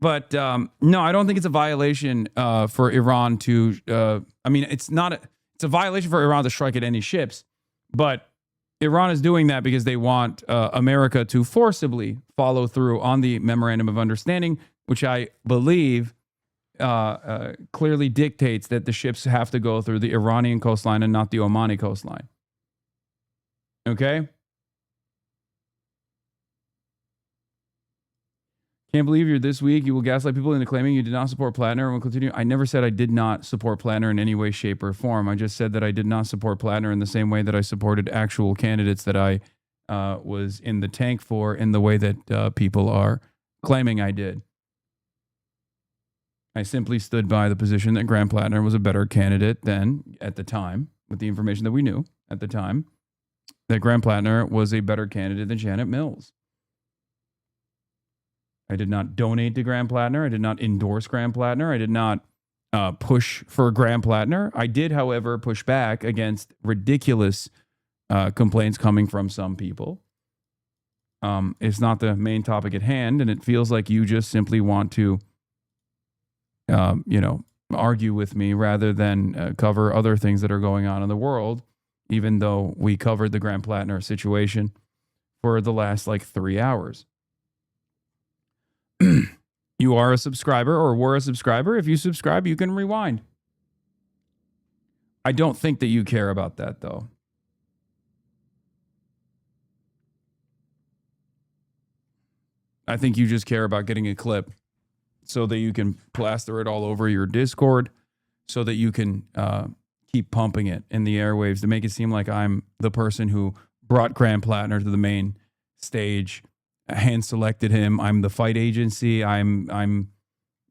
Speaker 4: But no, I don't think it's a violation for Iran to. It's not. It's a violation for Iran to strike at any ships. But Iran is doing that because they want America to forcibly follow through on the memorandum of understanding, which I believe clearly dictates that the ships have to go through the Iranian coastline and not the Omani coastline. Okay. Can't believe you're this weak. You will gaslight people into claiming you did not support Plattner and will continue. I never said I did not support Plattner in any way, shape, or form. I just said that I did not support Plattner in the same way that I supported actual candidates that I was in the tank for in the way that people are claiming I did. I simply stood by the position that Graham Plattner was a better candidate than, at the time, with the information that we knew at the time, that Graham Plattner was a better candidate than Janet Mills. I did not donate to Graham Plattner. I did not endorse Graham Plattner. I did not push for Graham Plattner. I did, however, push back against ridiculous complaints coming from some people. It's not the main topic at hand, and it feels like you just simply want to, argue with me rather than cover other things that are going on in the world, even though we covered the Graham Plattner situation for the last 3 hours. You are a subscriber or were a subscriber. If you subscribe, you can rewind. I don't think that you care about that, though. I think you just care about getting a clip so that you can plaster it all over your Discord so that you can keep pumping it in the airwaves to make it seem like I'm the person who brought Graham Plattner to the main stage, hand selected him. I'm the fight agency. I'm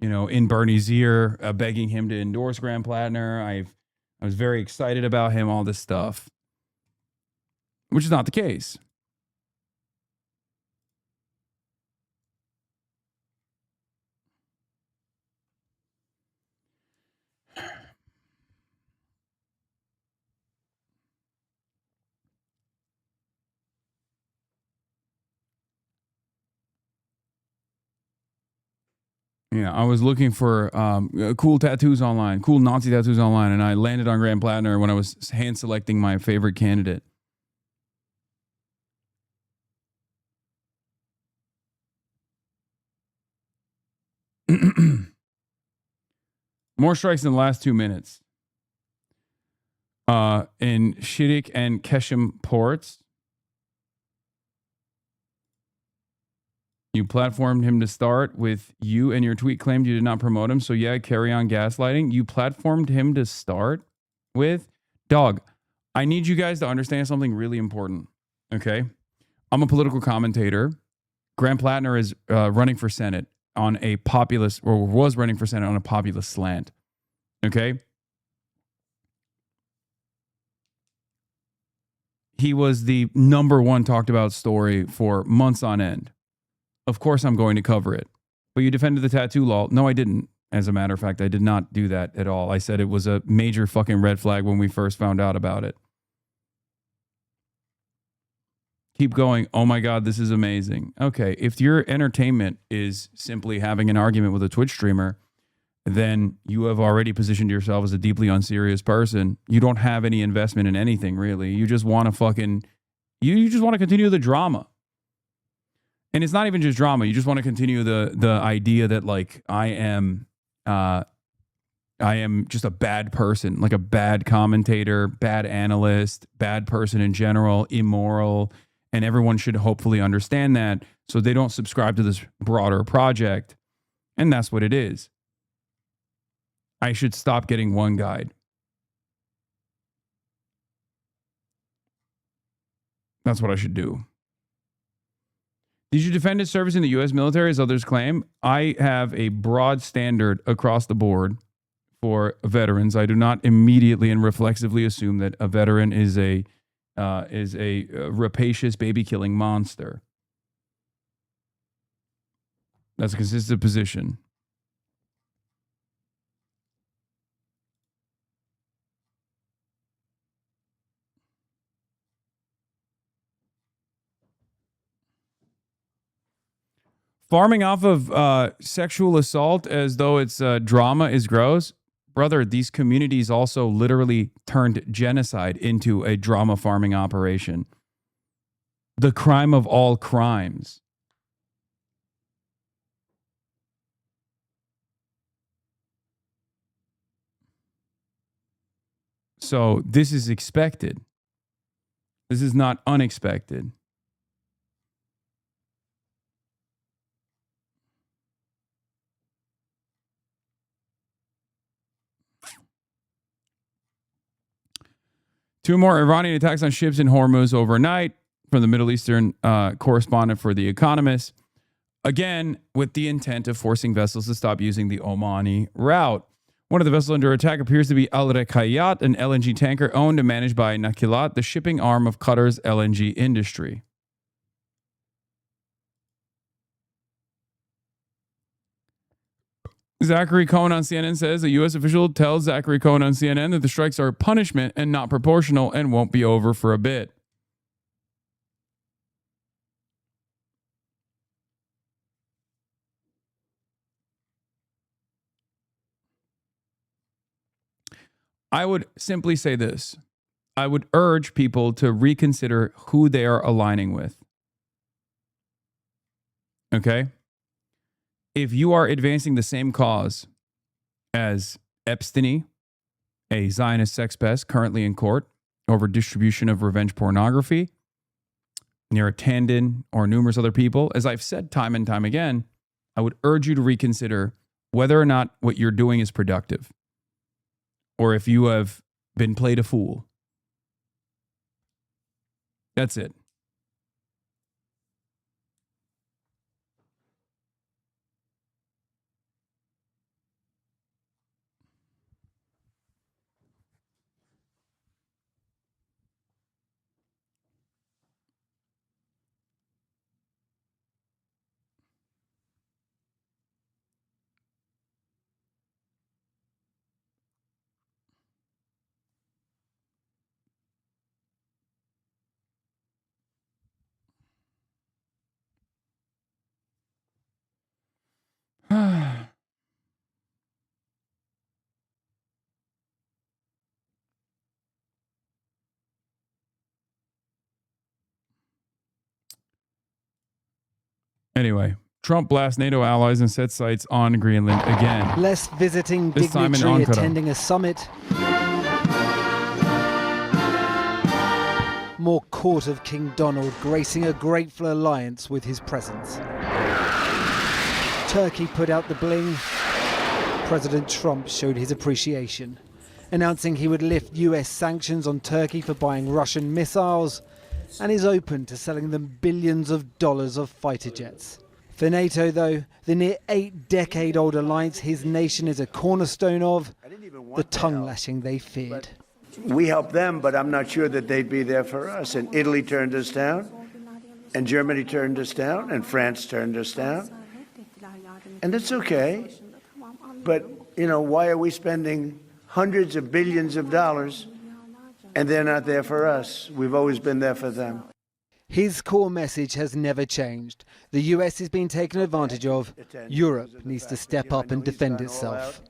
Speaker 4: in Bernie's ear, begging him to endorse Graham Plattner. I was very excited about him, all this stuff, which is not the case. Yeah, I was looking for cool tattoos online, cool Nazi tattoos online, and I landed on Graham Plattner when I was hand selecting my favorite candidate. More strikes in the last 2 minutes. In Shidik and Keshem ports. You platformed him to start with you, and your tweet claimed you did not promote him. So yeah, carry on gaslighting. You platformed him to start with. Dog, I need you guys to understand something really important. Okay? I'm a political commentator. Graham Plattner is running for Senate on a populist, or was running for Senate on a populist slant. Okay? He was the number one talked about story for months on end. Of course I'm going to cover it. But you defended the tattoo law. No, I didn't. As a matter of fact, I did not do that at all. I said it was a major fucking red flag when we first found out about it. Keep going. Oh my God, this is amazing. Okay, if your entertainment is simply having an argument with a Twitch streamer, then you have already positioned yourself as a deeply unserious person. You don't have any investment in anything, really. You just want to fucking... You just want to continue the drama. And it's not even just drama. You just want to continue the idea that, like, I am I am just a bad person, like a bad commentator, bad analyst, bad person in general, immoral, and everyone should hopefully understand that so they don't subscribe to this broader project. And that's what it is. I should stop getting one guide. That's what I should do. Did you defend his service in the U.S. military, as others claim? I have a broad standard across the board for veterans. I do not immediately and reflexively assume that a veteran is a rapacious, baby-killing monster. That's a consistent position. Farming off of sexual assault as though it's drama is gross. Brother, these communities also literally turned genocide into a drama farming operation. The crime of all crimes. So this is expected. This is not unexpected. Two more Iranian attacks on ships in Hormuz overnight from the Middle Eastern correspondent for The Economist. Again, with the intent of forcing vessels to stop using the Omani route. One of the vessels under attack appears to be Al Rekayat, an LNG tanker owned and managed by Nakilat, the shipping arm of Qatar's LNG industry. Zachary Cohen on CNN says a U.S. official tells Zachary Cohen on CNN that the strikes are punishment and not proportional and won't be over for a bit. I would simply say this. I would urge people to reconsider who they are aligning with. Okay? If you are advancing the same cause as Epstein, a Zionist sex pest currently in court over distribution of revenge pornography, Neera Tanden, or numerous other people, as I've said time and time again, I would urge you to reconsider whether or not what you're doing is productive, or if you have been played a fool. That's it. Anyway, Trump blasts NATO allies and sets sights on Greenland again.
Speaker 7: Less visiting
Speaker 4: This time in
Speaker 7: dignitary
Speaker 4: Ankara.
Speaker 7: attending a summit. More court of King Donald gracing a grateful alliance with his presence. Turkey put out the bling. President Trump showed his appreciation, announcing he would lift US sanctions on Turkey for buying Russian missiles and is open to selling them billions of dollars of fighter jets. For NATO, though, the near 8-decade-old alliance his nation is a cornerstone of, the tongue-lashing they feared.
Speaker 8: We helped them, but I'm not sure that they'd be there for us. And Italy turned us down, and Germany turned us down, and France turned us down. And that's okay. But, you know, why are we spending hundreds of billions of dollars and they're not there for us? We've always been there for them.
Speaker 7: His core message has never changed. The US is being taken advantage of. Europe needs to step up and defend itself.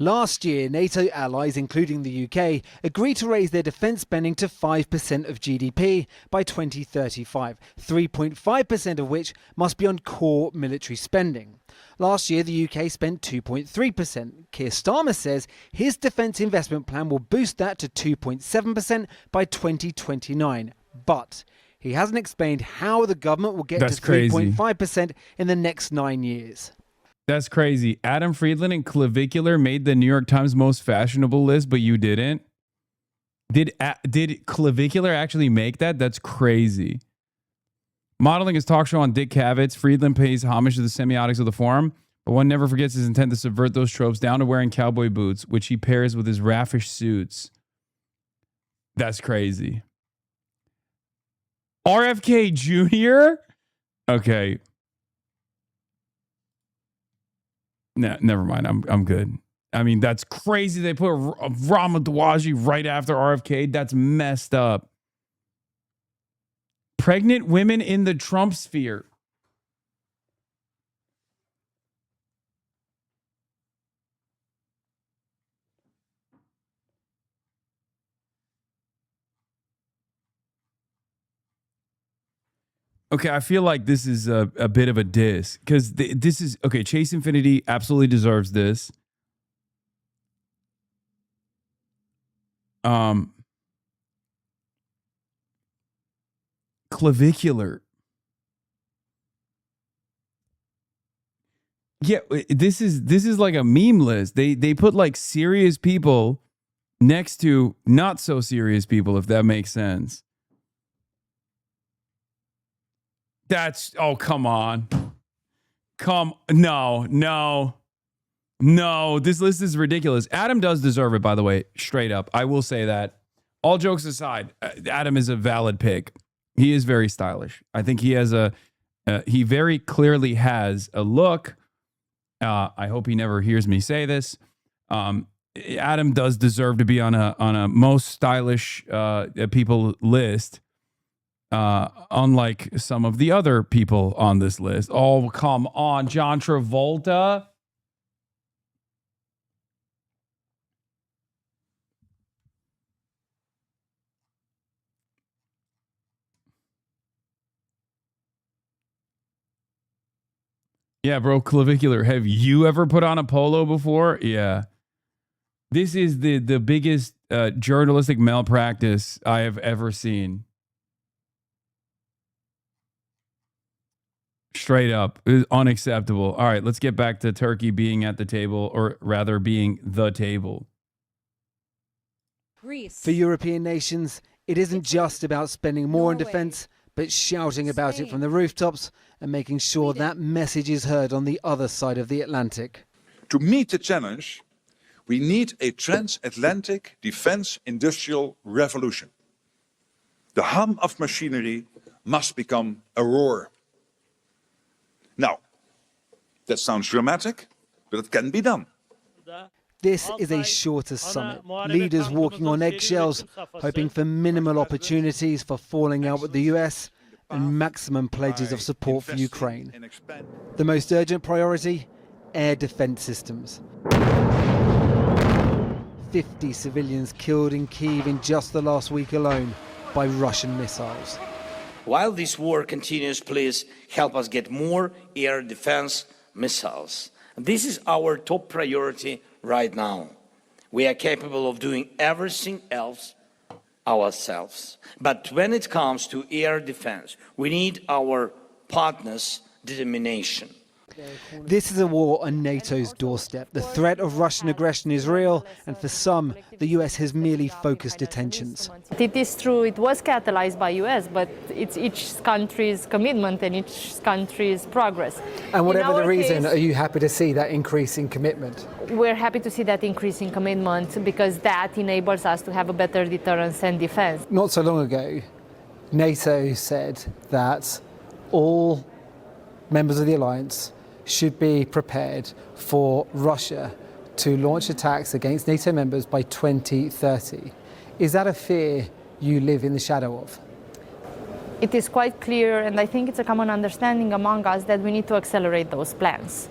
Speaker 7: Last year, NATO allies, including the UK, agreed to raise their defence spending to 5% of GDP by 2035, 3.5% of which must be on core military spending. Last year, the UK spent 2.3%. Keir Starmer says his defence investment plan will boost that to 2.7% by 2029. But he hasn't explained how the government will get to 3.5% in the next 9 years.
Speaker 4: That's crazy. Adam Friedland and Clavicular made the New York Times most fashionable list, but you didn't. Did Clavicular actually make that? That's crazy. Modeling his talk show on Dick Cavett, Friedland pays homage to the semiotics of the forum, but one never forgets his intent to subvert those tropes down to wearing cowboy boots, which he pairs with his raffish suits. That's crazy. RFK Jr.? Okay. No, never mind. I'm good. I mean, that's crazy. They put Rama Dawaji right after RFK. That's messed up. Pregnant women in the Trump sphere. Okay, I feel like this is a bit of a diss because this is okay. Chase Infinity absolutely deserves this. Clavicular. Yeah, this is like a meme list. They put like serious people next to not so serious people, if that makes sense. That's, oh, come on. No. This list is ridiculous. Adam does deserve it, by the way, straight up. I will say that. All jokes aside, Adam is a valid pick. He is very stylish. I think he has he very clearly has a look. I hope he never hears me say this. Adam does deserve to be on a most stylish people list. Unlike some of the other people on this list. Oh, come on. John Travolta. Yeah, bro, Clavicular. Have you ever put on a polo before? Yeah. This is the biggest journalistic malpractice I have ever seen. Straight up. It is unacceptable. All right, let's get back to Turkey being at the table, or rather being the table.
Speaker 7: For European nations, it isn't just about spending more on defence, but shouting about it from the rooftops and making sure that message is heard on the other side of the Atlantic.
Speaker 9: To meet the challenge, we need a transatlantic defence industrial revolution. The hum of machinery must become a roar. Now, that sounds dramatic, but it can be done.
Speaker 7: This is a shorter summit. Leaders walking on eggshells, hoping for minimal opportunities for falling out with the US and maximum pledges of support for Ukraine. The most urgent priority? Air defense systems. 50 civilians killed in Kyiv in just the last week alone by Russian missiles.
Speaker 10: While this war continues, please help us get more air defense missiles. This is our top priority right now. We are capable of doing everything else ourselves. But when it comes to air defense, we need our partners' determination.
Speaker 7: This is a war on NATO's doorstep. The threat of Russian aggression is real, and for some, the US has merely focused attentions.
Speaker 23: It is true, it was catalyzed by US, but it's each country's commitment and each country's progress.
Speaker 7: And whatever the reason, are you happy to see that increase in commitment?
Speaker 23: We're happy to see that increase in commitment because that enables us to have a better deterrence and defense.
Speaker 7: Not so long ago, NATO said that all members of the alliance should be prepared for Russia to launch attacks against NATO members by 2030. Is that a fear you live in the shadow of?
Speaker 23: it is quite clear, and I think it's a common understanding among us, that we need to accelerate those plans.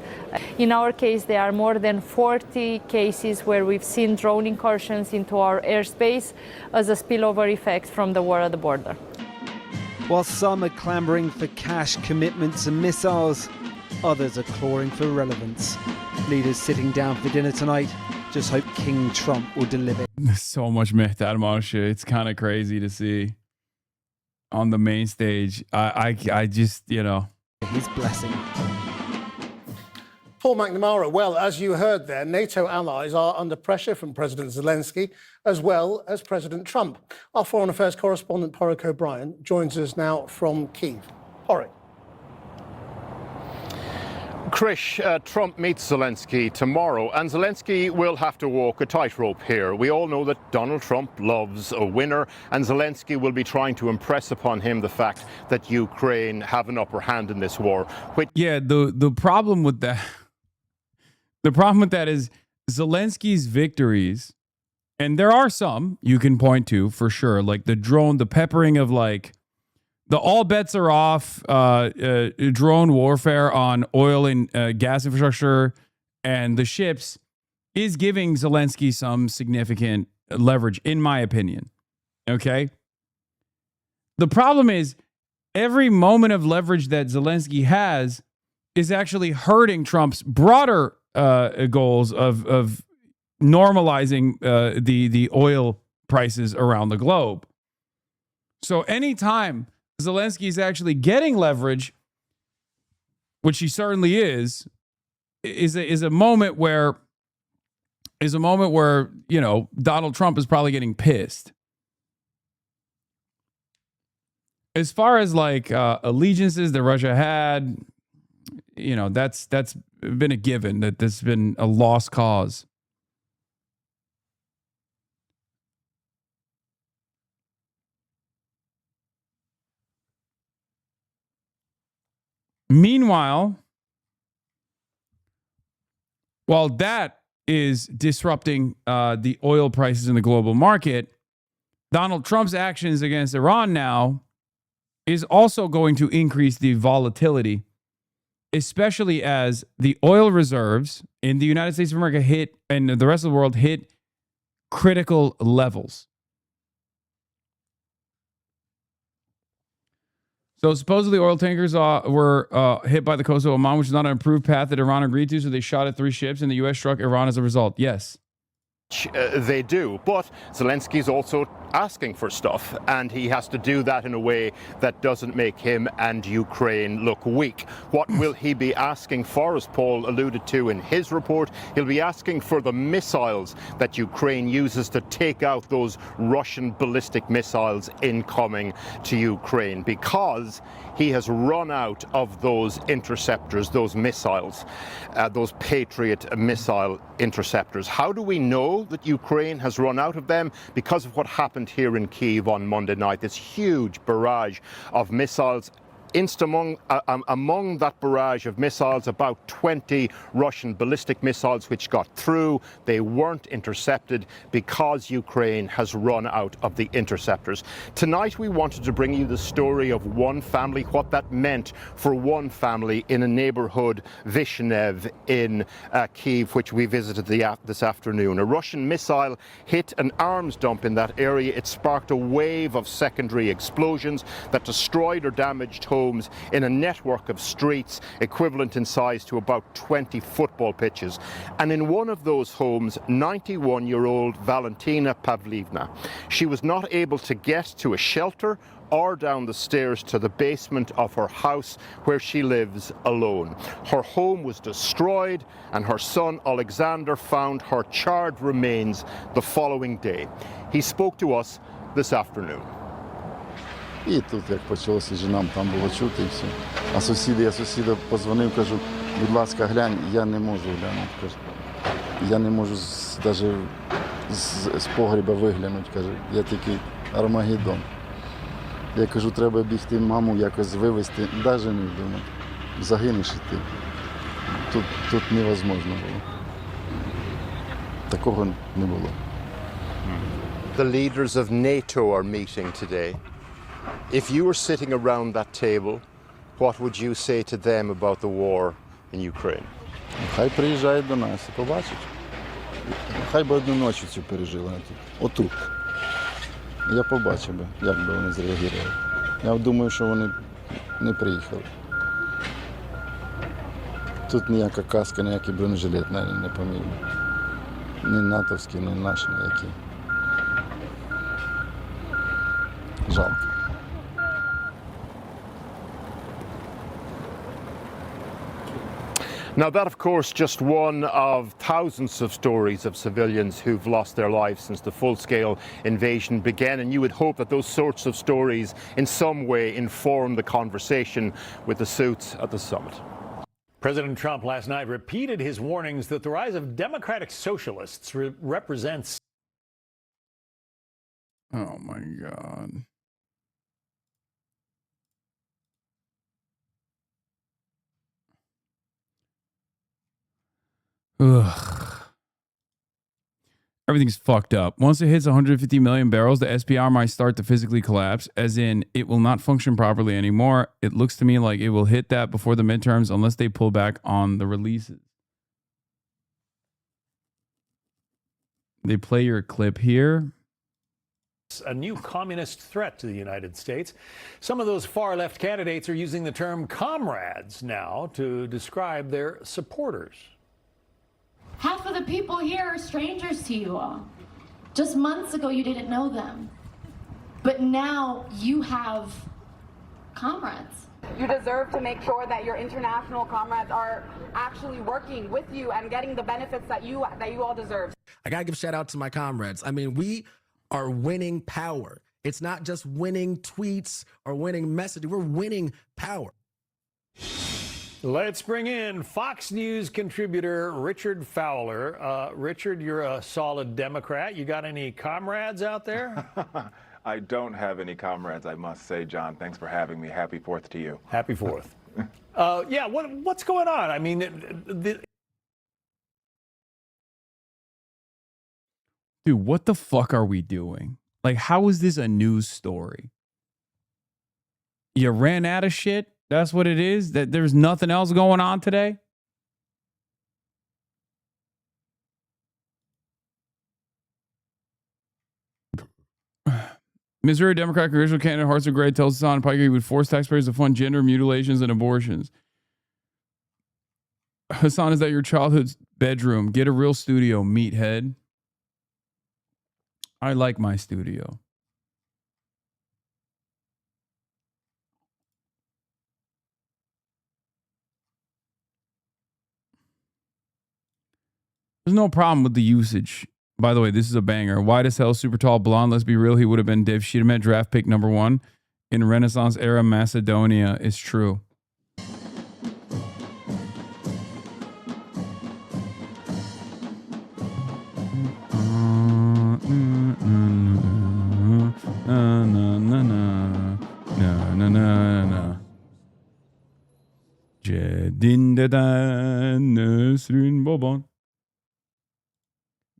Speaker 23: In our case, there are more than 40 cases where we've seen drone incursions into our airspace as a spillover effect from the war at the border.
Speaker 7: While some are clamoring for cash commitments and missiles, others are clawing for relevance. Leaders sitting down for dinner tonight just hope King Trump will deliver.
Speaker 4: So much mehtar emotion. It's kind of crazy to see on the main stage. I just, you know.
Speaker 7: His blessing.
Speaker 11: Paul McNamara, well, as you heard there, NATO allies are under pressure from President Zelensky as well as President Trump. Our Foreign Affairs correspondent, Porrick O'Brien, joins us now from Kyiv. Porrick.
Speaker 14: Krish, Trump meets Zelensky tomorrow, and Zelensky will have to walk a tightrope here. We all know that Donald Trump loves a winner, and Zelensky will be trying to impress upon him the fact that Ukraine have an upper hand in this war.
Speaker 4: Yeah, the problem with that, is Zelensky's victories, and there are some you can point to for sure, like the drone, the peppering of like, the all bets are off drone warfare on oil and gas infrastructure and the ships is giving Zelensky some significant leverage, in my opinion. Okay? The problem is every moment of leverage that Zelensky has is actually hurting Trump's broader goals of normalizing the oil prices around the globe. So anytime Zelensky is actually getting leverage, which he certainly is a moment where you know Donald Trump is probably getting pissed. As far as like allegiances that Russia had, you know, that's been a given, that this has been a lost cause. Meanwhile, while that is disrupting the oil prices in the global market, Donald Trump's actions against Iran now is also going to increase the volatility, especially as the oil reserves in the United States of America hit and the rest of the world hit critical levels. So supposedly oil tankers were hit by the coast of Oman, which is not an approved path that Iran agreed to. So they shot at 3 ships and the U.S. struck Iran as a result. Yes.
Speaker 14: They do, but Zelensky's also asking for stuff, and he has to do that in a way that doesn't make him and Ukraine look weak. What will he be asking for, as Paul alluded to in his report? He'll be asking for the missiles that Ukraine uses to take out those Russian ballistic missiles incoming to Ukraine, because he has run out of those interceptors, those missiles, those Patriot missile interceptors. How do we know that Ukraine has run out of them? Because of what happened here in Kyiv on Monday night, this huge barrage of missiles. Among that barrage of missiles, about 20 Russian ballistic missiles which got through. They weren't intercepted because Ukraine has run out of the interceptors. Tonight we wanted to bring you the story of one family, what that meant for one family in a neighborhood, Vishnev in Kyiv, which we visited this afternoon. A Russian missile hit an arms dump in that area. It sparked a wave of secondary explosions that destroyed or damaged homes in a network of streets equivalent in size to about 20 football pitches. And in one of those homes, 91-year-old Valentina Pavlivna, she was not able to get to a shelter or down the stairs to the basement of her house where she lives alone. Her home was destroyed, and her son Alexander found her charred remains the following day. He spoke to us this afternoon.
Speaker 15: І тут, як почалося жінам, там було чути і все. А я сусіда позвонив, кажу, будь ласка, глянь, я не можу глянути. Кажу, я не можу навіть з погреба виглянути, каже, я тільки Армагеддон. Я кажу, треба бігти маму якось вивезти, навіть не думати. Загинеш і ти. Тут невозможно було. Такого не було.
Speaker 14: The leaders of NATO are meeting today. If you were sitting around that table, what would you say to them about the war in Ukraine?
Speaker 15: Хай приїжджають до нас і побачать. Хай би одну ніч цю пережили отут. Я побачив би, як би вони зреагували. Я думаю, що вони не приїхали. Тут ніяка каска, ніякий бронежилет не поміг. Ні натовський, ні наш, ніякий. Жалко.
Speaker 14: Now that, of course, just one of thousands of stories of civilians who've lost their lives since the full-scale invasion began, and you would hope that those sorts of stories in some way inform the conversation with the suits at the summit.
Speaker 13: President Trump last night repeated his warnings that the rise of democratic socialists represents...
Speaker 4: Oh my God. Ugh. Everything's fucked up. Once it hits 150 million barrels, the SPR might start to physically collapse, as in it will not function properly anymore. It looks to me like it will hit that before the midterms unless they pull back on the releases. They play your clip here.
Speaker 13: A new communist threat to the United States. Some of those far-left candidates are using the term comrades now to describe their supporters.
Speaker 18: Half of the people here are strangers to you all. Just months ago, you didn't know them. But now you have comrades.
Speaker 19: You deserve to make sure that your international comrades are actually working with you and getting the benefits that you all deserve.
Speaker 24: I gotta give shout out to my comrades. I mean, we are winning power. It's not just winning tweets or winning messages. We're winning power.
Speaker 13: Let's bring in Fox News contributor Richard Fowler. Richard, you're a solid Democrat. You got any comrades out there?
Speaker 25: I don't have any comrades, I must say, John. Thanks for having me. Happy 4th to you.
Speaker 13: Happy 4th. Yeah, what's going on? I mean,
Speaker 4: Dude, what the fuck are we doing? Like, how is this a news story? You ran out of shit? That's what it is? That there's nothing else going on today? Missouri Democrat congressional candidate Hasan Gray tells Hasan Piker he would force taxpayers to fund gender mutilations and abortions. Hasan, is that your childhood's bedroom? Get a real studio, meathead. I like my studio. There's no problem with the usage. By the way, this is a banger. White as hell, super tall, blonde. Let's be real. He would have been Div Sheeterman, draft pick #1 in Renaissance era Macedonia. It's true. Cedin deden Nesrin baban.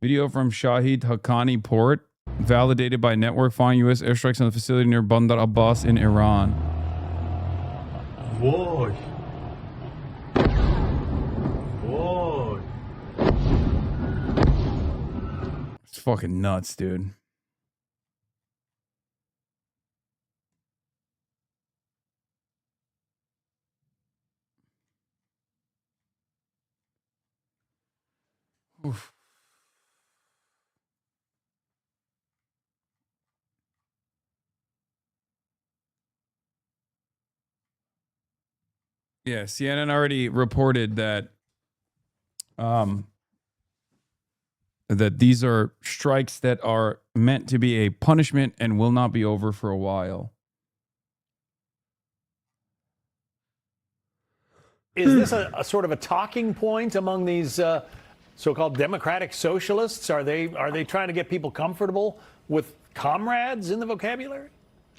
Speaker 4: Video from Shahid Haqqani port, validated by network, following U.S. airstrikes on the facility near Bandar Abbas in Iran.
Speaker 26: Whoa. Whoa.
Speaker 4: It's fucking nuts, dude. Oof. Yeah, CNN already reported that that these are strikes that are meant to be a punishment and will not be over for a while.
Speaker 13: is this a sort of a talking point among these so-called democratic socialists? Are they trying to get people comfortable with comrades in the vocabulary?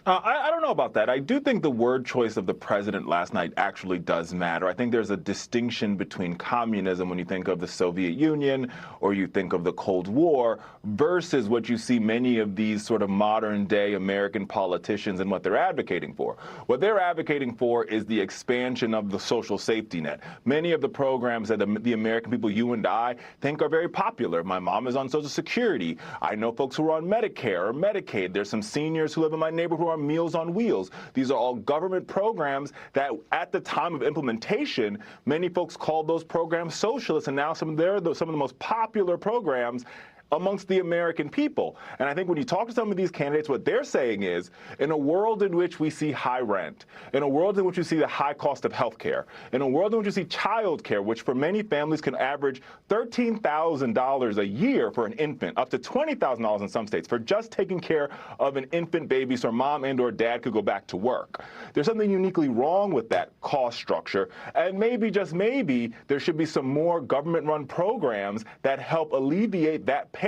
Speaker 25: I don't know about that. I do think the word choice of the president last night actually does matter. I think there's a distinction between communism when you think of the Soviet Union or you think of the Cold War versus what you see many of these sort of modern day American politicians and what they're advocating for. What they're advocating for is the expansion of the social safety net. Many of the programs that the American people, you and I, think are very popular. My mom is on Social Security. I know folks who are on Medicare or Medicaid. There's some seniors who live in my neighborhood who are Meals on Wheels. These are all government programs that at the time of implementation, many folks called those programs socialist, and now some of the most popular programs amongst the American people. And I think when you talk to some of these candidates, what they're saying is, in a world in which we see high rent, in a world in which we see the high cost of health care, in a world in which we see child care, which for many families can average $13,000 a year for an infant, up to $20,000 in some states for just taking care of an infant baby so mom and or dad could go back to work. There's something uniquely wrong with that cost structure. And maybe, just maybe, there should be some more government-run programs that help alleviate that pain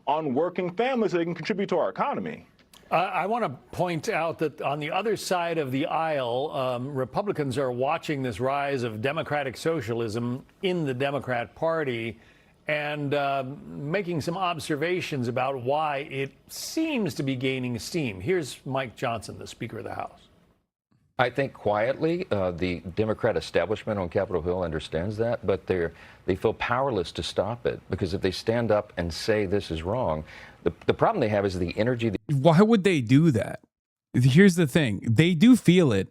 Speaker 25: on working families so they can contribute to our economy.
Speaker 13: I want to point out that on the other side of the aisle, Republicans are watching this rise of democratic socialism in the Democrat Party and making some observations about why it seems to be gaining steam. Here's Mike Johnson, the Speaker of the House.
Speaker 1: I think quietly, the Democrat establishment on Capitol Hill understands that, but they feel powerless to stop it, because if they stand up and say this is wrong, the problem they have is the energy.
Speaker 4: Why would they do that? Here's the thing. They do feel it,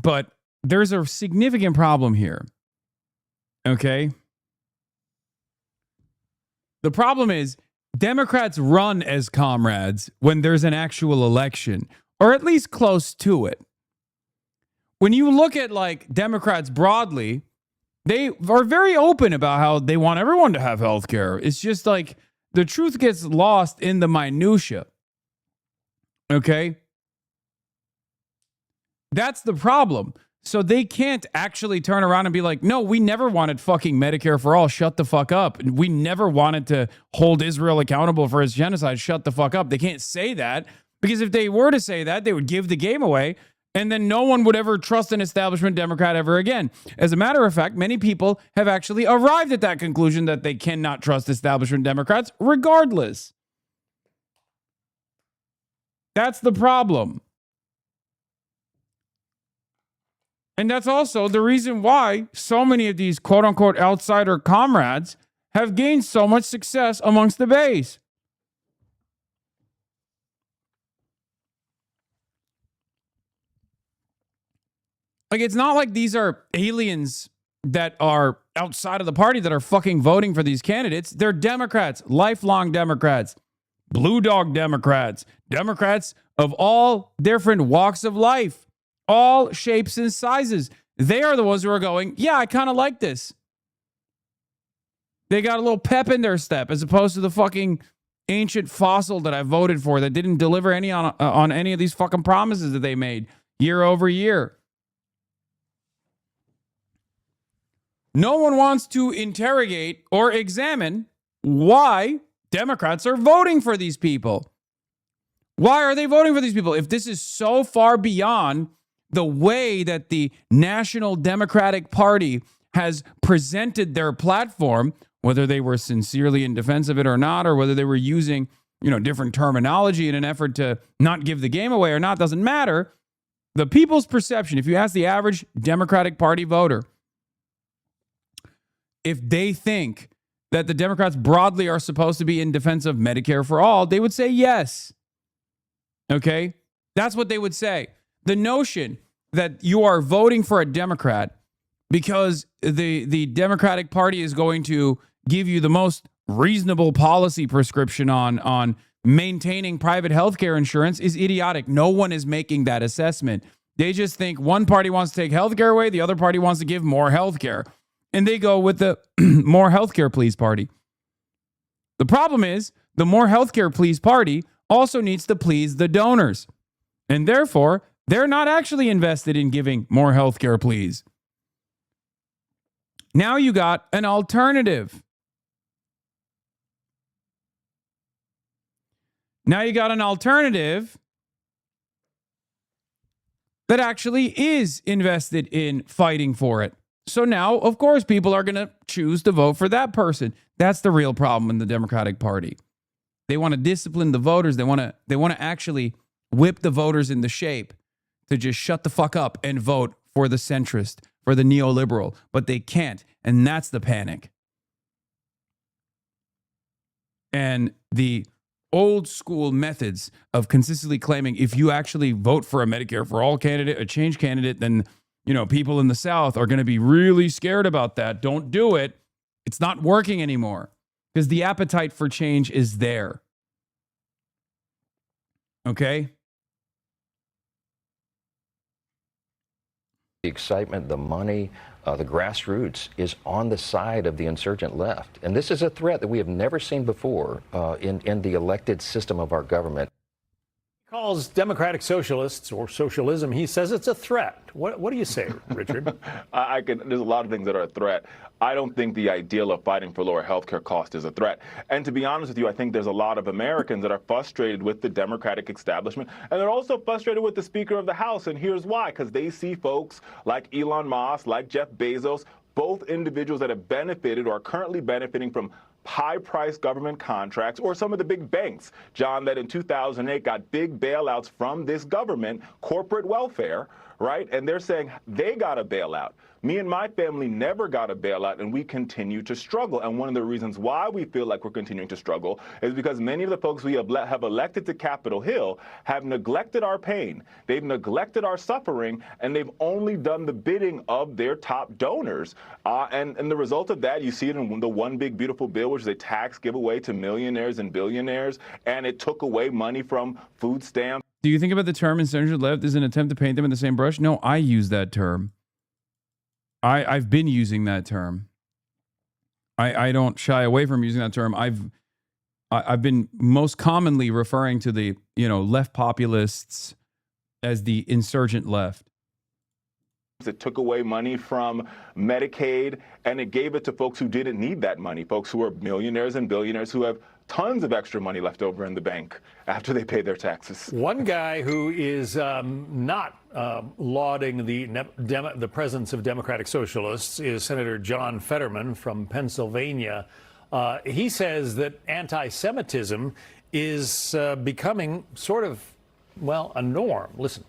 Speaker 4: but there's a significant problem here. Okay? The problem is Democrats run as comrades when there's an actual election, or at least close to it. When you look at like Democrats broadly, they are very open about how they want everyone to have health care. It's just like the truth gets lost in the minutia. Okay? That's the problem. So they can't actually turn around and be like, no, we never wanted fucking Medicare for all. Shut the fuck up. We never wanted to hold Israel accountable for its genocide. Shut the fuck up. They can't say that, because if they were to say that, they would give the game away. And then no one would ever trust an establishment Democrat ever again. As a matter of fact, many people have actually arrived at that conclusion that they cannot trust establishment Democrats regardless. That's the problem. And that's also the reason why so many of these quote unquote outsider comrades have gained so much success amongst the base. Like, it's not like these are aliens that are outside of the party that are fucking voting for these candidates. They're Democrats, lifelong Democrats, blue dog Democrats, Democrats of all different walks of life, all shapes and sizes. They are the ones who are going, yeah, I kind of like this. They got a little pep in their step, as opposed to the fucking ancient fossil that I voted for that didn't deliver any on any of these fucking promises that they made year over year. No one wants to interrogate or examine why Democrats are voting for these people. Why are they voting for these people? If this is so far beyond the way that the National Democratic Party has presented their platform, whether they were sincerely in defense of it or not, or whether they were using, different terminology in an effort to not give the game away or not, doesn't matter. The people's perception, if you ask the average Democratic Party voter, if they think that the Democrats broadly are supposed to be in defense of Medicare for all, they would say yes. Okay? That's what they would say. The notion that you are voting for a Democrat because the Democratic Party is going to give you the most reasonable policy prescription on maintaining private healthcare insurance is idiotic. No one is making that assessment. They just think one party wants to take healthcare away, the other party wants to give more healthcare. And they go with the more healthcare please party. The problem is the more healthcare please party also needs to please the donors. And therefore, they're not actually invested in giving more healthcare please. Now you got an alternative. Now you got an alternative that actually is invested in fighting for it. So now, of course, people are going to choose to vote for that person. That's the real problem in the Democratic Party. They want to discipline the voters. They want to actually whip the voters into shape to just shut the fuck up and vote for the centrist, for the neoliberal, but they can't. And that's the panic. And the old school methods of consistently claiming if you actually vote for a Medicare for all candidate, a change candidate, then, you know, people in the South are going to be really scared about that. Don't do it. It's not working anymore because the appetite for change is there. Okay?
Speaker 1: The excitement, the money, the grassroots is on the side of the insurgent left. And this is a threat that we have never seen before in the elected system of our government.
Speaker 13: He calls democratic socialists or socialism, he says it's a threat. What do you say, Richard?
Speaker 25: There's a lot of things that are a threat. I don't think the ideal of fighting for lower healthcare costs is a threat. And to be honest with you, I think there's a lot of Americans that are frustrated with the Democratic establishment. And they're also frustrated with the Speaker of the House. And here's why. Because they see folks like Elon Musk, like Jeff Bezos, both individuals that have benefited or are currently benefiting from high-priced government contracts, or some of the big banks, John, that in 2008 got big bailouts from this government, corporate welfare, right? And they're saying they got a bailout. Me and my family never got a bailout, and we continue to struggle. And one of the reasons why we feel like we're continuing to struggle is because many of the folks we have elected to Capitol Hill have neglected our pain. They've neglected our suffering, and they've only done the bidding of their top donors. And the result of that, you see it in the One Big Beautiful Bill, which is a tax giveaway to millionaires and billionaires, and it took away money from food stamps.
Speaker 4: Do you think about the term insurgent left as an attempt to paint them in the same brush? No, I use that term. I've been using that term. I don't shy away from using that term. I've been most commonly referring to the, you know, left populists as the insurgent left.
Speaker 25: It took away money from Medicaid, and it gave it to folks who didn't need that money, folks who are millionaires and billionaires who have tons of extra money left over in the bank after they pay their taxes.
Speaker 13: One guy who is not lauding the presence of democratic socialists is Senator John Fetterman from Pennsylvania. He says that anti-Semitism is becoming sort of, well, a norm. Listen.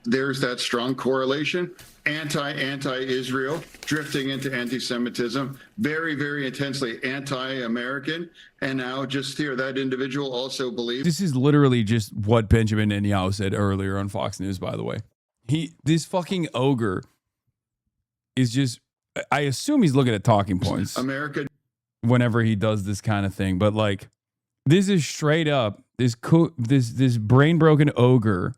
Speaker 12: There's that strong correlation, anti-Israel, drifting into anti-Semitism, very, very intensely anti-American. And now just here, that individual also believes.
Speaker 4: This is literally just what Benjamin Netanyahu said earlier on Fox News, by the way. This fucking ogre is just, I assume he's looking at talking points.
Speaker 12: America.
Speaker 4: Whenever he does this kind of thing. But like, this is straight up, this brain broken ogre.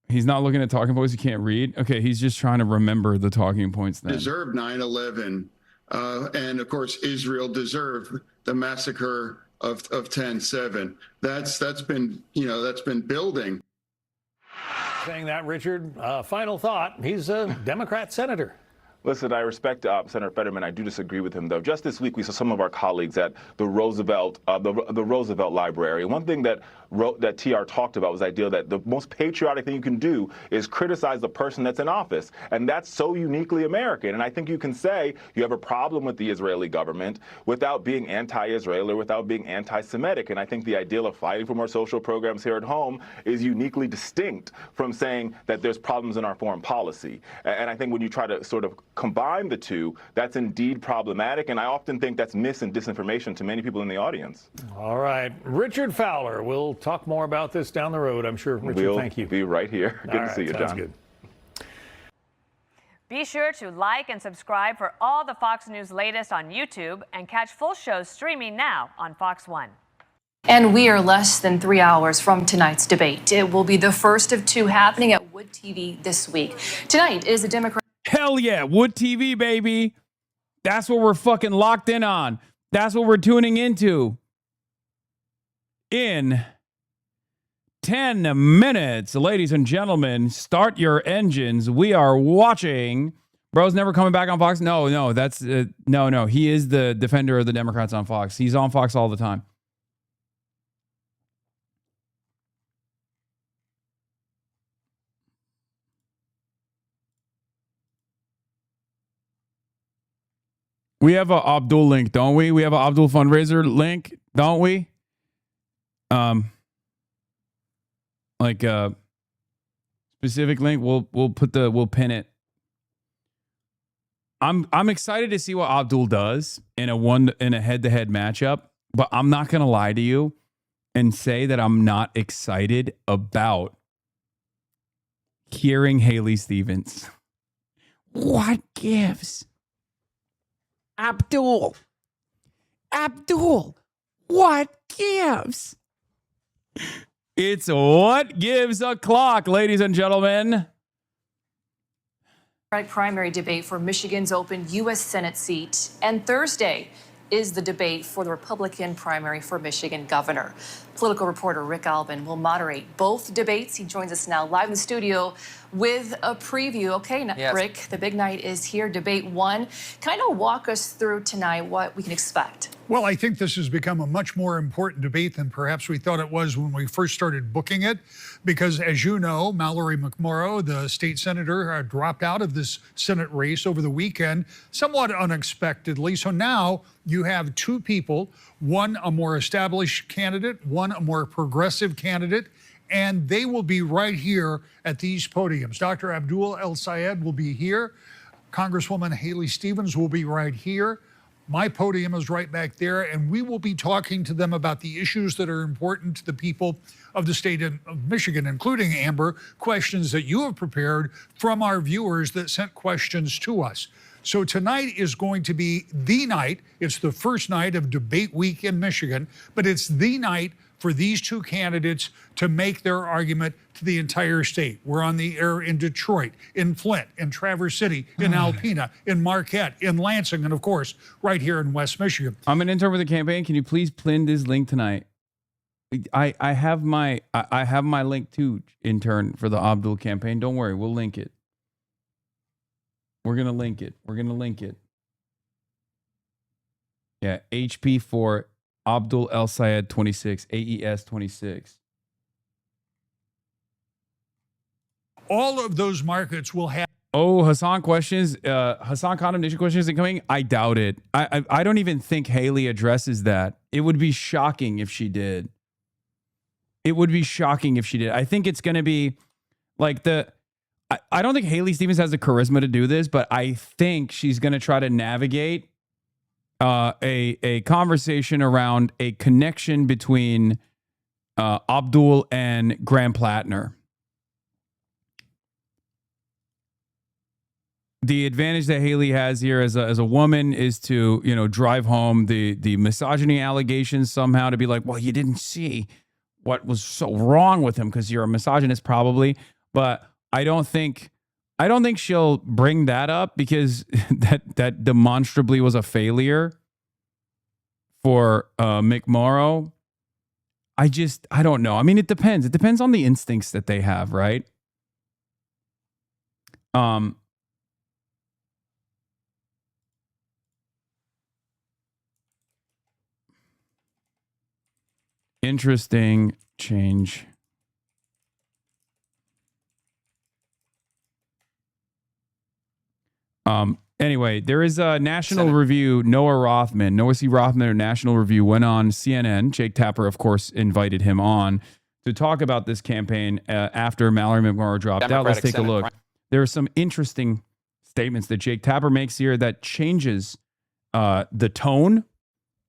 Speaker 4: He's not looking at talking points he can't read. Okay, he's just trying to remember the talking points then.
Speaker 12: Deserved 9/11. And of course, Israel deserved the massacre of 10/7. That's been, you know, that's been building.
Speaker 13: Saying that, Richard, final thought. He's a Democrat senator.
Speaker 25: Listen, I respect Senator Fetterman. I do disagree with him, though. Just this week, we saw some of our colleagues at the Roosevelt, the Roosevelt Library. One thing that TR talked about was the idea that the most patriotic thing you can do is criticize the person that's in office, and that's so uniquely American. And I think you can say you have a problem with the Israeli government without being anti-Israel or without being anti-Semitic. And I think the ideal of fighting for more social programs here at home is uniquely distinct from saying that there's problems in our foreign policy. And I think when you try to sort of combine the two, that's indeed problematic, and I often think that's mis and disinformation to many people in the audience.
Speaker 13: All right, Richard Fowler. We'll talk more about this down the road, I'm sure. Richard, thank you.
Speaker 25: We'll be right here. Good to see you, John.
Speaker 13: Good.
Speaker 16: Be sure to like and subscribe for all the Fox News latest on YouTube, and catch full shows streaming now on Fox One.
Speaker 17: And we are less than 3 hours from tonight's debate. It will be the first of two happening at Wood TV this week. Tonight is a Democrat.
Speaker 4: Hell yeah, Wood TV, baby. That's what we're fucking locked in on. That's what we're tuning into. In 10 minutes. Ladies and gentlemen, start your engines. We are watching. Bro's never coming back on Fox? No, that's no. He is the defender of the Democrats on Fox. He's on Fox all the time. We have a Abdul link, don't we? We have an Abdul fundraiser link, don't we? Like a specific link. We'll pin it. I'm excited to see what Abdul does in a head-to-head matchup, but I'm not gonna lie to you and say that I'm not excited about hearing Haley Stevens. What gives? Abdul, what gives? It's what gives o'clock, ladies and gentlemen.
Speaker 17: Primary debate for Michigan's open U.S. Senate seat. And Thursday is the debate for the Republican primary for Michigan governor. Political reporter Rick Albin will moderate both debates. He joins us now live in the studio with a preview. Okay,
Speaker 3: yes.
Speaker 17: Rick, the big night is here, debate one. Kind of walk us through tonight what we can expect.
Speaker 5: Well, I think this has become a much more important debate than perhaps we thought it was when we first started booking it, because as you know, Mallory McMorrow, the state senator, dropped out of this Senate race over the weekend, somewhat unexpectedly. So now you have two people, one a more established candidate, one a more progressive candidate, and they will be right here at these podiums. Dr. Abdul El-Sayed will be here. Congresswoman Haley Stevens will be right here. My podium is right back there, and we will be talking to them about the issues that are important to the people of the state of Michigan, including, Amber, questions that you have prepared from our viewers that sent questions to us. So tonight is going to be the night. It's the first night of debate week in Michigan, but it's the night for these two candidates to make their argument to the entire state. We're on the air in Detroit, in Flint, in Traverse City, in Alpena, in Marquette, in Lansing, and of course, right here in West Michigan.
Speaker 4: I'm an intern for the campaign. Can you please pin this link tonight? I have my link too, intern, for the Abdul campaign. Don't worry, we'll link it. We're gonna link it. Yeah, HP for Abdul El-Sayed 26, AES 26.
Speaker 5: All of those markets will have.
Speaker 4: Oh, Hasan questions. Hasan condemnation questions incoming. I doubt it. I don't even think Haley addresses that. It would be shocking if she did. I think it's going to be like I don't think Haley Stevens has the charisma to do this, but I think she's going to try to navigate a conversation around a connection between Abdul and Graham Plattner. The advantage that Haley has here as a woman is to, drive home the misogyny allegations somehow, to be like, well, you didn't see what was so wrong with him because you're a misogynist, probably. But I don't think she'll bring that up, because that demonstrably was a failure for McMorrow. I don't know. I mean, it depends. It depends on the instincts that they have, right? Interesting change. Anyway, there is a National Review. Noah C. Rothman of National Review went on CNN. Jake Tapper, of course, invited him on to talk about this campaign after Mallory McMorrow dropped out. Let's take a look. There are some interesting statements that Jake Tapper makes here that changes the tone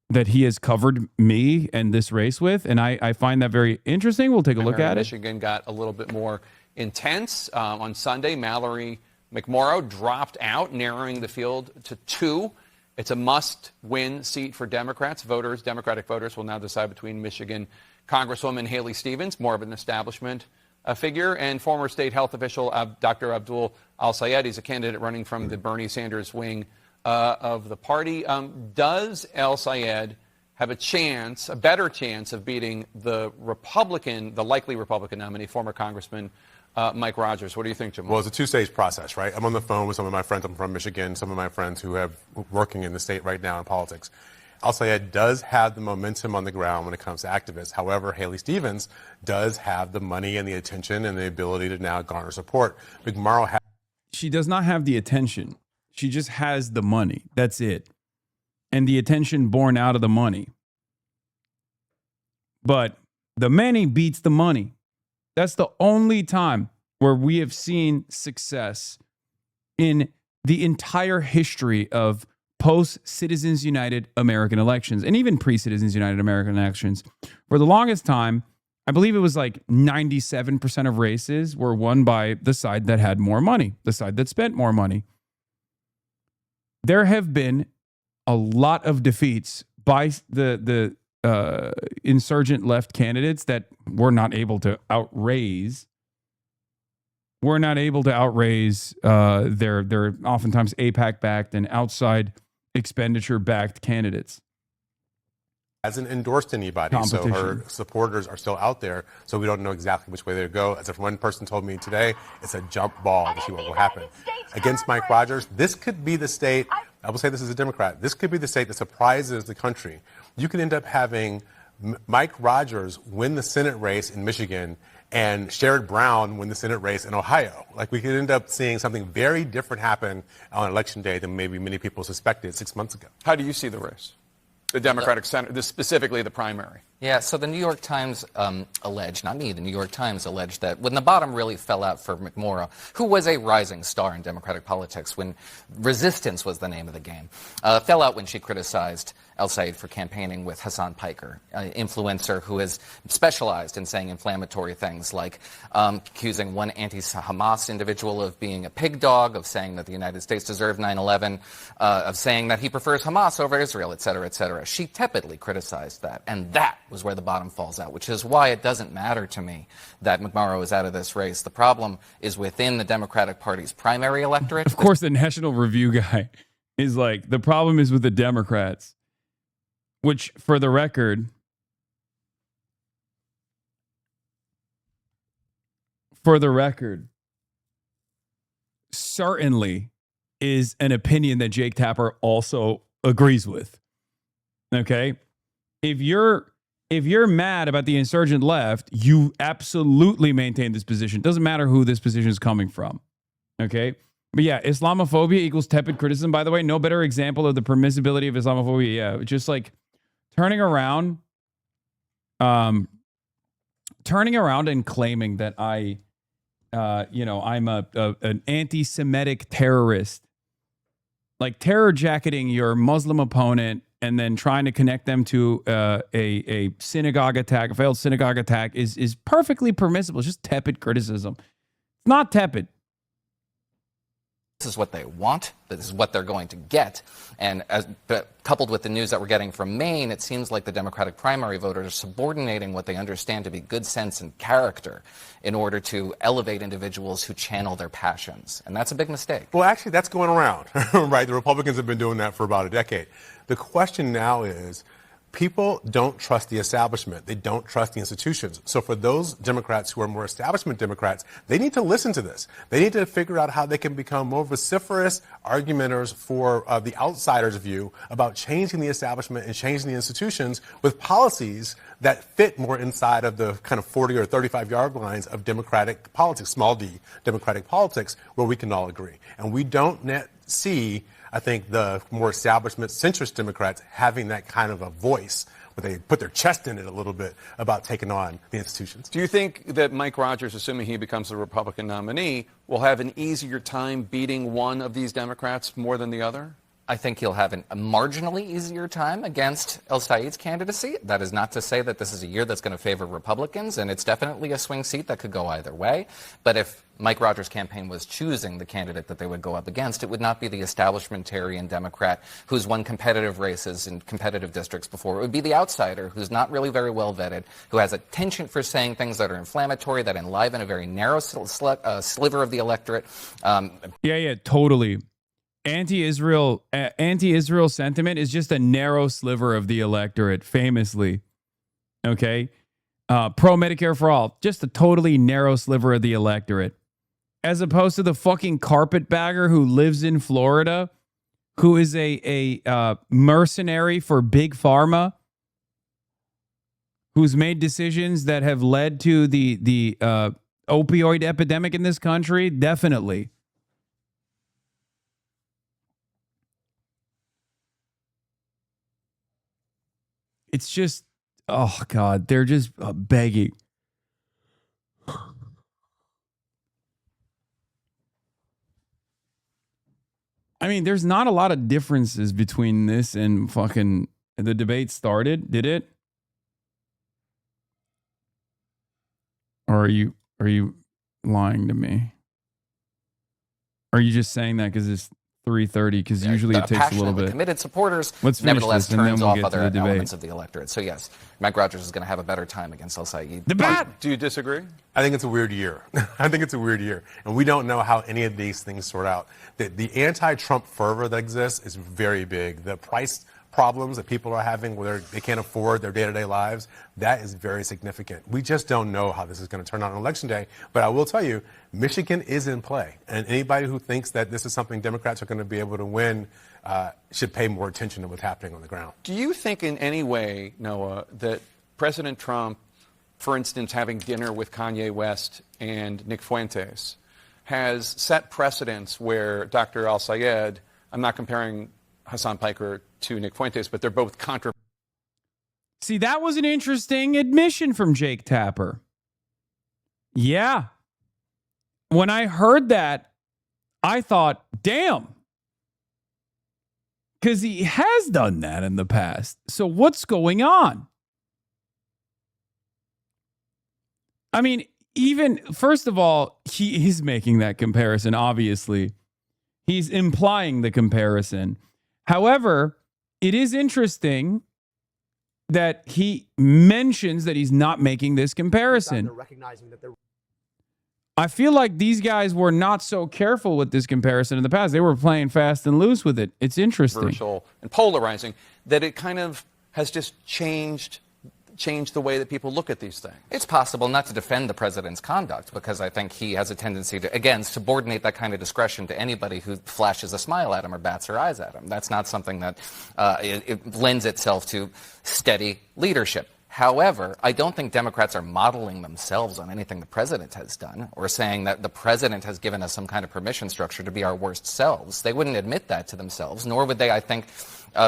Speaker 4: that he has covered me and this race with, and I find that very interesting. We'll take a look at it.
Speaker 6: Michigan got a little bit more intense. On Sunday, Mallory McMorrow dropped out, narrowing the field to 2. It's a must-win seat for Democrats. Democratic voters will now decide between Michigan Congresswoman Haley Stevens, more of an establishment figure, and former state health official Dr. Abdul El-Sayed. He's a candidate running from the Bernie Sanders wing of the party. Does El-Sayed have a chance, a better chance of beating the likely Republican nominee, former Congressman Mike Rogers? What do you think, Jamal?
Speaker 2: Well, it's a two-stage process, right? I'm on the phone with some of my friends. I'm from Michigan, some of my friends who have working in the state right now in politics. Al-Sayed does have the momentum on the ground when it comes to activists. However, Haley Stevens does have the money and the attention and the ability to now garner support. McMorrow
Speaker 4: She does not have the attention. She just has the money. That's it. And the attention born out of the money. But the many beats the money. That's the only time where we have seen success in the entire history of post-Citizens United American elections, and even pre-Citizens United American elections. For the longest time, I believe it was like 97% of races were won by the side that had more money, the side that spent more money. There have been a lot of defeats by the insurgent left candidates that were not able to outraise. We're not able to outraise their oftentimes AIPAC-backed and outside expenditure-backed candidates.
Speaker 2: hasn't endorsed anybody, so her supporters are still out there, so we don't know exactly which way they go. As if one person told me today, it's a jump ball to see what will happen. Against Mike Rogers, this could be the state, I will say this as a Democrat, this could be the state that surprises the country. You could end up having Mike Rogers win the Senate race in Michigan and Sherrod Brown win the Senate race in Ohio. Like, we could end up seeing something very different happen on Election Day than maybe many people suspected 6 months ago.
Speaker 6: How do you see the race? The Democratic Senate, specifically the primary.
Speaker 3: Yeah, so the New York Times alleged, not me, the New York Times alleged that when the bottom really fell out for McMorrow, who was a rising star in Democratic politics when resistance was the name of the game, fell out when she criticized El-Sayed for campaigning with Hasan Piker, an influencer who has specialized in saying inflammatory things like accusing one anti-Hamas individual of being a pig dog, of saying that the United States deserved 9/11, of saying that he prefers Hamas over Israel, et cetera, et cetera. She tepidly criticized that, and that was where the bottom falls out, which is why it doesn't matter to me that McMorrow is out of this race. The problem is within the Democratic Party's primary electorate.
Speaker 4: Of course, the National Review guy is like, the problem is with the Democrats, which, for the record, certainly is an opinion that Jake Tapper also agrees with. Okay? If you're mad about the insurgent left, you absolutely maintain this position. Doesn't matter who this position is coming from. Okay? But yeah, Islamophobia equals tepid criticism, by the way. No better example of the permissibility of Islamophobia. Yeah, just like turning around and claiming that I'm an anti-Semitic terrorist, like terror jacketing your Muslim opponent and then trying to connect them to a synagogue attack, a failed synagogue attack, is perfectly permissible. It's just tepid criticism. It's not tepid.
Speaker 3: This is what they want. This is what they're going to get. And coupled with the news that we're getting from Maine, it seems like the Democratic primary voters are subordinating what they understand to be good sense and character in order to elevate individuals who channel their passions. And that's a big mistake.
Speaker 2: Well, actually, that's going around, right? The Republicans have been doing that for about a decade. The question now is, people don't trust the establishment. They don't trust the institutions. So for those Democrats who are more establishment Democrats, they need to listen to this. They need to figure out how they can become more vociferous argumenters for the outsider's view about changing the establishment and changing the institutions with policies that fit more inside of the kind of 40 or 35-yard lines of Democratic politics, small d, Democratic politics, where we can all agree. And we don't see, I think, the more establishment centrist Democrats having that kind of a voice where they put their chest in it a little bit about taking on the institutions.
Speaker 6: Do you think that Mike Rogers, assuming he becomes the Republican nominee, will have an easier time beating one of these Democrats more than the other?
Speaker 3: I think he'll have a marginally easier time against El-Sayed's candidacy. That is not to say that this is a year that's going to favor Republicans, and it's definitely a swing seat that could go either way. But if Mike Rogers' campaign was choosing the candidate that they would go up against, it would not be the establishmentarian Democrat who's won competitive races in competitive districts before. It would be the outsider who's not really very well vetted, who has a penchant for saying things that are inflammatory, that enliven a very narrow sliver of the electorate.
Speaker 4: Yeah, totally. anti-Israel sentiment is just a narrow sliver of the electorate, famously. Okay? Pro-Medicare for all, just a totally narrow sliver of the electorate. As opposed to the fucking carpetbagger who lives in Florida, who is a mercenary for Big Pharma, who's made decisions that have led to the opioid epidemic in this country. Definitely. It's just, oh God, they're just begging. I mean, there's not a lot of differences between this and fucking the debate started, did it? Or are you lying to me? Are you just saying that because it's 3:30? Because usually it takes a little bit.
Speaker 3: Committed supporters,
Speaker 4: Let's finish
Speaker 3: nevertheless,
Speaker 4: this, and then
Speaker 3: turns
Speaker 4: we'll
Speaker 3: off
Speaker 4: get to
Speaker 3: other
Speaker 4: the debate.
Speaker 3: elements of the electorate. So yes, Mike Rogers is going to have a better time against El Said.
Speaker 6: Do you disagree?
Speaker 2: I think it's a weird year. I think it's a weird year. And we don't know how any of these things sort out. The anti-Trump fervor that exists is very big. The price problems that people are having where they can't afford their day-to-day lives, that is very significant. We just don't know how this is going to turn out on Election Day. But I will tell you, Michigan is in play. And anybody who thinks that this is something Democrats are going to be able to win should pay more attention to what's happening on the ground.
Speaker 6: Do you think in any way, Noah, that President Trump, for instance, having dinner with Kanye West and Nick Fuentes, has set precedents where Dr. Al Sayed, I'm not comparing Hasan Piker to Nick Fuentes, but they're both controversial.
Speaker 4: See, that was an interesting admission from Jake Tapper. Yeah. When I heard that, I thought, damn. Because he has done that in the past. So what's going on? I mean, even, first of all, he is making that comparison, obviously. He's implying the comparison. However, it is interesting that he mentions that he's not making this comparison. I feel like these guys were not so careful with this comparison in the past. They were playing fast and loose with it. It's interesting.
Speaker 6: And polarizing, that it kind of has just changed the way that people look at these things.
Speaker 3: It's possible not to defend the president's conduct, because I think he has a tendency to, again, subordinate that kind of discretion to anybody who flashes a smile at him or bats her eyes at him. That's not something that it lends itself to steady leadership. However, I don't think Democrats are modeling themselves on anything the president has done or saying that the president has given us some kind of permission structure to be our worst selves. They wouldn't admit that to themselves, nor would they, I think,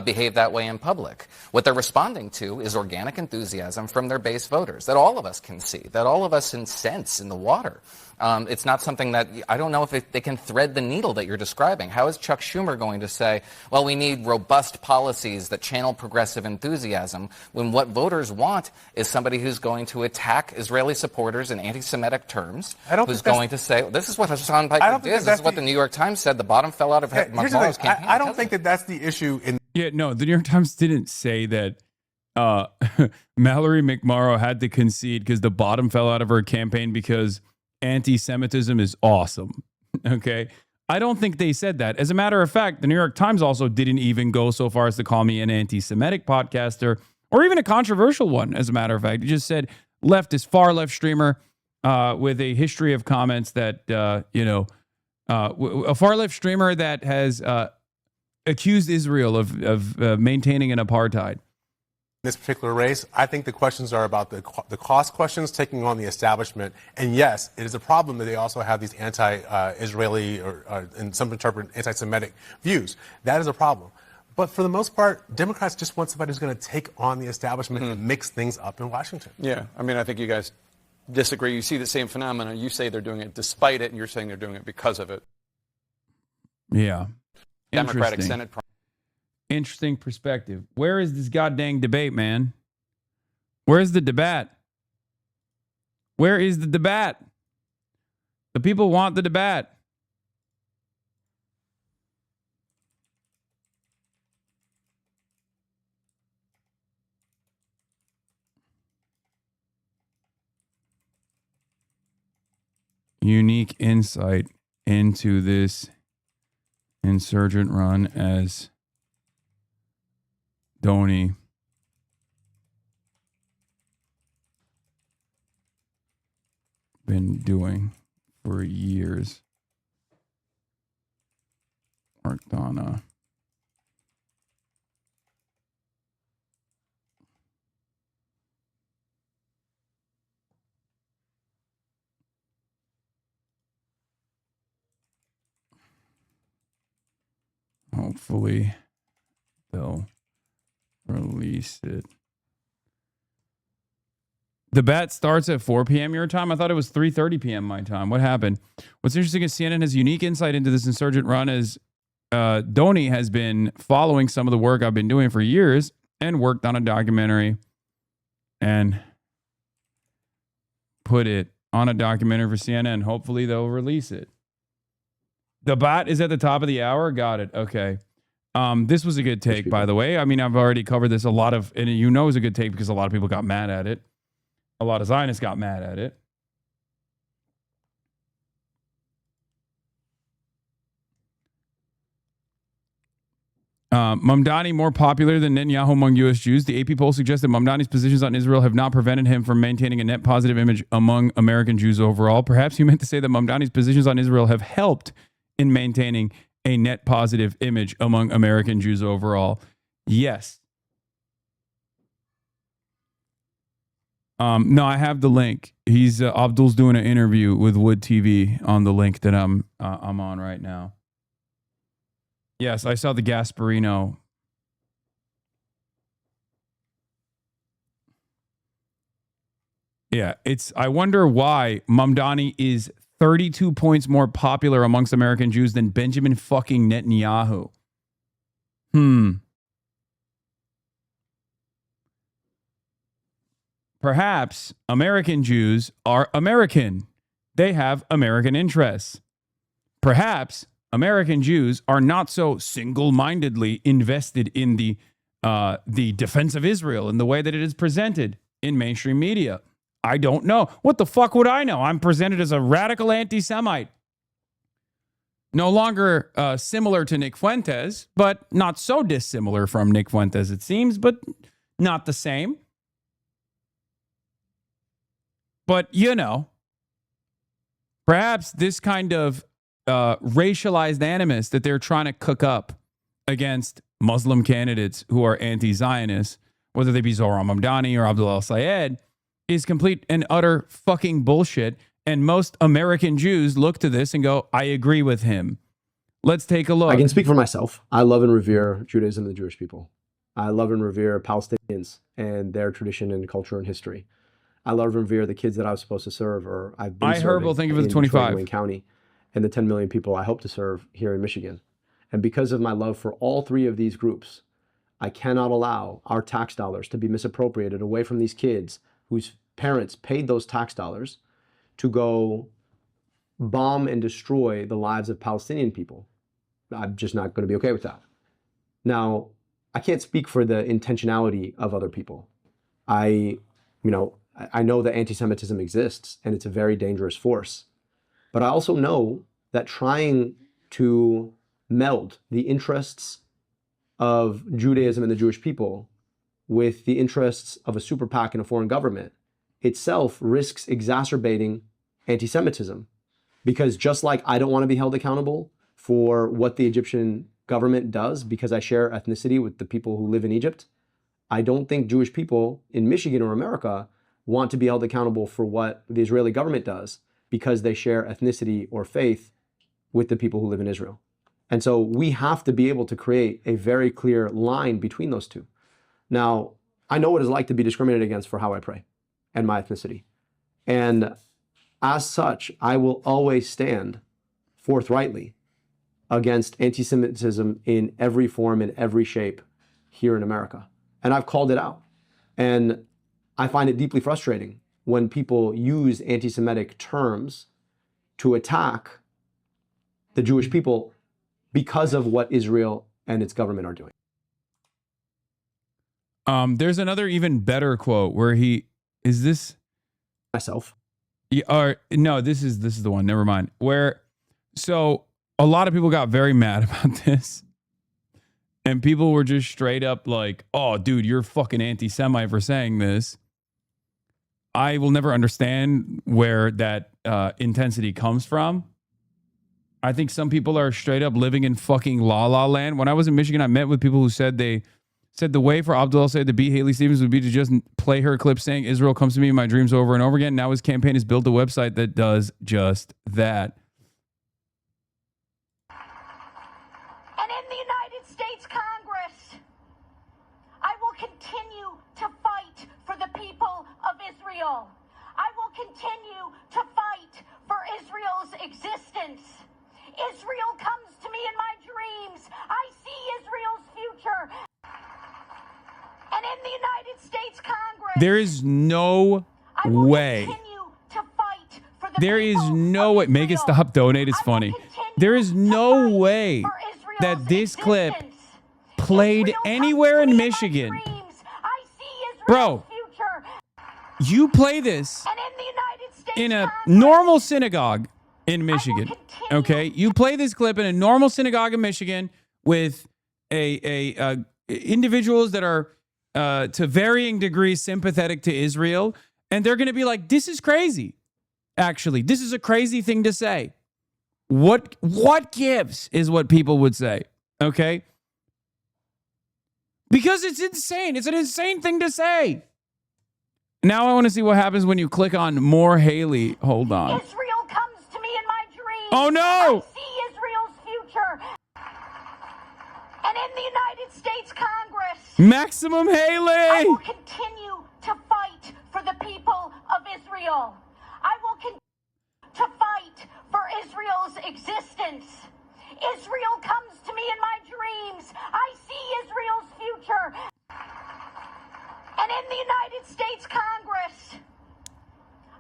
Speaker 3: behave that way in public. What they're responding to is organic enthusiasm from their base voters that all of us can see, that all of us can sense in the water. It's not something that, I don't know if they can thread the needle that you're describing. How is Chuck Schumer going to say, well, we need robust policies that channel progressive enthusiasm, when what voters want is somebody who's going to attack Israeli supporters in anti-Semitic terms, who's going to say, this is what Hasan Piker did, this is what the New York Times said, the bottom fell out of McMorrow's campaign.
Speaker 2: I don't think that that's the issue.
Speaker 4: Yeah, no, the New York Times didn't say that Mallory McMorrow had to concede because the bottom fell out of her campaign because anti-Semitism is awesome. Okay? I don't think they said that. As a matter of fact, the New York Times also didn't even go so far as to call me an anti-Semitic podcaster or even a controversial one, as a matter of fact. It just said leftist, far left streamer with a history of comments that, a far left streamer that has accused Israel of maintaining an apartheid.
Speaker 2: This particular race, I think the questions are about the cost questions taking on the establishment. And yes, it is a problem that they also have these anti-Israeli or in some interpret anti-Semitic views. That is a problem. But for the most part, Democrats just want somebody who's going to take on the establishment and mix things up in Washington.
Speaker 6: Yeah, I mean, I think you guys disagree. You see the same phenomena. You say they're doing it despite it, and you're saying they're doing it because of it.
Speaker 4: Yeah.
Speaker 6: Democratic Senate.
Speaker 4: Interesting perspective. Where is this goddamn debate, man? Where's the debate? Where is the debate? The people want the debate. Unique insight into this insurgent run as Dhoni been doing for years. Worked on hopefully they'll release it. The bat starts at 4 p.m. your time. I thought it was 3:30 p.m. my time. What happened? What's interesting is CNN has unique insight into this insurgent run as Dhoni has been following some of the work I've been doing for years and worked on a documentary and put it on a documentary for CNN. Hopefully they'll release it. The bot is at the top of the hour. Got it. Okay. This was a good take, by the way. I mean, I've already covered this and you know it was a good take because a lot of people got mad at it. A lot of Zionists got mad at it. Mamdani more popular than Netanyahu among U.S. Jews. The AP poll suggests that Mamdani's positions on Israel have not prevented him from maintaining a net positive image among American Jews overall. Perhaps you meant to say that Mamdani's positions on Israel have helped in maintaining a net positive image among American Jews overall. Yes. No, I have the link. He's Abdul's doing an interview with Wood TV on the link that I'm on right now. Yes, I saw the Gasparino. Yeah, I wonder why Mamdani is 32 points more popular amongst American Jews than Benjamin fucking Netanyahu. Perhaps American Jews are American. They have American interests. Perhaps American Jews are not so single-mindedly invested in the defense of Israel in the way that it is presented in mainstream media. I don't know. What the fuck would I know? I'm presented as a radical anti-Semite. No longer similar to Nick Fuentes, but not so dissimilar from Nick Fuentes, it seems, but not the same. But, you know, perhaps this kind of racialized animus that they're trying to cook up against Muslim candidates who are anti-Zionists, whether they be Zohran Mamdani or Abdul al-Sayed, is complete and utter fucking bullshit. And most American Jews look to this and go, I agree with him. Let's take a look.
Speaker 8: I can speak for myself. I love and revere Judaism and the Jewish people. I love and revere Palestinians and their tradition and culture and history. I love and revere the kids that I was supposed to serve, or I've been serving
Speaker 4: thank you for the
Speaker 8: in
Speaker 4: 25.
Speaker 8: Wayne County, and the 10 million people I hope to serve here in Michigan. And because of my love for all three of these groups, I cannot allow our tax dollars to be misappropriated away from these kids whose parents paid those tax dollars to go bomb and destroy the lives of Palestinian people. I'm just not going to be okay with that. Now, I can't speak for the intentionality of other people. I know that anti-Semitism exists and it's a very dangerous force. But I also know that trying to meld the interests of Judaism and the Jewish people with the interests of a super PAC and a foreign government itself risks exacerbating anti-Semitism. Because just like I don't want to be held accountable for what the Egyptian government does because I share ethnicity with the people who live in Egypt, I don't think Jewish people in Michigan or America want to be held accountable for what the Israeli government does because they share ethnicity or faith with the people who live in Israel. And so we have to be able to create a very clear line between those two. Now, I know what it's like to be discriminated against for how I pray and my ethnicity. And as such, I will always stand forthrightly against anti-Semitism in every form, in every shape here in America. And I've called it out. And I find it deeply frustrating when people use anti-Semitic terms to attack the Jewish people because of what Israel and its government are doing.
Speaker 4: There's another even better quote where is this
Speaker 8: myself?
Speaker 4: No, this is the one. Never mind. So a lot of people got very mad about this. And people were just straight up like, oh, dude, you're fucking anti-Semite for saying this. I will never understand where that intensity comes from. I think some people are straight up living in fucking la la land. When I was in Michigan, I met with people who said the way for Abdul Said to beat Haley Stevens would be to just play her clip saying Israel comes to me in my dreams over and over again. Now his campaign has built a website that does just that.
Speaker 9: And in the United States Congress, I will continue to fight for the people of Israel. I will continue to fight for Israel's existence. Israel comes to me in my dreams. I see Israel's future. And in the United States Congress,
Speaker 4: There is no way. There is no way. Make it stop. Donate is funny. There is no way that this clip played anywhere in Michigan. Bro, you play this in a normal synagogue in Michigan. Okay, you play this clip in a normal synagogue in Michigan with individuals that are to varying degrees sympathetic to Israel, and they're going to be like, "This is crazy." Actually, this is a crazy thing to say. What gives is what people would say. Okay, because it's insane. It's an insane thing to say. Now I want to see what happens when you click on more Haley. Hold on.
Speaker 9: Israel comes to me in my dreams.
Speaker 4: Oh no!
Speaker 9: I see Israel's future. And in the United States Congress,
Speaker 4: Maximum Haley!
Speaker 9: I will continue to fight for the people of Israel. I will continue to fight for Israel's existence. Israel comes to me in my dreams. I see Israel's future. And in the United States Congress,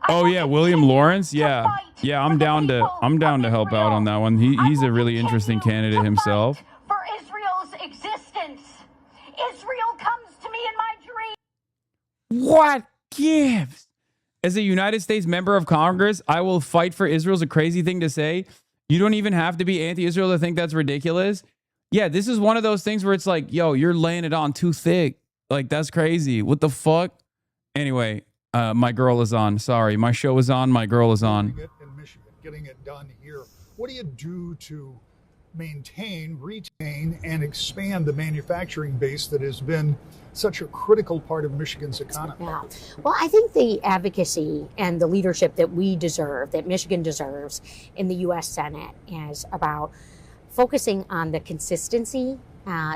Speaker 4: Oh yeah, William Lawrence. Yeah, I'm down to help out on that one. He's a really interesting candidate himself.
Speaker 9: for Israel's existence. Israel comes to me in my dreams.
Speaker 4: What gives? As a United States member of Congress, I will fight for Israel's a crazy thing to say. You don't even have to be anti-Israel to think that's ridiculous. Yeah, this is one of those things where it's like, yo, you're laying it on too thick. Like, that's crazy. What the fuck? Anyway, my girl is on. Sorry, my show is on. My girl is on.
Speaker 5: In Michigan, getting it done here. What do you do to maintain, retain, and expand the manufacturing base that has been such a critical part of Michigan's economy?
Speaker 10: Yeah. Well, I think the advocacy and the leadership that we deserve, that Michigan deserves in the U.S. Senate, is about focusing on the consistency,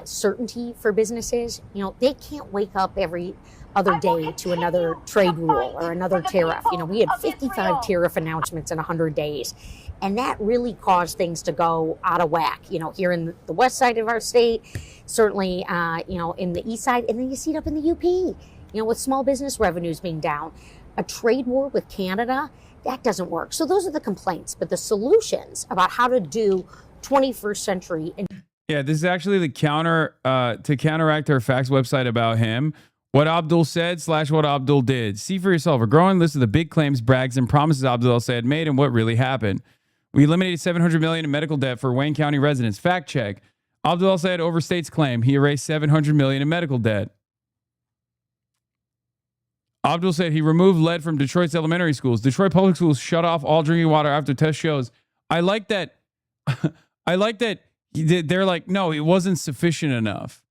Speaker 10: certainty for businesses. You know, they can't wake up every other day to another trade rule or another tariff. You know, we had 55 tariff announcements in 100 days. And that really caused things to go out of whack, you know, here in the west side of our state, certainly, you know, in the east side. And then you see it up in the UP, you know, with small business revenues being down. A trade war with Canada, that doesn't work. So those are the complaints. But the solutions about how to do 21st century.
Speaker 4: Yeah, this is actually the to counteract her facts website about him. What Abdul said / what Abdul did. See for yourself a growing list of the big claims, brags, and promises Abdul said made and what really happened. We eliminated $700 million in medical debt for Wayne County residents. Fact check. Abdul said overstates claim. He erased $700 million in medical debt. Abdul said he removed lead from Detroit's elementary schools. Detroit public schools shut off all drinking water after test shows. I like that. I like that they're like, no, it wasn't sufficient enough.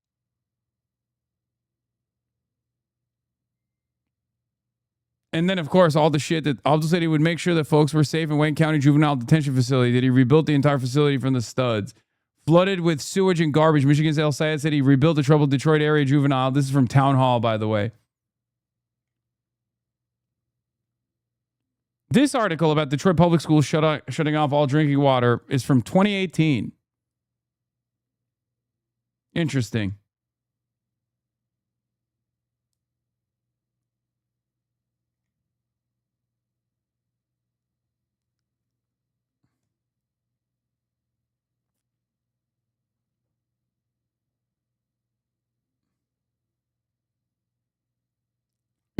Speaker 4: And then, of course, all the shit that Abdul said he would make sure that folks were safe in Wayne County Juvenile Detention Facility, that he rebuilt the entire facility from the studs. Flooded with sewage and garbage, Michigan's El Sayed said he rebuilt the troubled Detroit area juvenile. This is from Town Hall, by the way. This article about Detroit public schools shutting off all drinking water is from 2018. Interesting.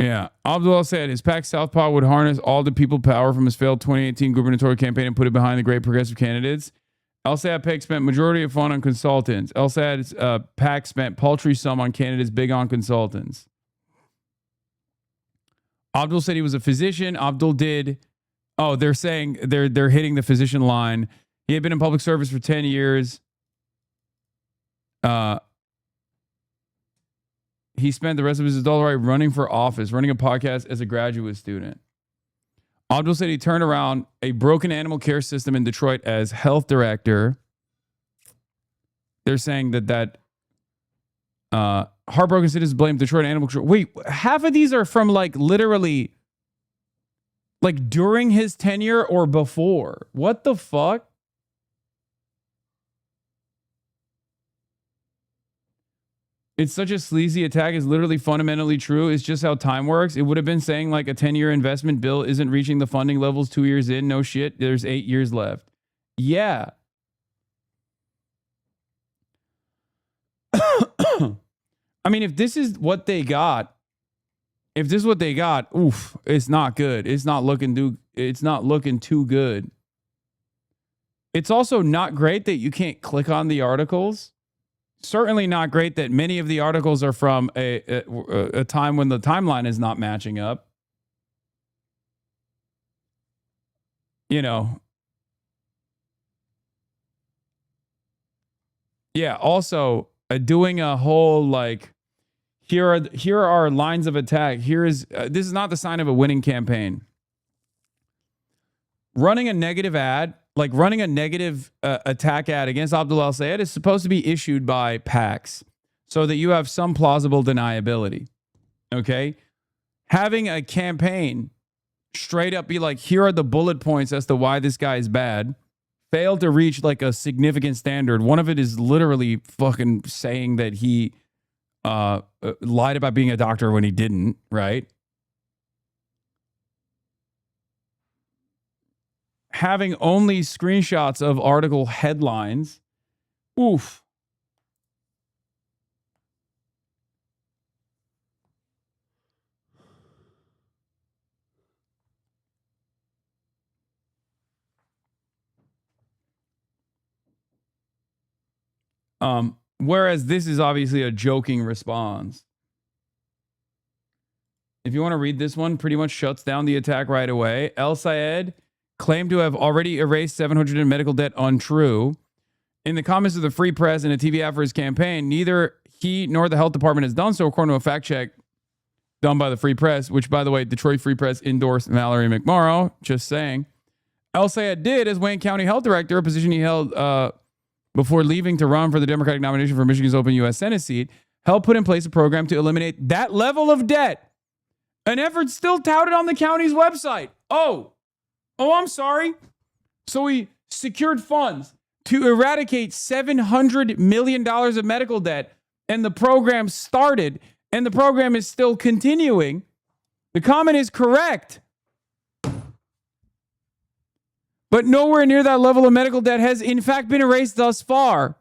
Speaker 4: Yeah. Abdul said his PAC Southpaw would harness all the people power from his failed 2018 gubernatorial campaign and put it behind the great progressive candidates. LSAT PAC spent majority of fund on consultants. LSAT's PAC spent paltry sum on candidates big on consultants. Abdul said he was a physician. Abdul did. Oh, they're saying they're hitting the physician line. He had been in public service for 10 years. He spent the rest of his adult life running for office, running a podcast as a graduate student. Abdul said he turned around a broken animal care system in Detroit as health director. They're saying that heartbroken citizens blame Detroit animal control. Wait, half of these are from like literally like during his tenure or before. What the fuck? It's such a sleazy attack. It's literally fundamentally true. It's just how time works. It would have been saying like a 10-year investment bill isn't reaching the funding levels 2 years in. No shit. There's 8 years left. Yeah. I mean, if this is what they got, oof, it's not good. It's not looking too good. It's also not great that you can't click on the articles. Certainly not great that many of the articles are from a time when the timeline is not matching up. You know. Yeah, also doing a whole like here are our lines of attack. This is not the sign of a winning campaign. Running a negative ad, like running a negative attack ad against Abdul al-Sayed is supposed to be issued by PACs so that you have some plausible deniability. Okay? Having a campaign straight up be like, here are the bullet points as to why this guy is bad, failed to reach like a significant standard. One of it is literally fucking saying that he lied about being a doctor when he didn't, right? Having only screenshots of article headlines. Oof. Whereas this is obviously a joking response. If you want to read this one, pretty much shuts down the attack right away. El Sayed claimed to have already erased $700 in medical debt. Untrue. In the comments of the Free Press and a TV ad for his campaign, neither he nor the health department has done so, according to a fact check done by the Free Press, which, by the way, Detroit Free Press endorsed Mallory McMorrow. Just saying. El Sayed did as Wayne County Health Director, a position he held before leaving to run for the Democratic nomination for Michigan's open U.S. Senate seat, helped put in place a program to eliminate that level of debt. An effort still touted on the county's website. Oh, I'm sorry. So he secured funds to eradicate $700 million of medical debt, and the program started, and the program is still continuing. The comment is correct. But nowhere near that level of medical debt has, in fact, been erased thus far.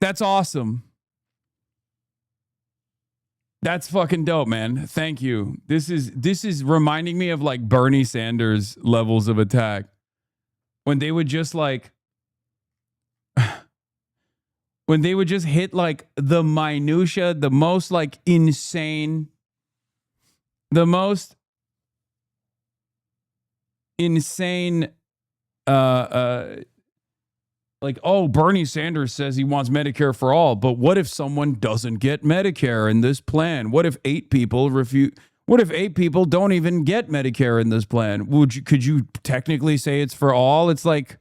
Speaker 4: That's awesome. That's fucking dope, man. Thank you. This is reminding me of like Bernie Sanders levels of attack. When they would just like hit like the minutia, the most like insane, like, oh, Bernie Sanders says he wants Medicare for all, but what if someone doesn't get Medicare in this plan? What if 8 people refuse? What if 8 people don't even get Medicare in this plan? Could you technically say it's for all? It's like,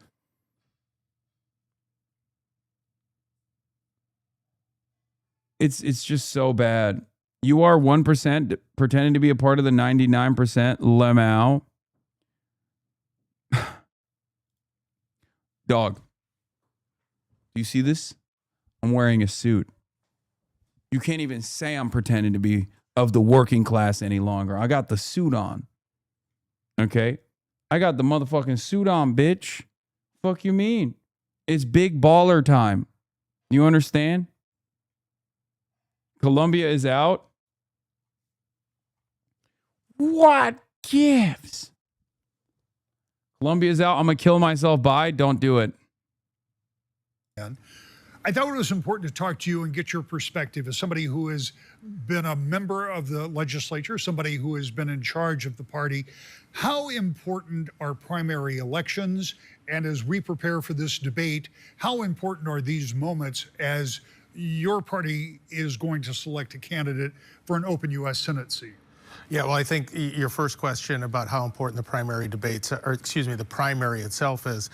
Speaker 4: it's just so bad. You are 1% pretending to be a part of the 99%. Lemao. Dog. You see this? I'm wearing a suit. You can't even say I'm pretending to be of the working class any longer. I got the suit on. Okay? I got the motherfucking suit on, bitch. Fuck you mean? It's big baller time. You understand? Colombia is out. What gives? Colombia's out. I'm going to kill myself by. Don't do it.
Speaker 5: I thought it was important to talk to you and get your perspective as somebody who has been a member of the legislature, somebody who has been in charge of the party. How important are primary elections? And as we prepare for this debate, how important are these moments as your party is going to select a candidate for an open U.S. Senate seat?
Speaker 7: Yeah, well, I think your first question about how important the primary debates, or excuse me, the primary itself is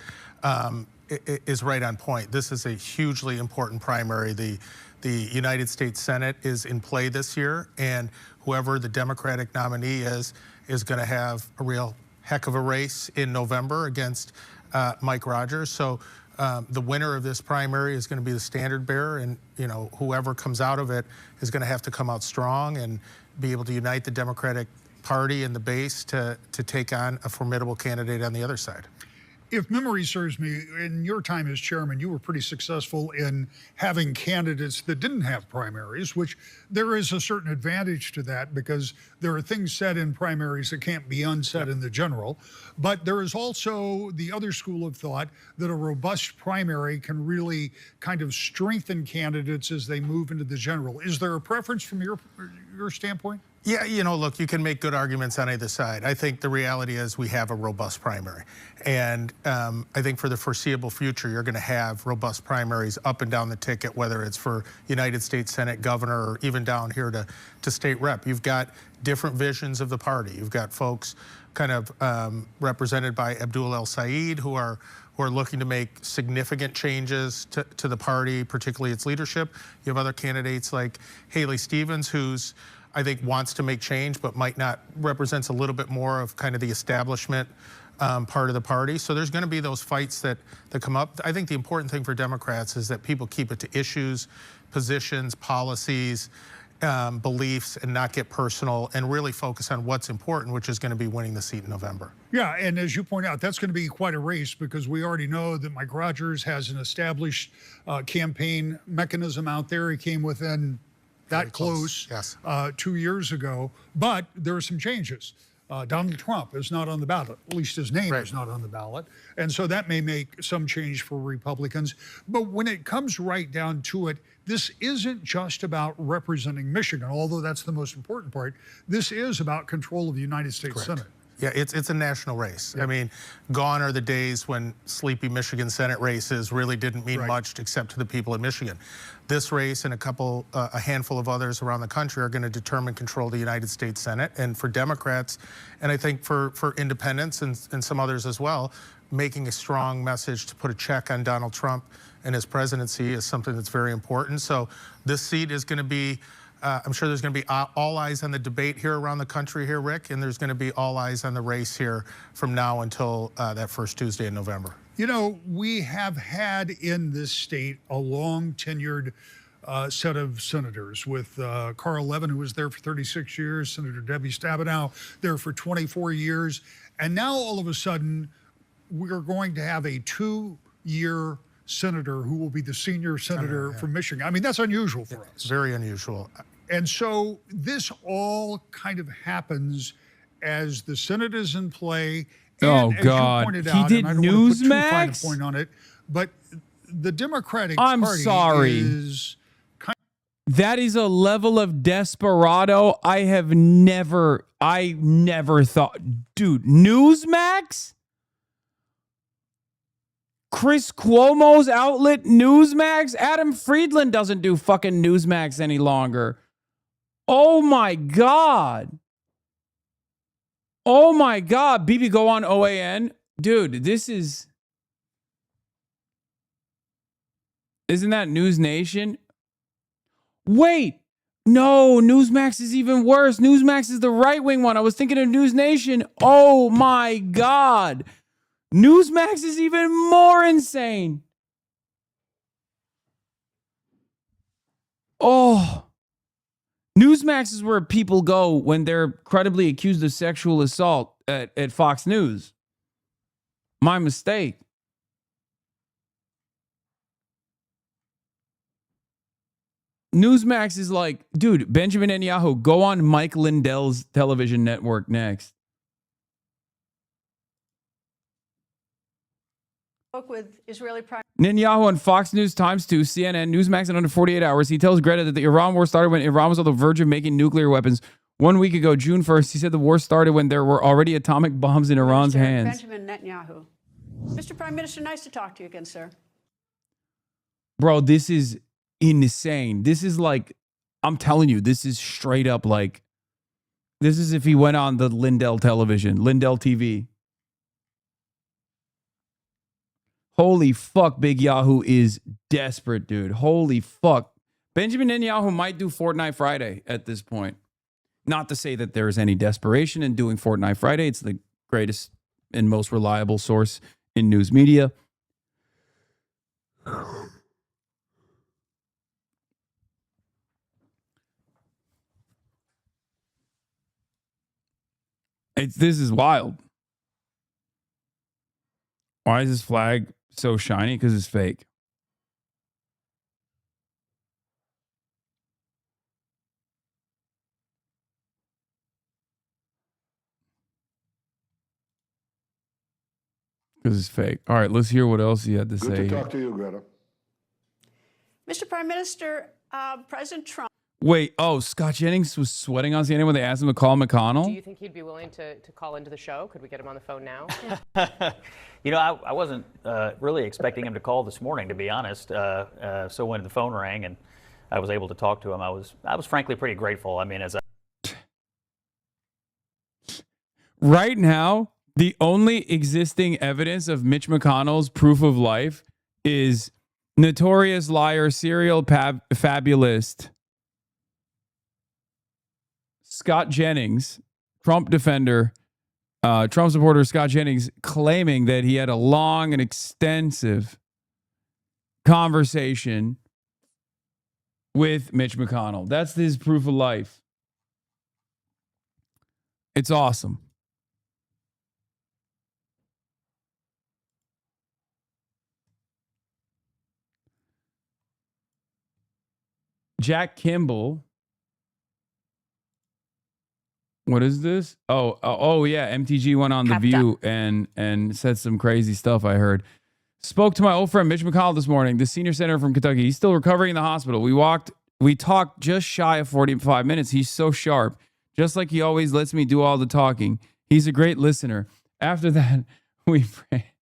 Speaker 7: right on point. This is a hugely important primary. The United States Senate is in play this year, and whoever the Democratic nominee is going to have a real heck of a race in November against Mike Rogers. So the winner of this primary is going to be the standard bearer, and whoever comes out of it is going to have to come out strong and be able to unite the Democratic Party and the base to take on a formidable candidate on the other side.
Speaker 5: If memory serves me, in your time as chairman, you were pretty successful in having candidates that didn't have primaries, which there is a certain advantage to that because there are things said in primaries that can't be unsaid in the general. But there is also the other school of thought that a robust primary can really kind of strengthen candidates as they move into the general. Is there a preference from your standpoint?
Speaker 7: Yeah, look, you can make good arguments on either side. I think the reality is we have a robust primary. And I think for the foreseeable future, you're going to have robust primaries up and down the ticket, whether it's for United States Senate, governor, or even down here to state rep. You've got different visions of the party. You've got folks kind of represented by Abdul El Sayed who are looking to make significant changes to the party, particularly its leadership. You have other candidates like Haley Stevens, who's I think wants to make change, but might not, represents a little bit more of kind of the establishment part of the party. So there's going to be those fights that come up. I think the important thing for Democrats is that people keep it to issues, positions, policies, beliefs, and not get personal and really focus on what's important, which is going to be winning the seat in November.
Speaker 5: Yeah, and as you point out, that's going to be quite a race because we already know that Mike Rogers has an established campaign mechanism out there. He came within that close
Speaker 7: yes.
Speaker 5: 2 years ago, but there are some changes. Donald Trump is not on the ballot, at least his name is not on the ballot. And so that may make some change for Republicans. But when it comes right down to it, this isn't just about representing Michigan, although that's the most important part. This is about control of the United States Senate.
Speaker 7: Yeah, it's a national race. I mean, gone are the days when sleepy Michigan Senate races really didn't mean much except to the people of Michigan. This race and a handful of others around the country are going to determine control of the United States Senate. And for Democrats, and I think for independents and some others as well, making a strong message to put a check on Donald Trump and his presidency is something that's very important. So this seat is going to be I'm sure there's going to be all eyes on the debate here around the country here, Rick, and there's going to be all eyes on the race here from now until that first Tuesday in November.
Speaker 5: You know, we have had in this state a long tenured set of senators with Carl Levin, who was there for 36 years, Senator Debbie Stabenow there for 24 years. And now all of a sudden, we're going to have a 2-year senator who will be the senior senator from Michigan. I mean, that's unusual for us.
Speaker 7: Very unusual.
Speaker 5: And so this all kind of happens as the Senate is in play. And as you pointed out,
Speaker 4: He did
Speaker 5: and I don't want to put too fine a
Speaker 4: Newsmax?
Speaker 5: point on it, but the Democratic
Speaker 4: I'm
Speaker 5: Party
Speaker 4: sorry.
Speaker 5: is
Speaker 4: That is a level of desperado I never thought. Dude, Newsmax? Chris Cuomo's outlet Newsmax? Adam Friedland doesn't do fucking Newsmax any longer. Oh my God. Oh my God. BB, go on OAN. Dude, this is... Isn't that News Nation? Wait. No, Newsmax is even worse. Newsmax is the right-wing one. I was thinking of News Nation. Oh my God. Newsmax is even more insane. Oh. Newsmax is where people go when they're credibly accused of sexual assault at Fox News. My mistake. Newsmax is like, dude, Benjamin Netanyahu, go on Mike Lindell's television network next.
Speaker 11: Spoke with Israeli Prime
Speaker 4: Netanyahu on Fox News Times 2, CNN, Newsmax in under 48 hours. He tells Greta that the Iran war started when Iran was on the verge of making nuclear weapons. 1 week ago, June 1st, he said the war started when there were already atomic bombs in Iran's hands.
Speaker 11: Benjamin Netanyahu. Mr. Prime Minister, nice to talk to you again, sir.
Speaker 4: Bro, this is insane. This is like, I'm telling you, this is straight up like, this is if he went on the Lindell television, Lindell TV. Holy fuck, Big Yahoo is desperate, dude. Holy fuck. Benjamin Netanyahu might do Fortnite Friday at this point. Not to say that there is any desperation in doing Fortnite Friday. It's the greatest and most reliable source in news media. This is wild. Why is this flag so shiny? Because it's fake. Because it's fake. All right, let's hear what else he had to say.
Speaker 15: Good to talk to you, Greta.
Speaker 11: Mr. Prime Minister, President Trump.
Speaker 4: Wait, Scott Jennings was sweating on CNN when they asked him to call McConnell?
Speaker 20: Do you think he'd be willing to call into the show? Could we get him on the phone now?
Speaker 21: You know, I wasn't really expecting him to call this morning, to be honest. So when the phone rang and I was able to talk to him, I was frankly pretty grateful. I mean,
Speaker 4: Right now, the only existing evidence of Mitch McConnell's proof of life is notorious liar, serial fabulist Scott Jennings, Trump defender, Trump supporter Scott Jennings, claiming that he had a long and extensive conversation with Mitch McConnell. That's his proof of life. It's awesome. Jack Kimball. What is this? Oh yeah. MTG went on The View and said some crazy stuff, I heard. Spoke to my old friend Mitch McConnell this morning, the senior senator from Kentucky. He's still recovering in the hospital. We talked just shy of 45 minutes. He's so sharp. Just like he always lets me do all the talking. He's a great listener. After that, we prayed.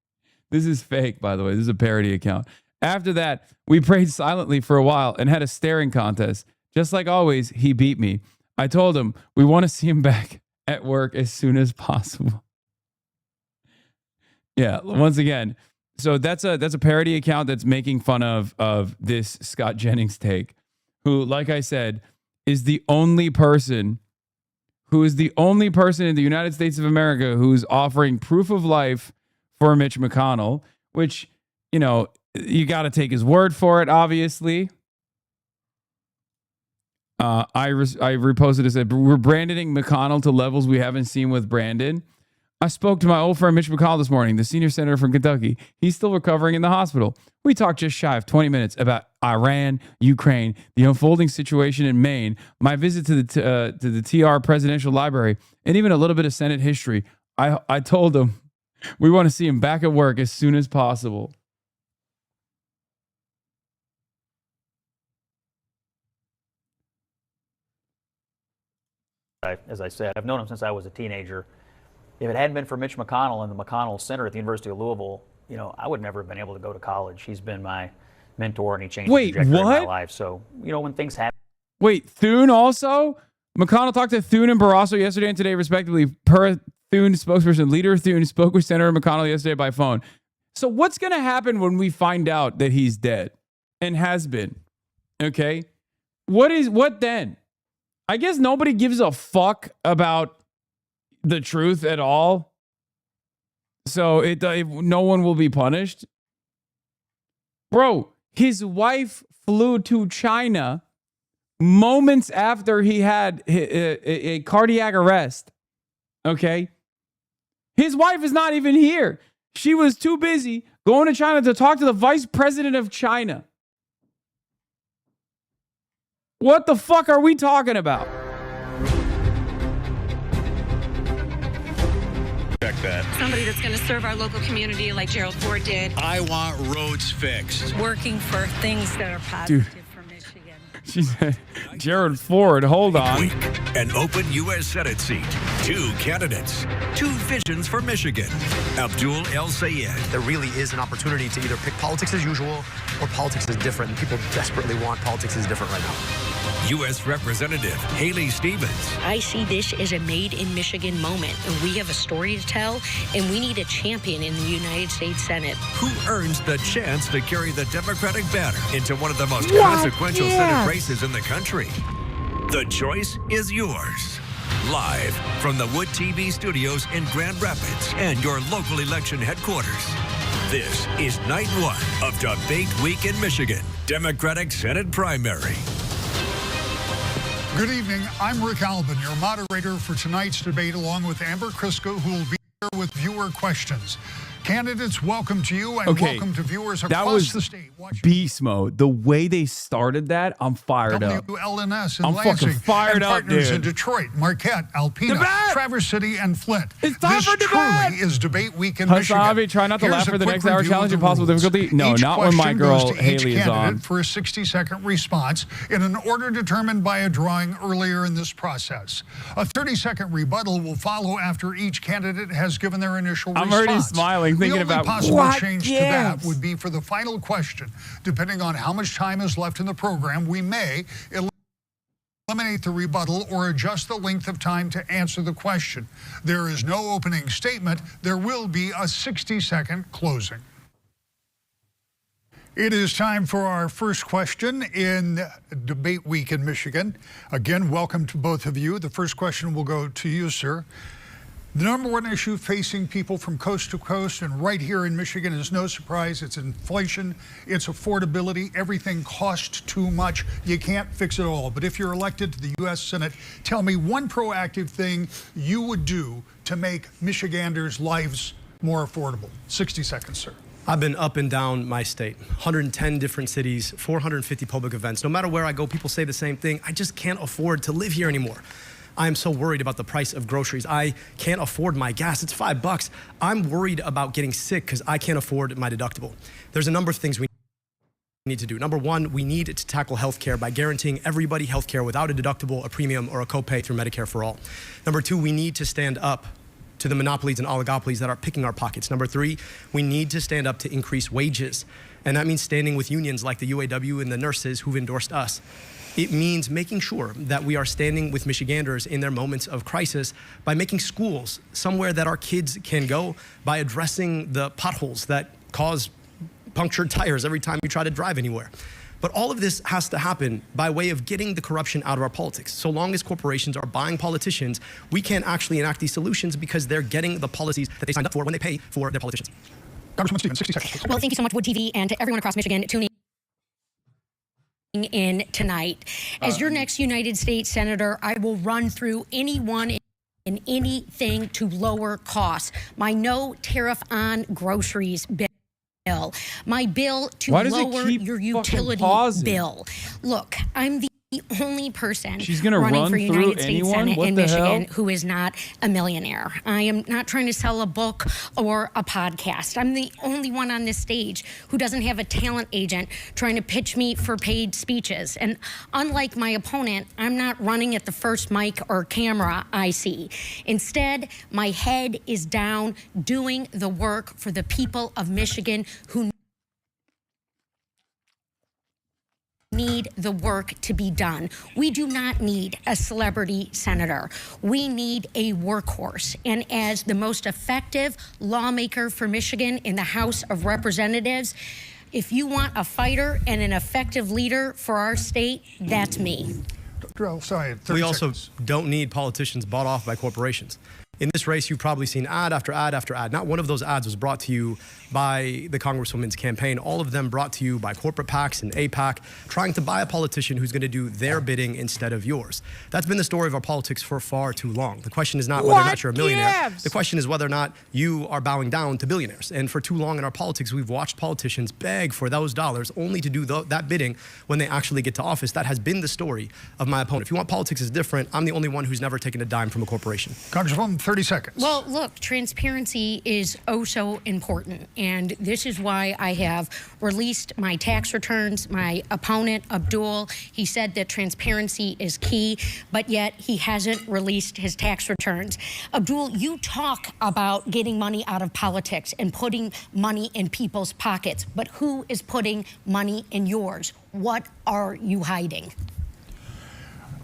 Speaker 4: This is fake, by the way. This is a parody account. After that, we prayed silently for a while and had a staring contest. Just like always, he beat me. I told him we want to see him back at work as soon as possible. Yeah, once again. So that's a parody account that's making fun of this Scott Jennings take, who, like I said, is the only person in the United States of America who's offering proof of life for Mitch McConnell, which, you know, you got to take his word for it, obviously. I reposted and said, we're branding McConnell to levels we haven't seen with Brandon. I spoke to my old friend Mitch McConnell this morning, the senior senator from Kentucky. He's still recovering in the hospital. We talked just shy of 20 minutes about Iran, Ukraine, the unfolding situation in Maine, my visit to the TR Presidential Library, and even a little bit of Senate history. I told him we want to see him back at work as soon as possible.
Speaker 21: As I said, I've known him since I was a teenager. If it hadn't been for Mitch McConnell and the McConnell Center at the University of Louisville, you know, I would never have been able to go to college. He's been my mentor and he changed the trajectory of my life. So, you know, when things happen.
Speaker 4: Wait, Thune also? McConnell talked to Thune and Barrasso yesterday and today, respectively. Per Thune spokesperson, Leader Thune spoke with Senator McConnell yesterday by phone. So what's going to happen when we find out that he's dead and has been? Okay. What then? I guess nobody gives a fuck about the truth at all. So no one will be punished. Bro, his wife flew to China moments after he had a cardiac arrest. Okay. His wife is not even here. She was too busy going to China to talk to the vice president of China. What the fuck are we talking about?
Speaker 14: Check that.
Speaker 15: Somebody that's going to serve our local community like Gerald Ford did.
Speaker 14: I want roads fixed.
Speaker 15: Working for things that are positive for Michigan.
Speaker 4: She said, Gerald Ford, hold on.
Speaker 18: An open U.S. Senate seat. 2 candidates. 2 visions for Michigan. Abdul El Sayed.
Speaker 19: There really is an opportunity to either pick politics as usual or politics is different. And people desperately want politics is different right now.
Speaker 18: U.S. Representative Haley Stevens.
Speaker 15: I see this as a made in Michigan moment, and we have a story to tell, and we need a champion in the United States Senate.
Speaker 18: Who earns the chance to carry the Democratic banner into one of the most consequential Senate races in the country? The choice is yours. Live from the Wood TV studios in Grand Rapids and your local election headquarters. This is night 1 of Debate Week in Michigan, Democratic Senate primary.
Speaker 5: Good evening. I'm Rick Albin, your moderator for tonight's debate, along with Amber Crisco, who will be here with viewer questions. Candidates, welcome to you, and welcome to viewers across the state.
Speaker 4: Beast mode. The way they started that, I'm fired up.
Speaker 5: WLNS in
Speaker 4: I'm
Speaker 5: Lansing,
Speaker 4: fucking fired
Speaker 5: and
Speaker 4: up,
Speaker 5: partners
Speaker 4: dude.
Speaker 5: in Detroit, Marquette, Alpena, Traverse City, and Flint.
Speaker 4: It's time
Speaker 5: this
Speaker 4: for debate.
Speaker 5: truly is Debate Week in Michigan.
Speaker 4: HasanAbi, try not to
Speaker 5: Here's
Speaker 4: laugh
Speaker 5: a
Speaker 4: for the
Speaker 5: quick
Speaker 4: next hour.
Speaker 5: review
Speaker 4: Challenge
Speaker 5: of the
Speaker 4: impossible
Speaker 5: rules.
Speaker 4: difficulty. No,
Speaker 5: Each
Speaker 4: not when my
Speaker 5: question
Speaker 4: girl
Speaker 5: goes to each
Speaker 4: Haley is
Speaker 5: candidate
Speaker 4: on.
Speaker 5: for a 60-second response in an order determined by a drawing earlier in this process. A 30-second rebuttal will follow after each candidate has given their initial response.
Speaker 4: I'm already smiling, thinking
Speaker 5: the only
Speaker 4: about
Speaker 5: possible
Speaker 4: what
Speaker 5: change to that would be for the final question. Depending on how much time is left in the program, we may eliminate the rebuttal or adjust the length of time to answer the question. There is no opening statement. There will be a 60-second closing. It is time for our first question in Debate Week in Michigan. Again, welcome to both of you. The first question will go to you, sir. The number one issue facing people from coast to coast and right here in Michigan is no surprise. It's inflation, it's affordability. Everything costs too much. You can't fix it all. But if you're elected to the U.S. Senate, tell me one proactive thing you would do to make Michiganders' lives more affordable. 60 seconds, sir.
Speaker 19: I've been up and down my state, 110 different cities, 450 public events. No matter where I go, people say the same thing. I just can't afford to live here anymore. I am so worried about the price of groceries. I can't afford my gas. It's $5. I'm worried about getting sick because I can't afford my deductible. There's a number of things we need to do. Number one, we need to tackle healthcare by guaranteeing everybody healthcare without a deductible, a premium, or a copay through Medicare for all. Number two, we need to stand up to the monopolies and oligopolies that are picking our pockets. Number three, we need to stand up to increase wages. And that means standing with unions like the UAW and the nurses who've endorsed us. It means making sure that we are standing with Michiganders in their moments of crisis by making schools somewhere that our kids can go, by addressing the potholes that cause punctured tires every time you try to drive anywhere. But all of this has to happen by way of getting the corruption out of our politics. So long as corporations are buying politicians, we can't actually enact these solutions because they're getting the policies that they signed up for when they pay for their politicians.
Speaker 5: Congressman Stevens, 60 seconds.
Speaker 10: Well, thank you so much, Wood TV, and to everyone across Michigan tuning in tonight. As your next United States Senator, I will run through anyone and anything to lower costs. My no tariff on groceries bill. My bill to lower your utility bill. Look, I'm the only person running for United States Senate in Michigan who is not a millionaire. I am not trying to sell a book or a podcast. I'm the only one on this stage who doesn't have a talent agent trying to pitch me for paid speeches. And unlike my opponent, I'm not running at the first mic or camera I see. Instead, my head is down doing the work for the people of Michigan who need the work to be done. We do not need a celebrity senator. We need a workhorse. And as the most effective lawmaker for Michigan in the House of Representatives, if you want a fighter and an effective leader for our state, that's me.
Speaker 19: We also don't need politicians bought off by corporations. In this race, you've probably seen ad after ad after ad. Not one of those ads was brought to you by the Congresswoman's campaign. All of them brought to you by corporate PACs and AIPAC, trying to buy a politician who's going to do their bidding instead of yours. That's been the story of our politics for far too long. The question is not whether or not you're a millionaire. The question is whether or not you are bowing down to billionaires. And for too long in our politics, we've watched politicians beg for those dollars only to do that bidding when they actually get to office. That has been the story of my opponent. If you want politics is different, I'm the only one who's never taken a dime from a corporation.
Speaker 5: Congresswoman, 30 seconds.
Speaker 10: Well, look, transparency is oh so important. And this is why I have released my tax returns. My opponent, Abdul, he said that transparency is key, but yet he hasn't released his tax returns. Abdul, you talk about getting money out of politics and putting money in people's pockets, but who is putting money in yours? What are you hiding?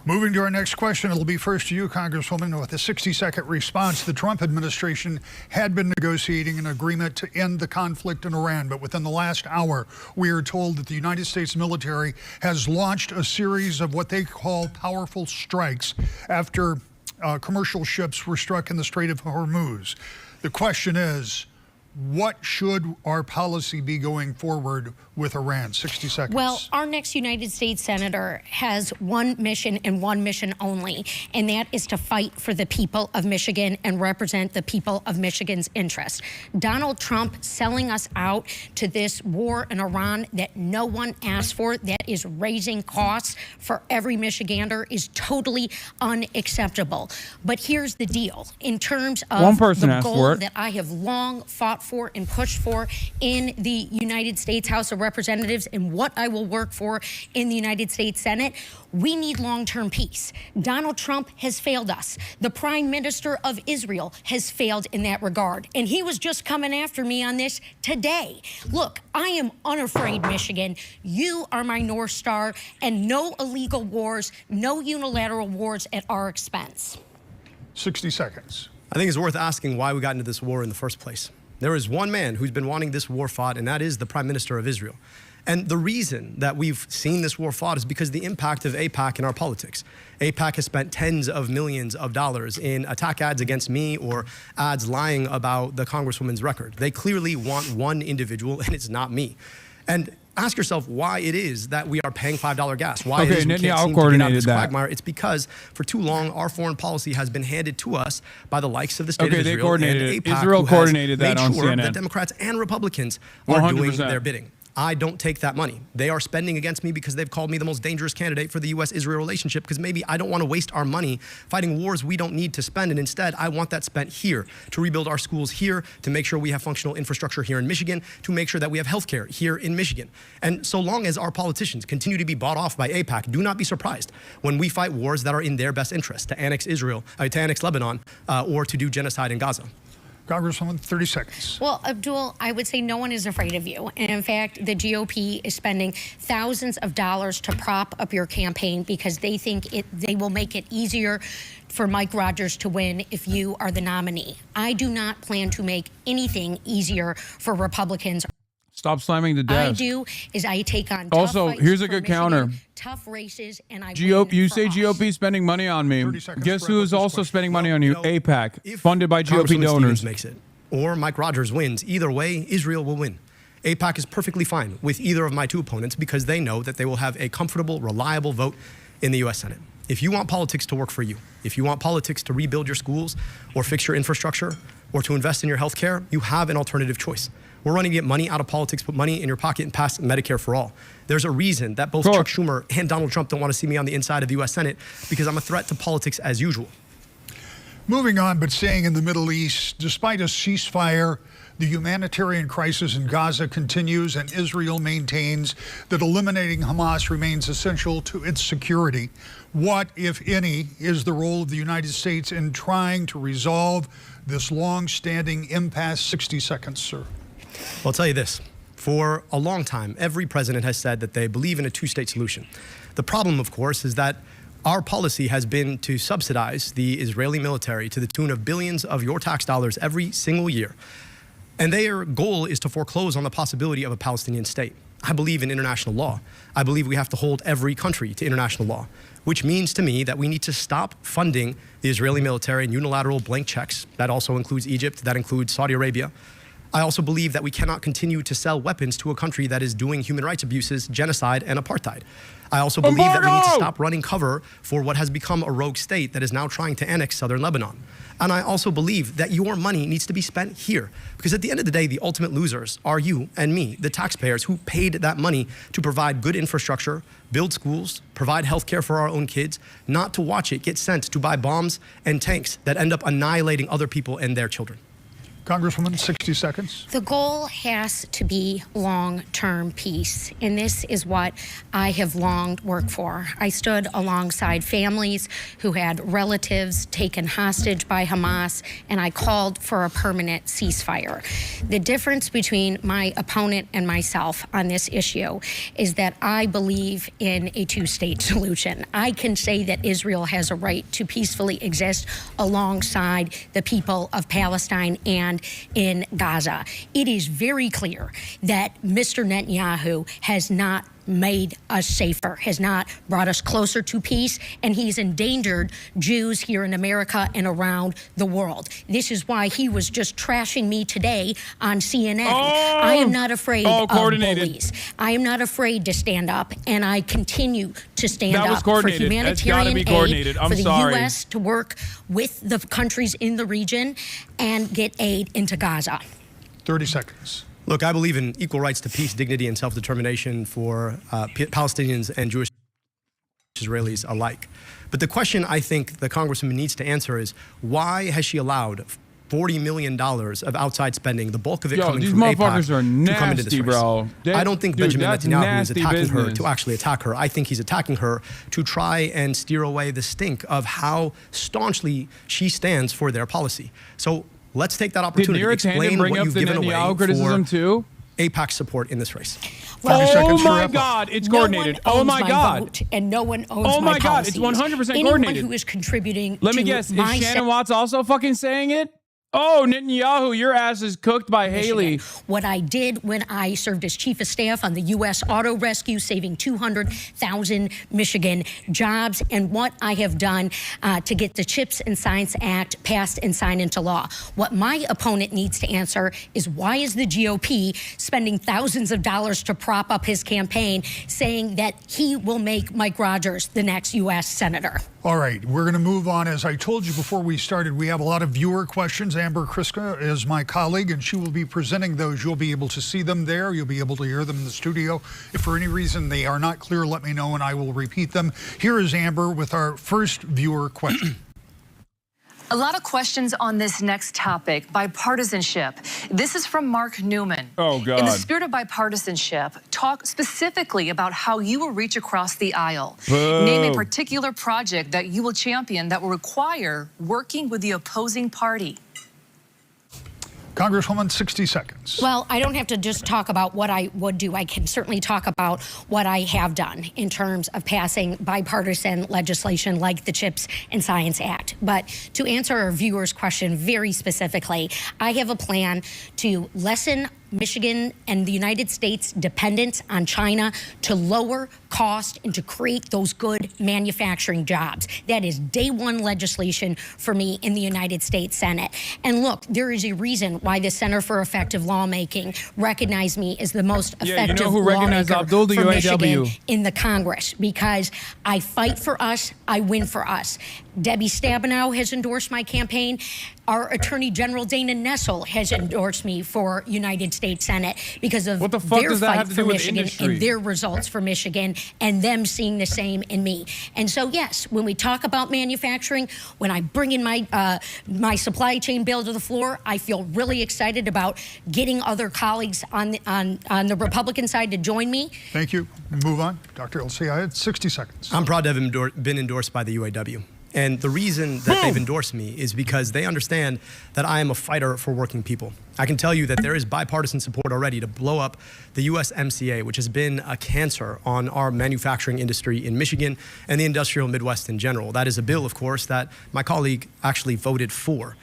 Speaker 5: Moving to our next question, it'll be first to you, Congresswoman. With a 60-second response, the Trump administration had been negotiating an agreement to end the conflict in Iran, but within the last hour, we are told that the United States military has launched a series of what they call powerful strikes after commercial ships were struck in the Strait of Hormuz. The question is, what should our policy be going forward with Iran? 60 seconds.
Speaker 10: Well, our next United States Senator has one mission and one mission only, and that is to fight for the people of Michigan and represent the people of Michigan's interests. Donald Trump selling us out to this war in Iran that no one asked for, that is raising costs for every Michigander, is totally unacceptable. But here's the deal. In terms of the goal that I have long fought for and pushed for in the United States House of Representatives and what I will work for in the United States Senate, we need long-term peace. Donald Trump has failed us. The Prime Minister of Israel has failed in that regard. And he was just coming after me on this today. Look, I am unafraid, Michigan. You are my North Star, and no illegal wars, no unilateral wars at our expense.
Speaker 5: 60 seconds.
Speaker 19: I think it's worth asking why we got into this war in the first place. There is one man who's been wanting this war fought, and that is the Prime Minister of Israel. And the reason that we've seen this war fought is because the impact of AIPAC in our politics. AIPAC has spent tens of millions of dollars in attack ads against me or ads lying about the Congresswoman's record. They clearly want one individual, and it's not me. And ask yourself why it is that we are paying $5 gas. Why it is we can't seem to get out of this quagmire. It's because for too long, our foreign policy has been handed to us by the likes of the state of Israel.
Speaker 4: They coordinated
Speaker 19: and
Speaker 4: it.
Speaker 19: AIPAC,
Speaker 4: Israel coordinated that on CNN.
Speaker 19: That Democrats and Republicans are
Speaker 4: 100%.
Speaker 19: doing their bidding. I don't take that money. They are spending against me because they've called me the most dangerous candidate for the U.S.-Israel relationship, because maybe I don't want to waste our money fighting wars we don't need to spend, and instead I want that spent here to rebuild our schools here, to make sure we have functional infrastructure here in Michigan, to make sure that we have healthcare here in Michigan. And so long as our politicians continue to be bought off by AIPAC, do not be surprised when we fight wars that are in their best interest, to annex Lebanon, or to do genocide in Gaza.
Speaker 5: Congresswoman, 30 seconds.
Speaker 10: Well, Abdul, I would say no one is afraid of you. And in fact, the GOP is spending thousands of dollars to prop up your campaign because they think they will make it easier for Mike Rogers to win if you are the nominee. I do not plan to make anything easier for Republicans.
Speaker 4: Stop slamming the desk.
Speaker 10: I do is I take on
Speaker 4: also,
Speaker 10: tough
Speaker 4: here's a good
Speaker 10: Michigan,
Speaker 4: counter.
Speaker 10: Tough races, and I
Speaker 4: GOP, you say
Speaker 10: us.
Speaker 4: GOP spending money on me. Guess who is also spending money on you? AIPAC, funded by GOP donors.
Speaker 19: Makes it, or Mike Rogers wins. Either way, Israel will win. AIPAC is perfectly fine with either of my two opponents because they know that they will have a comfortable, reliable vote in the U.S. Senate. If you want politics to work for you, if you want politics to rebuild your schools or fix your infrastructure or to invest in your health care, you have an alternative choice. We're running to get money out of politics, put money in your pocket, and pass Medicare for all. There's a reason that both Chuck Schumer and Donald Trump don't want to see me on the inside of the U.S. Senate, because I'm a threat to politics as usual.
Speaker 5: Moving on, but staying in the Middle East, despite a ceasefire, the humanitarian crisis in Gaza continues, and Israel maintains that eliminating Hamas remains essential to its security. What, if any, is the role of the United States in trying to resolve this long-standing impasse? 60 seconds, sir.
Speaker 19: I'll tell you this. For a long time, every president has said that they believe in a two-state solution. The problem, of course, is that our policy has been to subsidize the Israeli military to the tune of billions of your tax dollars every single year. And their goal is to foreclose on the possibility of a Palestinian state. I believe in international law. I believe we have to hold every country to international law, which means to me that we need to stop funding the Israeli military and unilateral blank checks. That also includes Egypt, that includes Saudi Arabia. I also believe that we cannot continue to sell weapons to a country that is doing human rights abuses, genocide, and apartheid. I also believe that we need to stop running cover for what has become a rogue state that is now trying to annex southern Lebanon. And I also believe that your money needs to be spent here. Because at the end of the day, the ultimate losers are you and me, the taxpayers who paid that money to provide good infrastructure, build schools, provide health care for our own kids, not to watch it get sent to buy bombs and tanks that end up annihilating other people and their children.
Speaker 5: Congresswoman, 60 seconds.
Speaker 10: The goal has to be long-term peace, and this is what I have long worked for. I stood alongside families who had relatives taken hostage by Hamas, and I called for a permanent ceasefire. The difference between my opponent and myself on this issue is that I believe in a two-state solution. I can say that Israel has a right to peacefully exist alongside the people of Palestine and in Gaza. It is very clear that Mr. Netanyahu has not made us safer, has not brought us closer to peace, and he's endangered Jews here in America and around the world. This is why he was just trashing me today on CNN. I am not afraid of bullies. I am not afraid to stand up, and I continue to stand up for humanitarian aid, for the U.S. to work with the countries in the region and get aid into Gaza.
Speaker 5: 30 seconds.
Speaker 19: Look, I believe in equal rights to peace, dignity, and self-determination for Palestinians and Jewish Israelis alike. But the question I think the Congresswoman needs to answer is, why has she allowed $40 million of outside spending, the bulk of it coming from AIPAC, to come into this race?
Speaker 4: Bro.
Speaker 19: I don't think Benjamin Netanyahu is attacking her to actually attack her. I think he's attacking her to try and steer away the stink of how staunchly she stands for their policy. So let's take that opportunity to explain what you've given away for AIPAC support in this race.
Speaker 4: Oh my God, it's coordinated. Oh my God.
Speaker 10: And no one owns
Speaker 4: oh my God,
Speaker 10: policies.
Speaker 4: it's 100% coordinated.
Speaker 10: Anyone who is contributing
Speaker 4: Let me guess, is Shannon Watts also fucking saying it? Oh, Netanyahu, your ass is cooked by Haley.
Speaker 10: What I did when I served as chief of staff on the U.S. Auto Rescue, saving 200,000 Michigan jobs, and what I have done to get the CHIPS and Science Act passed and signed into law. What my opponent needs to answer is, why is the GOP spending thousands of dollars to prop up his campaign, saying that he will make Mike Rogers the next U.S. Senator?
Speaker 5: All right, we're going to move on. As I told you before we started, we have a lot of viewer questions. Amber Kriska is my colleague, and she will be presenting those. You'll be able to see them there. You'll be able to hear them in the studio. If for any reason they are not clear, let me know, and I will repeat them. Here is Amber with our first viewer question.
Speaker 17: A lot of questions on this next topic, bipartisanship. This is from Mark Newman.
Speaker 4: Oh, God.
Speaker 17: In the spirit of bipartisanship, talk specifically about how you will reach across the aisle.
Speaker 4: Boo.
Speaker 17: Name a particular project that you will champion that will require working with the opposing party.
Speaker 5: Congresswoman, 60 seconds.
Speaker 10: Well, I don't have to just talk about what I would do. I can certainly talk about what I have done in terms of passing bipartisan legislation like the CHIPS and Science Act. But to answer our viewer's question very specifically, I have a plan to lessen Michigan and the United States' dependence on China, to lower cost and to create those good manufacturing jobs. That is day one legislation for me in the United States Senate. And look, there is a reason why the Center for Effective Lawmaking recognized me as the most effective lawmaker for Michigan in the Congress, because I fight for us, I win for us. Debbie Stabenow has endorsed my campaign. Our Attorney General Dana Nessel has endorsed me for United States Senate because of their fight for Michigan and their results for Michigan, and them seeing the same in me. And so, yes, when we talk about manufacturing, when I bring in my supply chain bill to the floor, I feel really excited about getting other colleagues on the Republican side to join me.
Speaker 5: Thank you. Move on. Dr. El-Sayed, 60 seconds.
Speaker 19: I'm proud to have been endorsed by the UAW. And the reason that they've endorsed me is because they understand that I am a fighter for working people. I can tell you that there is bipartisan support already to blow up the USMCA, which has been a cancer on our manufacturing industry in Michigan and the industrial Midwest in general. That is a bill, of course, that my colleague actually voted for.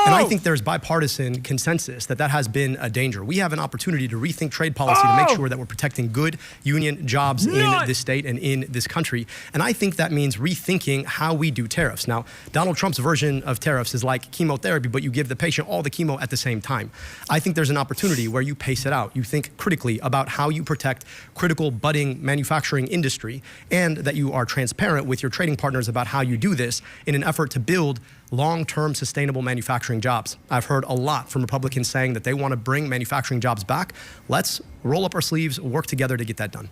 Speaker 19: And I think there's bipartisan consensus that that has been a danger. We have an opportunity to rethink trade policy to make sure that we're protecting good union jobs in this state and in this country. And I think that means rethinking how we do tariffs. Now, Donald Trump's version of tariffs is like chemotherapy, but you give the patient all the chemo at the same time. I think there's an opportunity where you pace it out. You think critically about how you protect critical budding manufacturing industry, and that you are transparent with your trading partners about how you do this in an effort to build long-term sustainable manufacturing jobs. I've heard a lot from Republicans saying that they want to bring manufacturing jobs back. Let's roll up our sleeves, work together to get that done.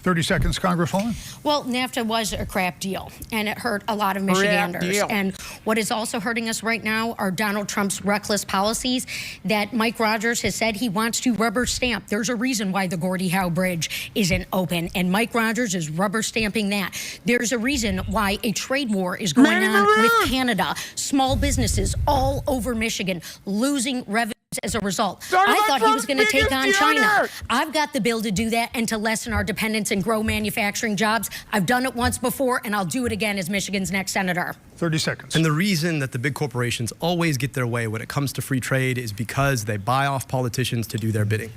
Speaker 5: 30 seconds, Congresswoman.
Speaker 10: Well, NAFTA was a crap deal, and it hurt a lot of Michiganders. And what is also hurting us right now are Donald Trump's reckless policies that Mike Rogers has said he wants to rubber stamp. There's a reason why the Gordie Howe Bridge isn't open, and Mike Rogers is rubber stamping that. There's a reason why a trade war is going on with Canada. Small businesses all over Michigan losing revenue as a result. I thought he was going to take on China. I've got the bill to do that and to lessen our dependence and grow manufacturing jobs. I've done it once before, and I'll do it again as Michigan's next senator.
Speaker 5: 30 seconds.
Speaker 19: And the reason that the big corporations always get their way when it comes to free trade is because they buy off politicians to do their bidding.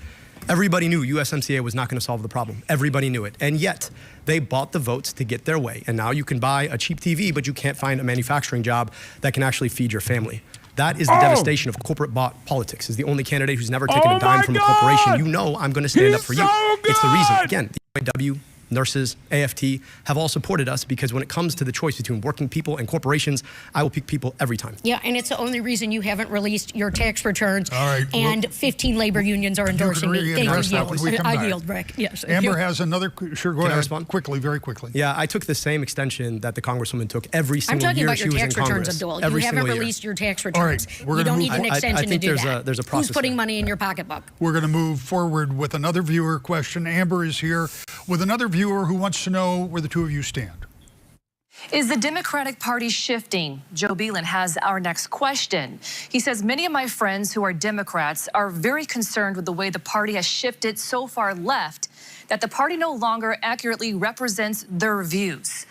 Speaker 19: Everybody knew USMCA was not going to solve the problem. Everybody knew it. And yet, they bought the votes to get their way. And now you can buy a cheap TV, but you can't find a manufacturing job that can actually feed your family. That is the devastation of corporate-bought politics. Is the only candidate who's never taken a dime from a corporation. You know I'm going to stand up for you. It's the reason. Again, the UAW, nurses, AFT have all supported us because when it comes to the choice between working people and corporations, I will pick people every time.
Speaker 10: Yeah, and it's the only reason you haven't released your tax returns. All right, and 15 labor unions are endorsing me. Thank you. I yield, Rick. Yes.
Speaker 5: Amber has another. Sure, go ahead.
Speaker 19: Can I respond?
Speaker 5: Quickly, very quickly.
Speaker 19: Yeah, I took the same extension that the Congresswoman took every single
Speaker 10: year
Speaker 19: she was in
Speaker 10: I'm talking about your tax returns, Abdul. You haven't released your tax returns.
Speaker 5: All right,
Speaker 10: you don't need an extension to do that.
Speaker 19: There's a process.
Speaker 10: Who's putting money in your pocketbook?
Speaker 5: We're going to move forward with another viewer question. Amber is here with another viewer who wants to know where the two of you stand.
Speaker 17: Is the Democratic Party shifting? Joe Beelan has our next question. He says, many of my friends who are Democrats are very concerned with the way the party has shifted so far left that the party no longer accurately represents their views.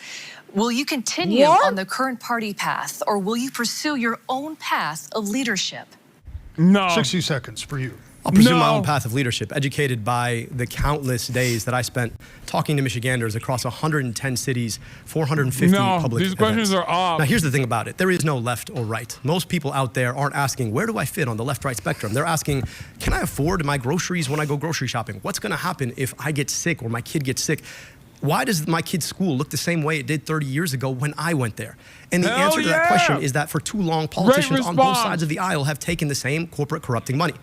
Speaker 17: Will you continue on the current party path, or will you pursue your own path of leadership?
Speaker 4: No.
Speaker 5: 60 seconds for you.
Speaker 19: I'll pursue my own path of leadership, educated by the countless days that I spent talking to Michiganders across 110 cities, 450 public
Speaker 4: these questions
Speaker 19: events.
Speaker 4: are off.
Speaker 19: Now, here's the thing about it. There is no left or right. Most people out there aren't asking, where do I fit on the left-right spectrum? They're asking, can I afford my groceries when I go grocery shopping? What's going to happen if I get sick or my kid gets sick? Why does my kid's school look the same way it did 30 years ago when I went there? And the answer to that question is that for too long, politicians on both sides of the aisle have taken the same corporate corrupting money.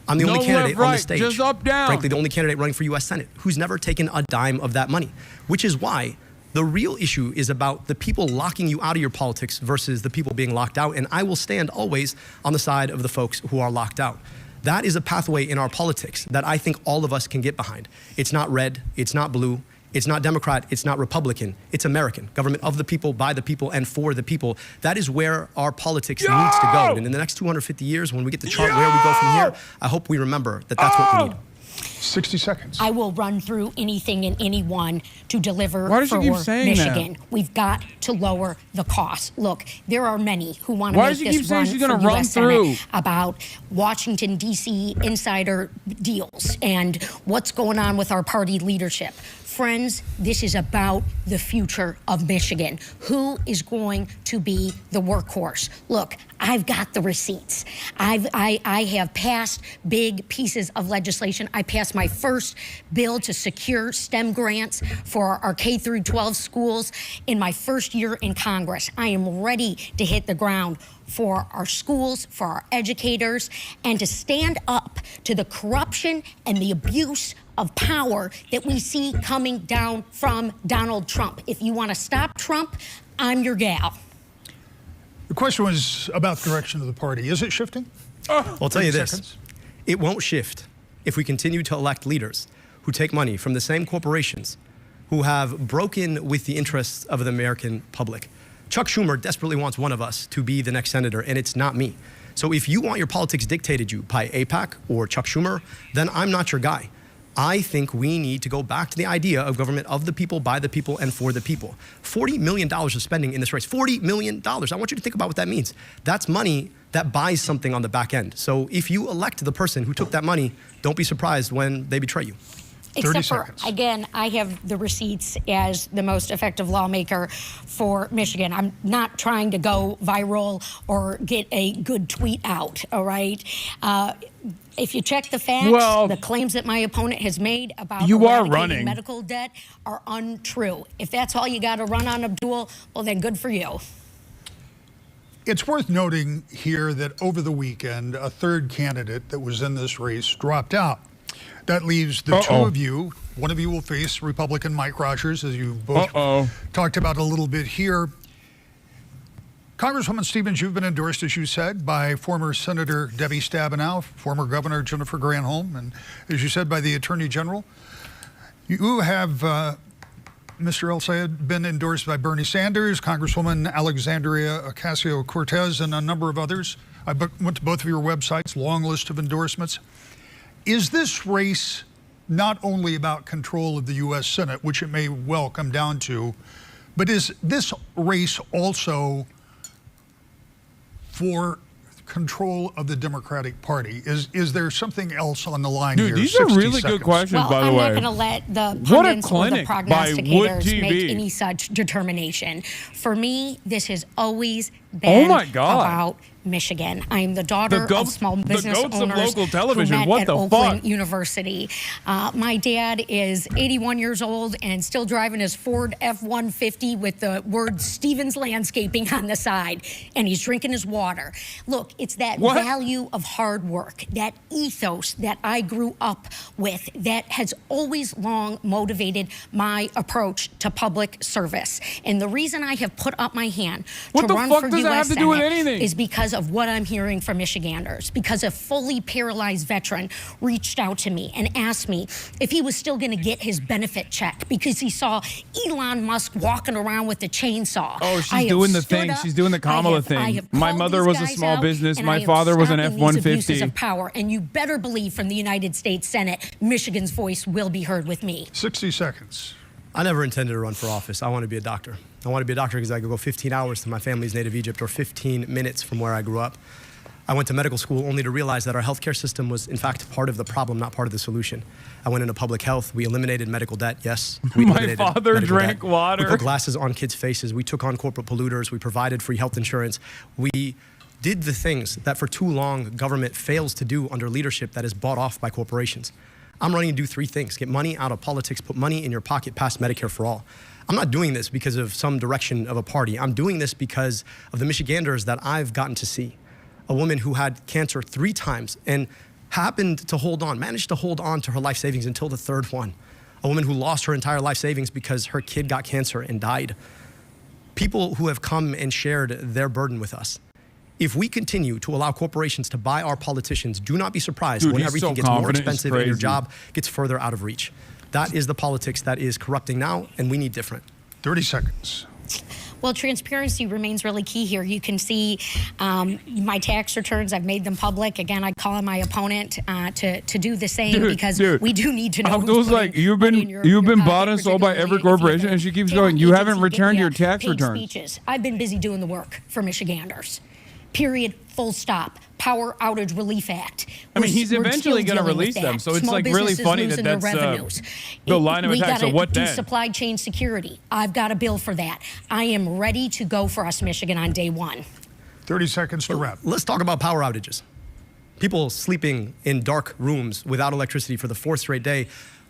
Speaker 19: I'm the only candidate on the stage,
Speaker 4: just up, down.
Speaker 19: frankly, the only candidate running for U.S. Senate who's never taken a dime of that money, which is why the real issue is about the people locking you out of your politics versus the people being locked out. And I will stand always on the side of the folks who are locked out. That is a pathway in our politics that I think all of us can get behind. It's not red, it's not blue, it's not Democrat, it's not Republican, it's American. Government of the people, by the people, and for the people. That is where our politics needs to go. And in the next 250 years, when we get to chart where we go from here, I hope we remember that that's what we need.
Speaker 5: 60 seconds.
Speaker 10: I will run through anything and anyone to deliver
Speaker 4: Why does
Speaker 10: for
Speaker 4: she keep saying
Speaker 10: Michigan.
Speaker 4: that?
Speaker 10: We've got to lower the cost. Look, there are many who want to
Speaker 4: Why
Speaker 10: make
Speaker 4: does she keep
Speaker 10: this
Speaker 4: saying
Speaker 10: run
Speaker 4: she's
Speaker 10: for
Speaker 4: gonna run
Speaker 10: U.S.
Speaker 4: through?
Speaker 10: Senate about Washington, D.C. insider deals and what's going on with our party leadership. Friends, this is about the future of Michigan. Who is going to be the workhorse? Look, I've got the receipts. I have passed big pieces of legislation. I passed my first bill to secure STEM grants for our K through 12 schools in my first year in Congress. I am ready to hit the ground for our schools, for our educators, and to stand up to the corruption and the abuse of power that we see coming down from Donald Trump. If you want to stop Trump, I'm your gal.
Speaker 5: The question was about the direction of the party. Is it shifting?
Speaker 19: I'll tell you this. It won't shift if we continue to elect leaders who take money from the same corporations who have broken with the interests of the American public. Chuck Schumer desperately wants one of us to be the next senator, and it's not me. So if you want your politics dictated you by AIPAC or Chuck Schumer, then I'm not your guy. I think we need to go back to the idea of government of the people, by the people, and for the people. $40 million of spending in this race. $40 million. I want you to think about what that means. That's money that buys something on the back end. So if you elect the person who took that money, don't be surprised when they betray you.
Speaker 10: Except for, again, I have the receipts as the most effective lawmaker for Michigan. I'm not trying to go viral or get a good tweet out, all right? If you check the facts, the claims that my opponent has made about eradicating medical debt are untrue. If that's all you got to run on, Abdul, well, then good for you.
Speaker 5: It's worth noting here that over the weekend, a third candidate that was in this race dropped out. That leaves the two of you. One of you will face Republican Mike Rogers, as you both talked about a little bit here. Congresswoman Stevens, you've been endorsed, as you said, by former Senator Debbie Stabenow, former Governor Jennifer Granholm, and as you said, by the Attorney General. You have, Mr. El-Sayed, been endorsed by Bernie Sanders, Congresswoman Alexandria Ocasio-Cortez, and a number of others. I went to both of your websites, long list of endorsements. Is this race not only about control of the U.S. Senate, which it may well come down to, but is this race also for control of the Democratic Party? Is there something else on the line here?
Speaker 4: Dude, these are really good questions, by the way.
Speaker 10: I'm not going to let the pundits or the prognosticators make any such determination. For me, this has always been about Michigan. I'm the daughter of small business owners
Speaker 4: of local television.
Speaker 10: who met
Speaker 4: What
Speaker 10: at
Speaker 4: the
Speaker 10: Oakland
Speaker 4: fuck?
Speaker 10: University. My dad is 81 years old and still driving his Ford F-150 with the word Stevens Landscaping on the side, and he's drinking his water. Look, it's that value of hard work, that ethos that I grew up with that has always long motivated my approach to public service. And the reason I have put up my hand to run for U.S. Senate is because of what I'm hearing from Michiganders, because a fully paralyzed veteran reached out to me and asked me if he was still going to get his benefit check because he saw Elon Musk walking around with a chainsaw.
Speaker 4: Oh, she's doing the thing. She's doing the Kamala thing. My mother was a small business. My father was an F-150.
Speaker 10: Of power, and you better believe from the United States Senate, Michigan's voice will be heard with me.
Speaker 5: 60 seconds.
Speaker 19: I never intended to run for office. I want to be a doctor. I want to be a doctor because I could go 15 hours to my family's native Egypt or 15 minutes from where I grew up. I went to medical school only to realize that our healthcare system was, in fact, part of the problem, not part of the solution. I went into public health. We eliminated medical debt, yes. We eliminated
Speaker 4: My father drank water.
Speaker 19: We put glasses on kids' faces. We took on corporate polluters. We provided free health insurance. We did the things that for too long government fails to do under leadership that is bought off by corporations. I'm running to do three things: get money out of politics, put money in your pocket, pass Medicare for all. I'm not doing this because of some direction of a party. I'm doing this because of the Michiganders that I've gotten to see. A woman who had cancer 3 times and happened to managed to hold on to her life savings until the 3rd one. A woman who lost her entire life savings because her kid got cancer and died. People who have come and shared their burden with us. If we continue to allow corporations to buy our politicians, do not be surprised when everything gets more expensive and your job gets further out of reach. That is the politics that is corrupting now, and we need different.
Speaker 5: 30 seconds.
Speaker 10: Well, transparency remains really key here. You can see my tax returns. I've made them public. Again, I call on my opponent to do the same because we do need to know.
Speaker 4: Abdul's like, you've been bought and sold by every corporation, and she keeps going, you haven't returned your tax returns.
Speaker 10: Speeches. I've been busy doing the work for Michiganders. Period. Full stop. Power Outage Relief Act.
Speaker 4: I mean, he's eventually going to release them, so it's like really funny that that's the line of attack. So what then?
Speaker 10: Supply chain security. I've got a bill for that. I am ready to go for us, Michigan, on day one.
Speaker 5: 30 seconds to wrap.
Speaker 19: Let's talk about power outages. People sleeping in dark rooms without electricity for the 4th straight day.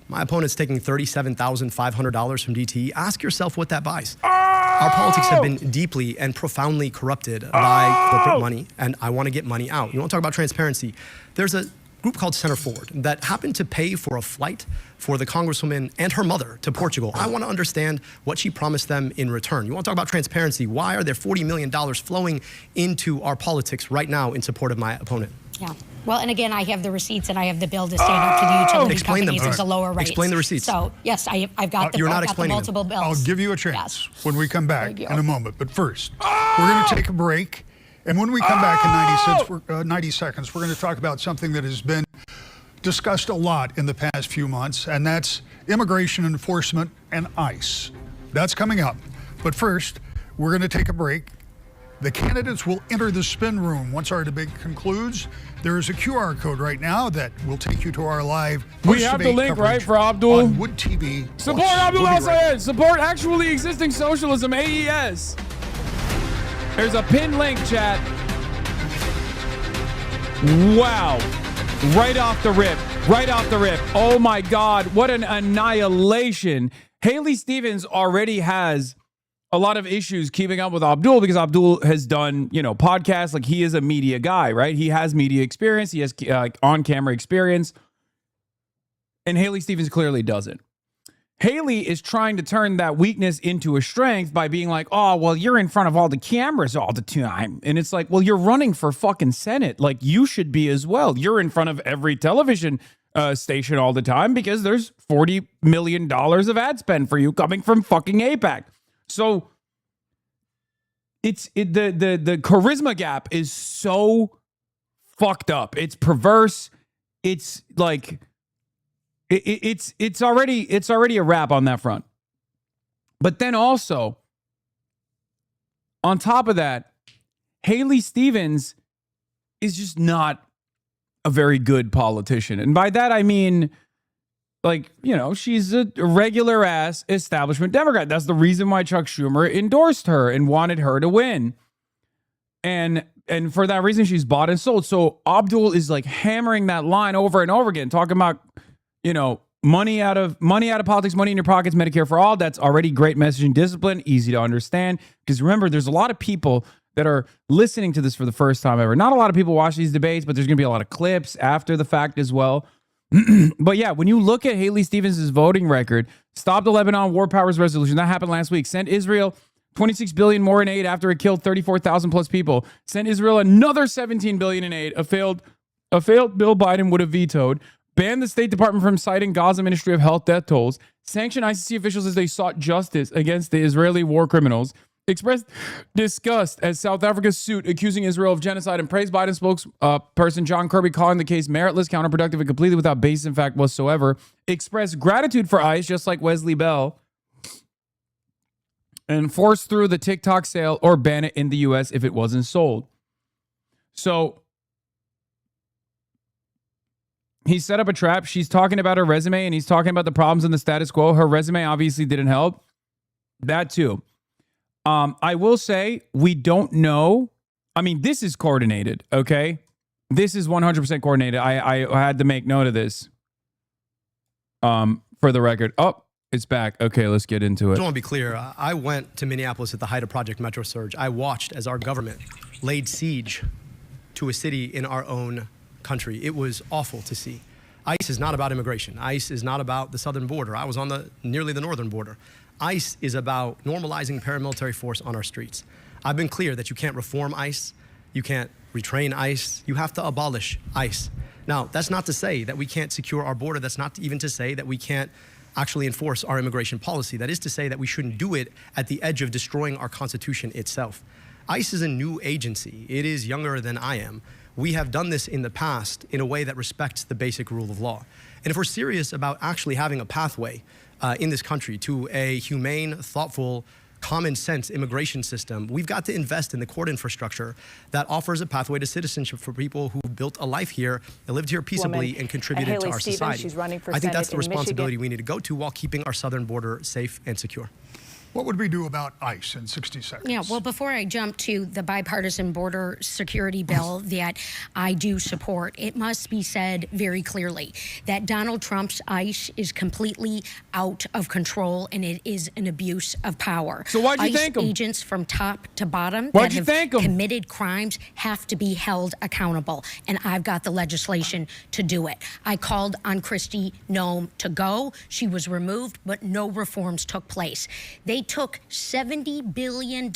Speaker 19: My opponent's taking $37,500 from DTE. Ask yourself what that buys. Our politics have been deeply and profoundly corrupted by corporate money, and I want to get money out. You want to talk about transparency? There's a group called Center Forward that happened to pay for a flight for the Congresswoman and her mother to Portugal. I want to understand what she promised them in return. You want to talk about transparency? Why are there $40 million flowing into our politics right now in support of my opponent?
Speaker 10: Yeah. Well, and again, I have the receipts and I have the bill to stand up to the utility companies at the lower rates.
Speaker 19: Explain the receipts.
Speaker 10: So, yes, I've got the multiple bills.
Speaker 5: I'll give you a chance when we come back in a moment. But first, we're going to take a break. And when we come back in 90 seconds, we're going to talk about something that has been discussed a lot in the past few months, and that's immigration enforcement and ICE. That's coming up. But first, we're going to take a break. The candidates will enter the spin room. Once our debate concludes, there is a QR code right now that will take you to our live
Speaker 4: We have the link, right, for Abdul?
Speaker 5: on Wood TV.
Speaker 4: Support Abdul al-Sayed. Support actually existing socialism, AES. There's a pinned link, chat. Wow. Right off the rip. Right off the rip. Oh my God. What an annihilation. Haley Stevens already has a lot of issues keeping up with Abdul because Abdul has done, podcasts. Like, he is a media guy, right? He has media experience. He has on-camera experience. And Haley Stevens clearly doesn't. Haley is trying to turn that weakness into a strength by being like, oh, well, you're in front of all the cameras all the time. And it's like, well, you're running for fucking Senate. Like, you should be as well. You're in front of every television station all the time because there's $40 million of ad spend for you coming from fucking AIPAC. So the charisma gap is so fucked up. It's perverse. It's like it's already a wrap on that front. But then also, on top of that, Haley Stevens is just not a very good politician. And by that I mean, she's a regular ass establishment Democrat. That's the reason why Chuck Schumer endorsed her and wanted her to win. And for that reason, she's bought and sold. So Abdul is like hammering that line over and over again, talking about, money out of politics, money in your pockets, Medicare for all. That's already great messaging discipline, easy to understand. Because remember, there's a lot of people that are listening to this for the first time ever. Not a lot of people watch these debates, but there's going to be a lot of clips after the fact as well. But yeah, when you look at Haley Stevens' voting record, stop the Lebanon War Powers Resolution, that happened last week. Sent Israel $26 billion more in aid after it killed 34,000 plus people. Sent Israel another $17 billion in aid, a failed bill Biden would have vetoed. Banned the State Department from citing Gaza Ministry of Health death tolls. Sanctioned ICC officials as they sought justice against the Israeli war criminals. Expressed disgust as South Africa's suit accusing Israel of genocide, and praised Biden spokesperson John Kirby, calling the case meritless, counterproductive, and completely without basis in fact whatsoever. Expressed gratitude for ICE, just like Wesley Bell, and forced through the TikTok sale or ban it in the U.S. if it wasn't sold. So he set up a trap. She's talking about her resume, and he's talking about the problems in the status quo. Her resume obviously didn't help. That too. I will say we don't know. I mean, this is coordinated, okay? This is 100% coordinated. I had to make note of this for the record. Oh, it's back. Okay, let's get into it.
Speaker 19: I just want to be clear. I went to Minneapolis at the height of Project Metro Surge. I watched as our government laid siege to a city in our own country. It was awful to see. ICE is not about immigration. ICE is not about the southern border. I was on nearly the northern border. ICE is about normalizing paramilitary force on our streets. I've been clear that you can't reform ICE. You can't retrain ICE. You have to abolish ICE. Now, that's not to say that we can't secure our border. That's not even to say that we can't actually enforce our immigration policy. That is to say that we shouldn't do it at the edge of destroying our Constitution itself. ICE is a new agency. It is younger than I am. We have done this in the past in a way that respects the basic rule of law. And if we're serious about actually having a pathway in this country to a humane, thoughtful, common sense immigration system, we've got to invest in the court infrastructure that offers a pathway to citizenship for people who built a life here, that lived here peaceably, and contributed to our society.
Speaker 11: She's running for
Speaker 19: I think that's
Speaker 11: Senate
Speaker 19: the
Speaker 11: in
Speaker 19: responsibility
Speaker 11: Michigan.
Speaker 19: we need to go to while keeping our southern border safe and secure.
Speaker 5: What would we do about ICE in 60 seconds?
Speaker 10: Yeah, well, before I jump to the bipartisan border security bill that I do support, it must be said very clearly that Donald Trump's ICE is completely out of control, and it is an abuse of power.
Speaker 4: So why'd you
Speaker 10: ICE
Speaker 4: thank him?
Speaker 10: Agents from top to bottom
Speaker 4: Why'd
Speaker 10: that
Speaker 4: you
Speaker 10: have
Speaker 4: thank him?
Speaker 10: committed crimes have to be held accountable, and I've got the legislation to do it. I called on Kristi Noem to go. She was removed, but no reforms took place. They took $70 billion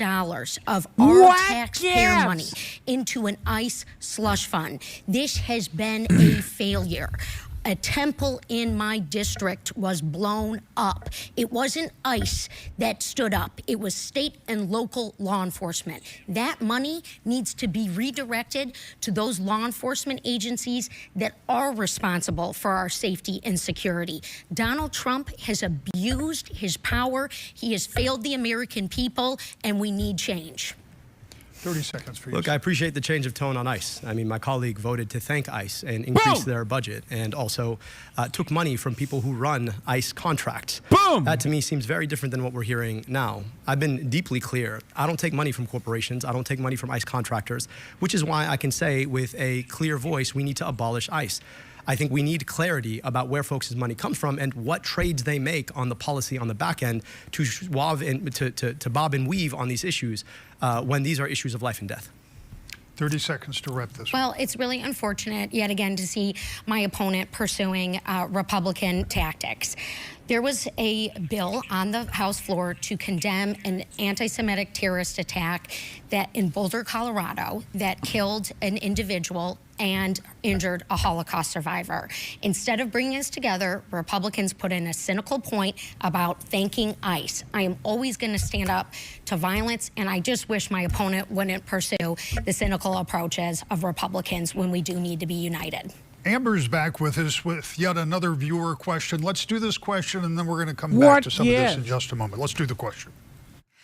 Speaker 10: of our taxpayer money into an ICE slush fund. This has been a failure. A temple in my district was blown up. It wasn't ICE that stood up. It was state and local law enforcement. That money needs to be redirected to those law enforcement agencies that are responsible for our safety and security. Donald Trump has abused his power. He has failed the American people, and we need change.
Speaker 5: 30 seconds for you.
Speaker 19: Look, I appreciate the change of tone on ICE. I mean, my colleague voted to thank ICE and increase their budget, and also took money from people who run ICE contracts.
Speaker 4: Boom!
Speaker 19: That to me seems very different than what we're hearing now. I've been deeply clear. I don't take money from corporations. I don't take money from ICE contractors, which is why I can say with a clear voice, we need to abolish ICE. I think we need clarity about where folks' money comes from and what trades they make on the policy on the back end to bob and weave on these issues when these are issues of life and death.
Speaker 5: 30 seconds to wrap this.
Speaker 10: Well, it's really unfortunate yet again to see my opponent pursuing Republican tactics. There was a bill on the House floor to condemn an anti-Semitic terrorist attack that in Boulder, Colorado, that killed an individual and injured a Holocaust survivor. Instead of bringing us together, Republicans put in a cynical point about thanking ICE. I am always going to stand up to violence, and I just wish my opponent wouldn't pursue the cynical approaches of Republicans when we do need to be united.
Speaker 5: Amber's back with us with yet another viewer question. Let's do this question, and then we're going to come back to some of this in just a moment. Let's do the question.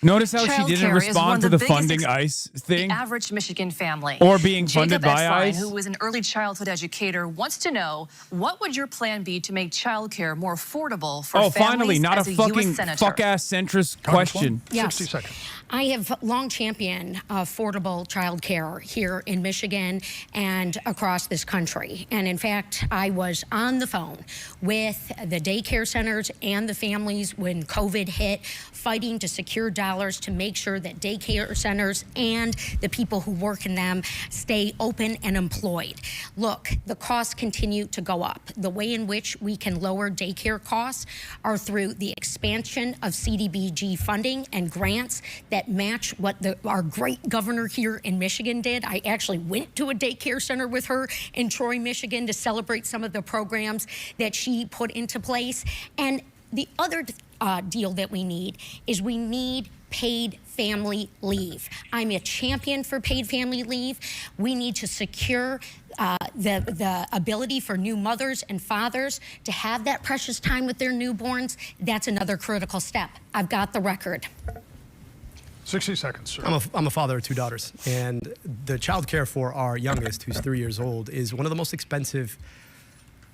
Speaker 4: Notice how she didn't respond to the funding ICE thing?
Speaker 17: The average Michigan family.
Speaker 4: Or being funded
Speaker 17: Jacob
Speaker 4: by
Speaker 17: Esline,
Speaker 4: ICE?
Speaker 17: who is an early childhood educator, wants to know, what would your plan be to make childcare more affordable for families
Speaker 4: finally, not
Speaker 17: as
Speaker 4: a
Speaker 17: US
Speaker 4: fucking
Speaker 17: senator?
Speaker 4: fuck-ass centrist question.
Speaker 10: Yes.
Speaker 5: 60 seconds.
Speaker 10: I have long championed affordable child care here in Michigan and across this country. And in fact, I was on the phone with the daycare centers and the families when COVID hit, fighting to secure dollars to make sure that daycare centers and the people who work in them stay open and employed. Look, the costs continue to go up. The way in which we can lower daycare costs are through the expansion of CDBG funding and grants that match what our great governor here in Michigan did. I actually went to a daycare center with her in Troy, Michigan to celebrate some of the programs that she put into place. And the other deal that we need is we need paid family leave. I'm a champion for paid family leave. We need to secure the ability for new mothers and fathers to have that precious time with their newborns. That's another critical step. I've got the record.
Speaker 5: 60 seconds, sir.
Speaker 19: I'm a father of 2 daughters, and the child care for our youngest, who's 3 years old, is one of the most expensive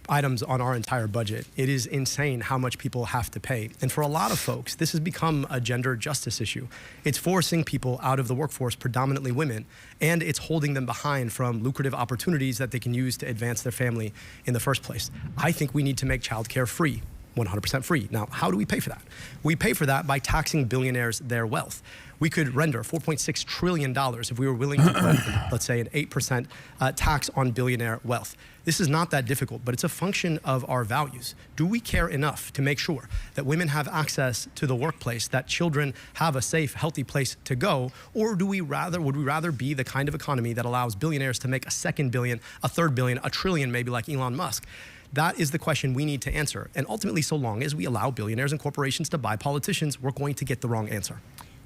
Speaker 19: items on our entire budget. It is insane how much people have to pay. And for a lot of folks, this has become a gender justice issue. It's forcing people out of the workforce, predominantly women, and it's holding them behind from lucrative opportunities that they can use to advance their family in the first place. I think we need to make childcare free. 100% free. Now, how do we pay for that? We pay for that by taxing billionaires their wealth. We could render $4.6 trillion if we were willing to put, let's say, an 8% tax on billionaire wealth. This is not that difficult, but it's a function of our values. Do we care enough to make sure that women have access to the workplace, that children have a safe, healthy place to go, or would we rather be the kind of economy that allows billionaires to make a second billion, a third billion, a trillion, maybe like Elon Musk? That is the question we need to answer. And ultimately, so long as we allow billionaires and corporations to buy politicians, we're going to get the wrong answer.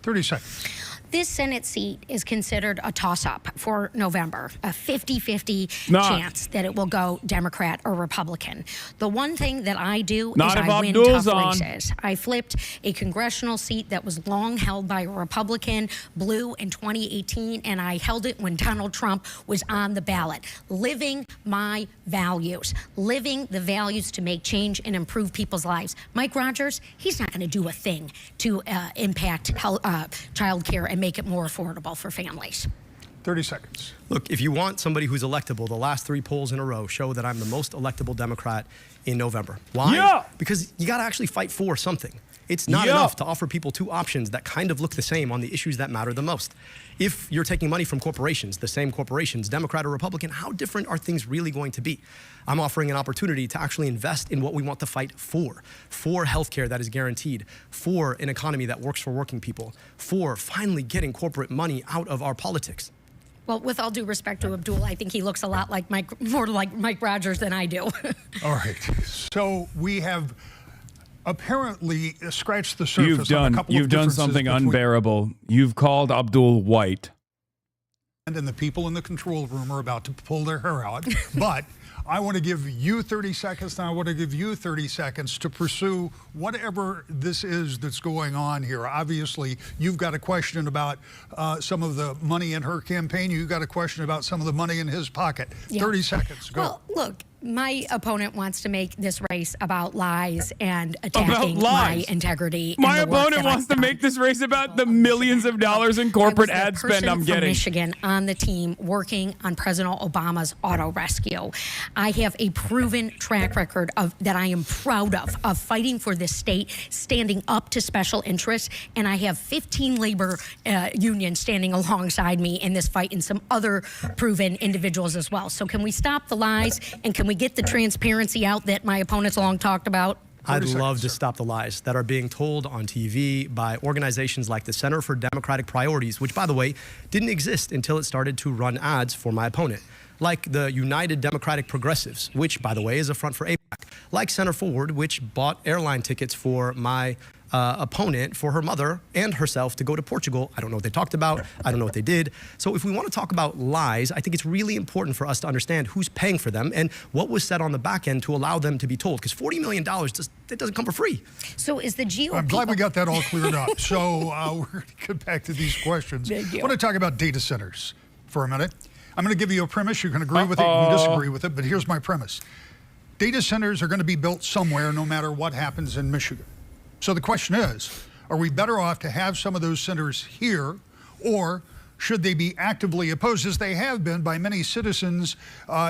Speaker 5: 30 seconds.
Speaker 10: This Senate seat is considered a toss-up for November, a 50-50 chance that it will go Democrat or Republican. The one thing that I do is I win tough races. I flipped a congressional seat that was long held by a Republican, blue in 2018, and I held it when Donald Trump was on the ballot. Living my values, living the values to make change and improve people's lives. Mike Rogers, he's not going to do a thing to impact child care and make it more affordable for families.
Speaker 5: 30 seconds.
Speaker 19: Look, if you want somebody who's electable, the last 3 polls in a row show that I'm the most electable Democrat in November. Why?
Speaker 4: Yeah.
Speaker 19: Because you got to actually fight for something. It's not enough to offer people 2 options that kind of look the same on the issues that matter the most. If you're taking money from corporations, the same corporations, Democrat or Republican, how different are things really going to be? I'm offering an opportunity to actually invest in what we want to fight for healthcare that is guaranteed, for an economy that works for working people, for finally getting corporate money out of our politics.
Speaker 10: Well, with all due respect to Abdul, I think he looks a lot like more like Mike Rogers than I do.
Speaker 5: All right. So we have apparently scratched the surface on a couple of
Speaker 4: You've done something unbearable. You've called Abdul white.
Speaker 5: And the people in the control room are about to pull their hair out. But I want to give you 30 seconds, and I want to give you 30 seconds to pursue whatever this is that's going on here. Obviously, you've got a question about some of the money in her campaign. You've got a question about some of the money in his pocket.
Speaker 10: Yeah.
Speaker 5: 30 seconds, go.
Speaker 10: Well, look, my opponent wants to make this race about lies and attacking my integrity.
Speaker 4: My opponent wants to make this race about the millions of dollars in corporate ad spend I'm getting.
Speaker 10: Michigan on the team working on President Obama's auto rescue. I have a proven track record that I am proud of fighting for this state, standing up to special interests, and I have 15 labor unions standing alongside me in this fight and some other proven individuals as well. So can we stop the lies, and can we get the transparency out that my opponents long talked about?
Speaker 19: I'd love to stop the lies that are being told on TV by organizations like the Center for Democratic Priorities, which, by the way, didn't exist until it started to run ads for my opponent. Like the United Democratic Progressives, which, by the way, is a front for AIPAC. Like Center Forward, which bought airline tickets for my opponent, for her mother and herself to go to Portugal. I don't know what they talked about. I don't know what they did. So if we want to talk about lies, I think it's really important for us to understand who's paying for them and what was said on the back end to allow them to be told. Because $40 million, it doesn't come for free.
Speaker 10: So is the GOP...
Speaker 5: I'm glad we got that all cleared up. So we're going to get back to these questions. I want to talk about data centers for a minute. I'm going to give you a premise. You can agree with it, you can disagree with it, but here's my premise. Data centers are going to be built somewhere no matter what happens in Michigan. So the question is, are we better off to have some of those centers here, or should they be actively opposed, as they have been by many citizens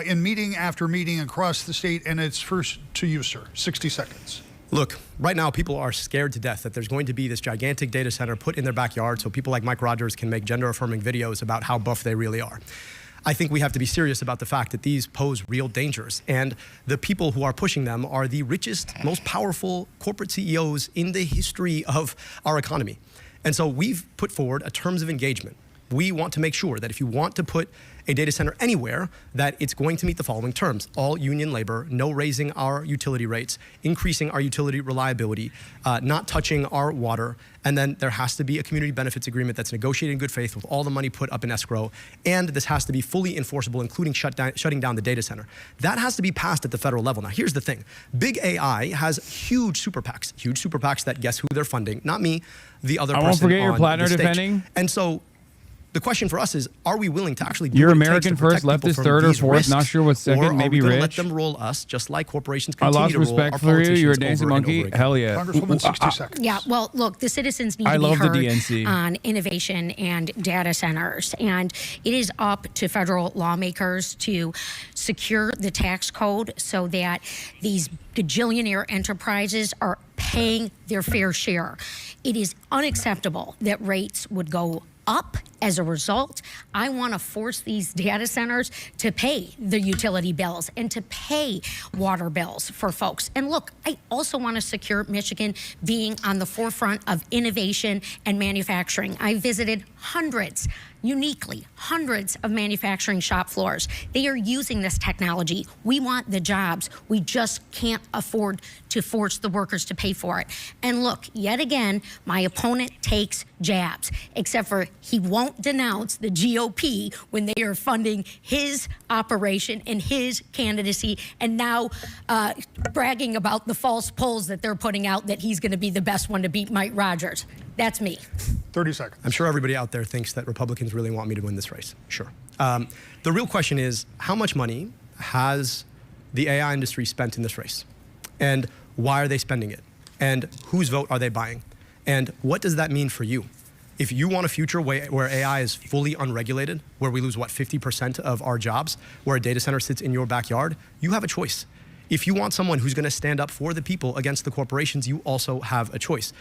Speaker 5: in meeting after meeting across the state? And it's first to you, sir. 60 seconds.
Speaker 19: Look, right now people are scared to death that there's going to be this gigantic data center put in their backyard so people like Mike Rogers can make gender-affirming videos about how buff they really are. I think we have to be serious about the fact that these pose real dangers, and the people who are pushing them are the richest, most powerful corporate CEOs in the history of our economy. And so we've put forward a terms of engagement. We want to make sure that if you want to put a data center anywhere, that it's going to meet the following terms: all union labor, no raising our utility rates, increasing our utility reliability, not touching our water, and then there has to be a community benefits agreement that's negotiated in good faith with all the money put up in escrow, and this has to be fully enforceable, including shutting down the data center. That has to be passed at the federal level. Now, here's the thing. Big AI has huge super PACs that guess who they're funding, not me, the other person.
Speaker 4: I won't forget your
Speaker 19: on
Speaker 4: Plattner
Speaker 19: the stage.
Speaker 4: defending.
Speaker 19: And so the question for us is, are we willing to actually do
Speaker 4: You're
Speaker 19: what it takes
Speaker 4: American
Speaker 19: to protect
Speaker 4: first, left
Speaker 19: people
Speaker 4: is
Speaker 19: from
Speaker 4: third or
Speaker 19: these
Speaker 4: fourth,
Speaker 19: risks,
Speaker 4: not sure what second,
Speaker 19: or
Speaker 4: maybe
Speaker 19: are we gonna
Speaker 4: rich?
Speaker 19: let them roll us just like corporations
Speaker 4: I
Speaker 19: continue
Speaker 4: lost
Speaker 19: to roll
Speaker 4: respect
Speaker 19: our
Speaker 4: for you.
Speaker 19: politicians
Speaker 4: You're a dancing
Speaker 19: over and
Speaker 4: monkey.
Speaker 19: over again?
Speaker 4: Hell yeah.
Speaker 5: Congresswoman, 60 seconds.
Speaker 10: Yeah, well, look, the citizens need
Speaker 4: I
Speaker 10: to be
Speaker 4: love the
Speaker 10: heard
Speaker 4: DNC.
Speaker 10: on innovation and data centers. And it is up to federal lawmakers to secure the tax code so that these gajillionaire enterprises are paying their fair share. It is unacceptable that rates would go up as a result. I want to force these data centers to pay the utility bills and to pay water bills for folks. And look, I also want to secure Michigan being on the forefront of innovation and manufacturing. I visited hundreds of manufacturing shop floors. They are using this technology. We want the jobs. We just can't afford to force the workers to pay for it. And look, yet again, my opponent takes jabs, except for he won't denounce the GOP when they are funding his operation and his candidacy, and now bragging about the false polls that they're putting out that he's going to be the best one to beat Mike Rogers. That's me.
Speaker 5: 30 seconds.
Speaker 19: I'm sure everybody out there thinks that Republicans really want me to win this race. Sure. The real question is, how much money has the AI industry spent in this race? And why are they spending it? And whose vote are they buying? And what does that mean for you? If you want a future where AI is fully unregulated, where we lose, 50% of our jobs, where a data center sits in your backyard, you have a choice. If you want someone who's going to stand up for the people against the corporations, you also have a choice.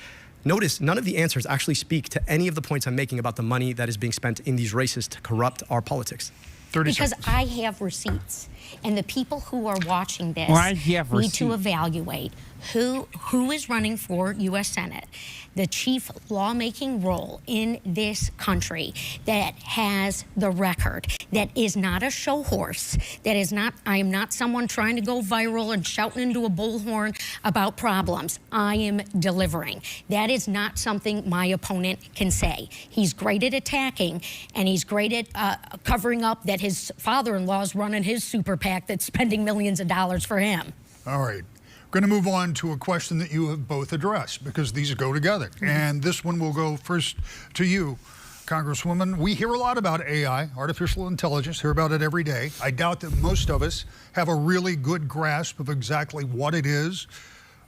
Speaker 19: Notice none of the answers actually speak to any of the points I'm making about the money that is being spent in these races to corrupt our politics.
Speaker 5: 30
Speaker 10: because
Speaker 5: seconds.
Speaker 10: I have receipts, and the people who are watching this
Speaker 4: Well, I have
Speaker 10: need
Speaker 4: receipts.
Speaker 10: to evaluate who is running for U.S. Senate, the chief lawmaking role in this country that has the record, that is not a show horse, that is not, I am not someone trying to go viral and shouting into a bullhorn about problems. I am delivering. That is not something my opponent can say. He's great at attacking, and he's great at covering up that his father-in-law is running his super PAC that's spending millions of dollars for him.
Speaker 5: All right. We're going to move on to a question that you have both addressed because these go together. And this one will go first to you, Congresswoman. We hear a lot about AI, artificial intelligence, hear about it every day. I doubt that most of us have a really good grasp of exactly what it is,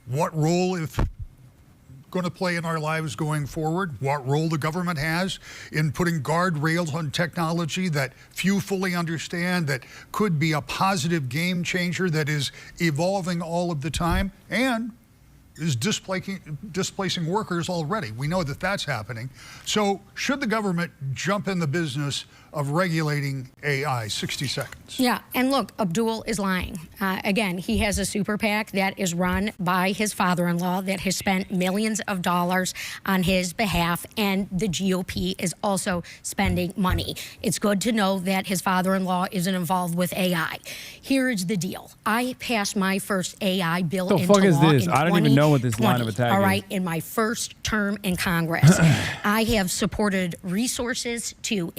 Speaker 5: what role it's going to play in our lives going forward, what role the government has in putting guardrails on technology that few fully understand, that could be a positive game changer that is evolving all of the time and is displacing workers already. We know that that's happening. So should the government jump in the business of regulating AI? 60 seconds.
Speaker 10: Yeah, and look, Abdul is lying. Again, he has a super PAC that is run by his father-in-law that has spent millions of dollars on his behalf, and the GOP is also spending money. It's good to know that his father-in-law isn't involved with AI. Here is the deal. I passed my first AI bill
Speaker 4: the
Speaker 10: into
Speaker 4: fuck is
Speaker 10: law
Speaker 4: this?
Speaker 10: in
Speaker 4: I don't even know what this
Speaker 10: 2020,
Speaker 4: line of attack
Speaker 10: all
Speaker 4: is.
Speaker 10: right, in my first term in Congress. I have supported resources to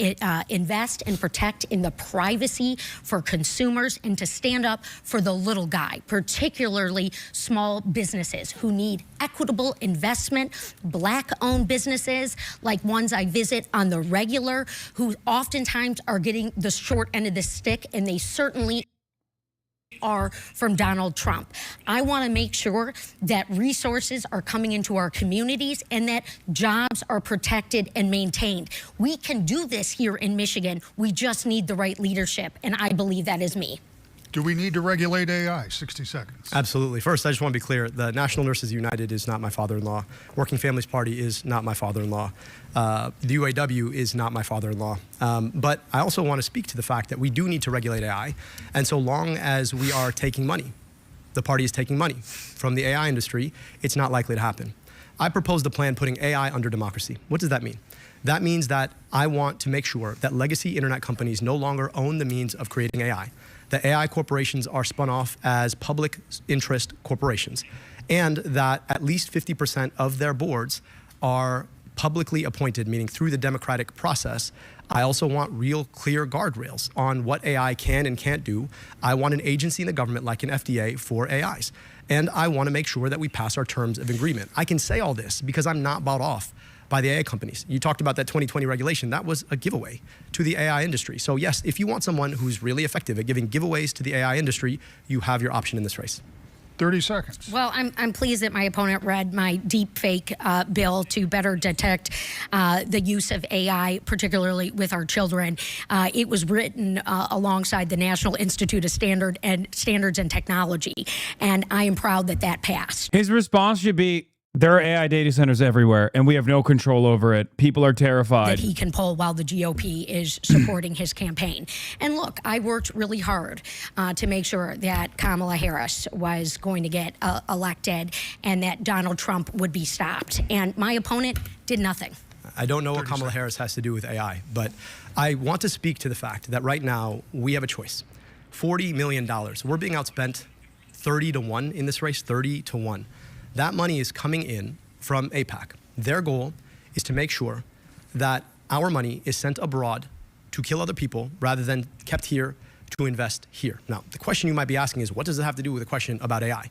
Speaker 10: invest and protect in the privacy for consumers and to stand up for the little guy, particularly small businesses who need equitable investment, Black-owned businesses like ones I visit on the regular, who oftentimes are getting the short end of the stick, and they certainly are from Donald Trump. I want to make sure that resources are coming into our communities and that jobs are protected and maintained. We can do this here in Michigan. We just need the right leadership, and I believe that is me.
Speaker 5: Do we need to regulate AI? 60 seconds.
Speaker 19: Absolutely. First, I just want to be clear. The National Nurses United is not my father-in-law. Working Families Party is not my father-in-law. The UAW is not my father-in-law. But I also want to speak to the fact that we do need to regulate AI. And so long as we are taking money, the party is taking money from the AI industry, it's not likely to happen. I proposed a plan putting AI under democracy. What does that mean? That means that I want to make sure that legacy internet companies no longer own the means of creating AI. The AI corporations are spun off as public interest corporations, and that at least 50% of their boards are publicly appointed, meaning through the democratic process. I also want real clear guardrails on what AI can and can't do. I want an agency in the government like an FDA for AIs. And I want to make sure that we pass our terms of agreement. I can say all this because I'm not bought off by the AI companies. You talked about that 2020 regulation. That was a giveaway to the AI industry. So yes, if you want someone who's really effective at giving giveaways to the AI industry, you have your option in this race.
Speaker 5: 30 seconds.
Speaker 10: Well, I'm pleased that my opponent read my deep fake bill to better detect the use of AI, particularly with our children. It was written alongside the National Institute of Standards and Technology, and I am proud that that passed.
Speaker 4: His response should be, there are AI data centers everywhere, and we have no control over it. People are terrified.
Speaker 10: That he can pull while the GOP is supporting his campaign. And look, I worked really hard to make sure that Kamala Harris was going to get elected and that Donald Trump would be stopped. And my opponent did nothing.
Speaker 19: I don't know what Kamala Harris has to do with AI, but I want to speak to the fact that right now we have a choice. $40 million. We're being outspent 30-1 in this race, 30-1. That money is coming in from AIPAC. Their goal is to make sure that our money is sent abroad to kill other people rather than kept here to invest here. Now, the question you might be asking is, what does it have to do with a question about AI?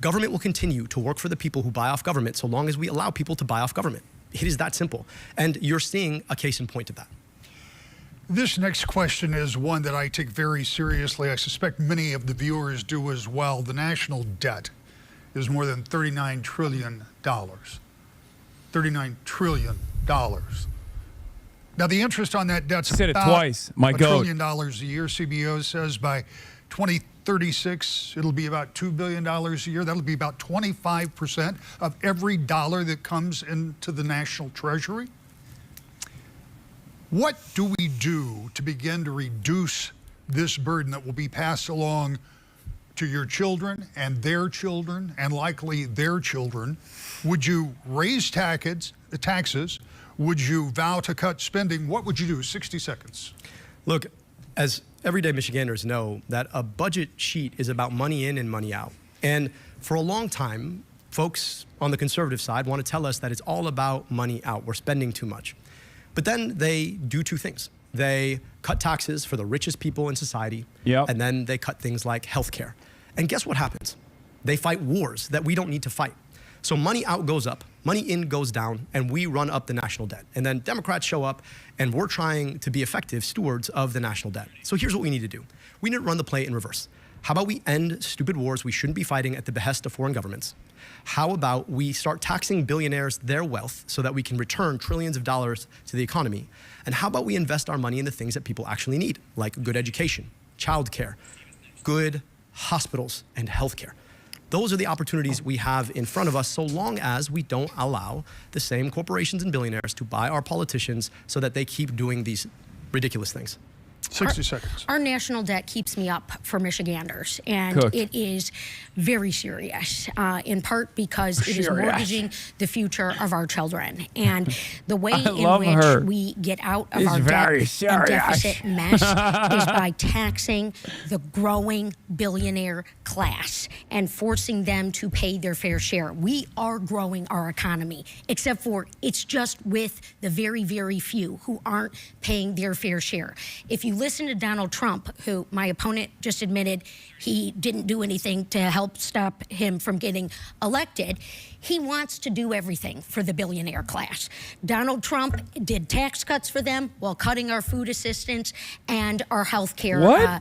Speaker 19: Government will continue to work for the people who buy off government so long as we allow people to buy off government. It is that simple. And you're seeing a case in point of that.
Speaker 5: This next question is one that I take very seriously. I suspect many of the viewers do as well. The national debt is more than $39 trillion. $39 trillion. Now, the interest on that debt's
Speaker 4: said
Speaker 5: about
Speaker 4: it twice. My
Speaker 5: $1
Speaker 4: goat.
Speaker 5: trillion a year. CBO says by 2036, it'll be about $2 billion a year. That'll be about 25% of every dollar that comes into the national treasury. What do we do to begin to reduce this burden that will be passed along to your children and likely their children? Would you raise taxes? Would you vow to cut spending? What would you do? 60 seconds.
Speaker 19: Look, as everyday Michiganders know, that a budget sheet is about money in and money out. And for a long time, folks on the conservative side want to tell us that it's all about money out. We're spending too much. But then they do two things. They cut taxes for the richest people in society, and then they cut things like healthcare. And guess what happens? They fight wars that we don't need to fight. So money out goes up, money in goes down, and we run up the national debt. And then Democrats show up, and we're trying to be effective stewards of the national debt. So here's what we need to do. We need to run the play in reverse. How about we end stupid wars we shouldn't be fighting at the behest of foreign governments? How about we start taxing billionaires their wealth so that we can return trillions of dollars to the economy? And how about we invest our money in the things that people actually need, like good education, childcare, good hospitals, and healthcare? Those are the opportunities we have in front of us, so long as we don't allow the same corporations and billionaires to buy our politicians so that they keep doing these ridiculous things.
Speaker 5: 60 seconds.
Speaker 10: Our national debt keeps me up for Michiganders, and it is very serious, in part because it is mortgaging the future of our children. And the way in which we get out of our debt and deficit mess is by taxing the growing billionaire class and forcing them to pay their fair share. We are growing our economy, except for it's just with the very, very few who aren't paying their fair share. If you listen to Donald Trump, who my opponent just admitted he didn't do anything to help stop him from getting elected, he wants to do everything for the billionaire class. Donald Trump did tax cuts for them while cutting our food assistance and our health care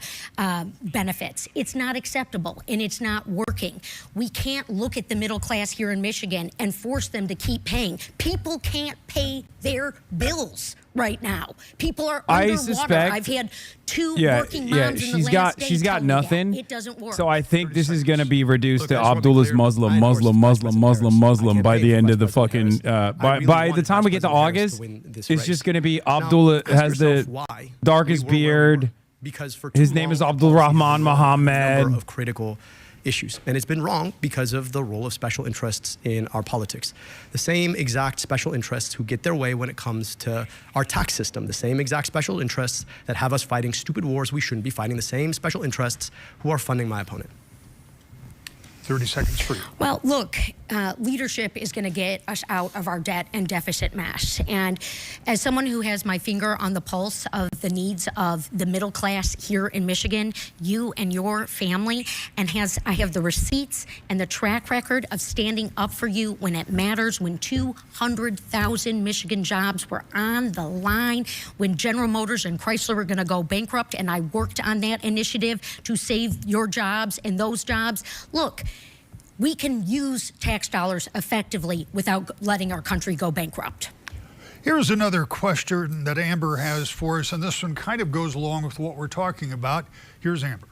Speaker 10: benefits. It's not acceptable, and it's not working. We can't look at the middle class here in Michigan and force them to keep paying. People can't pay their bills right now. People are underwater. I've had two working moms in the last day
Speaker 4: she's got nothing.
Speaker 10: It doesn't work.
Speaker 4: So I think this is going to be reduced to Abdullah's Muslim by the end of the fucking by the time we get to August. It's just going to be Abdullah has the darkest beard. His name is Abdul Rahman Mohammed.
Speaker 19: Of critical issues. And it's been wrong because of the role of special interests in our politics. The same exact special interests who get their way when it comes to our tax system, the same exact special interests that have us fighting stupid wars we shouldn't be fighting, the same special interests who are funding my opponent.
Speaker 5: 30 seconds for you.
Speaker 10: Well, look, leadership is going to get us out of our debt and deficit mess. And as someone who has my finger on the pulse of the needs of the middle class here in Michigan, you and your family, and I have the receipts and the track record of standing up for you when it matters, when 200,000 Michigan jobs were on the line, when General Motors and Chrysler were going to go bankrupt, and I worked on that initiative to save your jobs and those jobs. Look, we can use tax dollars effectively without letting our country go bankrupt.
Speaker 5: Here's another question that Amber has for us, and this one kind of goes along with what we're talking about. Here's Amber.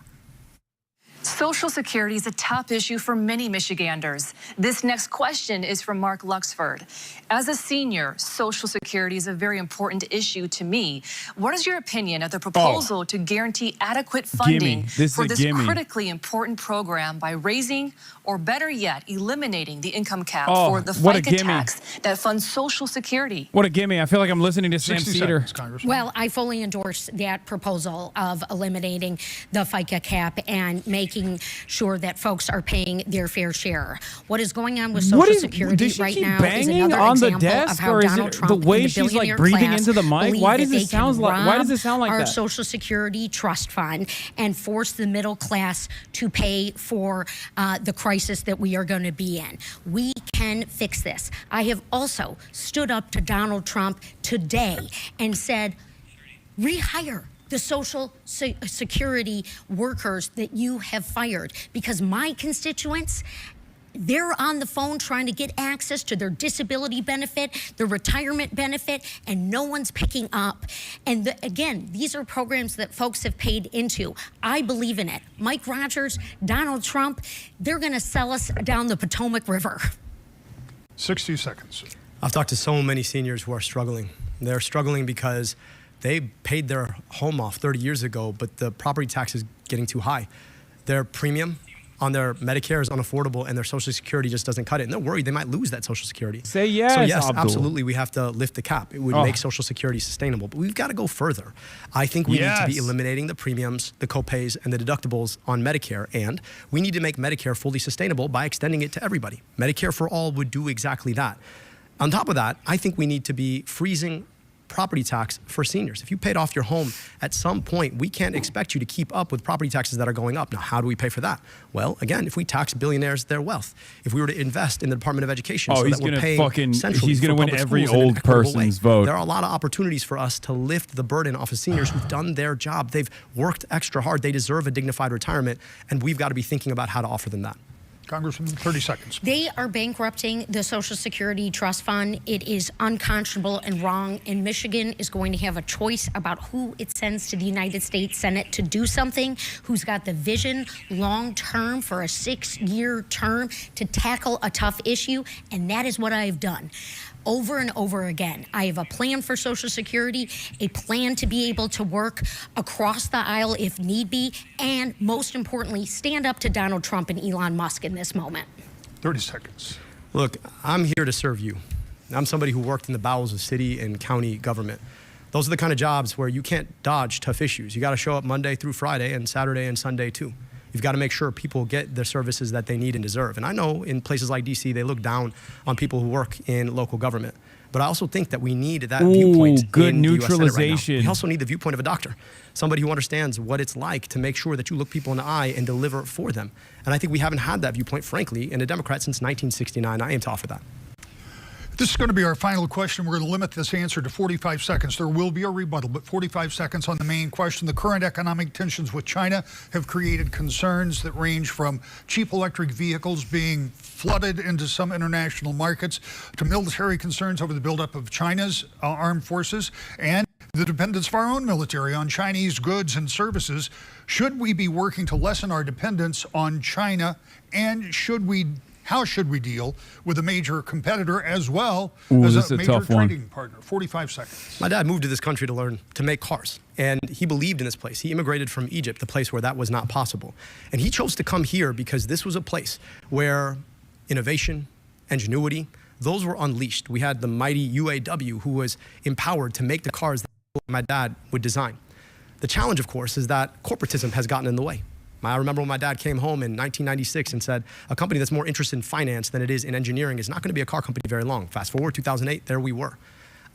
Speaker 17: Social Security is a top issue for many Michiganders. This next question is from Mark Luxford. As a senior, Social Security is a very important issue to me. What is your opinion of the proposal to guarantee adequate funding for this critically important program by raising, or better yet, eliminating the income cap for the FICA tax that funds Social Security?
Speaker 4: What a gimme. I feel like I'm listening to Sam Cedar.
Speaker 10: Well, I fully endorse that proposal of eliminating the FICA cap and making sure that folks are paying their fair share. What is going on with Social Security right now is another example of how Donald Trump
Speaker 4: the way
Speaker 10: and the
Speaker 4: she's like
Speaker 10: billionaire
Speaker 4: breathing
Speaker 10: class
Speaker 4: into the mic? Why does it sound like? Why does it sound like
Speaker 10: our
Speaker 4: that?
Speaker 10: Social Security trust fund and force the middle class to pay for the crisis that we are going to be in. We can fix this. I have also stood up to Donald Trump today and said, rehire the Social Security workers that you have fired, because my constituents, they're on the phone trying to get access to their disability benefit, their retirement benefit, and no one's picking up. And again, these are programs that folks have paid into. I believe in it. Mike Rogers, Donald Trump, they're going to sell us down the Potomac River.
Speaker 5: 60 seconds.
Speaker 19: I've talked to so many seniors who are struggling. They're struggling because they paid their home off 30 years ago, but the property tax is getting too high. Their premium on their Medicare is unaffordable and their Social Security just doesn't cut it. And they're worried they might lose that Social Security.
Speaker 4: Say yes,
Speaker 19: So yes,
Speaker 4: Abdul.
Speaker 19: absolutely, we have to lift the cap. It would make Social Security sustainable. But we've got to go further. I think we need to be eliminating the premiums, the copays, and the deductibles on Medicare. And we need to make Medicare fully sustainable by extending it to everybody. Medicare for all would do exactly that. On top of that, I think we need to be freezing property tax for seniors. If you paid off your home at some point, we can't expect you to keep up with property taxes that are going up. Now, how do we pay for that? Well, again, if we tax billionaires their wealth, if we were to invest in the Department of Education, so
Speaker 4: he's
Speaker 19: that we're
Speaker 4: gonna
Speaker 19: paying centrally
Speaker 4: he's gonna
Speaker 19: for
Speaker 4: win
Speaker 19: public
Speaker 4: every
Speaker 19: schools in an
Speaker 4: old
Speaker 19: equitable
Speaker 4: person's
Speaker 19: way.
Speaker 4: vote.
Speaker 19: There are a lot of opportunities for us to lift the burden off of seniors who've done their job. They've worked extra hard. They deserve a dignified retirement, and we've got to be thinking about how to offer them that.
Speaker 5: Congressman, 30 seconds.
Speaker 10: They are bankrupting the Social Security Trust Fund. It is unconscionable and wrong, and Michigan is going to have a choice about who it sends to the United States Senate to do something, who's got the vision long-term for a 6-year term to tackle a tough issue, and that is what I've done. Over and over again. I have a plan for Social Security, a plan to be able to work across the aisle if need be, and most importantly, stand up to Donald Trump and Elon Musk in this moment.
Speaker 5: 30 seconds.
Speaker 19: Look, I'm here to serve you. I'm somebody who worked in the bowels of city and county government. Those are the kind of jobs where you can't dodge tough issues. You got to show up Monday through Friday and Saturday and Sunday too. You've got to make sure people get the services that they need and deserve. And I know in places like DC, they look down on people who work in local government. But I also think that we need that viewpoint
Speaker 4: good
Speaker 19: in the US Senate right now.
Speaker 4: neutralization.
Speaker 19: We also need the viewpoint of a doctor, somebody who understands what it's like to make sure that you look people in the eye and deliver for them. And I think we haven't had that viewpoint, frankly, in a Democrat since 1969. I aim to offer that.
Speaker 5: This is going to be our final question. We're going to limit this answer to 45 seconds. There will be a rebuttal, but 45 seconds on the main question. The current economic tensions with China have created concerns that range from cheap electric vehicles being flooded into some international markets to military concerns over the buildup of China's armed forces and the dependence of our own military on Chinese goods and services. Should we be working to lessen our dependence on China, and how should we deal with a major competitor as well as a major trading partner? 45 seconds.
Speaker 19: My dad moved to this country to learn to make cars, and he believed in this place. He immigrated from Egypt, the place where that was not possible. And he chose to come here because this was a place where innovation, ingenuity, those were unleashed. We had the mighty UAW who was empowered to make the cars that my dad would design. The challenge, of course, is that corporatism has gotten in the way. I remember when my dad came home in 1996 and said, a company that's more interested in finance than it is in engineering is not going to be a car company very long. Fast forward, 2008, there we were.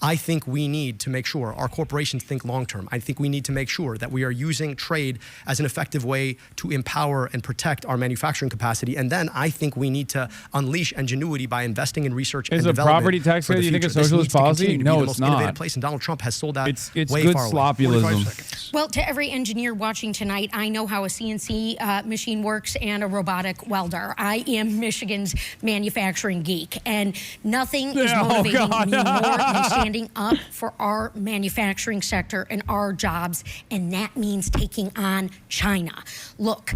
Speaker 19: I think we need to make sure our corporations think long-term. I think we need to make sure that we are using trade as an effective way to empower and protect our manufacturing capacity. And then I think we need to unleash ingenuity by investing in research and development.
Speaker 4: Is a property tax credit, you think, a socialist policy? No, it's not.
Speaker 19: Innovative place, and Donald Trump has sold that
Speaker 4: it's
Speaker 19: way
Speaker 4: good
Speaker 19: far
Speaker 4: sloppyism.
Speaker 10: Well, to every engineer watching tonight, I know how a CNC machine works and a robotic welder. I am Michigan's manufacturing geek, and nothing is motivating me more than standing up for our manufacturing sector and our jobs, and that means taking on China. Look,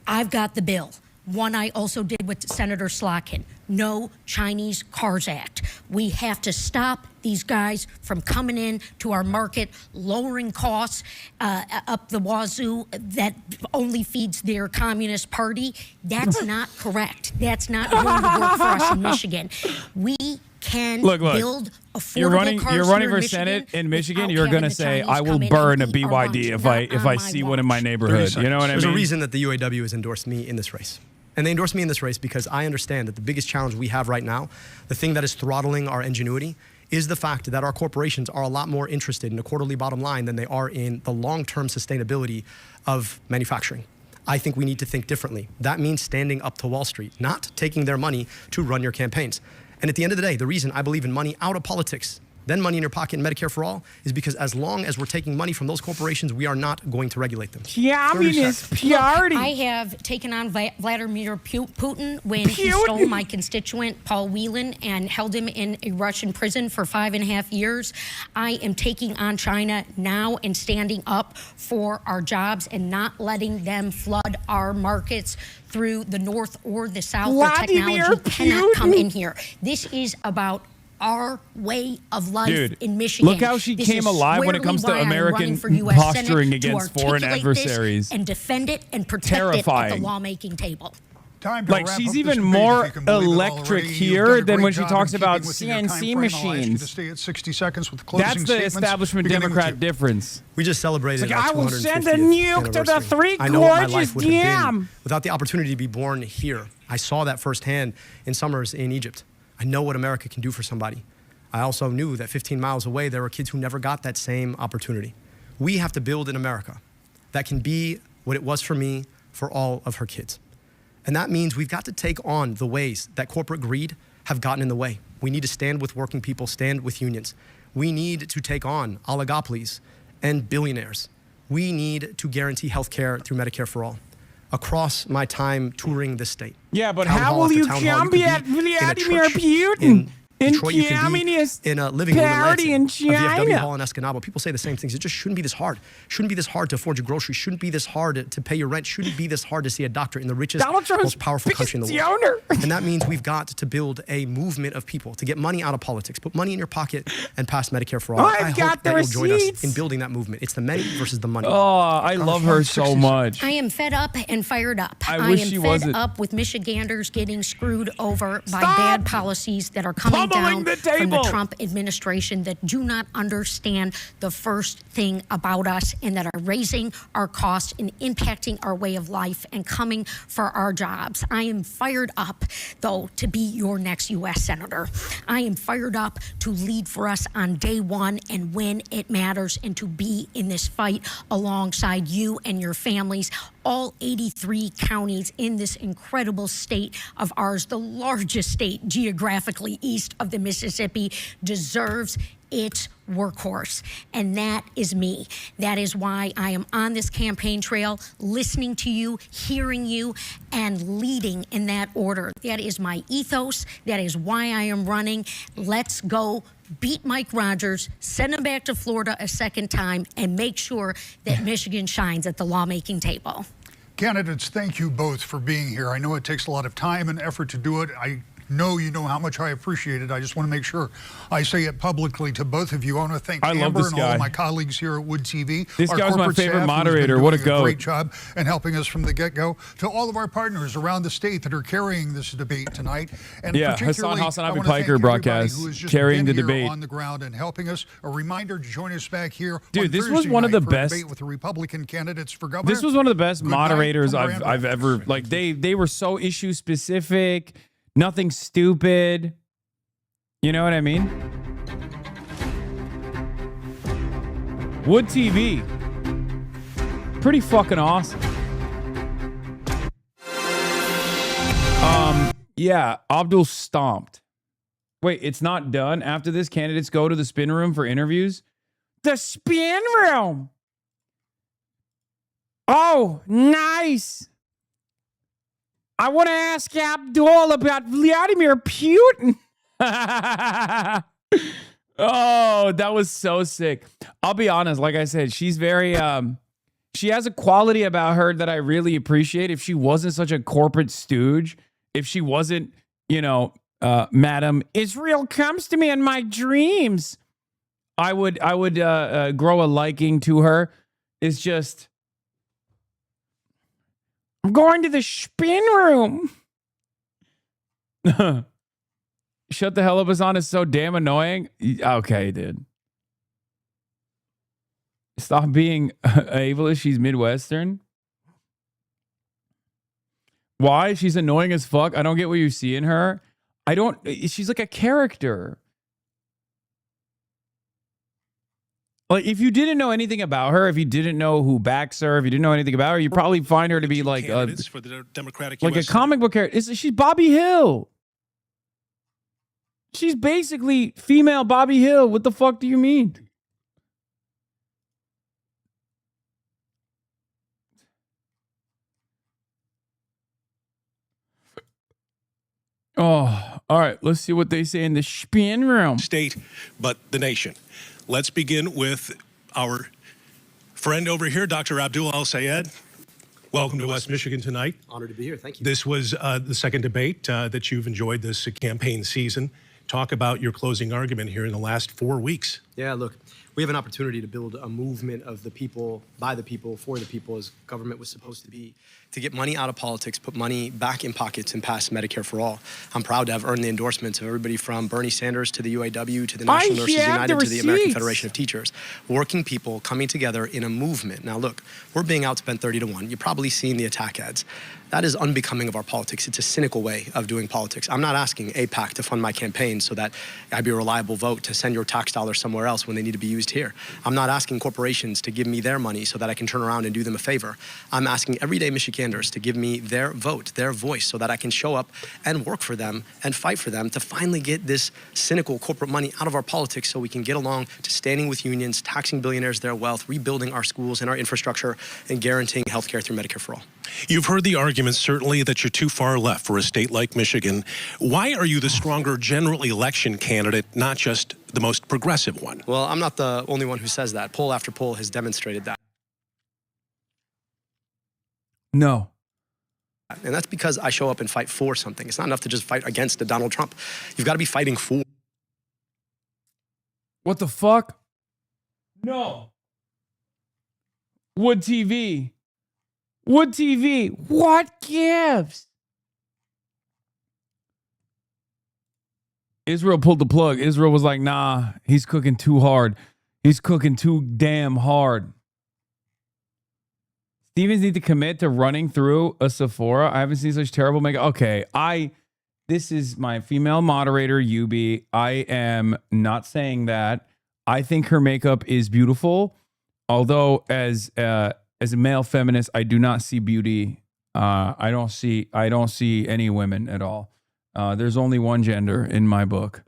Speaker 10: I've got the bill. One I also did with Senator Slotkin. No Chinese Cars Act. We have to stop these guys from coming in to our market, lowering costs up the wazoo that only feeds their Communist Party. That's not correct. That's not going to work for us in Michigan. We can build affordable cars
Speaker 4: You're running
Speaker 10: here
Speaker 4: for
Speaker 10: in
Speaker 4: Senate in Michigan.
Speaker 10: without
Speaker 4: You're going to
Speaker 10: having the
Speaker 4: say,
Speaker 10: Chinese
Speaker 4: I will
Speaker 10: come in
Speaker 4: burn a
Speaker 10: and eat our
Speaker 4: BYD
Speaker 10: lunch.
Speaker 4: if I see one in my neighborhood. You know what I mean?
Speaker 19: There's a reason that the UAW has endorsed me in this race. And they endorsed me in this race because I understand that the biggest challenge we have right now, the thing that is throttling our ingenuity, is the fact that our corporations are a lot more interested in a quarterly bottom line than they are in the long-term sustainability of manufacturing. I think we need to think differently. That means standing up to Wall Street, not taking their money to run your campaigns. And at the end of the day, the reason I believe in money out of politics, then money in your pocket and Medicare for all, is because as long as we're taking money from those corporations, we are not going to regulate them.
Speaker 4: Communist Party.
Speaker 10: I have taken on Vladimir Putin when he stole my constituent, Paul Whelan, and held him in a Russian prison for 5.5 years. I am taking on China now and standing up for our jobs and not letting them flood our markets through the north or the south. Where technology cannot come in here. This is about our way of life
Speaker 4: Dude,
Speaker 10: in Michigan.
Speaker 4: look how she
Speaker 10: This
Speaker 4: came
Speaker 10: is
Speaker 4: alive when it
Speaker 10: squarely
Speaker 4: comes to
Speaker 10: why I'm
Speaker 4: American
Speaker 10: running for US
Speaker 4: posturing
Speaker 10: Senate, to
Speaker 4: against foreign
Speaker 10: articulate this
Speaker 4: adversaries.
Speaker 10: and defend it and protect it at
Speaker 4: Terrifying.
Speaker 10: the lawmaking table.
Speaker 5: Time to
Speaker 4: Like,
Speaker 5: wrap
Speaker 4: she's
Speaker 5: up
Speaker 4: even
Speaker 5: this debate,
Speaker 4: more
Speaker 5: if you can believe it
Speaker 4: electric
Speaker 5: already. You've
Speaker 4: here
Speaker 5: done a
Speaker 4: than
Speaker 5: great
Speaker 4: when she
Speaker 5: job
Speaker 4: talks
Speaker 5: in
Speaker 4: about
Speaker 5: keeping within your
Speaker 4: CNC
Speaker 5: time frame. I'll ask you to
Speaker 4: machines.
Speaker 5: stay at 60 seconds with closing
Speaker 4: That's the
Speaker 5: statements,
Speaker 4: establishment
Speaker 5: beginning with
Speaker 4: Democrat
Speaker 5: you.
Speaker 4: difference.
Speaker 19: We just celebrated
Speaker 4: It's like,
Speaker 19: our
Speaker 4: I will
Speaker 19: 250th
Speaker 4: send a nuke to the
Speaker 19: anniversary.
Speaker 4: Three
Speaker 19: I know what my
Speaker 4: Gorges
Speaker 19: life would have
Speaker 4: Dam.
Speaker 19: been without the opportunity to be born here. I saw that firsthand in summers in Egypt. I know what America can do for somebody. I also knew that 15 miles away, there were kids who never got that same opportunity. We have to build an America that can be what it was for me, for all of her kids. And that means we've got to take on the ways that corporate greed have gotten in the way. We need to stand with working people, stand with unions. We need to take on oligopolies and billionaires. We need to guarantee health care through Medicare for all. Across my time touring this state.
Speaker 4: Yeah, but
Speaker 19: town
Speaker 4: how
Speaker 19: hall
Speaker 4: will
Speaker 19: after
Speaker 4: you
Speaker 19: town hall, you
Speaker 4: champion
Speaker 19: could be in a
Speaker 4: Vladimir
Speaker 19: church
Speaker 4: Putin? In
Speaker 19: Detroit, you can be
Speaker 4: Communist
Speaker 19: in a living room in
Speaker 4: Party
Speaker 19: Lansing,
Speaker 4: in
Speaker 19: a VFW
Speaker 4: China.
Speaker 19: hall in Escanaba. People say the same things. It just shouldn't be this hard. Shouldn't be this hard to afford your groceries. Shouldn't be this hard to pay your rent. Shouldn't be this hard to see a doctor in the richest,
Speaker 4: Donald Trump's
Speaker 19: most powerful country in the world.
Speaker 4: owner.
Speaker 19: And that means we've got to build a movement of people to get money out of politics, put money in your pocket, and pass Medicare for all.
Speaker 4: I've
Speaker 19: I
Speaker 4: got
Speaker 19: hope
Speaker 4: the
Speaker 19: that you'll join us
Speaker 4: receipts.
Speaker 19: in building that movement. It's the many versus the money.
Speaker 4: Oh, I love her so much.
Speaker 10: I am fed up and fired up.
Speaker 4: I wish
Speaker 10: am
Speaker 4: she
Speaker 10: fed
Speaker 4: wasn't.
Speaker 10: up with Michiganders getting screwed over by bad policies that are coming
Speaker 4: Pummeling
Speaker 10: down
Speaker 4: the
Speaker 10: from the
Speaker 4: table.
Speaker 10: Trump administration that do not understand the first thing about us and that are raising our costs and impacting our way of life and coming for our jobs. I am fired up, though, to be your next U.S. Senator. I am fired up to lead for us on day one and when it matters and to be in this fight alongside you and your families. All 83 counties in this incredible state of ours, the largest state geographically east of the Mississippi, deserves its workhorse. And that is me. That is why I am on this campaign trail, listening to you, hearing you, and leading in that order. That is my ethos. That is why I am running. Let's go beat Mike Rogers, send him back to Florida a second time, and make sure that Michigan shines at the lawmaking table.
Speaker 5: Candidates, thank you both for being here. I know it takes a lot of time and effort to do it. I know you know how much I appreciate it. I just want to make sure I say it publicly to both of you. I want to thank
Speaker 4: I love
Speaker 5: Amber
Speaker 4: this
Speaker 5: and all
Speaker 4: guy.
Speaker 5: of my colleagues here at Wood TV.
Speaker 4: This
Speaker 5: our
Speaker 4: guy's my
Speaker 5: corporate
Speaker 4: favorite
Speaker 5: staff, who has been
Speaker 4: moderator. What a
Speaker 5: doing
Speaker 4: goat.
Speaker 5: great job and helping us from the get-go. To all of our partners around the state that are carrying this debate tonight. And
Speaker 4: Yeah,
Speaker 5: particularly,
Speaker 4: HasanAbi
Speaker 5: I want to thank
Speaker 4: Piker
Speaker 5: everybody
Speaker 4: Broadcast
Speaker 5: who has just
Speaker 4: carrying
Speaker 5: been
Speaker 4: the
Speaker 5: here
Speaker 4: debate.
Speaker 5: on the ground and helping us. A reminder to join us back here
Speaker 4: Dude,
Speaker 5: on
Speaker 4: this was
Speaker 5: Thursday
Speaker 4: one of the
Speaker 5: night for a
Speaker 4: best-
Speaker 5: debate with the Republican candidates for governor.
Speaker 4: This was one of the best
Speaker 5: Good night
Speaker 4: moderators
Speaker 5: from
Speaker 4: I've ever, like, they were so issue specific, nothing stupid. You know what I mean? Wood TV. Pretty fucking awesome. Yeah, Abdul stomped. Wait, it's not done? After this, candidates go to the spin room for interviews? The spin room! Oh, nice! I want to ask Abdul about Vladimir Putin. Oh, that was so sick. I'll be honest, like I said, she's very she has a quality about her that I really appreciate. If she wasn't such a corporate stooge, if she wasn't, you know, Madam Israel comes to me in my dreams, I would grow a liking to her. It's just, I'm going to the spin room. Shut the hell up, Hasan. It's so damn annoying. Okay, dude. Stop being ableist. She's Midwestern. Why? She's annoying as fuck. I don't get what you see in her. She's like a character. Like, if you didn't know anything about her, if you didn't know who backs her, if you didn't know anything about her, you'd probably find her to be like
Speaker 1: for the Democratic
Speaker 4: like
Speaker 1: US
Speaker 4: a comic book character. She's Bobby Hill. She's basically female Bobby Hill. What the fuck do you mean? Oh, all right. Let's see what they say in the spin room.
Speaker 1: state, but the nation. Let's begin with our friend over here, Dr. Abdul Al-Sayed. Welcome to West Michigan tonight.
Speaker 8: Honored to be here. Thank you.
Speaker 1: This was the second debate that you've enjoyed this campaign season. Talk about your closing argument here in the last 4 weeks.
Speaker 19: Yeah, look, we have an opportunity to build a movement of the people, by the people, for the people, as government was supposed to be, to get money out of politics, put money back in pockets, and pass Medicare for all. I'm proud to have earned the endorsements of everybody from Bernie Sanders to the UAW to the National Nurses United to the American Federation of Teachers. Working people coming together in a movement. Now, look, we're being outspent 30-1. You've probably seen the attack ads. That is unbecoming of our politics. It's a cynical way of doing politics. I'm not asking AIPAC to fund my campaign so that I'd be a reliable vote to send your tax dollars somewhere else when they need to be used here. I'm not asking corporations to give me their money so that I can turn around and do them a favor. I'm asking everyday Michiganders to give me their vote, their voice, so that I can show up and work for them and fight for them to finally get this cynical corporate money out of our politics so we can get along to standing with unions, taxing billionaires their wealth, rebuilding our schools and our infrastructure, and guaranteeing health care through Medicare for all.
Speaker 1: You've heard the argument, certainly, that you're too far left for a state like Michigan. Why are you the stronger general election candidate, not just the most progressive one?
Speaker 19: Well, I'm not the only one who says that. Poll after poll has demonstrated that.
Speaker 4: No.
Speaker 19: And that's because I show up and fight for something. It's not enough to just fight against a Donald Trump. You've got to be fighting for.
Speaker 4: What the fuck? No. Wood TV. Wood TV. What gives? Israel pulled the plug. Israel was like, nah, he's cooking too hard. He's cooking too damn hard. Stevens need to commit to running through a Sephora. I haven't seen such terrible makeup. Okay, this is my female moderator, Yubi. I am not saying that. I think her makeup is beautiful. Although as a male feminist, I do not see beauty. I don't see any women at all. There's only one gender in my book.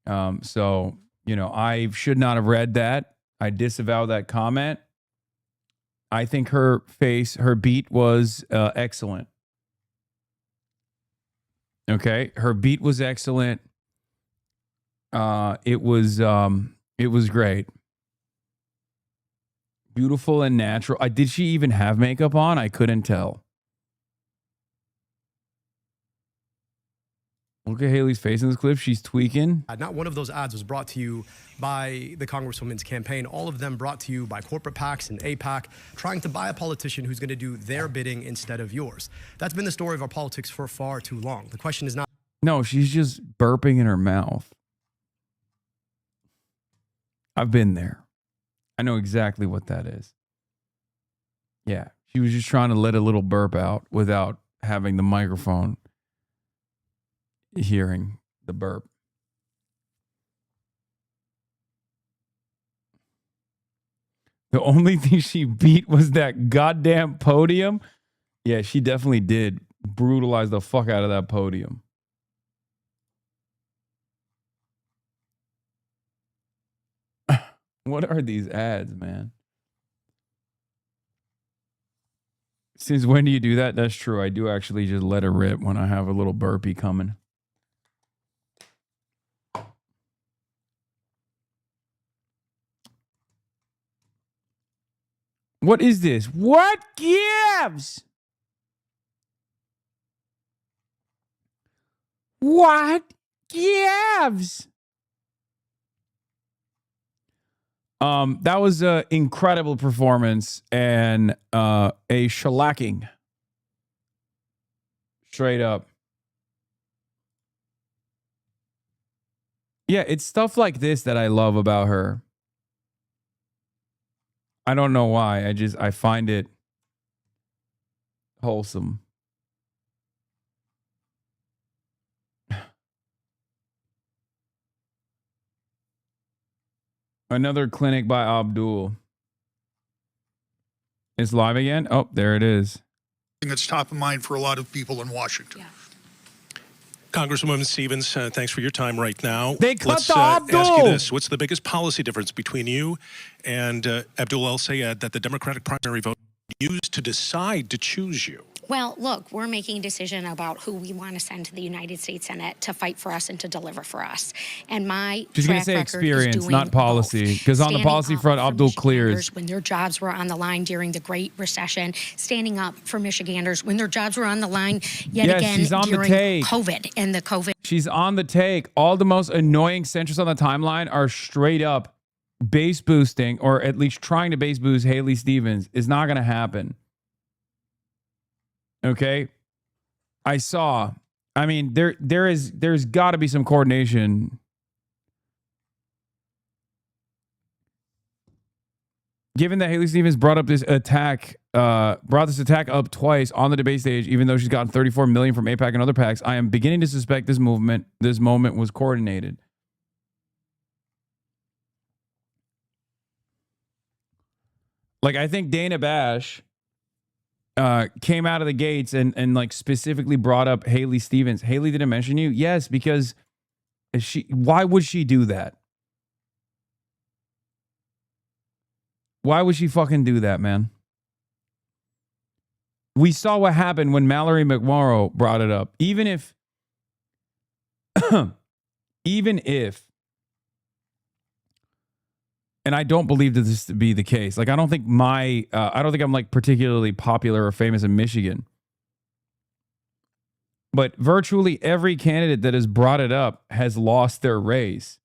Speaker 4: So, I should not have read that. I disavow that comment. I think her beat was excellent. Okay, her beat was excellent. It was great. Beautiful and natural. Did she even have makeup on? I couldn't tell. Look at Haley's face in this clip. She's tweaking.
Speaker 19: Not one of those ads was brought to you by the Congresswoman's campaign. All of them brought to you by corporate PACs and AIPAC, trying to buy a politician who's going to do their bidding instead of yours. That's been the story of our politics for far too long. The question is not...
Speaker 4: No, she's just burping in her mouth. I've been there. I know exactly what that is. Yeah, she was just trying to let a little burp out without having the microphone hearing the burp. The only thing she beat was that goddamn podium. Yeah, she definitely did brutalize the fuck out of that podium. What are these ads, man? Since when do you do that? That's true. I do actually just let it rip when I have a little burpee coming. What is this? What gives? What gives? That was an incredible performance and a shellacking. Straight up. Yeah, it's stuff like this that I love about her. I don't know why. I find it wholesome. Another clinic by Abdul. It's live again? Oh, there it is.
Speaker 5: That's top of mind for a lot of people in Washington. Yeah.
Speaker 1: Congresswoman Stevens, thanks for your time right now.
Speaker 4: They cut
Speaker 1: Let's
Speaker 4: the Abdul.
Speaker 1: ask you this. What's the biggest policy difference between you and Abdul El-Sayed that the Democratic primary vote used to decide to choose you?
Speaker 10: Well, look, we're making a decision about who we want to send to the United States Senate to fight for us and to deliver for us. And my
Speaker 4: She's going to say experience, not policy. Because on the policy front, Abdul clears.
Speaker 10: When their jobs were on the line during the Great Recession, standing up for Michiganders when their jobs were on the line yet again
Speaker 4: she's on
Speaker 10: during
Speaker 4: the take.
Speaker 10: COVID and the COVID.
Speaker 4: She's on the take. All the most annoying centrists on the timeline are straight up base boosting, or at least trying to base boost Haley Stevens. Is not going to happen. Okay? I mean, there's got to be some coordination. Given that Haley Stevens brought this attack up twice on the debate stage, even though she's gotten 34 million from AIPAC and other PACs, I am beginning to suspect this moment was coordinated. Like, I think Dana Bash came out of the gates and like specifically brought up Haley Stevens. Haley didn't mention you? Yes, because why would she do that? Why would she fucking do that, man? We saw what happened when Mallory McMorrow brought it up. Even if, and I don't believe that this to be the case. Like, I don't think I'm like particularly popular or famous in Michigan. But virtually every candidate that has brought it up has lost their race.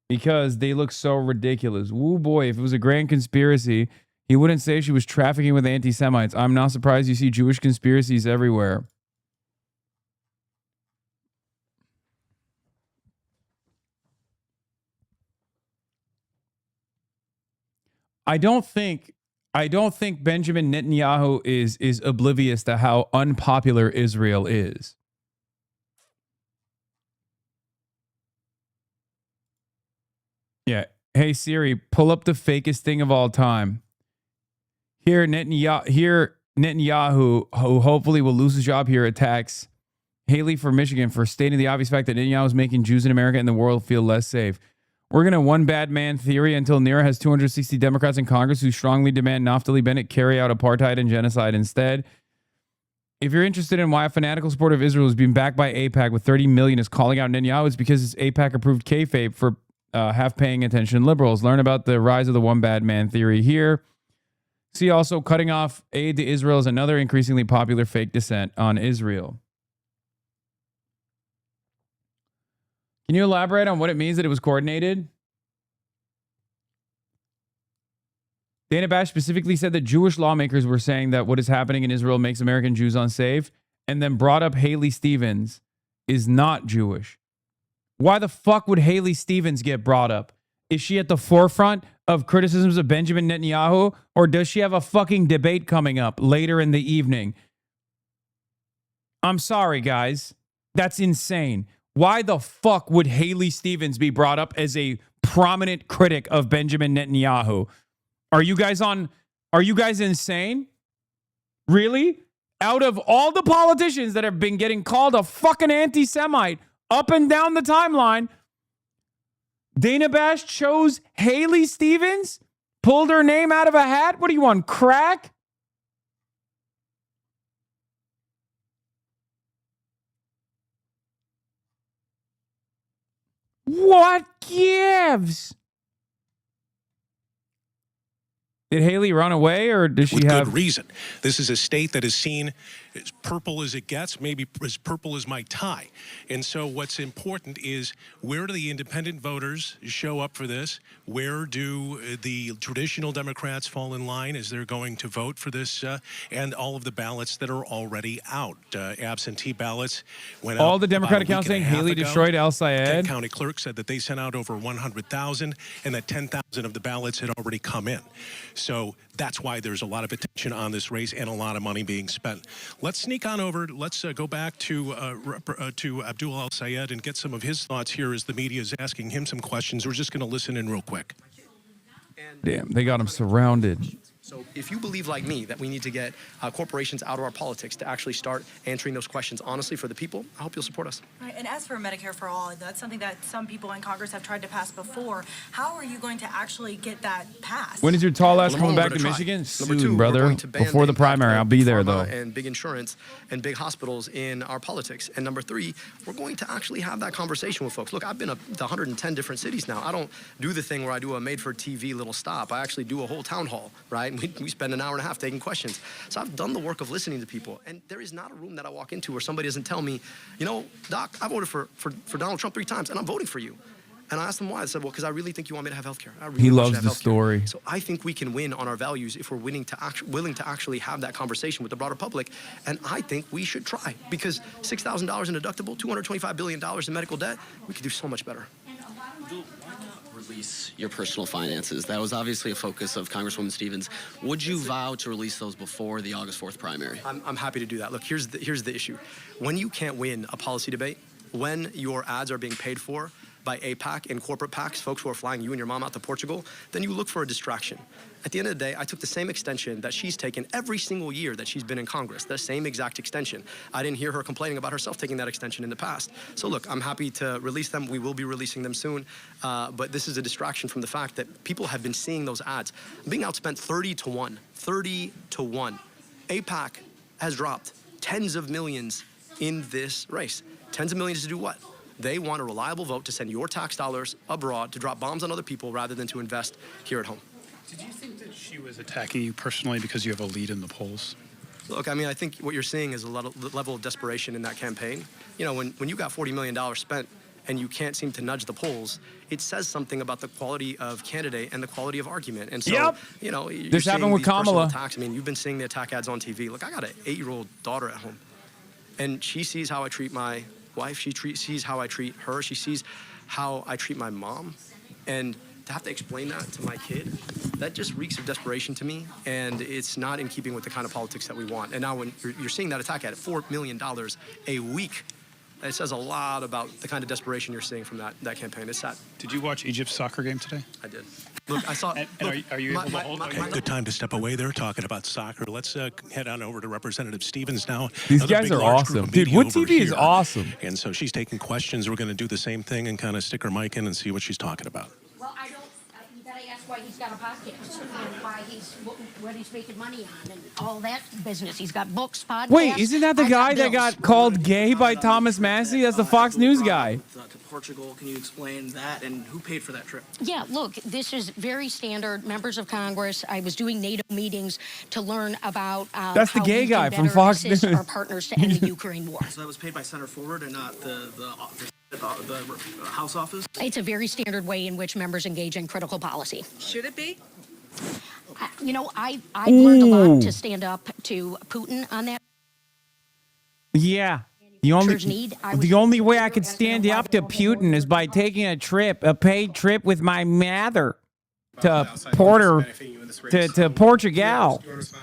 Speaker 4: Because they look so ridiculous. Woo boy, if it was a grand conspiracy, he wouldn't say she was trafficking with anti-Semites. I'm not surprised you see Jewish conspiracies everywhere. I don't think Benjamin Netanyahu is oblivious to how unpopular Israel is. Yeah. Hey Siri, pull up the fakest thing of all time. Here Netanyahu, who hopefully will lose his job here, attacks Haley for Michigan for stating the obvious fact that Netanyahu is making Jews in America and the world feel less safe. We're going to one bad man theory until Nira has 260 Democrats in Congress who strongly demand Naftali Bennett carry out apartheid and genocide instead. If you're interested in why a fanatical supporter of Israel is being backed by AIPAC with 30 million is calling out Netanyahu, it's because it's AIPAC approved kayfabe for half paying attention liberals. Learn about the rise of the one bad man theory here. See also, cutting off aid to Israel is another increasingly popular fake dissent on Israel. Can you elaborate on what it means that it was coordinated? Dana Bash specifically said that Jewish lawmakers were saying that what is happening in Israel makes American Jews unsafe, and then brought up Haley Stevens is not Jewish. Why the fuck would Haley Stevens get brought up? Is she at the forefront of criticisms of Benjamin Netanyahu, or does she have a fucking debate coming up later in the evening? I'm sorry, guys. That's insane. Why the fuck would Haley Stevens be brought up as a prominent critic of Benjamin Netanyahu? Are you guys insane? Really? Out of all the politicians that have been getting called a fucking anti-Semite up and down the timeline, Dana Bash chose Haley Stevens? Pulled her name out of a hat? What do you want, crack? What gives? Did Haley run away, or does she have...
Speaker 1: Good reason. This is a state that is seen as purple as it gets, maybe as purple as my tie. And so what's important is, where do the independent voters show up for this? Where do the traditional Democrats fall in line as they're going to vote for this? And all of the ballots that are already out. Absentee ballots went out.
Speaker 4: All the Democratic accounts saying Haley destroyed Al Sayed.
Speaker 1: 10 county clerks said that they sent out over 100,000 and that 10,000 of the ballots had already come in. So that's why there's a lot of attention on this race and a lot of money being spent. Let's sneak on over. Let's go back to Abdul Al Sayed and get some of his thoughts here as the media is asking him some questions. We're just going to listen in real quick.
Speaker 4: Damn, they got him surrounded.
Speaker 12: So if you believe, like me, that we need to get corporations out of our politics to actually start answering those questions honestly for the people, I hope you'll support us.
Speaker 22: Right, and as for Medicare for All, that's something that some people in Congress have tried to pass before. How are you going to actually get that passed?
Speaker 4: When is your tall ass coming back to Michigan? Soon, brother. Before the primary. I'll be there, though.
Speaker 12: And big insurance and big hospitals in our politics. And number three, we're going to actually have that conversation with folks. Look, I've been to 110 different cities now. I don't do the thing where I do a made-for-TV little stop. I actually do a whole town hall, right? and we spend an hour and a half taking questions. So I've done the work of listening to people, and there is not a room that I walk into where somebody doesn't tell me, you know, Doc, I voted for Donald Trump 3 times, and I'm voting for you. And I asked them why. I said, well, because I really think you want me to have health care.
Speaker 4: He loves the story.
Speaker 12: So I think we can win on our values if we're willing to actually have that conversation with the broader public. And I think we should try, because $6,000 in deductible, $225 billion in medical debt, we could do so much better.
Speaker 13: Release your personal finances. That was obviously a focus of Congresswoman Stevens. Would you vow to release those before the August 4th primary?
Speaker 12: I'm happy to do that. Look, here's the issue. When you can't win a policy debate, when your ads are being paid for by APAC and corporate PACs, folks who are flying you and your mom out to Portugal, then you look for a distraction. At the end of the day, I took the same extension that she's taken every single year that she's been in Congress, the same exact extension. I didn't hear her complaining about herself taking that extension in the past. So look, I'm happy to release them. We will be releasing them soon. But this is a distraction from the fact that people have been seeing those ads. Being outspent 30 to 1, 30 to 1. APAC has dropped tens of millions in this race. Tens of millions to do what? They want a reliable vote to send your tax dollars abroad to drop bombs on other people rather than to invest here at home.
Speaker 16: Did you think that she was attacking you personally because you have a lead in the polls?
Speaker 12: Look, I mean, I think what you're seeing is a level of desperation in that campaign. You know, when you got $40 million spent and you can't seem to nudge the polls, it says something about the quality of candidate and the quality of argument. And so, you know,
Speaker 4: This happened with Kamala.
Speaker 12: Attacks. I mean, you've been seeing the attack ads on TV. Look, I got an 8-year-old daughter at home, and she sees how I treat my wife. She sees how I treat her. She sees how I treat my mom. And to have to explain that to my kid, that just reeks of desperation to me. And it's not in keeping with the kind of politics that we want. And now when you're seeing that attack at $4 million a week, it says a lot about the kind of desperation you're seeing from that campaign. It's sad.
Speaker 16: Did you watch Egypt's soccer game today?
Speaker 12: I did. Look, I saw.
Speaker 16: Are you able to hold?
Speaker 1: Good time to step away there talking about soccer. Let's head on over to Representative Stevens now.
Speaker 4: These
Speaker 1: Another
Speaker 4: guys
Speaker 1: big,
Speaker 4: are
Speaker 1: large
Speaker 4: awesome.
Speaker 1: group of
Speaker 4: Dude,
Speaker 1: media
Speaker 4: Wood
Speaker 1: over
Speaker 4: TV is
Speaker 1: here.
Speaker 4: awesome.
Speaker 1: And so she's taking questions. We're going to do the same thing and kind of stick her mic in and see what she's talking about.
Speaker 10: Well, you gotta ask why he's got a podcast and why what he's making money on and all that business. He's got books, podcasts.
Speaker 4: Wait, isn't that the guy that got called gay by Thomas Massey? That's the Fox News guy.
Speaker 23: To Portugal, can you explain that and who paid for that trip?
Speaker 10: Yeah, look, this is very standard. Members of Congress. I was doing NATO meetings to learn about.
Speaker 4: That's the
Speaker 10: how
Speaker 4: gay
Speaker 10: we
Speaker 4: guy
Speaker 10: can
Speaker 4: from
Speaker 10: better
Speaker 4: Fox
Speaker 10: assist
Speaker 4: News.
Speaker 10: Our partners to end the Ukraine war.
Speaker 23: So that was paid by Center Forward and not the House office?
Speaker 10: It's a very standard way in which members engage in critical policy.
Speaker 22: Should it be?
Speaker 10: You know, I've learned a lot to stand up to Putin on that.
Speaker 4: Yeah. The only way I could stand up to Putin is by taking a paid trip with my mother to Portugal.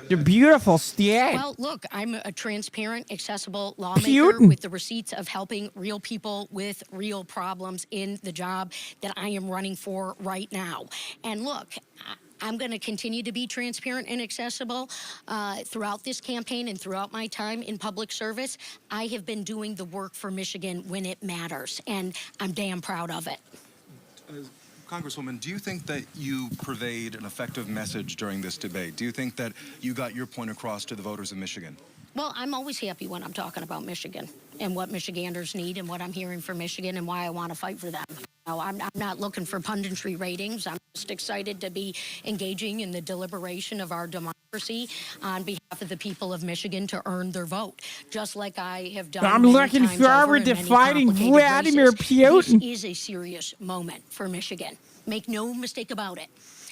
Speaker 4: The beautiful state.
Speaker 10: Well, look, I'm a transparent, accessible lawmaker with the receipts of helping real people with real problems in the job that I am running for right now. And look, I'm going to continue to be transparent and accessible throughout this campaign and throughout my time in public service. I have been doing the work for Michigan when it matters, and I'm damn proud of it.
Speaker 24: Congresswoman, do you think that you purveyed an effective message during this debate? Do you think that you got your point across to the voters of Michigan?
Speaker 10: Well, I'm always happy when I'm talking about Michigan and what Michiganders need and what I'm hearing from Michigan and why I want to fight for them. No, I'm not looking for punditry ratings. I'm just excited to be engaging in the deliberation of our democracy on behalf of the people of Michigan to earn their vote, just like I have done.
Speaker 4: I'm
Speaker 10: many
Speaker 4: looking
Speaker 10: times over
Speaker 4: forward
Speaker 10: in
Speaker 4: to
Speaker 10: many
Speaker 4: fighting
Speaker 10: complicated
Speaker 4: Vladimir
Speaker 10: races.
Speaker 4: Putin.
Speaker 10: This is a serious moment for Michigan. Make no mistake about it.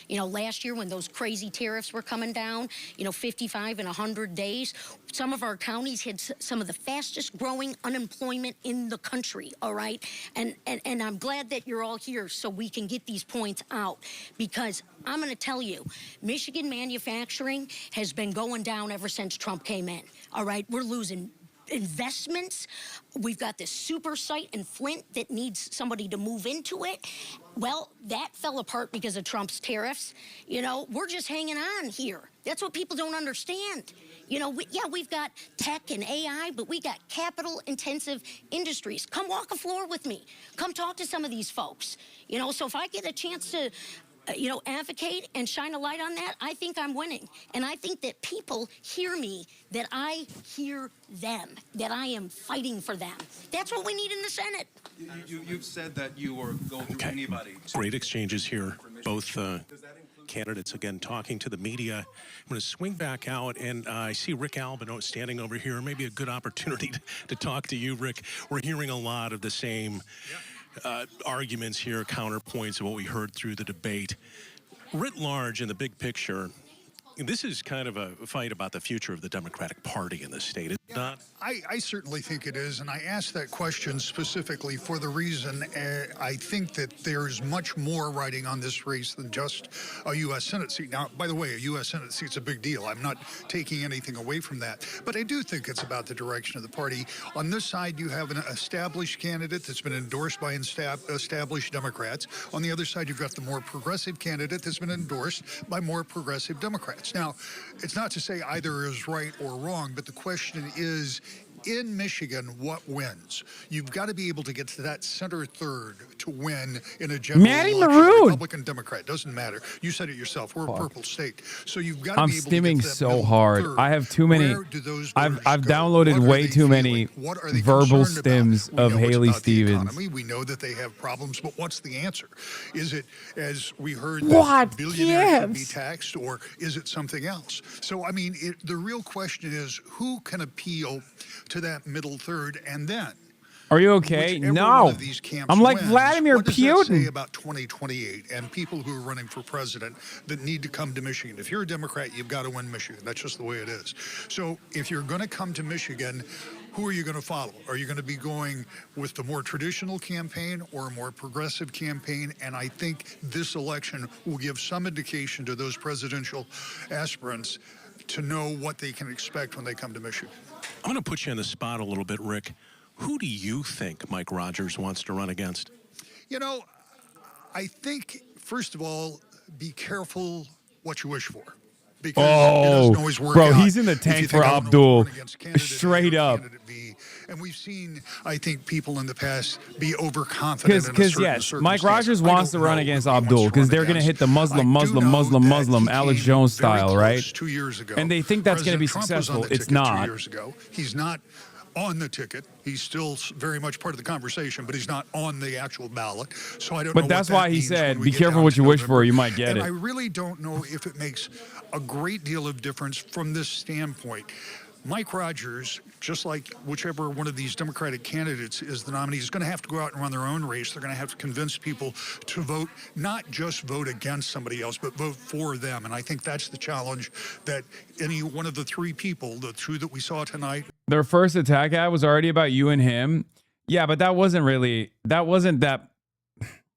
Speaker 10: You know, last year when those crazy tariffs were coming down, 55 in 100 days, some of our counties had some of the fastest growing unemployment in the country, all right? And I'm glad that you're all here so we can get these points out, because I'm going to tell you, Michigan manufacturing has been going down ever since Trump came in, all right? We're losing investments. We've got this super site in Flint that needs somebody to move into it. Well, that fell apart because of Trump's tariffs. We're just hanging on here. That's what people don't understand. We've got tech and AI, but we got capital-intensive industries. Come walk a floor with me. Come talk to some of these folks. So if I get a chance to advocate and shine a light on that, I think I'm winning. And I think that people hear me, that I hear them, that I am fighting for them. That's what we need in the Senate.
Speaker 24: You've said that you will go through anybody.
Speaker 1: Great exchanges here. Both candidates, again, talking to the media. I'm going to swing back out, and I see Rick Albino standing over here. Maybe a good opportunity to talk to you, Rick. We're hearing a lot of the same arguments here, counterpoints of what we heard through the debate. Writ large, in the big picture, this is kind of a fight about the future of the Democratic Party in the state, is it not?
Speaker 5: I certainly think it is, and I asked that question specifically for the reason I think that there's much more riding on this race than just a U.S. Senate seat. Now, by the way, a U.S. Senate seat's a big deal. I'm not taking anything away from that, but I do think it's about the direction of the party. On this side, you have an established candidate that's been endorsed by established Democrats. On the other side, you've got the more progressive candidate that's been endorsed by more progressive Democrats. Now, it's not to say either is right or wrong, but the question is, in Michigan, what wins? You've got to be able to get to that center third to win in a general election. Republican, Democrat, doesn't matter. You said it yourself. We're a purple state, so you've got to be able to get to that
Speaker 4: so hard.
Speaker 5: third.
Speaker 4: I have too many. I've downloaded way too many verbal stims of Haley Stevens.
Speaker 5: We know that they have problems, but what's the answer? Is it, as we heard,
Speaker 4: What
Speaker 5: that billionaires should be
Speaker 4: gives?
Speaker 5: taxed, or is it something else? So, I mean, the real question is who can appeal to that middle third, and then
Speaker 4: Are you okay?
Speaker 5: whichever
Speaker 4: No.
Speaker 5: one of these camps
Speaker 4: I'm like
Speaker 5: wins,
Speaker 4: Vladimir
Speaker 5: what does that say
Speaker 4: Putin.
Speaker 5: about 2028 and people who are running for president that need to come to Michigan? If you're a Democrat, you've got to win Michigan. That's just the way it is. So if you're going to come to Michigan, who are you going to follow? Are you going to be going with the more traditional campaign or a more progressive campaign? And I think this election will give some indication to those presidential aspirants to know what they can expect when they come to Michigan.
Speaker 1: I'm going to put you on the spot a little bit, Rick. Who do you think Mike Rogers wants to run against?
Speaker 5: You know, I think, first of all, be careful what you wish for. Because it doesn't always work
Speaker 4: bro,
Speaker 5: out
Speaker 4: he's in the
Speaker 5: if you
Speaker 4: tank
Speaker 5: think,
Speaker 4: for
Speaker 5: "I wanna
Speaker 4: Abdul.
Speaker 5: run against candidate A
Speaker 4: Straight
Speaker 5: or
Speaker 4: up.
Speaker 5: candidate B." And we've seen, I think, people in the past be overconfident.
Speaker 4: Because yes, Mike Rogers wants to run against Abdul because they're going to hit the Muslim, Alex Jones style, right?
Speaker 5: 2 years ago.
Speaker 4: And they think that's going to be
Speaker 5: President Trump was on
Speaker 4: successful.
Speaker 5: the
Speaker 4: It's
Speaker 5: ticket 2
Speaker 4: not.
Speaker 5: years ago. He's not on the ticket. He's still very much part of the conversation, but he's not on the actual ballot. So I don't know
Speaker 4: But that's
Speaker 5: what
Speaker 4: why
Speaker 5: that
Speaker 4: he
Speaker 5: means
Speaker 4: said,
Speaker 5: when we
Speaker 4: "Be
Speaker 5: get
Speaker 4: careful
Speaker 5: down
Speaker 4: what
Speaker 5: to
Speaker 4: you wish
Speaker 5: November."
Speaker 4: for. You might get
Speaker 5: and
Speaker 4: it."
Speaker 5: I really don't know if it makes a great deal of difference from this standpoint. Mike Rogers, just like whichever one of these Democratic candidates is the nominee, is going to have to go out and run their own race. They're going to have to convince people to vote, not just vote against somebody else, but vote for them. And I think that's the challenge that any one of the three people, the two that we saw tonight.
Speaker 4: Their first attack ad was already about you and him. Yeah, but that wasn't that.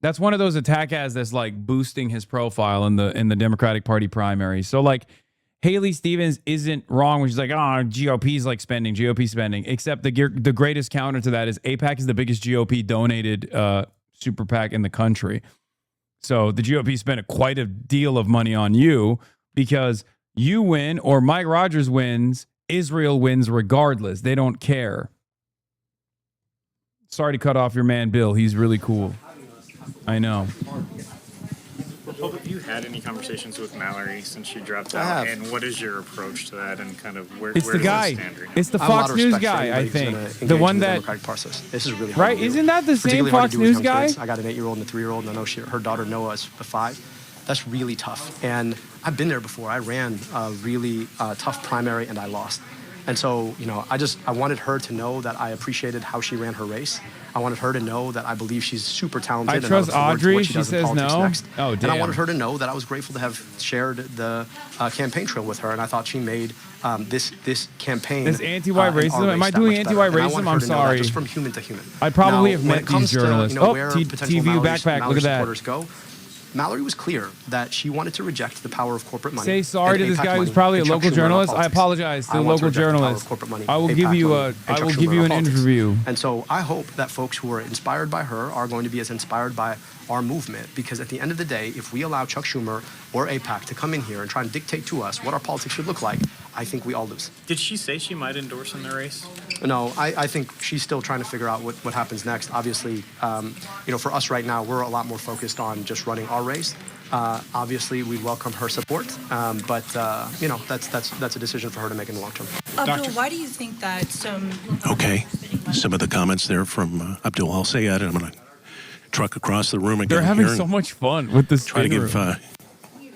Speaker 4: That's one of those attack ads that's like boosting his profile in the Democratic Party primary. So like Haley Stevens isn't wrong when she's like, oh, GOP's like GOP spending, except the greatest counter to that is AIPAC is the biggest GOP donated super PAC in the country. So the GOP spent quite a deal of money on you because you win or Mike Rogers wins, Israel wins regardless. They don't care. Sorry to cut off your man, Bill. He's really cool. I know.
Speaker 2: Have you had any conversations with Mallory since she dropped
Speaker 12: I
Speaker 2: out?
Speaker 12: have.
Speaker 2: And what is your approach to that and kind of where
Speaker 4: It's
Speaker 2: where
Speaker 4: the
Speaker 2: does
Speaker 4: guy.
Speaker 2: it stand right now?
Speaker 4: It's the
Speaker 12: I have a lot
Speaker 4: Fox
Speaker 12: of
Speaker 4: News
Speaker 12: respect for
Speaker 4: guy, I
Speaker 12: anybody who's
Speaker 4: think.
Speaker 12: gonna engage
Speaker 4: The one
Speaker 12: in
Speaker 4: that,
Speaker 12: democratic process. This is really hard
Speaker 4: right?
Speaker 12: to do.
Speaker 4: Isn't that the same
Speaker 12: Particularly hard
Speaker 4: Fox
Speaker 12: to do with
Speaker 4: News
Speaker 12: young
Speaker 4: guy?
Speaker 12: kids. I got an 8-year-old and a 3-year-old, and I know her daughter Noah is 5. That's really tough. And I've been there before. I ran a really tough primary, and I lost. And so, you know, I wanted her to know that I appreciated how she ran her race. I wanted her to know that I believe she's super talented.
Speaker 4: I
Speaker 12: and
Speaker 4: trust
Speaker 12: look forward to
Speaker 4: Audrey.
Speaker 12: what
Speaker 4: She
Speaker 12: does in
Speaker 4: says
Speaker 12: politics
Speaker 4: no.
Speaker 12: next.
Speaker 4: Oh,
Speaker 12: And I
Speaker 4: damn.
Speaker 12: wanted her to know that I was grateful to have shared the campaign trail with her, and I thought she made this campaign.
Speaker 4: This anti-white
Speaker 12: and our
Speaker 4: racism? Am
Speaker 12: race
Speaker 4: I
Speaker 12: that
Speaker 4: doing
Speaker 12: much better.
Speaker 4: anti-white
Speaker 12: And I
Speaker 4: racism?
Speaker 12: wanted her
Speaker 4: I'm
Speaker 12: to know that
Speaker 4: sorry.
Speaker 12: just from human to human.
Speaker 4: I probably
Speaker 12: Now,
Speaker 4: have
Speaker 12: when
Speaker 4: met
Speaker 12: it comes
Speaker 4: these
Speaker 12: to,
Speaker 4: journalists.
Speaker 12: you know,
Speaker 4: Oh,
Speaker 12: where potential
Speaker 4: TVU
Speaker 12: Mallory's
Speaker 4: backpack. Look
Speaker 12: Mallory
Speaker 4: at that.
Speaker 12: supporters go. Mallory was clear that she wanted to reject the power of corporate money.
Speaker 4: Say sorry
Speaker 12: and
Speaker 4: to this
Speaker 12: AIPAC
Speaker 4: guy who's
Speaker 12: money
Speaker 4: probably a
Speaker 12: and Chuck
Speaker 4: local
Speaker 12: Schumer in our
Speaker 4: journalist. I
Speaker 12: politics.
Speaker 4: apologize to
Speaker 12: I
Speaker 4: the
Speaker 12: want to
Speaker 4: local
Speaker 12: reject the power of
Speaker 4: journalist.
Speaker 12: corporate money,
Speaker 4: I will
Speaker 12: AIPAC
Speaker 4: give you
Speaker 12: money,
Speaker 4: a
Speaker 12: and
Speaker 4: I
Speaker 12: Chuck
Speaker 4: will
Speaker 12: Schumer
Speaker 4: give
Speaker 12: in
Speaker 4: you
Speaker 12: our
Speaker 4: an
Speaker 12: politics.
Speaker 4: interview.
Speaker 12: And so I hope that folks who are inspired by her are going to be as inspired by our movement, because at the end of the day, if we allow Chuck Schumer or AIPAC to come in here and try and dictate to us what our politics should look like, I think we all lose.
Speaker 2: Did she say she might endorse in the race?
Speaker 12: No, I think she's still trying to figure out what happens next. Obviously, you know, for us right now, we're a lot more focused on just running our race. Obviously, we'd welcome her support, but you know, that's a decision for her to make in the long term.
Speaker 22: Abdul, why do you think that some...
Speaker 1: Okay. Some of the comments there from Abdul. I'll say it, and I'm going to truck across the room again.
Speaker 4: They're having
Speaker 1: here
Speaker 4: so
Speaker 1: and
Speaker 4: much fun with this.
Speaker 1: try to give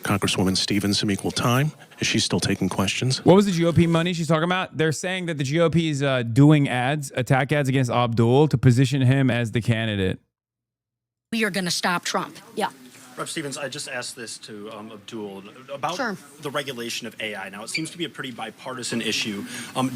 Speaker 1: Congresswoman Stevens some equal time. Is she still taking questions?
Speaker 4: What was the GOP money she's talking about? They're saying that the GOP is doing attack ads against Abdul to position him as the candidate.
Speaker 15: We are going to stop Trump. Yeah.
Speaker 3: Rep. Stevens, I just asked this to Abdul about the regulation of AI. Now, it seems to be a pretty bipartisan issue.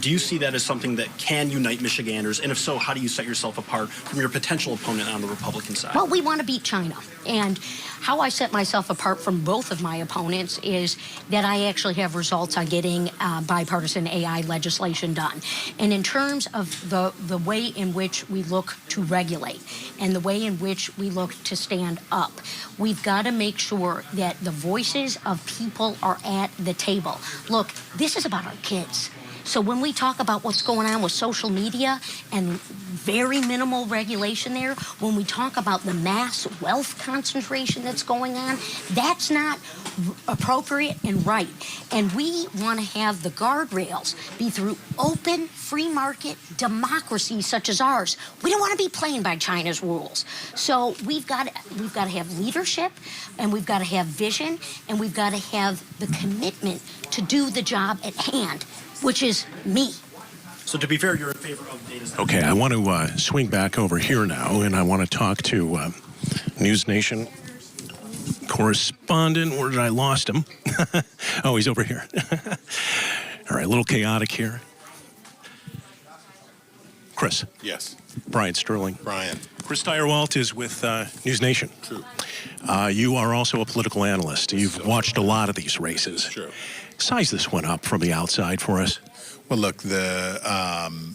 Speaker 3: Do you see that as something that can unite Michiganders? And if so, how do you set yourself apart from your potential opponent on the Republican side?
Speaker 15: Well, we want to beat China. And how I set myself apart from both of my opponents is that I actually have results on getting bipartisan AI legislation done. And in terms of the way in which we look to regulate and the way in which we look to stand up, we've got to make sure that the voices of people are at the table. Look, this is about our kids. So when we talk about what's going on with social media and very minimal regulation there, when we talk about the mass wealth concentration that's going on, that's not appropriate and right. And we want to have the guardrails be through open, free market democracy such as ours. We don't want to be playing by China's rules. So we've got to have leadership, and we've got to have vision, and we've got to have the commitment to do the job at hand, which is me.
Speaker 3: So to be fair, you're in favor of data centers.
Speaker 1: Okay, I want to swing back over here now, and I want to talk to News Nation correspondent. Where did I lost him? Oh, he's over here. All right, a little chaotic here. Chris.
Speaker 6: Yes.
Speaker 1: Brian Sterling.
Speaker 6: Brian.
Speaker 1: Chris Steyerwalt is with News Nation.
Speaker 6: True.
Speaker 1: You are also a political analyst. You've watched a lot of these races.
Speaker 6: True.
Speaker 1: Size this one up from the outside for us.
Speaker 6: Well, look, the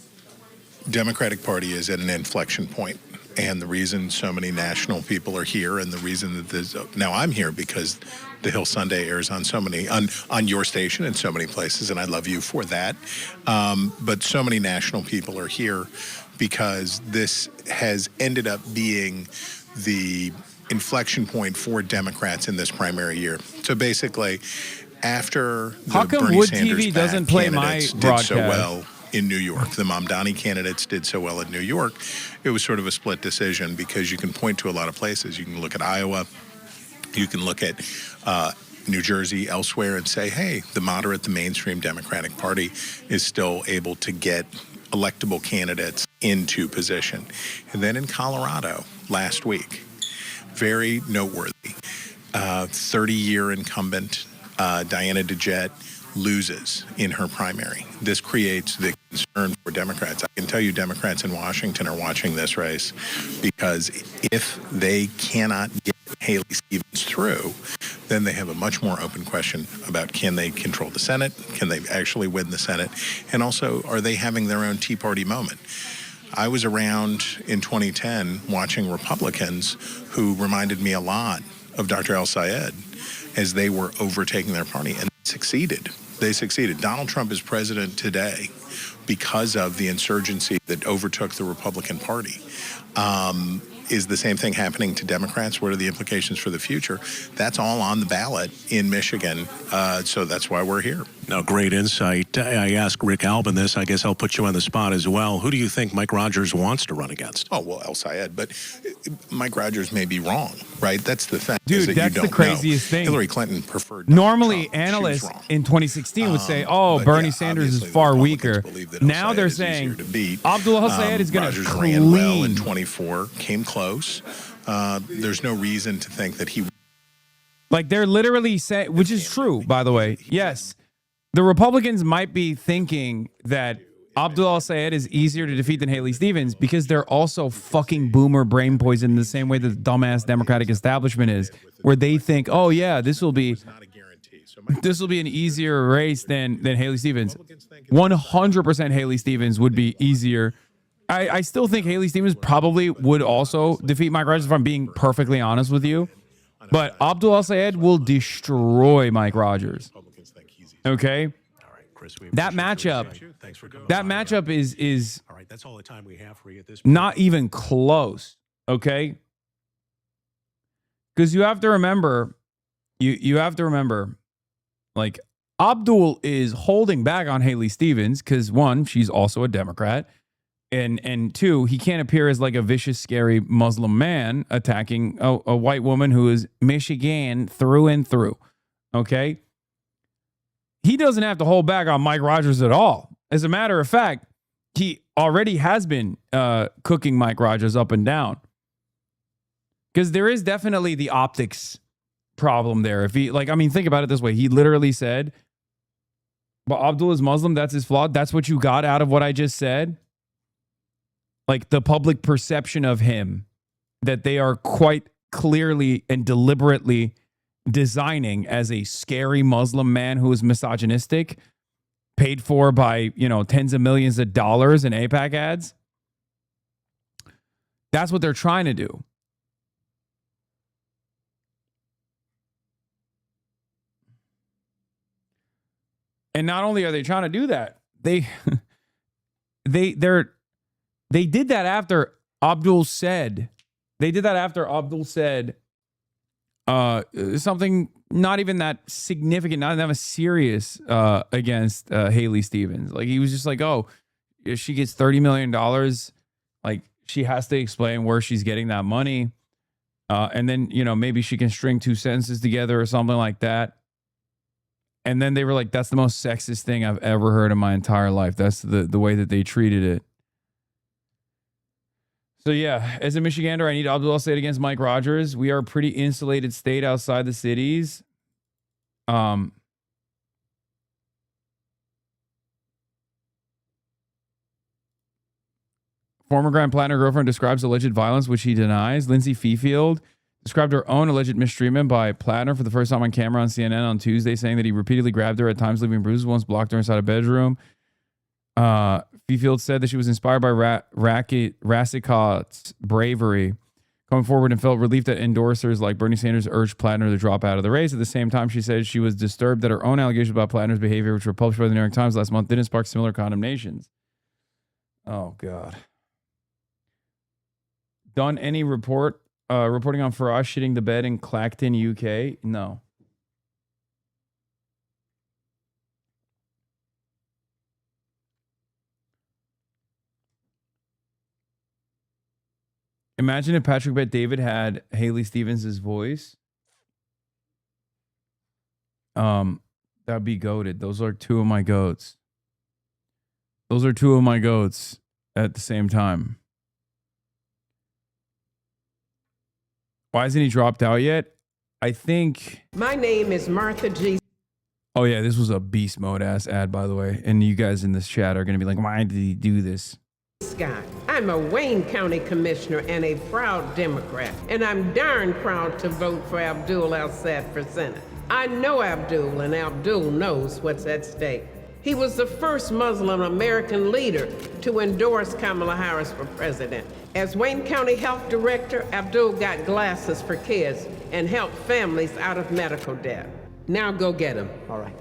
Speaker 6: Democratic Party is at an inflection point. And the reason so many national people are here, and the reason that there's now I'm here because The Hill Sunday airs on so many on your station in so many places, and I love you for that. But so many national people are here because this has ended up being the inflection point for Democrats in this primary year. So basically, after
Speaker 4: How
Speaker 6: the
Speaker 4: come
Speaker 6: Bernie
Speaker 4: Wood
Speaker 6: Sanders
Speaker 4: TV doesn't play my
Speaker 6: candidates did
Speaker 4: broadcast?
Speaker 6: so well in New York, the Mamdani candidates did so well in New York, it was sort of a split decision because you can point to a lot of places. You can look at Iowa, you can look at New Jersey, elsewhere, and say, hey, the moderate, the mainstream Democratic Party is still able to get electable candidates into position. And then in Colorado last week, very noteworthy, 30-year incumbent Diana DeJette loses in her primary. This creates the concern for Democrats. I can tell you Democrats in Washington are watching this race because if they cannot get Haley Stevens through, then they have a much more open question about can they control the Senate? Can they actually win the Senate? And also, are they having their own Tea Party moment? I was around in 2010 watching Republicans who reminded me a lot of Dr. El-Sayed as they were overtaking their party, and succeeded. They succeeded. Donald Trump is president today because of the insurgency that overtook the Republican Party. Is the same thing happening to Democrats? What are the implications for the future? That's all on the ballot in Michigan, so that's why we're here.
Speaker 1: Now, great insight. I asked Rick Albin this. I guess I'll put you on the spot as well. Who do you think Mike Rogers wants to run against?
Speaker 6: Oh, well, El-Sayed, but Mike Rogers may be wrong, right? That's the thing.
Speaker 4: Dude, that's the craziest thing.
Speaker 6: Hillary Clinton preferred
Speaker 4: Normally, analysts in 2016 would say, oh, Bernie Sanders is far weaker. Now they're saying Abdul El-Sayed is going to clean.
Speaker 6: Ran well in 24, came close. There's no reason to think that he...
Speaker 4: Like, they're literally saying, which is true, by the way. Yes, the Republicans might be thinking that Abdul El-Sayed is easier to defeat than Haley Stevens because they're also fucking boomer brain poison in the same way that the dumbass Democratic establishment is, where they think, oh yeah, this will be an easier race than Haley Stevens. 100% Haley Stevens would be easier. I still think Haley Stevens probably would also defeat Mike Rogers if I'm being perfectly honest with you. But Abdul El-Sayed will destroy Mike Rogers. Okay? That matchup is
Speaker 1: all right, that's all the time we have for you at this point.
Speaker 4: not even close. Okay? Because you have to remember, like, Abdul is holding back on Haley Stevens because, one, she's also a Democrat. And two, he can't appear as like a vicious, scary Muslim man attacking a white woman who is Michigan through and through. Okay? He doesn't have to hold back on Mike Rogers at all. As a matter of fact, he already has been cooking Mike Rogers up and down. Because there is definitely the optics problem there. If he, like, I mean, think about it this way. He literally said, but Abdul is Muslim, that's his flaw. That's what you got out of what I just said. Like the public perception of him, that they are quite clearly and deliberately designing as a scary Muslim man who is misogynistic, paid for by, tens of millions of dollars in AIPAC ads. That's what they're trying to do. And not only are they trying to do that, they did that after Abdul said something not even that significant, not that serious against Haley Stevens. Like he was just like, oh, if she gets $30 million, like she has to explain where she's getting that money. And then, maybe she can string two sentences together or something like that. And then they were like, that's the most sexist thing I've ever heard in my entire life. That's the way that they treated it. So yeah, as a Michigander, I need Abdul say it against Mike Rogers. We are a pretty insulated state outside the cities. Former Graham Plattner girlfriend describes alleged violence, which he denies. Lindsay Fifield described her own alleged mistreatment by Plattner for the first time on camera on CNN on Tuesday, saying that he repeatedly grabbed her, at times leaving bruises, once blocked her inside a bedroom. Fifield said that she was inspired by Rassikott's bravery, coming forward, and felt relief that endorsers like Bernie Sanders urged Plattner to drop out of the race. At the same time, she said she was disturbed that her own allegations about Plattner's behavior, which were published by the New York Times last month, didn't spark similar condemnations. Oh, God. Done any reporting on Faraz shitting the bed in Clacton, UK? No. Imagine if Patrick Bet David had Haley Stevens' voice. That'd be goated. Those are two of my goats. Those are two of my goats at the same time. Why hasn't he dropped out yet? I think.
Speaker 7: My name is Martha G.
Speaker 4: Oh, yeah, this was a beast mode ass ad, by the way. And you guys in this chat are going to be like, why did he do this?
Speaker 7: Scott. I'm a Wayne County Commissioner and a proud Democrat. And I'm darn proud to vote for Abdul Al-Sad for Senate. I know Abdul, and Abdul knows what's at stake. He was the first Muslim American leader to endorse Kamala Harris for president. As Wayne County Health Director, Abdul got glasses for kids and helped families out of medical debt. Now go get him. All right.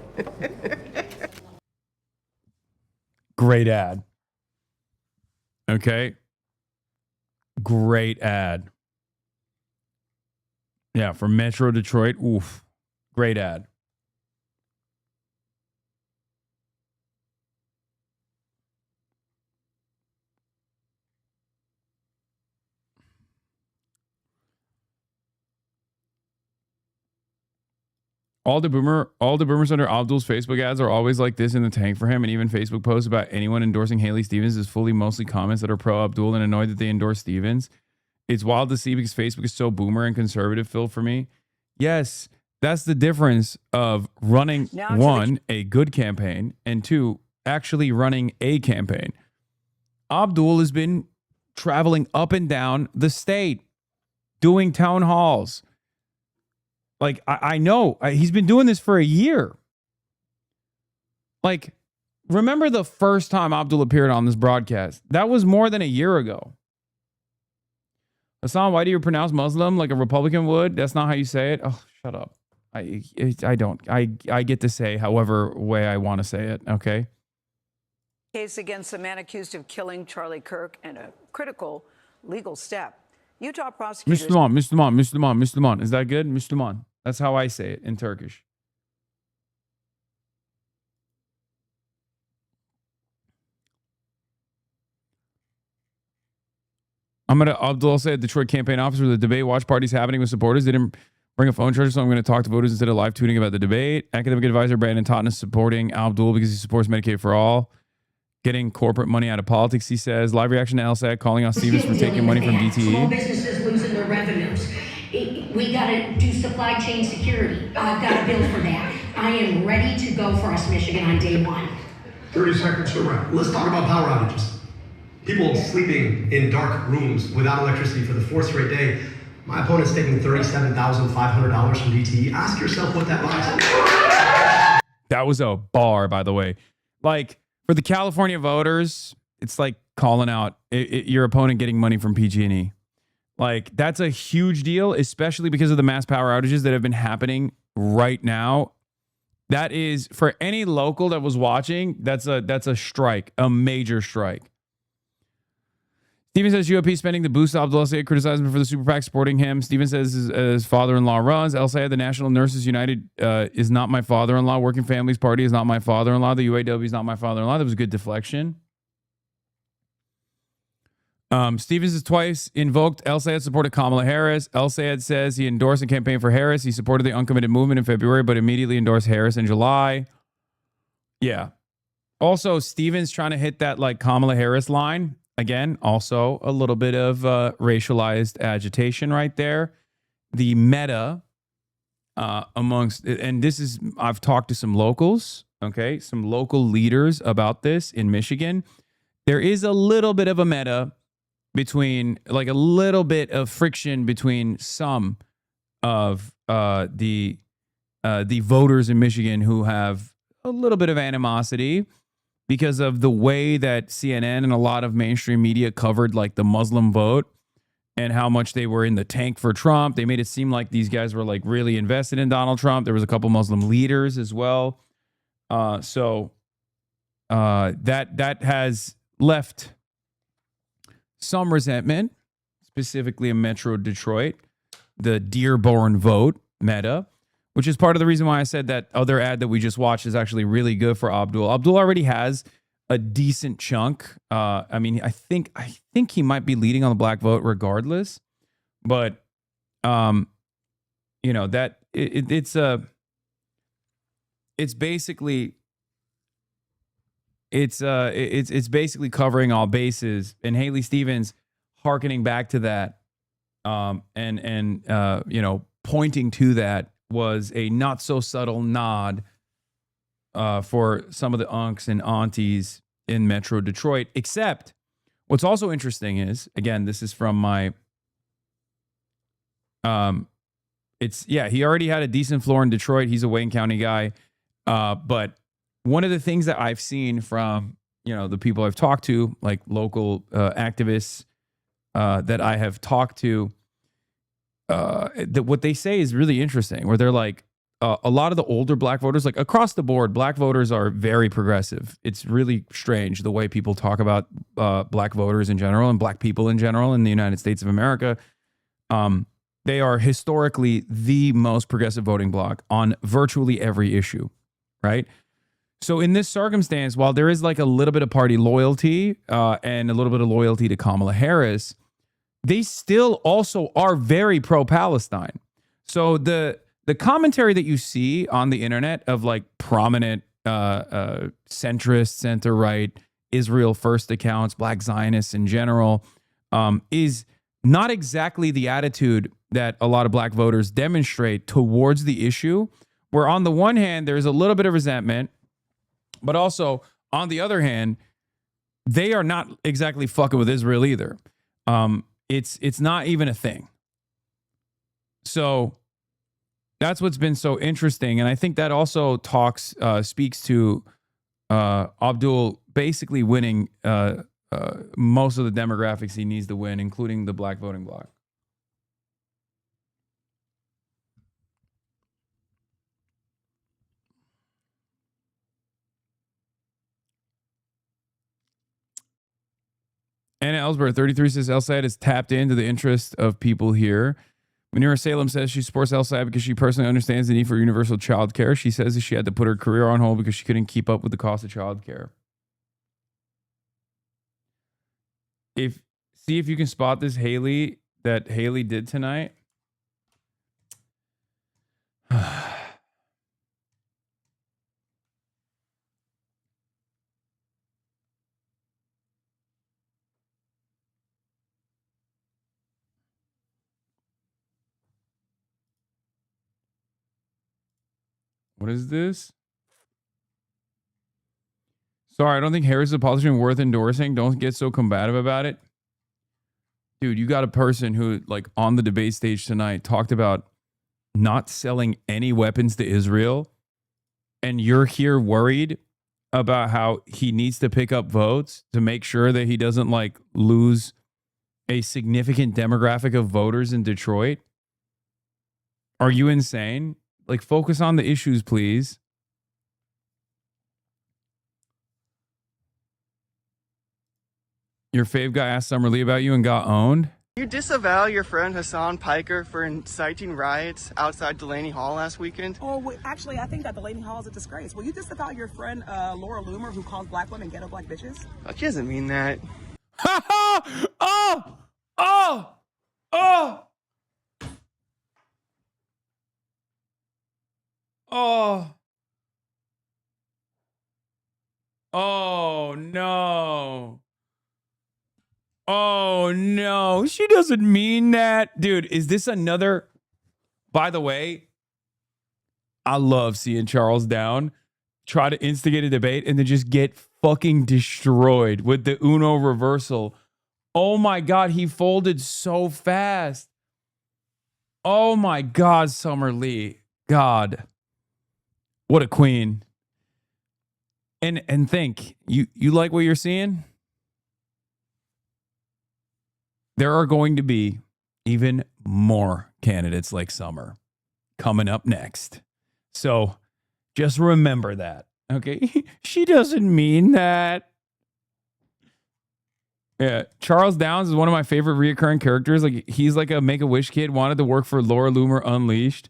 Speaker 4: Great ad. Okay. Great ad. Yeah, for Metro Detroit. Oof. Great ad. All the boomers under Abdul's Facebook ads are always like this in the tank for him, and even Facebook posts about anyone endorsing Haley Stevens is fully mostly comments that are pro Abdul and annoyed that they endorse Stevens. It's wild to see because Facebook is so boomer and conservative, Phil, for me. Yes, that's the difference of running, one, a good campaign, and two, actually running a campaign. Abdul has been traveling up and down the state, doing town halls. Like, I know he's been doing this for a year. Like, remember the first time Abdul appeared on this broadcast? That was more than a year ago. Hasan, why do you pronounce Muslim like a Republican would? That's not how you say it. Oh, shut up. I don't. I get to say however way I want to say it, okay?
Speaker 9: Case against the man accused of killing Charlie Kirk and a critical legal step. Utah prosecutors...
Speaker 4: Müslüman. Is that good? Müslüman. That's how I say it in Turkish. Abdul said Detroit campaign officer, the debate watch party's happening with supporters. Didn't Bring a phone charger, so I'm going to talk to voters instead of live tweeting about the debate. Academic advisor Brandon Totten is supporting Abdul because he supports Medicaid for all. Getting corporate money out of politics, he says. Live reaction to LSAT calling out Stevens for taking money from DTE.
Speaker 15: Small businesses losing their revenues. We got to do supply chain security. I've got a bill for that. I am ready to go for us, Michigan, on day one.
Speaker 14: 30 seconds to wrap. Let's talk about power outages. People sleeping in dark rooms without electricity for the fourth straight day. My opponent's taking $37,500 from DTE. Ask yourself what that buys.
Speaker 4: That was a bar, by the way. Like, for the California voters, it's like calling out your opponent getting money from PG&E. Like, that's a huge deal, especially because of the mass power outages that have been happening right now. That is, for any local that was watching, that's a strike, a major strike. Steven says UAP spending to boost Abdul El Sayed, criticizing him for the super PAC supporting him. Steven says his father-in-law runs. El Sayed, the National Nurses United is not my father-in-law. Working Families Party is not my father-in-law. The UAW is not my father-in-law. That was a good deflection. Stevens has twice invoked El Sayed supported Kamala Harris. El Sayed says he endorsed a campaign for Harris. He supported the uncommitted movement in February, but immediately endorsed Harris in July. Yeah. Also, Stevens trying to hit that like Kamala Harris line. Again, also a little bit of racialized agitation right there. The meta amongst, and this is, I've talked to some locals, okay, some local leaders about this in Michigan. There is a little bit of a meta between, like a little bit of friction between some of the voters in Michigan who have a little bit of animosity because of the way that CNN and a lot of mainstream media covered like the Muslim vote and how much they were in the tank for Trump. They made it seem like these guys were like really invested in Donald Trump. There was a couple Muslim leaders as well. So that has left some resentment, specifically in Metro Detroit, the Dearborn vote meta, which is part of the reason why I said that other ad that we just watched is actually really good for Abdul. Abdul already has a decent chunk. I mean, I think he might be leading on the black vote regardless, but you know that it's basically covering all bases, and Haley Stevens hearkening back to that, and you know, pointing to that was a not so subtle nod for some of the unks and aunties in Metro Detroit. Except what's also interesting is, again, this is from my, he already had a decent floor in Detroit. He's a Wayne County guy. But one of the things that I've seen from, you know, the people I've talked to, like local activists that I have talked to, that what they say is really interesting, where they're like, a lot of the older black voters, like across the board, black voters are very progressive. It's really strange the way people talk about black voters in general and black people in general in the United States of America. They are historically the most progressive voting bloc on virtually every issue, right? So in this circumstance, while there is like a little bit of party loyalty and a little bit of loyalty to Kamala Harris, they still also are very pro-Palestine. So the commentary that you see on the internet of like prominent centrist, center-right, Israel first accounts, black Zionists in general, is not exactly the attitude that a lot of black voters demonstrate towards the issue, where on the one hand, there's a little bit of resentment, but also on the other hand, they are not exactly fucking with Israel either. It's not even a thing. So that's what's been so interesting. And I think that also speaks to Abdul basically winning most of the demographics he needs to win, including the black voting bloc. Anna Ellsberg, 33, says El Sayed is tapped into the interest of people here. Manira Salem says she supports El Sayed because she personally understands the need for universal child care. She says that she had to put her career on hold because she couldn't keep up with the cost of child care. See if you can spot this that Haley did tonight. What is this? Sorry, I don't think Harris is a politician worth endorsing. Don't get so combative about it. Dude, you got a person who, like, on the debate stage tonight talked about not selling any weapons to Israel, and you're here worried about how he needs to pick up votes to make sure that he doesn't, like, lose a significant demographic of voters in Detroit? Are you insane? Like, focus on the issues, please. Your fave guy asked Summer Lee about you and got owned.
Speaker 11: You disavow your friend Hasan Piker for inciting riots outside Delaney Hall last weekend?
Speaker 18: Oh, well, actually, I think that Delaney Hall is a disgrace. Will you disavow your friend Laura Loomer, who calls black women ghetto black bitches?
Speaker 11: She doesn't mean that.
Speaker 4: Oh! Oh, no. Oh, no. She doesn't mean that. Dude, is this another... By the way, I love seeing Charles Down try to instigate a debate and then just get fucking destroyed with the Uno reversal. Oh, my God. He folded so fast. Oh, my God, Summer Lee. God. What a queen. And think, you like what you're seeing? There are going to be even more candidates like Summer coming up next. So just remember that, okay? She doesn't mean that. Yeah, Charles Downs is one of my favorite reoccurring characters. Like, he's like a Make-A-Wish kid, wanted to work for Laura Loomer Unleashed.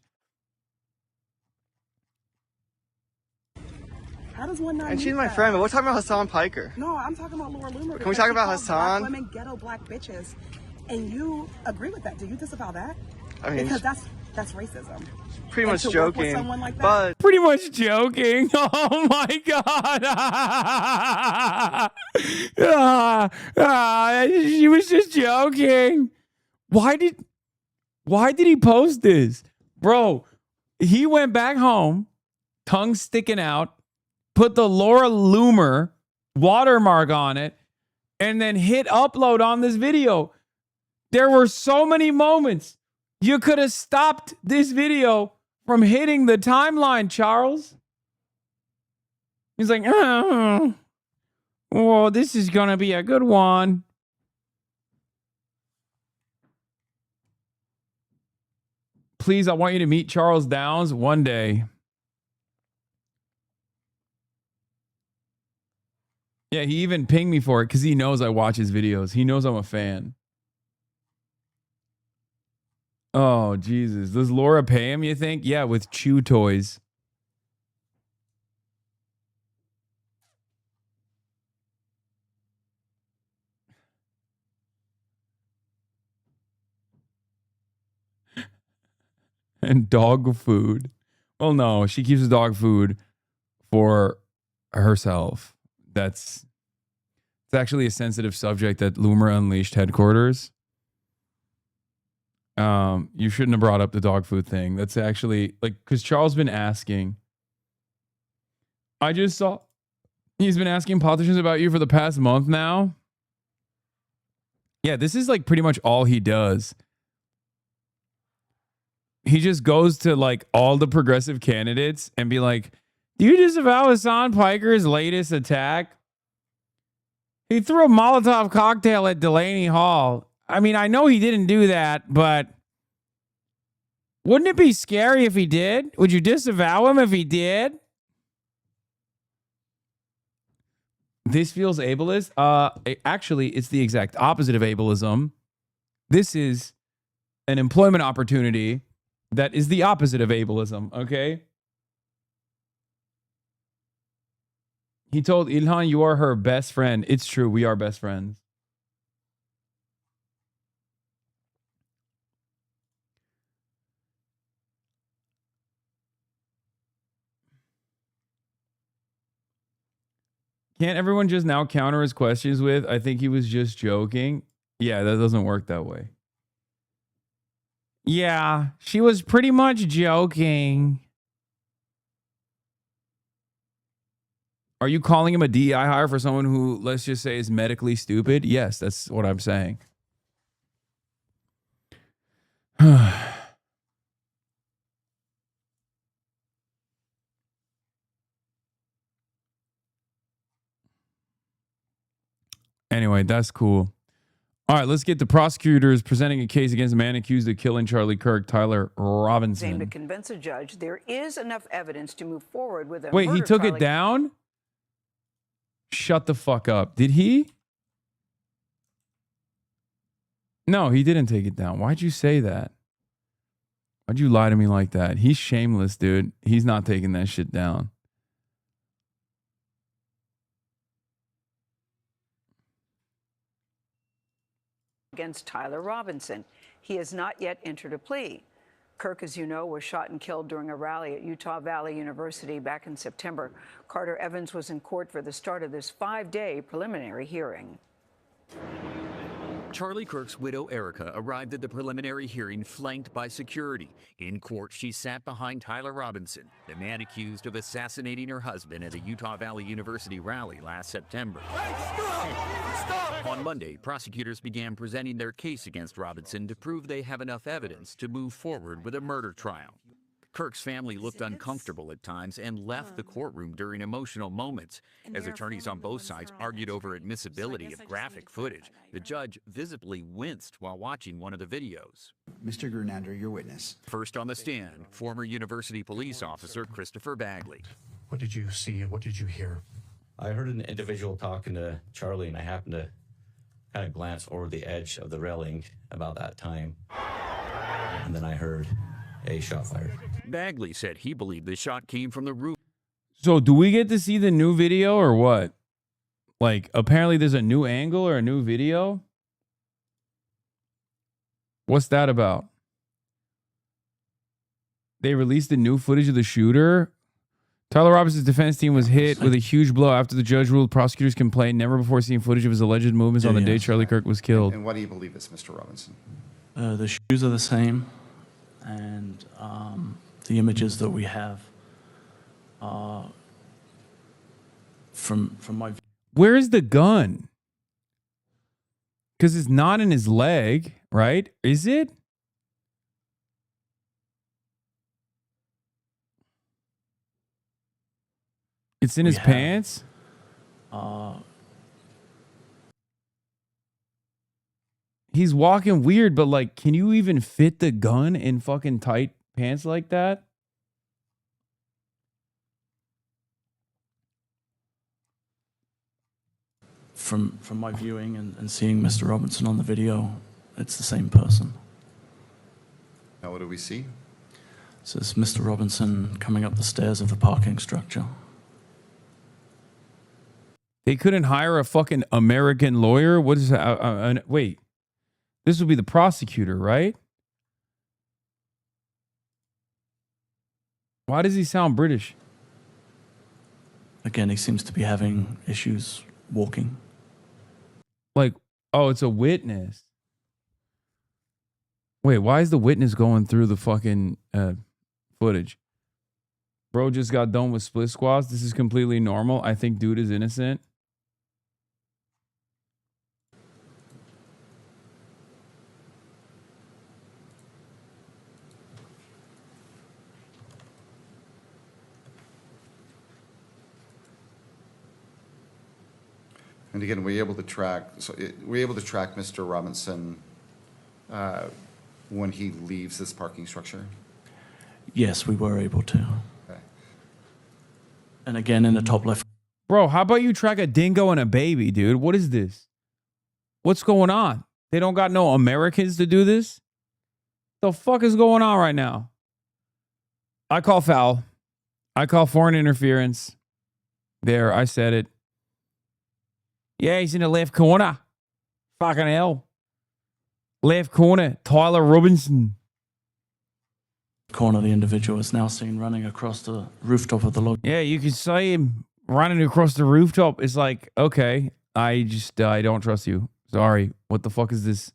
Speaker 18: How does one not?
Speaker 11: And she's
Speaker 18: mean
Speaker 11: my
Speaker 18: that?
Speaker 11: friend, but we're talking about Hasan Piker.
Speaker 18: No, I'm talking about Laura Loomer.
Speaker 11: Can we talk about
Speaker 18: Black
Speaker 11: Hasan?
Speaker 18: women ghetto black bitches, and you agree with that? Do you disavow that?
Speaker 11: I mean,
Speaker 18: because that's racism.
Speaker 11: Pretty much
Speaker 18: And to work with
Speaker 11: joking,
Speaker 18: someone like that?
Speaker 11: but
Speaker 4: Pretty much joking. Oh my God. She was just joking. Why did he post this? Bro, he went back home, tongue sticking out, put the Laura Loomer watermark on it, and then hit upload on this video. There were so many moments. You could have stopped this video from hitting the timeline, Charles. He's like, oh, this is going to be a good one. Please, I want you to meet Charles Downs one day. Yeah, he even pinged me for it because he knows I watch his videos. He knows I'm a fan. Oh, Jesus. Does Laura pay him, you think? Yeah, with chew toys. And dog food. Well, no, she keeps the dog food for herself. It's actually a sensitive subject at Loomer Unleashed headquarters. You shouldn't have brought up the dog food thing. That's actually like, because Charles been asking. I just saw he's been asking politicians about you for the past month now. Yeah, this is like pretty much all he does. He just goes to like all the progressive candidates and be like, do you disavow Hasan Piker's latest attack? He threw a Molotov cocktail at Delaney Hall. I mean, I know he didn't do that, but wouldn't it be scary if he did? Would you disavow him if he did? This feels ableist. Actually, it's the exact opposite of ableism. This is an employment opportunity that is the opposite of ableism, okay? He told Ilhan, you are her best friend. It's true. We are best friends. Can't everyone just now counter his questions with, I think he was just joking? Yeah, that doesn't work that way. Yeah, she was pretty much joking. Are you calling him a DEI hire for someone who, let's just say, is medically stupid? Yes, that's what I'm saying. Anyway, that's cool. All right, let's get the prosecutors presenting a case against a man accused of killing Charlie Kirk, Tyler
Speaker 9: Aim to
Speaker 4: Robinson.
Speaker 9: convince a judge there is enough evidence to move forward with a
Speaker 4: Wait, he
Speaker 9: murder
Speaker 4: took
Speaker 9: trial
Speaker 4: it down? Shut the fuck up. Did he? No, he didn't take it down. Why'd you say that? Why'd you lie to me like that? He's shameless, dude. He's not taking that shit down.
Speaker 9: against Tyler Robinson. He has not yet entered a plea. Kirk, as you know, was shot and killed during a rally at Utah Valley University back in September. Carter Evans was in court for the start of this 5-day preliminary hearing.
Speaker 8: Charlie Kirk's widow, Erica, arrived at the preliminary hearing flanked by security. In court, she sat behind Tyler Robinson, the man accused of assassinating her husband at a Utah Valley University rally last September. On Monday, prosecutors began presenting their case against Robinson to prove they have enough evidence to move forward with a murder trial. Kirk's family looked uncomfortable at times and left the courtroom during emotional moments. As attorneys on both sides argued over admissibility of graphic footage, the judge visibly winced while watching one of the videos.
Speaker 17: Mr. Grunander, your witness.
Speaker 8: First on the stand, former university police officer Christopher Bagley.
Speaker 20: What did you see? What did you hear?
Speaker 21: I heard an individual talking to Charlie, and I happened to kind of glance over the edge of the railing about that time. And then I heard a shot fired.
Speaker 8: Bagley said he believed the shot came from the roof.
Speaker 4: So do we get to see the new video or what? Like, apparently there's a new angle or a new video? What's that about? They released the new footage of the shooter? Tyler Robinson's defense team was hit with a huge blow after the judge ruled prosecutors complained never before seen footage of his alleged movements on the day Charlie Kirk was killed.
Speaker 17: And why do you believe this, Mr. Robinson?
Speaker 25: The shoes are the same, and the images that we have are from my view.
Speaker 4: Where is the gun? Because it's not in his leg, right? Is it? It's in his pants? He's walking weird, but like, can you even fit the gun in fucking tight pants like that?
Speaker 25: From my viewing and seeing Mr. Robinson on the video, it's the same person.
Speaker 17: Now, what do we see?
Speaker 25: So it's Mr. Robinson coming up the stairs of the parking structure.
Speaker 4: They couldn't hire a fucking American lawyer? What is that? Wait. This would be the prosecutor, right? Why does he sound British?
Speaker 25: Again, he seems to be having issues walking.
Speaker 4: Like, oh, it's a witness. Wait, why is the witness going through the fucking footage? Bro just got done with split squats. This is completely normal. I think dude is innocent.
Speaker 17: And again, were you able to track? Were you able to track Mr. Robinson when he leaves this parking structure?
Speaker 25: Yes, we were able to.
Speaker 17: Okay.
Speaker 25: And again, in the top left.
Speaker 4: Bro, how about you track a dingo and a baby, dude? What is this? What's going on? They don't got no Americans to do this? The fuck is going on right now? I call foul. I call foreign interference. There, I said it. Yeah, he's in the left corner. Fucking hell. Left corner, Tyler Robinson.
Speaker 25: Corner, the individual is now seen running across the rooftop of the log.
Speaker 4: Yeah, you can see him running across the rooftop. It's like, okay, I don't trust you. Sorry. What the fuck is this?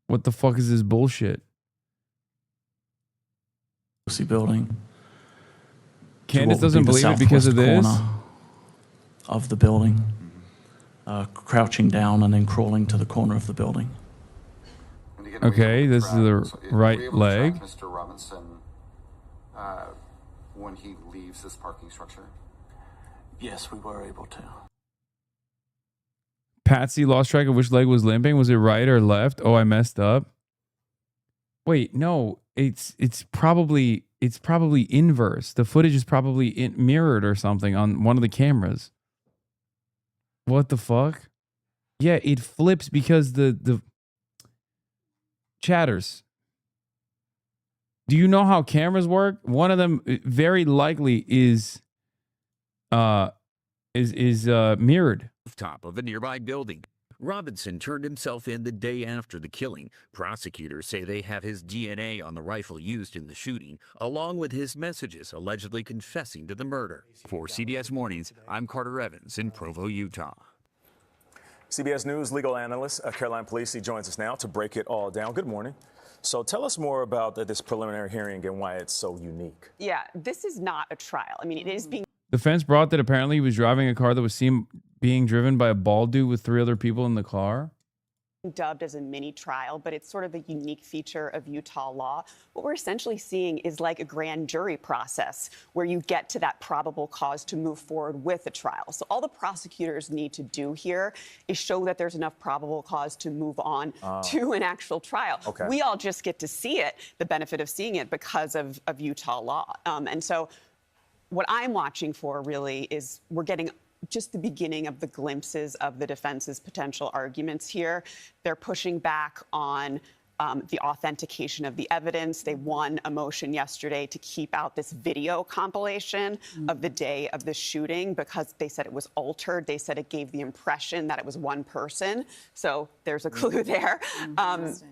Speaker 4: What the fuck is this bullshit?
Speaker 25: Building.
Speaker 4: Candace
Speaker 25: what would
Speaker 4: doesn't
Speaker 25: be the
Speaker 4: believe it because of
Speaker 25: southwest
Speaker 4: this.
Speaker 25: corner of the building, crouching down and then crawling to the corner of the building.
Speaker 4: Okay, this is the right leg.
Speaker 17: Mr. Robinson, when he leaves this parking structure?
Speaker 25: Yes, we were able to.
Speaker 4: Patsy lost track of which leg was limping. Was it right or left? Oh, I messed up. Wait, no, it's probably inverse. The footage is probably mirrored or something on one of the cameras. What the fuck? Yeah, it flips because the chatters. Do you know how cameras work? One of them very likely is mirrored.
Speaker 8: Top of a nearby building. Robinson turned himself in the day after the killing. Prosecutors say they have his DNA on the rifle used in the shooting, along with his messages allegedly confessing to the murder. For CBS Mornings, I'm Carter Evans in Provo, Utah.
Speaker 10: CBS News legal analyst Caroline Polisi joins us now to break it all down. Good morning. So tell us more about this preliminary hearing and why it's so unique.
Speaker 18: Yeah, this is not a trial. I mean, it is being
Speaker 4: Defense brought that apparently he was driving a car that was seen being driven by a bald dude with 3 other people in the car.
Speaker 18: dubbed as a mini trial, but it's sort of a unique feature of Utah law. What we're essentially seeing is like a grand jury process where you get to that probable cause to move forward with a trial. So all the prosecutors need to do here is show that there's enough probable cause to move on to an actual trial.
Speaker 10: Okay.
Speaker 18: We all just get to see it, the benefit of seeing it because of Utah law. And so what I'm watching for really is we're getting just the beginning of the glimpses of the defense's potential arguments here. They're pushing back on the authentication of the evidence. They won a motion yesterday to keep out this video compilation of the day of the shooting because they said it was altered. They said it gave the impression that it was one person. So there's a clue there.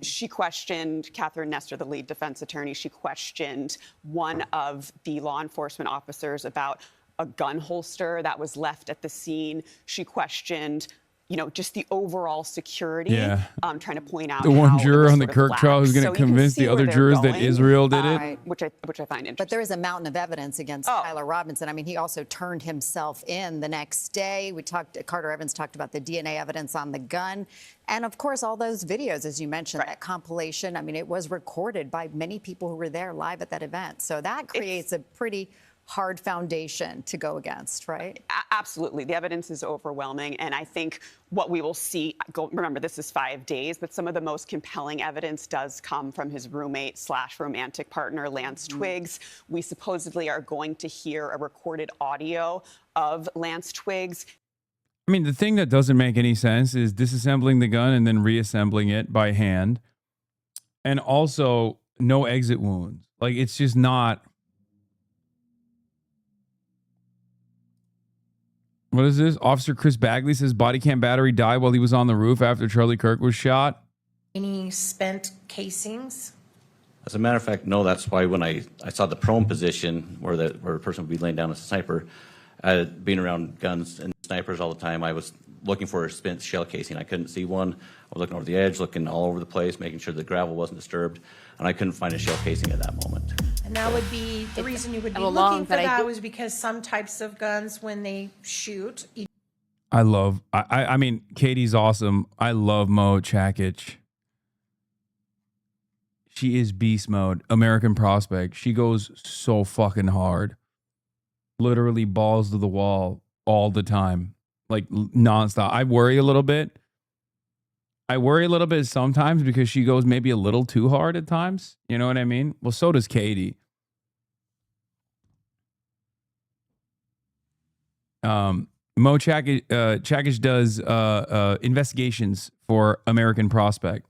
Speaker 18: She questioned, Catherine Nestor, the lead defense attorney, she questioned one of the law enforcement officers about a gun holster that was left at the scene. She questioned, just the overall security.
Speaker 4: Yeah.
Speaker 18: Trying to point out
Speaker 4: the one
Speaker 18: how
Speaker 4: juror
Speaker 18: it was
Speaker 4: on the
Speaker 18: sort of
Speaker 4: Kirk
Speaker 18: lax.
Speaker 4: trial who's going
Speaker 18: So
Speaker 4: to
Speaker 18: you can
Speaker 4: convince
Speaker 18: see
Speaker 4: the
Speaker 18: where
Speaker 4: other
Speaker 18: they're
Speaker 4: jurors that
Speaker 18: going,
Speaker 4: Israel did it.
Speaker 18: right, which I find interesting.
Speaker 13: But there is a mountain of evidence against Tyler Robinson. I mean, he also turned himself in the next day. Carter Evans talked about the DNA evidence on the gun. And of course, all those videos, as you mentioned, that compilation, I mean, it was recorded by many people who were there live at that event. So that creates a pretty hard foundation to go against, right?
Speaker 18: Absolutely. The evidence is overwhelming. And I think what we will see, remember, this is 5 days, but some of the most compelling evidence does come from his roommate / romantic partner, Lance Twiggs. We supposedly are going to hear a recorded audio of Lance Twiggs.
Speaker 4: I mean, the thing that doesn't make any sense is disassembling the gun and then reassembling it by hand. And also, no exit wounds. Like, it's just not. What is this? Officer Chris Bagley says body cam battery died while he was on the roof after Charlie Kirk was shot.
Speaker 16: Any spent casings?
Speaker 21: As a matter of fact, no. That's why when I saw the prone position where a person would be laying down as a sniper, being around guns and snipers all the time, I was looking for a spent shell casing. I couldn't see one. I was looking over the edge, looking all over the place, making sure the gravel wasn't disturbed, and I couldn't find a shell casing at that moment.
Speaker 16: And that would be the reason you would be
Speaker 13: along,
Speaker 16: looking for
Speaker 13: but I
Speaker 16: that
Speaker 13: do-
Speaker 16: was because some types of guns, when they shoot,
Speaker 4: I mean, Katie's awesome. I love Mo Chakic. She is beast mode. American prospect. She goes so fucking hard. Literally balls to the wall all the time. Like nonstop. I worry a little bit sometimes because she goes maybe a little too hard at times. You know what I mean? Well, so does Katie. Mo Chakic does investigations for American Prospect.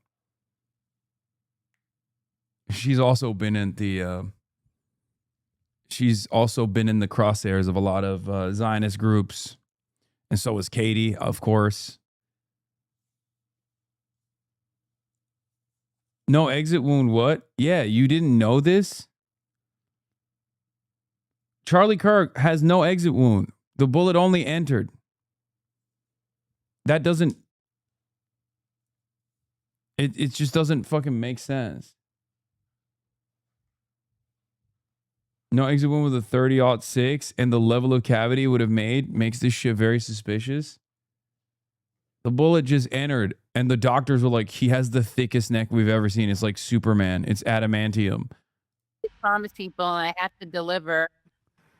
Speaker 4: She's also been in the crosshairs of a lot of Zionist groups. And so is Katie, of course. No exit wound, what? Yeah, you didn't know this? Charlie Kirk has no exit wound. The bullet only entered. That doesn't... It just doesn't fucking make sense. No exit wound with a 30-06 and the level of cavity it would have made makes this shit very suspicious. The bullet just entered and the doctors were like, he has the thickest neck we've ever seen. It's like Superman. It's adamantium.
Speaker 2: Promise people I have to deliver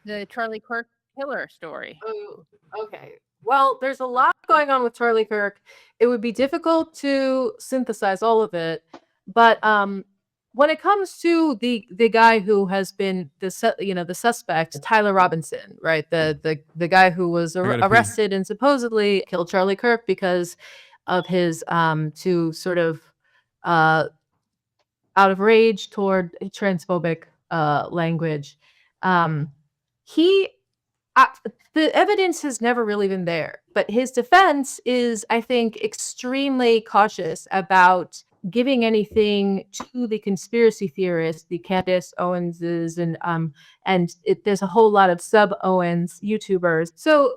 Speaker 2: the Charlie Kirk killer story.
Speaker 5: Oh, okay. Well, there's a lot going on with Charlie Kirk. It would be difficult to synthesize all of it, but when it comes to the guy who has been the suspect, Tyler Robinson, right? The guy who was arrested and supposedly killed Charlie Kirk because of his to sort of out of rage toward transphobic language. He the evidence has never really been there, but his defense is, I think, extremely cautious about giving anything to the conspiracy theorists, the Candace Owenses, and there's a whole lot of sub Owens YouTubers. So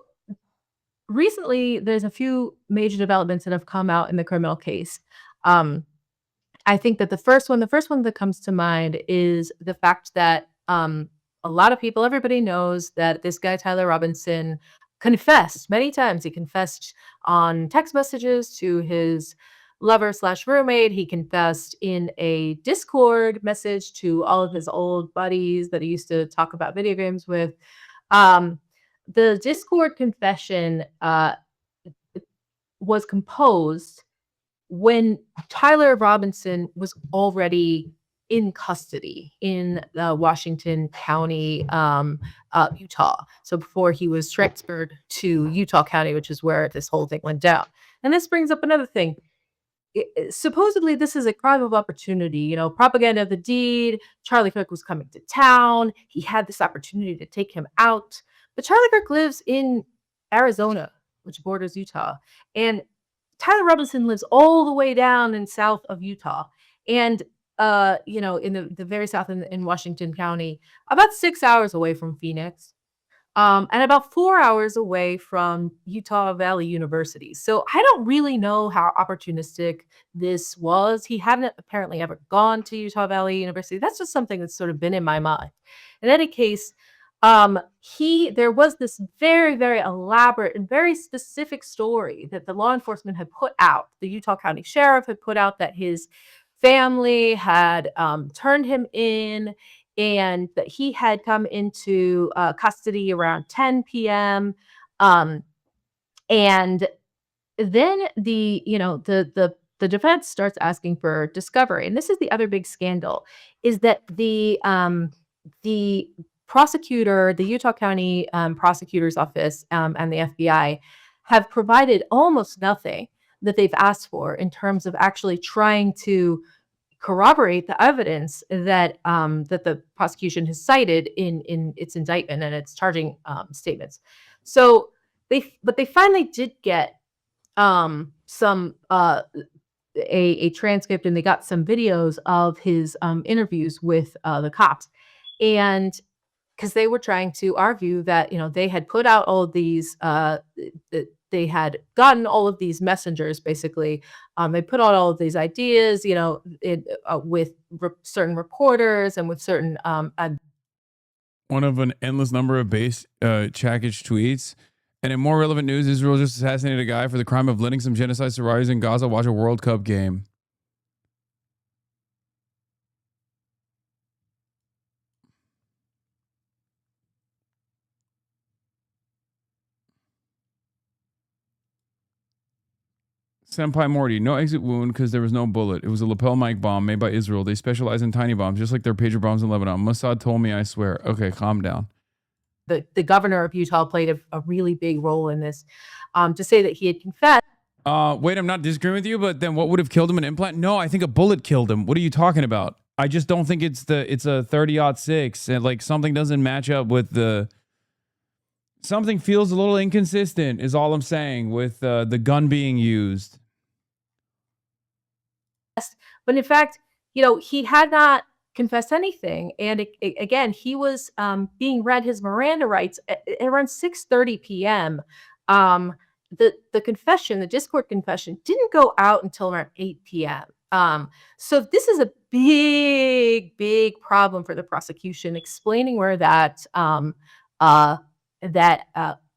Speaker 5: recently, there's a few major developments that have come out in the criminal case. I think that the first one that comes to mind is the fact that a lot of people, everybody knows that this guy, Tyler Robinson, confessed many times. He confessed on text messages to his lover/roommate. He confessed in a Discord message to all of his old buddies that he used to talk about video games with. The Discord confession was composed when Tyler Robinson was already in custody in Washington County, Utah. So before he was transferred to Utah County, which is where this whole thing went down. And this brings up another thing. Supposedly, this is a crime of opportunity, propaganda of the deed. Charlie Kirk was coming to town. He had this opportunity to take him out. But Charlie Kirk lives in Arizona, which borders Utah. And Tyler Robinson lives all the way down in south of Utah. And in the very south in Washington County, about 6 hours away from Phoenix, and about 4 hours away from Utah Valley University. So I don't really know how opportunistic this was. He hadn't apparently ever gone to Utah Valley University. That's just something that's sort of been in my mind. In any case, there was this very, very elaborate and very specific story that the law enforcement had put out. The Utah County Sheriff had put out that his family had turned him in and that he had come into custody around 10 p.m. And then the defense starts asking for discovery. And this is the other big scandal, is that the prosecutor, the Utah County Prosecutor's Office and the FBI have provided almost nothing that they've asked for in terms of actually trying to corroborate the evidence that that the prosecution has cited in its indictment and its charging statements. So they finally did get some a transcript, and they got some videos of his interviews with the cops, and because they were trying to argue that they had put out all of these they had gotten all of these messengers, basically. They put out all of these ideas, with certain reporters and with certain
Speaker 4: one of an endless number of base chackage tweets. And in more relevant news, Israel just assassinated a guy for the crime of letting some genocide survivors in Gaza watch a World Cup game. Senpai Morty, no exit wound because there was no bullet. It was a lapel mic bomb made by Israel. They specialize in tiny bombs, just like their pager bombs in Lebanon. Mossad told me, I swear. Okay, calm down.
Speaker 5: The governor of Utah played a really big role in this. To say that he had confessed.
Speaker 4: Wait, I'm not disagreeing with you, but then what would have killed him? An implant? No, I think a bullet killed him. What are you talking about? I just don't think it's a 30-06, and like something doesn't match up with the. Something feels a little inconsistent, is all I'm saying, with the gun being used.
Speaker 5: But in fact, he had not confessed anything. And again, he was being read his Miranda rights at around 6:30 p.m. The confession, the Discord confession, didn't go out until around 8 p.m. So this is a big problem for the prosecution, explaining where that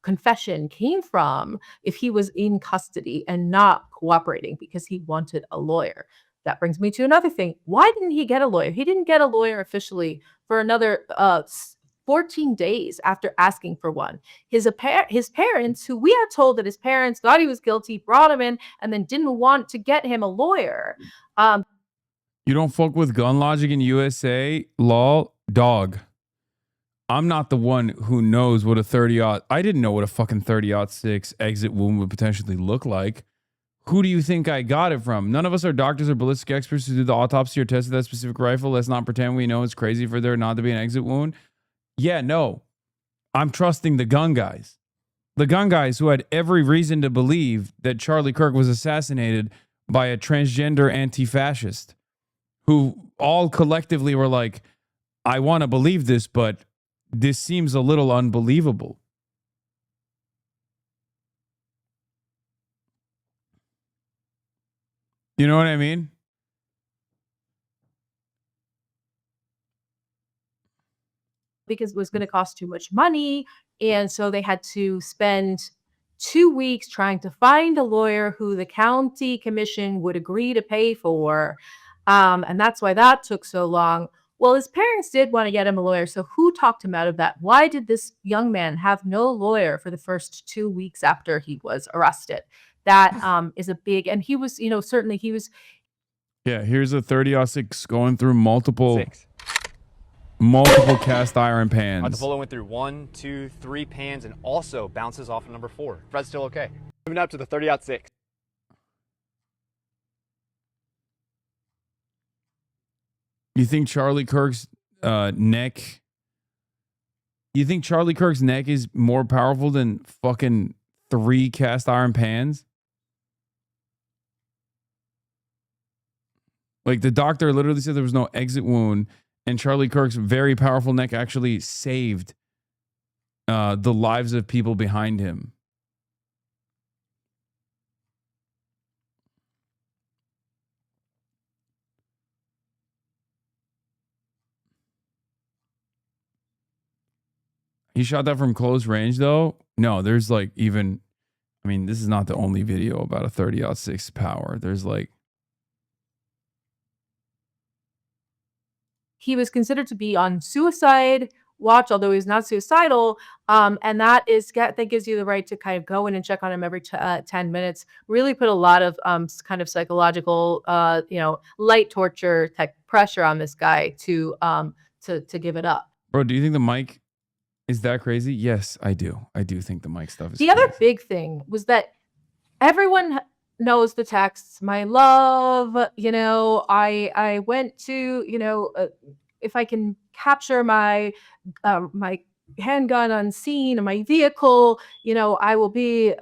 Speaker 5: confession came from if he was in custody and not cooperating because he wanted a lawyer. That brings me to another thing. Why didn't he get a lawyer? He didn't get a lawyer officially for another 14 days after asking for one. His parents, who we are told that his parents thought he was guilty, brought him in and then didn't want to get him a lawyer.
Speaker 4: You don't fuck with gun logic in USA? Lol. Dog. I'm not the one who knows what a 30-aught. I didn't know what a fucking 30-06 exit wound would potentially look like. Who do you think I got it from? None of us are doctors or ballistic experts who do the autopsy or tested that specific rifle. Let's not pretend we know it's crazy for there not to be an exit wound. Yeah, no. I'm trusting the gun guys. The gun guys who had every reason to believe that Charlie Kirk was assassinated by a transgender anti-fascist, who all collectively were like, I want to believe this, but this seems a little unbelievable. You know what I mean?
Speaker 5: Because it was going to cost too much money. And so they had to spend 2 weeks trying to find a lawyer who the county commission would agree to pay for. And that's why that took so long. Well, his parents did want to get him a lawyer. So who talked him out of that? Why did this young man have no lawyer for the first 2 weeks after he was arrested? That is a big, and he was, certainly he was.
Speaker 4: Yeah, here's a 30-06 going through multiple cast iron pans.
Speaker 12: The bullet went through 1, 2, 3 pans and also bounces off of number 4. Fred's still okay. Moving up to the 30-06.
Speaker 4: You think Charlie Kirk's neck? You think Charlie Kirk's neck is more powerful than fucking 3 cast iron pans? Like, the doctor literally said there was no exit wound, and Charlie Kirk's very powerful neck actually saved the lives of people behind him. He shot that from close range, though. No, there's like even, I mean, this is not the only video about a 30-06 power. There's like,
Speaker 5: He was considered to be on suicide watch, although he's not suicidal. And that gives you the right to kind of go in and check on him every 10 minutes. Really put a lot of kind of psychological, light torture type pressure on this guy to give it up.
Speaker 4: bro, do you think the mic is that crazy? Yes, I do. I do think the mic stuff is
Speaker 5: The other big thing was that everyone knows the texts. My love, I went to, if I can capture my my handgun unseen in my vehicle, I will be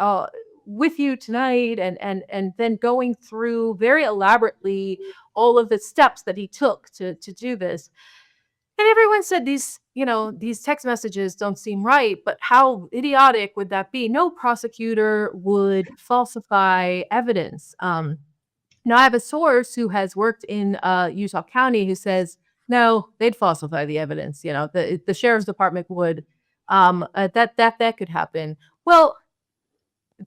Speaker 5: with you tonight, and then going through very elaborately all of the steps that he took to do this. And everyone said these text messages don't seem right, but how idiotic would that be? No prosecutor would falsify evidence. Now, I have a source who has worked in Utah County who says, no, they'd falsify the evidence. The sheriff's department would. That could happen. Well,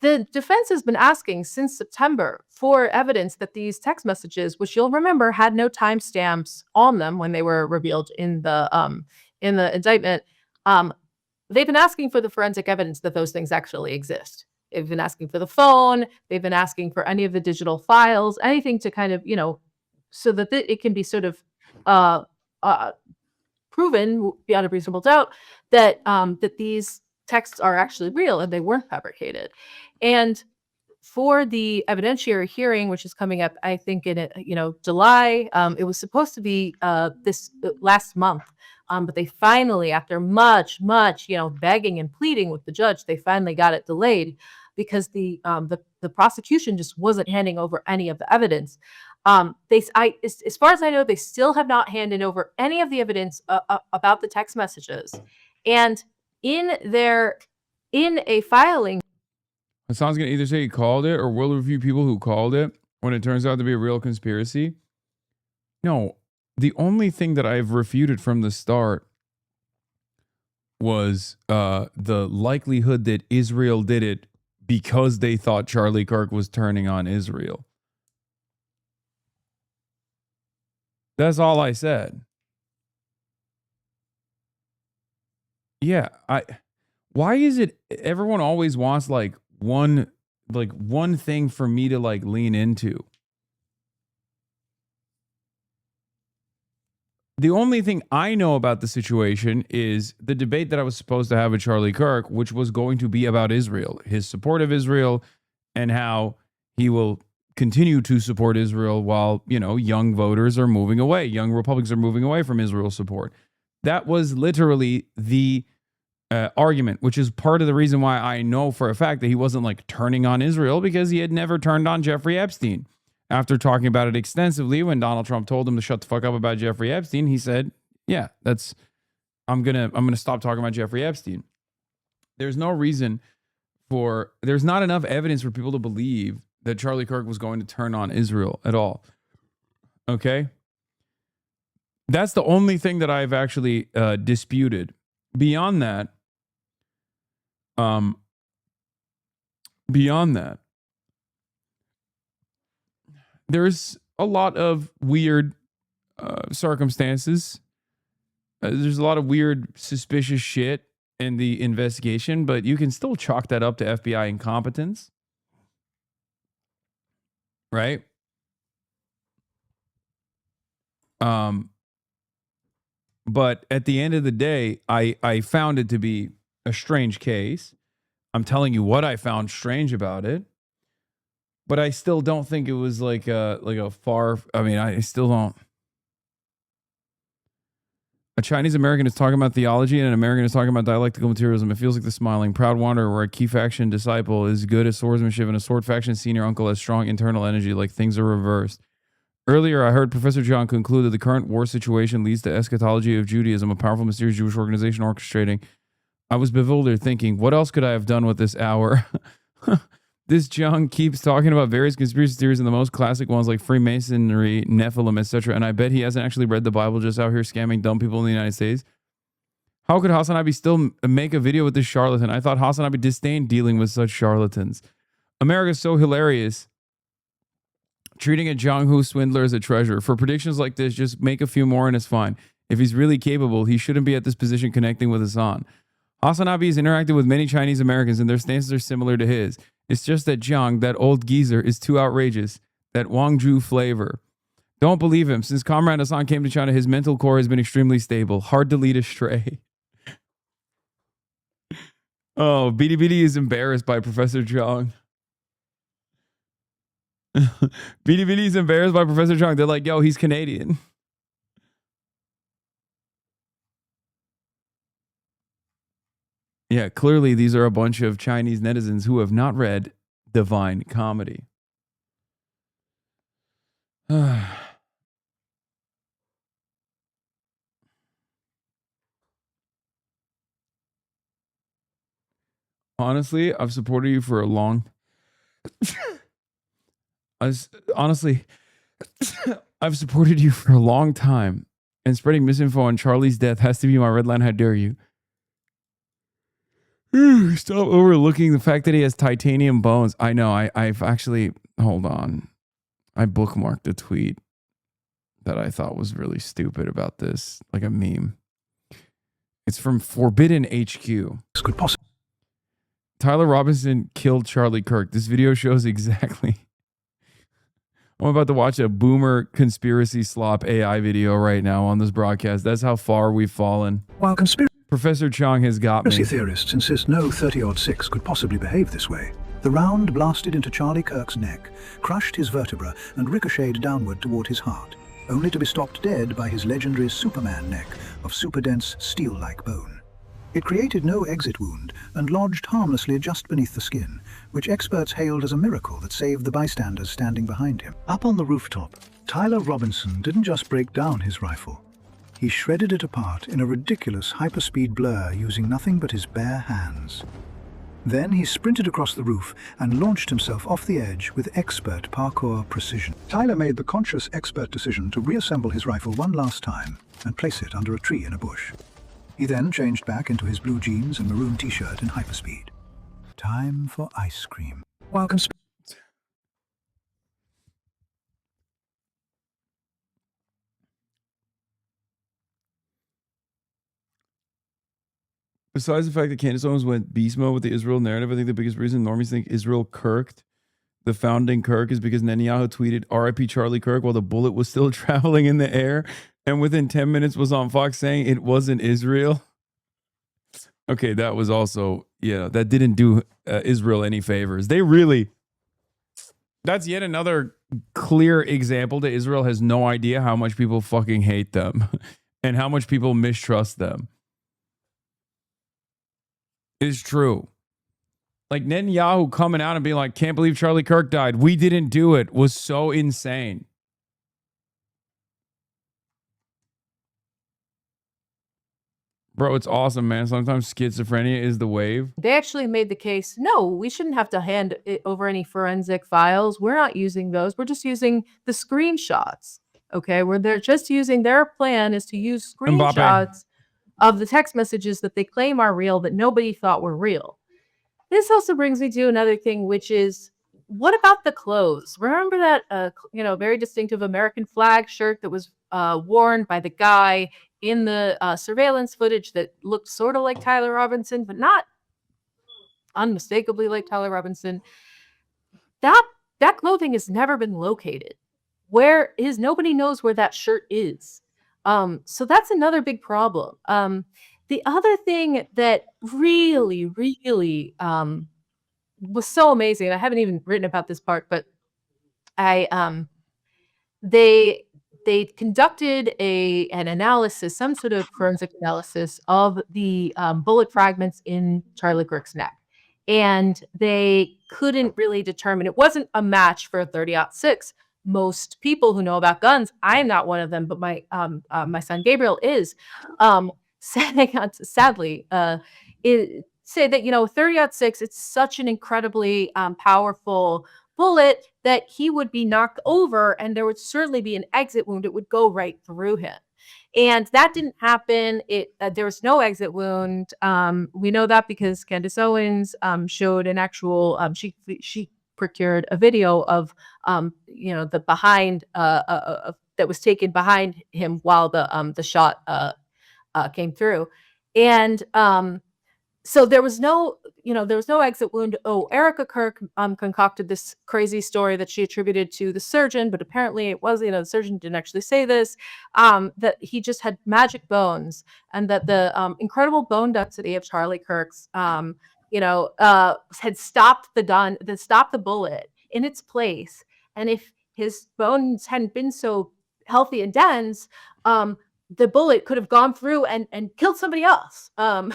Speaker 5: the defense has been asking since September for evidence that these text messages, which you'll remember had no timestamps on them when they were revealed in the indictment, they've been asking for the forensic evidence that those things actually exist. They've been asking for the phone. They've been asking for any of the digital files, anything to kind of, so that it can be sort of proven beyond a reasonable doubt that that these texts are actually real and they weren't fabricated. And for the evidentiary hearing, which is coming up, I think in July, it was supposed to be this last month, but they finally, after much begging and pleading with the judge, they finally got it delayed because the prosecution just wasn't handing over any of the evidence. As far as I know, they still have not handed over any of the evidence about the text messages, and in a filing.
Speaker 4: Hasan's going to either say he called it or will review people who called it. when it turns out to be a real conspiracy. No, the only thing that I've refuted from the start was the likelihood that Israel did it because they thought Charlie Kirk was turning on Israel. That's all I said. Yeah, why is it everyone always wants like one thing for me to like lean into? The only thing I know about the situation is the debate that I was supposed to have with Charlie Kirk, which was going to be about Israel, his support of Israel, and how he will continue to support Israel while, you know, young voters are moving away. Young Republicans are moving away from Israel support. That was literally the argument, which is part of the reason why I know for a fact that he wasn't like turning on Israel, because he had never turned on Jeffrey Epstein. After talking about it extensively, when Donald Trump told him to shut the fuck up about Jeffrey Epstein, he said, yeah, I'm gonna stop talking about Jeffrey Epstein. There's no reason there's not enough evidence for people to believe that Charlie Kirk was going to turn on Israel at all. Okay? That's the only thing that I've actually disputed. Beyond that, there's a lot of weird circumstances. There's a lot of weird, suspicious shit in the investigation, but you can still chalk that up to FBI incompetence. Right? But at the end of the day, I found it to be a strange case. I'm telling you what I found strange about it. But I still don't think it was like a far... I mean, I still don't... A Chinese American is talking about theology and an American is talking about dialectical materialism. It feels like the smiling proud wanderer, where a key faction disciple is good at swordsmanship and a sword faction senior uncle has strong internal energy, like things are reversed. Earlier, I heard Professor John conclude that the current war situation leads to eschatology of Judaism, a powerful, mysterious Jewish organization orchestrating. I was bewildered, thinking, what else could I have done with this hour? This John keeps talking about various conspiracy theories and the most classic ones like Freemasonry, Nephilim, etc. And I bet he hasn't actually read the Bible, just out here scamming dumb people in the United States. How could HasanAbi still make a video with this charlatan? I thought HasanAbi disdained dealing with such charlatans. America's so hilarious. Treating a Jong Hu swindler as a treasure. For predictions like this, just make a few more and it's fine. If he's really capable, he shouldn't be at this position connecting with Hasan. HasanAbi has interacted with many Chinese Americans and their stances are similar to his. It's just that Jiang, that old geezer, is too outrageous. That Wangju flavor. Don't believe him. Since Comrade Hasan came to China, his mental core has been extremely stable. Hard to lead astray. Oh, BD is embarrassed by Professor Jiang. BD is embarrassed by Professor Jiang. They're like, yo, he's Canadian. Yeah, clearly these are a bunch of Chinese netizens who have not read Divine Comedy. Honestly, I've supported you for a long... I've supported you for a long time, and spreading misinfo on Charlie's death has to be my red line. How dare you? Stop overlooking the fact that he has titanium bones. I know. I've actually... Hold on. I bookmarked a tweet that I thought was really stupid about this. Like a meme. It's from Forbidden HQ. This could possibly... Tyler Robinson killed Charlie Kirk. This video shows exactly... I'm about to watch a boomer conspiracy slop AI video right now on this broadcast. That's how far we've fallen.
Speaker 3: While
Speaker 4: Professor Chong has got me.
Speaker 3: Conspiracy theorists insist no 30-06 could possibly behave this way. The round blasted into Charlie Kirk's neck, crushed his vertebra, and ricocheted downward toward his heart, only to be stopped dead by his legendary Superman neck of super-dense steel-like bone. It created no exit wound and lodged harmlessly just beneath the skin, which experts hailed as a miracle that saved the bystanders standing behind him. Up on the rooftop, Tyler Robinson didn't just break down his rifle. He shredded it apart in a ridiculous hyperspeed blur using nothing but his bare hands. Then he sprinted across the roof and launched himself off the edge with expert parkour precision. Tyler made the conscious expert decision to reassemble his rifle one last time and place it under a tree in a bush. He then changed back into his blue jeans and maroon t-shirt in hyperspeed. Time for ice cream. While
Speaker 4: Besides the fact that Candace Owens went beast mode with the Israel narrative, I think the biggest reason normies think Israel kirked the founding Kirk is because Netanyahu tweeted RIP Charlie Kirk while the bullet was still traveling in the air and within 10 minutes was on Fox saying it wasn't Israel. Okay, that was also, yeah, that didn't do Israel any favors. That's yet another clear example that Israel has no idea how much people fucking hate them and how much people mistrust them. Is true. Like Netanyahu coming out and being like, can't believe Charlie Kirk died. We didn't do it was so insane. Bro, it's awesome, man. Sometimes schizophrenia is the wave.
Speaker 5: They actually made the case, no, we shouldn't have to hand it over any forensic files. We're not using those. We're just using the screenshots. Okay, where they're just using, their plan is to use screenshots of the text messages that they claim are real that nobody thought were real. This also brings me to another thing, which is, what about the clothes? Remember that, very distinctive American flag shirt that was worn by the guy in the surveillance footage that looked sort of like Tyler Robinson, but not unmistakably like Tyler Robinson? That clothing has never been located. Where is, nobody knows where that shirt is. So that's another big problem. The other thing that really, really was so amazing, I haven't even written about this part, but they conducted an analysis, some sort of forensic analysis of the bullet fragments in Charlie Kirk's neck. And they couldn't really determine, it wasn't a match for a 30-06. Most people who know about guns, I'm not one of them, but my son Gabriel is, sadly, say that, 30-06, it's such an incredibly powerful bullet that he would be knocked over and there would certainly be an exit wound. It would go right through him. And that didn't happen. There was no exit wound. We know that because Candace Owens showed an actual, she procured a video of, the behind, that was taken behind him while the shot came through. And so there was no exit wound. Oh, Erica Kirk concocted this crazy story that she attributed to the surgeon, but apparently it was, the surgeon didn't actually say this, that he just had magic bones, and that the incredible bone density of Charlie Kirk's, had stopped the bullet in its place. And if his bones hadn't been so healthy and dense, the bullet could have gone through and killed somebody else.
Speaker 4: Why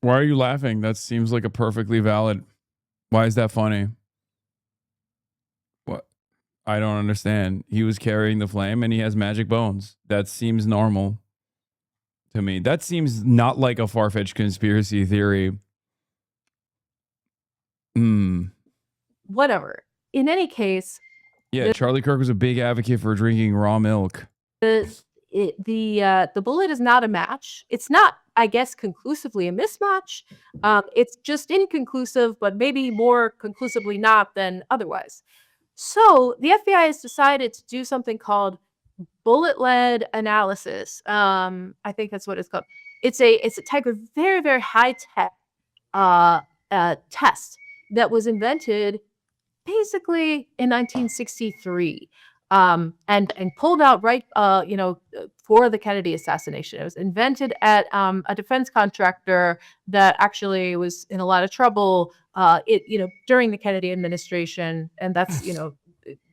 Speaker 4: are you laughing? That seems like a perfectly valid. Why is that funny? What? I don't understand. He was carrying the flame and he has magic bones. That seems normal to me. That seems not like a far-fetched conspiracy theory.
Speaker 5: Whatever. In any case,
Speaker 4: yeah, Charlie Kirk was a big advocate for drinking raw milk.
Speaker 5: The bullet is not a match. It's not, I guess, conclusively a mismatch. It's just inconclusive, but maybe more conclusively not than otherwise. So the FBI has decided to do something called bullet-led analysis. I think that's what it's called. It's a type of very, very high-tech test that was invented basically in 1963, and pulled out right, for the Kennedy assassination. It was invented at a defense contractor that actually was in a lot of trouble, during the Kennedy administration, and that's,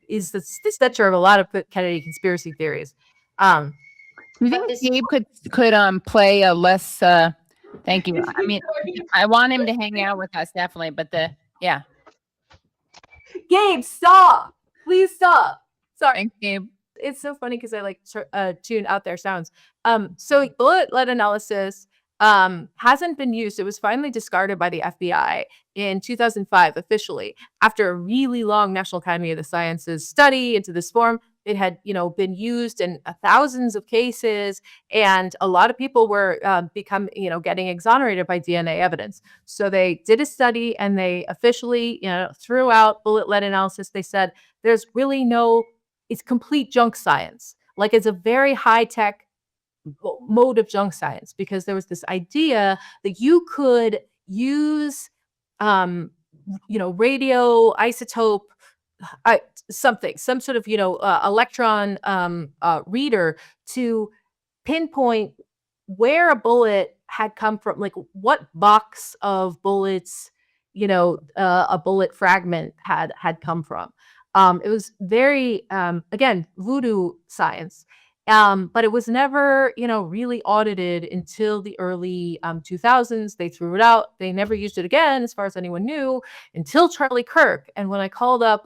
Speaker 5: is the center of a lot of Kennedy conspiracy theories.
Speaker 2: Do you think Gabe could play a less? Thank you. I mean, I want him to hang out with us definitely, but yeah.
Speaker 5: Gabe, stop! Please stop. Sorry.
Speaker 2: Thanks, Gabe.
Speaker 5: It's so funny because I tune out their sounds. So bullet-led analysis hasn't been used. It was finally discarded by the FBI in 2005 officially after a really long National Academy of the Sciences study into this form. It had, been used in thousands of cases, and a lot of people were getting exonerated by DNA evidence. So they did a study, and they officially, threw out bullet lead analysis. They said there's really it's complete junk science. Like, it's a very high tech mode of junk science, because there was this idea that you could use radio isotope some sort of electron reader to pinpoint where a bullet had come from, like what box of bullets a bullet fragment had come from. It was very again, voodoo science. But it was never, really audited until the early 2000s. They threw it out. They never used it again, as far as anyone knew, until Charlie Kirk. And when I called up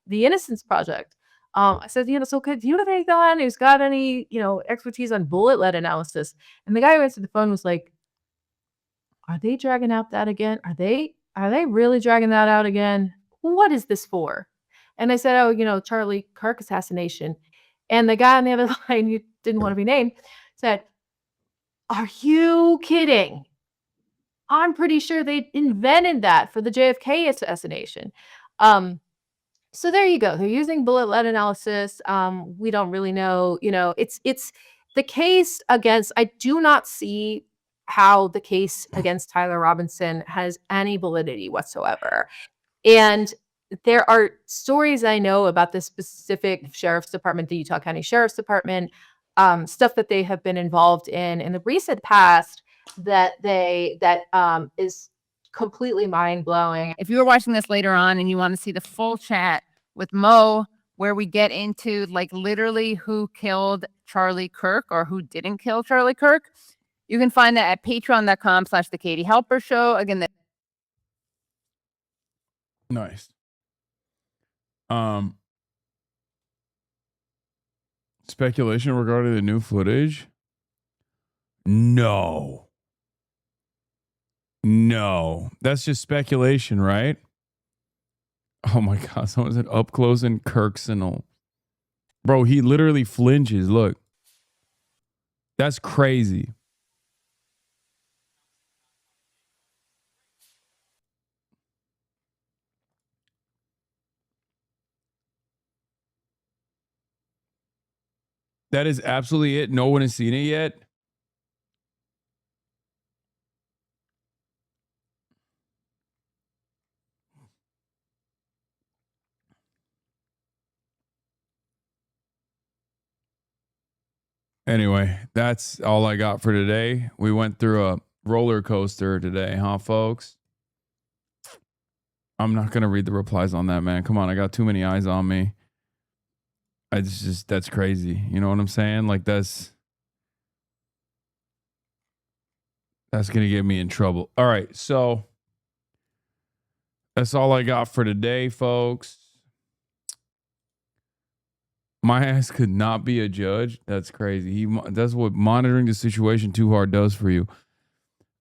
Speaker 5: the Innocence Project, I said, so do you have anyone who's got any, expertise on bullet lead analysis? And the guy who answered the phone was like, "Are they dragging out that again? Are they really dragging that out again? What is this for?" And I said, "Oh, Charlie Kirk assassination." And the guy on the other line, who didn't want to be named, said, "Are you kidding? I'm pretty sure they invented that for the JFK assassination." So there you go. They're using bullet lead analysis. We don't really know. It's the case against. I do not see how the case against Tyler Robinson has any validity whatsoever. And there are stories I know about the specific sheriff's department, the Utah County Sheriff's Department, stuff that they have been involved in the recent past that is completely mind blowing.
Speaker 2: If you were watching this later on and you want to see the full chat with Mo, where we get into like literally who killed Charlie Kirk or who didn't kill Charlie Kirk, you can find that at patreon.com/The Katie Halper Show. Again,
Speaker 4: Nice. Speculation regarding the new footage? No, that's just speculation, right? Oh my God, someone said up close and Kirksonal. Bro, he literally flinches. Look, that's crazy. That is absolutely it. No one has seen it yet. Anyway, that's all I got for today. We went through a roller coaster today, huh, folks? I'm not going to read the replies on that, man. Come on, I got too many eyes on me. That's crazy. You know what I'm saying? Like that's going to get me in trouble. All right. So that's all I got for today, folks. My ass could not be a judge. That's crazy. That's what monitoring the situation too hard does for you.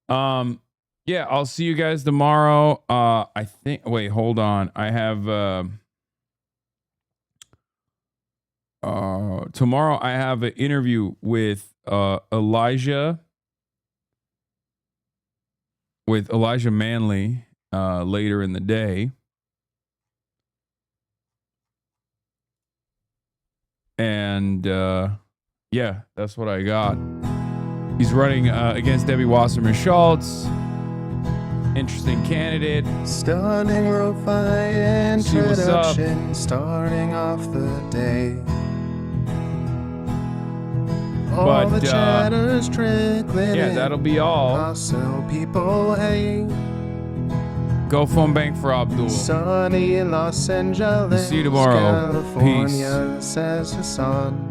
Speaker 4: Yeah, I'll see you guys tomorrow. I think, wait, hold on. I have, tomorrow I have an interview with Elijah Manley later in the day. And yeah, that's what I got. He's running against Debbie Wasserman Schultz. Interesting candidate.
Speaker 6: Stunning lo-fi introduction, starting off the day. All the chatter's trickling.
Speaker 4: Yeah, that'll be all.
Speaker 6: Also, people hate.
Speaker 4: Go phone bank for Abdul.
Speaker 6: Sunny in Los Angeles.
Speaker 4: See you tomorrow.
Speaker 6: California,
Speaker 4: Peace.
Speaker 6: says Hasan.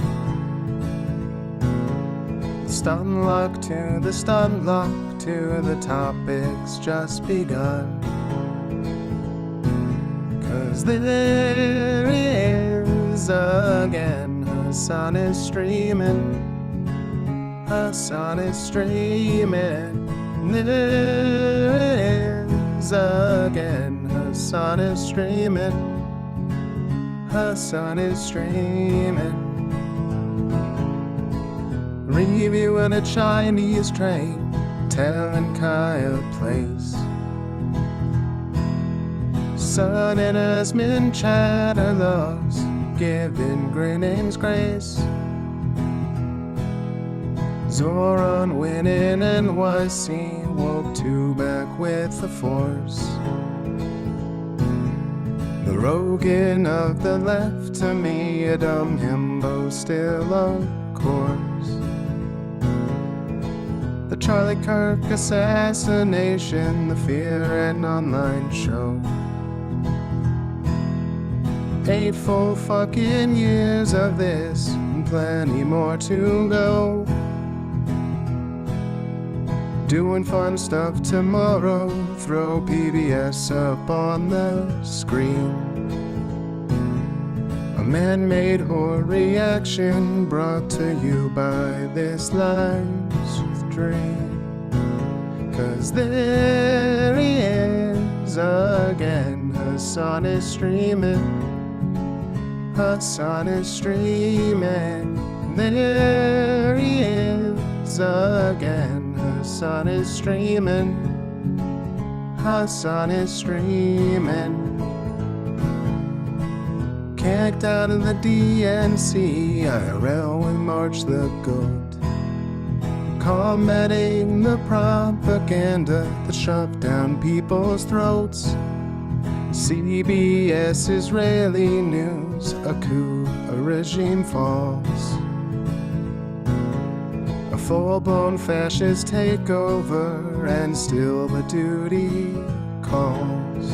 Speaker 6: Stun luck to the stun luck to the topics just begun. 'Cause there is again, Hasan is streaming Hasan is streaming. There it is again. Hasan is streaming. Hasan is streaming. Reviewing a Chinese train, telling Kyle place. Son and Asmin chatter loves, giving Grinning's grace. Zoran winning NYC, woke two back with the force. The Rogan of the left, to me a dumb himbo still of course. The Charlie Kirk assassination, the Fear and Online show. 8 full fucking years of this, and plenty more to go. Doing fun stuff tomorrow, throw PBS up on the screen. A man-made horror reaction brought to you by this life's dream. 'Cause there he is again, Hasan is streaming. Hasan is streaming. There he is again, Hasan is streaming. Hasan is streaming. Kicked out of the DNC, IRL with March the Goat. Combating the propaganda that shoved down people's throats. CBS Israeli news, a coup, a regime falls. A full-blown fascist takeover, and still the duty calls.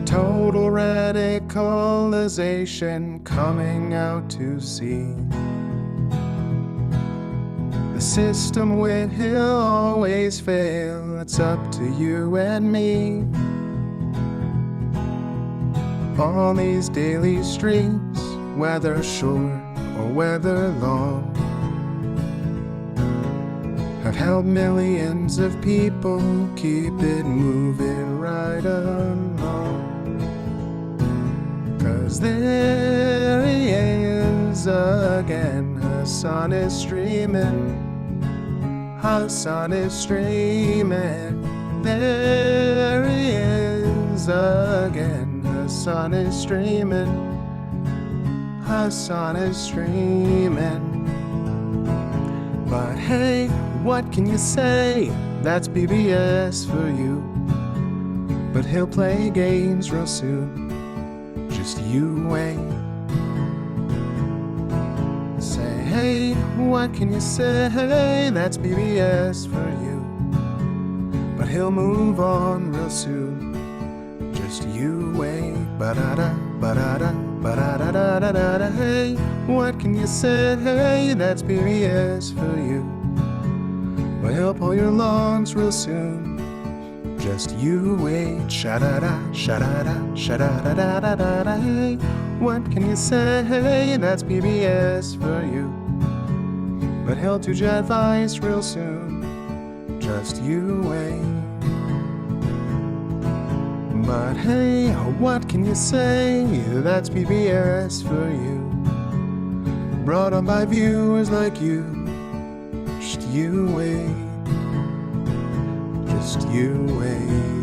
Speaker 6: Total radicalization coming out to sea. The system will always fail, it's up to you and me. On these daily streets, whether short or whether long, have helped millions of people keep it moving right along. 'Cause there he is again, Hasan is streaming. Hasan is streaming. There he is again, Hasan is streaming. Hasan is streaming. But hey, what can you say? That's PBS for you. But he'll play games real soon. Just you wait. Say, hey, what can you say? That's PBS for you. But he'll move on real soon. Just you wait. Ba-da-da, ba-da-da, ba-da-da-da-da-da. Hey, what can you say? That's PBS for you. But he'll pull your lungs real soon. Just you wait. Sha-da-da, sha-da-da, sha-da-da-da-da-da. Hey, what can you say? That's PBS for you. But he'll do jet advice real soon. Just you wait. But hey, what can you say? That's PBS for you. Brought on by viewers like you. Just you wait. Just you wait.